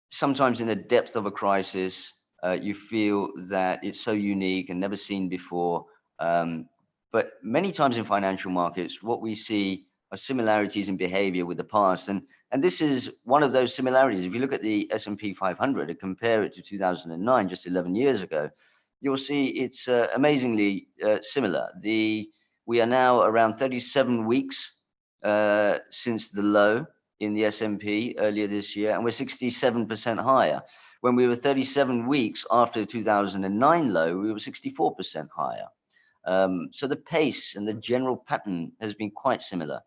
sometimes in the depth of a crisis, you feel that it's so unique and never seen before. But many times in financial markets, what we see are similarities in behavior with the past. And this is one of those similarities. If you look at the S&P 500 and compare it to 2009, just 11 years ago, you'll see it's amazingly similar. We are now around 37 weeks since the low in the S&P earlier this year, and we're 67% higher. When we were 37 weeks after the 2009 low, we were 64% higher. So the pace and the general pattern has been quite similar.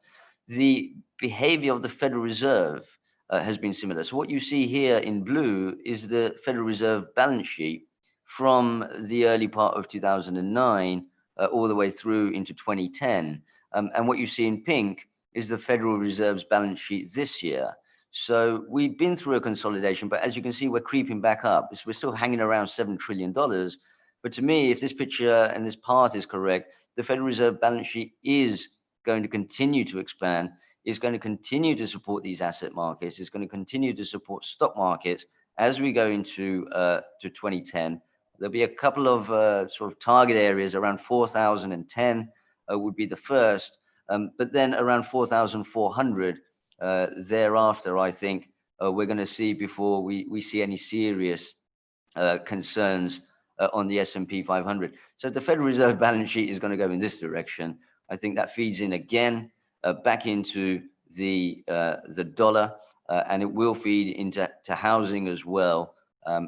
The behavior of the Federal Reserve has been similar. So what you see here in blue is the Federal Reserve balance sheet from the early part of 2009 all the way through into 2010. And what you see in pink is the Federal Reserve's balance sheet this year. So we've been through a consolidation, but as you can see, we're creeping back up. We're still hanging around $7 trillion. But to me, if this picture and this path is correct, the Federal Reserve balance sheet is going to continue to expand. is going to continue to support these asset markets. It's going to continue to support stock markets as we go into to 2010. There'll be a couple of sort of target areas around 4,010 would be the first, but then around 4,400 thereafter, I think we're going to see before we see any serious concerns on the S&P 500. So the Federal Reserve balance sheet is going to go in this direction. I think that feeds in again back into the dollar, and it will feed into housing as well,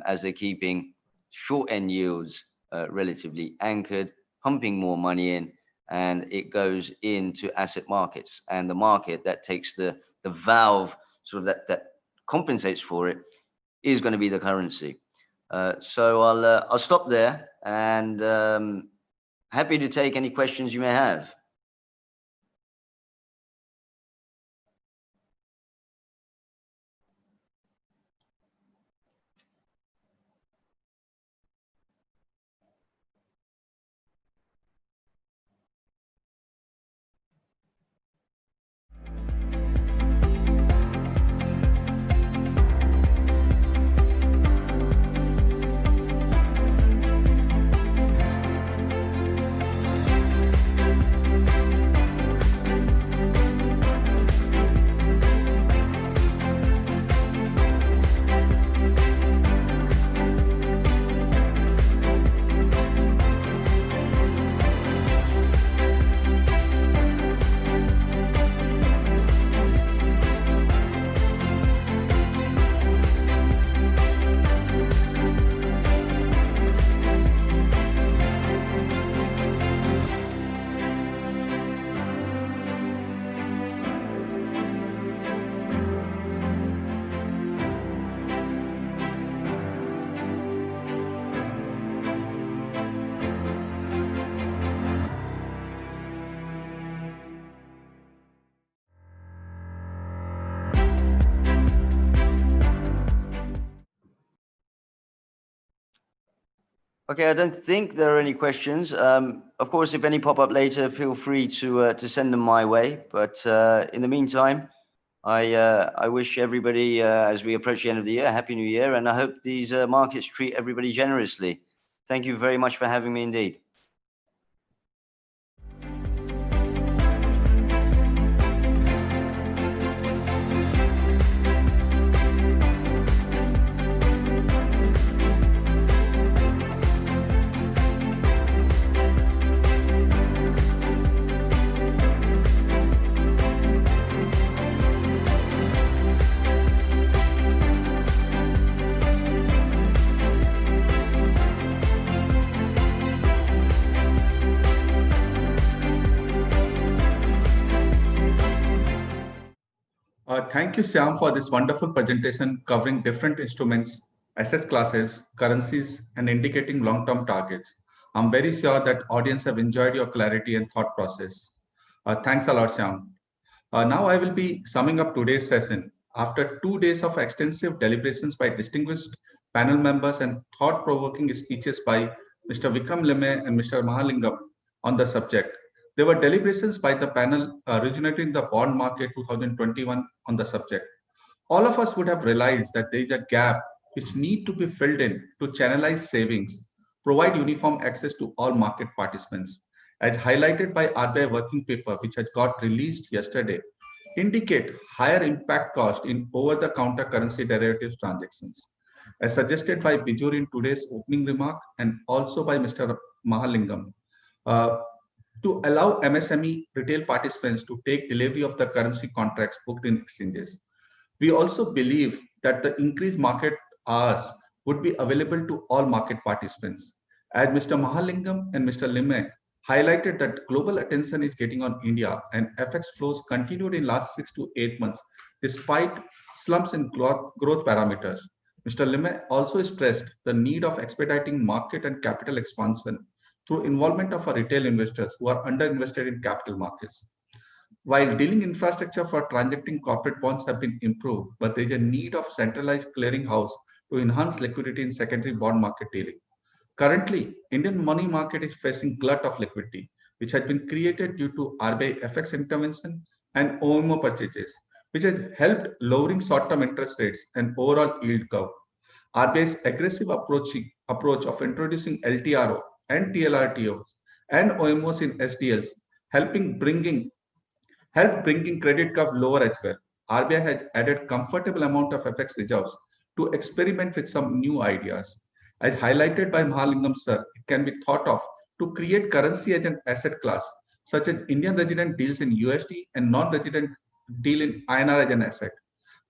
as they're keeping short end yields relatively anchored, pumping more money in, and it goes into asset markets. And the market that takes the valve, sort of that compensates for it, is going to be the currency. So I'll stop there, and happy to take any questions you may have. Okay, I don't think there are any questions. Of course, if any pop up later, feel free to send them my way. But in the meantime, I wish everybody, as we approach the end of the year, a Happy New Year, and I hope these markets treat everybody generously. Thank you very much for having me indeed. Thank you, Shyam, for this wonderful presentation covering different instruments, asset classes, currencies, and indicating long-term targets. I'm very sure that audience have enjoyed your clarity and thought process. Thanks a lot, Shyam. Now I will be summing up today's session. After 2 days of extensive deliberations by distinguished panel members and thought-provoking speeches by Mr. Vikram Lime and Mr. Mahalingam on the subject, there were deliberations by the panel originating the bond market 2021 on the subject. All of us would have realized that there is a gap which need to be filled in to channelize savings, provide uniform access to all market participants. As highlighted by RBI working paper, which has got released yesterday, indicate higher impact cost in over-the-counter currency derivatives transactions. As suggested by Bijur in today's opening remark and also by Mr. Mahalingam, to allow MSME retail participants to take delivery of the currency contracts booked in exchanges. We also believe that the increased market hours would be available to all market participants. As Mr. Mahalingam and Mr. Lime highlighted that global attention is getting on India and FX flows continued in last 6 to 8 months despite slumps in growth parameters. Mr. Lime also stressed the need of expediting market and capital expansion through involvement of our retail investors who are underinvested in capital markets. While dealing infrastructure for transacting corporate bonds have been improved, but there is a need of centralized clearinghouse to enhance liquidity in secondary bond market dealing. Currently, Indian money market is facing glut of liquidity, which has been created due to RBI FX intervention and OMO purchases, which has helped lowering short-term interest rates and overall yield curve. RBI's aggressive approach of introducing LTRO and TLRTOs and OMOs in SDLs, helped bringing credit curve lower as well. RBI has added comfortable amount of FX reserves to experiment with some new ideas. As highlighted by Mahalingam sir, it can be thought of to create currency as an asset class, such as Indian resident deals in USD and non-resident deal in INR as an asset.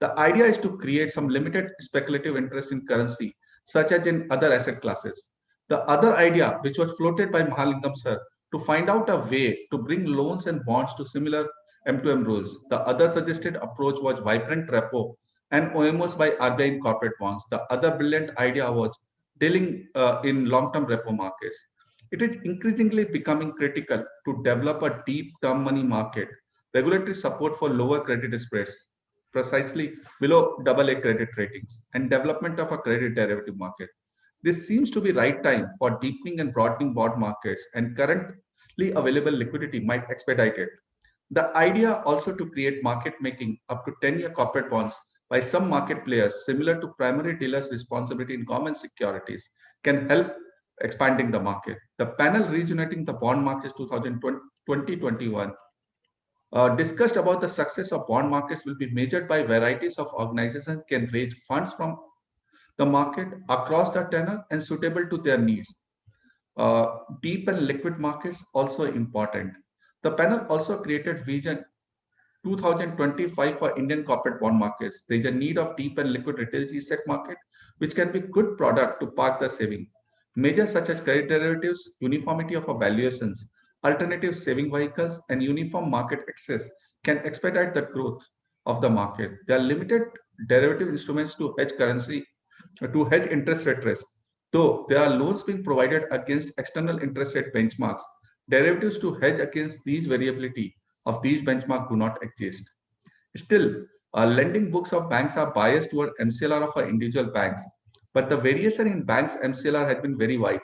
The idea is to create some limited speculative interest in currency, such as in other asset classes. The other idea, which was floated by Mahalingam sir, to find out a way to bring loans and bonds to similar M2M rules. The other suggested approach was vibrant repo and OMOs by RBI in corporate bonds. The other brilliant idea was dealing in long-term repo markets. It is increasingly becoming critical to develop a deep term money market, regulatory support for lower credit spreads, precisely below AA credit ratings, and development of a credit derivative market. This seems to be right time for deepening and broadening bond markets, and currently available liquidity might expedite it. The idea also to create market making up to 10-year corporate bonds by some market players similar to primary dealers' responsibility in government securities can help expanding the market. The panel Regenerating the Bond Markets 2021 discussed about the success of bond markets will be measured by varieties of organizations can raise funds from the market across the tenor and suitable to their needs. Deep and liquid markets also important. The panel also created Vision 2025 for Indian corporate bond markets. There is a need of deep and liquid retail GSEC market, which can be good product to park the saving. Measures such as credit derivatives, uniformity of valuations, alternative saving vehicles, and uniform market access can expedite the growth of the market. There are limited derivative instruments to hedge interest rate risk. Though there are loans being provided against external interest rate benchmarks, derivatives to hedge against these variability of these benchmarks do not exist. Still, lending books of banks are biased toward MCLR of individual banks, but the variation in banks' MCLR has been very wide.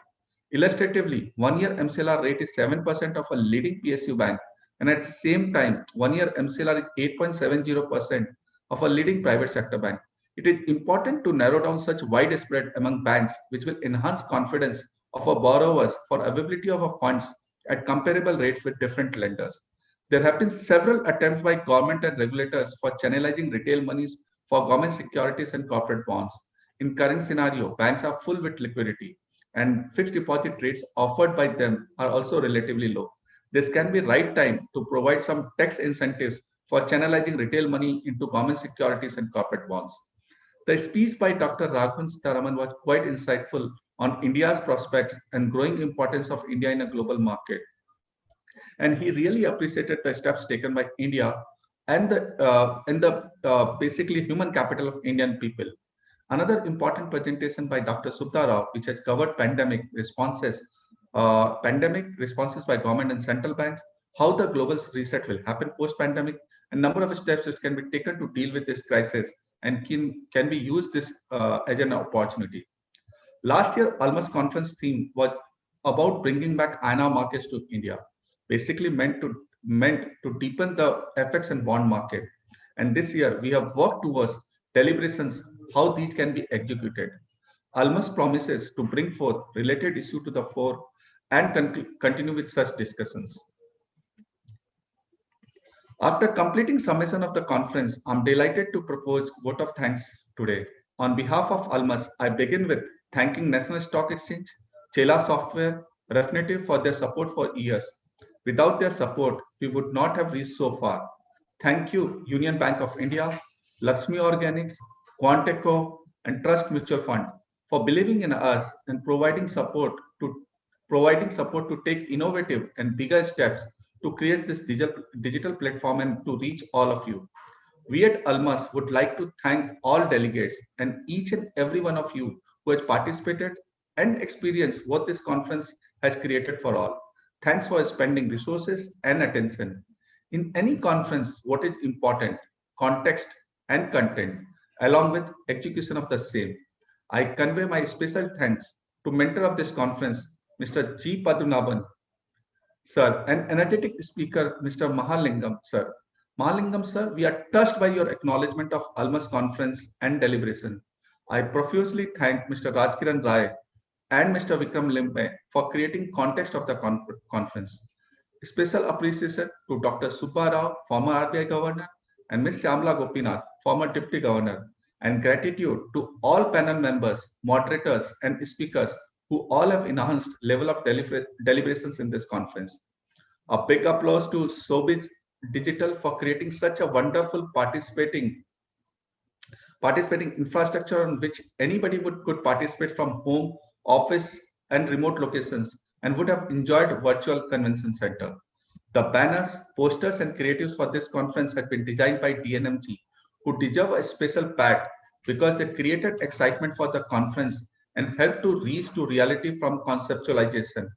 Illustratively, 1-year MCLR rate is 7% of a leading PSU bank, and at the same time, 1-year MCLR is 8.70% of a leading private sector bank. It is important to narrow down such wide spread among banks, which will enhance confidence of our borrowers for availability of our funds at comparable rates with different lenders. There have been several attempts by government and regulators for channelizing retail monies for government securities and corporate bonds. In current scenario, banks are full with liquidity, and fixed deposit rates offered by them are also relatively low. This can be right time to provide some tax incentives for channelizing retail money into government securities and corporate bonds. The speech by Dr. Raghavan Sitaraman was quite insightful on India's prospects and growing importance of India in a global market. And he really appreciated the steps taken by India and the basically human capital of Indian people. Another important presentation by Dr. Subda Rao, which has covered pandemic responses by government and central banks, how the global reset will happen post-pandemic, and number of steps which can be taken to deal with this crisis and can be used this as an opportunity. Last year, Almus conference theme was about bringing back INR markets to India, basically meant to deepen the FX and bond market. And this year, we have worked towards deliberations how these can be executed. Almus promises to bring forth related issue to the fore and continue with such discussions. After completing summation of the conference, I'm delighted to propose vote of thanks today. On behalf of Almus, I begin with thanking National Stock Exchange, Chela Software, Refinitiv for their support for years. Without their support, we would not have reached so far. Thank you, Union Bank of India, Lakshmi Organics, Quanteco, and Trust Mutual Fund for believing in us and providing support to take innovative and bigger steps to create this digital platform and to reach all of you. We at Almus would like to thank all delegates and each and every one of you who has participated and experienced what this conference has created for all. Thanks for spending resources and attention. In any conference, what is important? Context and content, along with execution of the same. I convey my special thanks to mentor of this conference, Mr. G. Padmanabhan, sir, and energetic speaker, Mr. Mahalingam, sir. Mahalingam sir, we are touched by your acknowledgement of Almus conference and deliberation. I profusely thank Mr. Rajkiran Rai and Mr. Vikram Limpe for creating context of the conference. Special appreciation to Dr. Subba Rao, former RBI Governor, and Ms. Syamala Gopinath, former Deputy Governor, and gratitude to all panel members, moderators, and speakers who all have enhanced level of deliberations in this conference. A big applause to Sobij Digital for creating such a wonderful participating infrastructure on which anybody could participate from home, office, and remote locations and would have enjoyed virtual convention center. The banners, posters, and creatives for this conference have been designed by DNMG, who deserve a special pat because they created excitement for the conference and helped to reach to reality from conceptualization.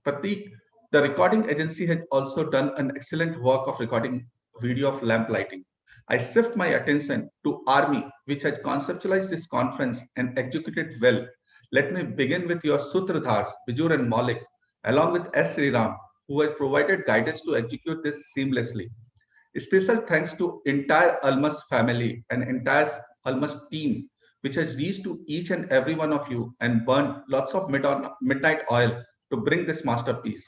Prateek, the recording agency has also done an excellent work of recording video of lamp lighting. I shift my attention to Army, which has conceptualized this conference and executed well. Let me begin with your Sutradhars, Bijur and Maulik, along with S. Sriram, who has provided guidance to execute this seamlessly. Special thanks to entire Almus family and entire Almus team, which has reached to each and every one of you and burned lots of midnight oil to bring this masterpiece.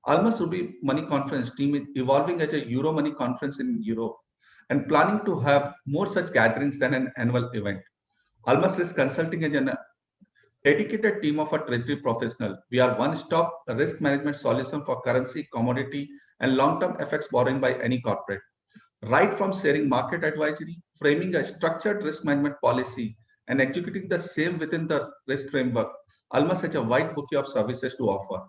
Almus RupeeMoney conference team is evolving as a Euro Money conference in Europe and planning to have more such gatherings than an annual event. Almus is consulting as an dedicated team of a treasury professional. We are one-stop risk management solution for currency, commodity, and long-term FX borrowing by any corporate. Right from sharing market advisory, framing a structured risk management policy, and executing the same within the risk framework, Almus has a wide bouquet of services to offer.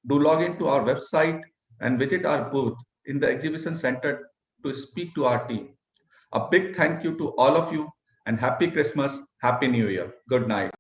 Do log into our website and visit our booth in the exhibition center to speak to our team. A big thank you to all of you and happy Christmas, happy New Year. Good night.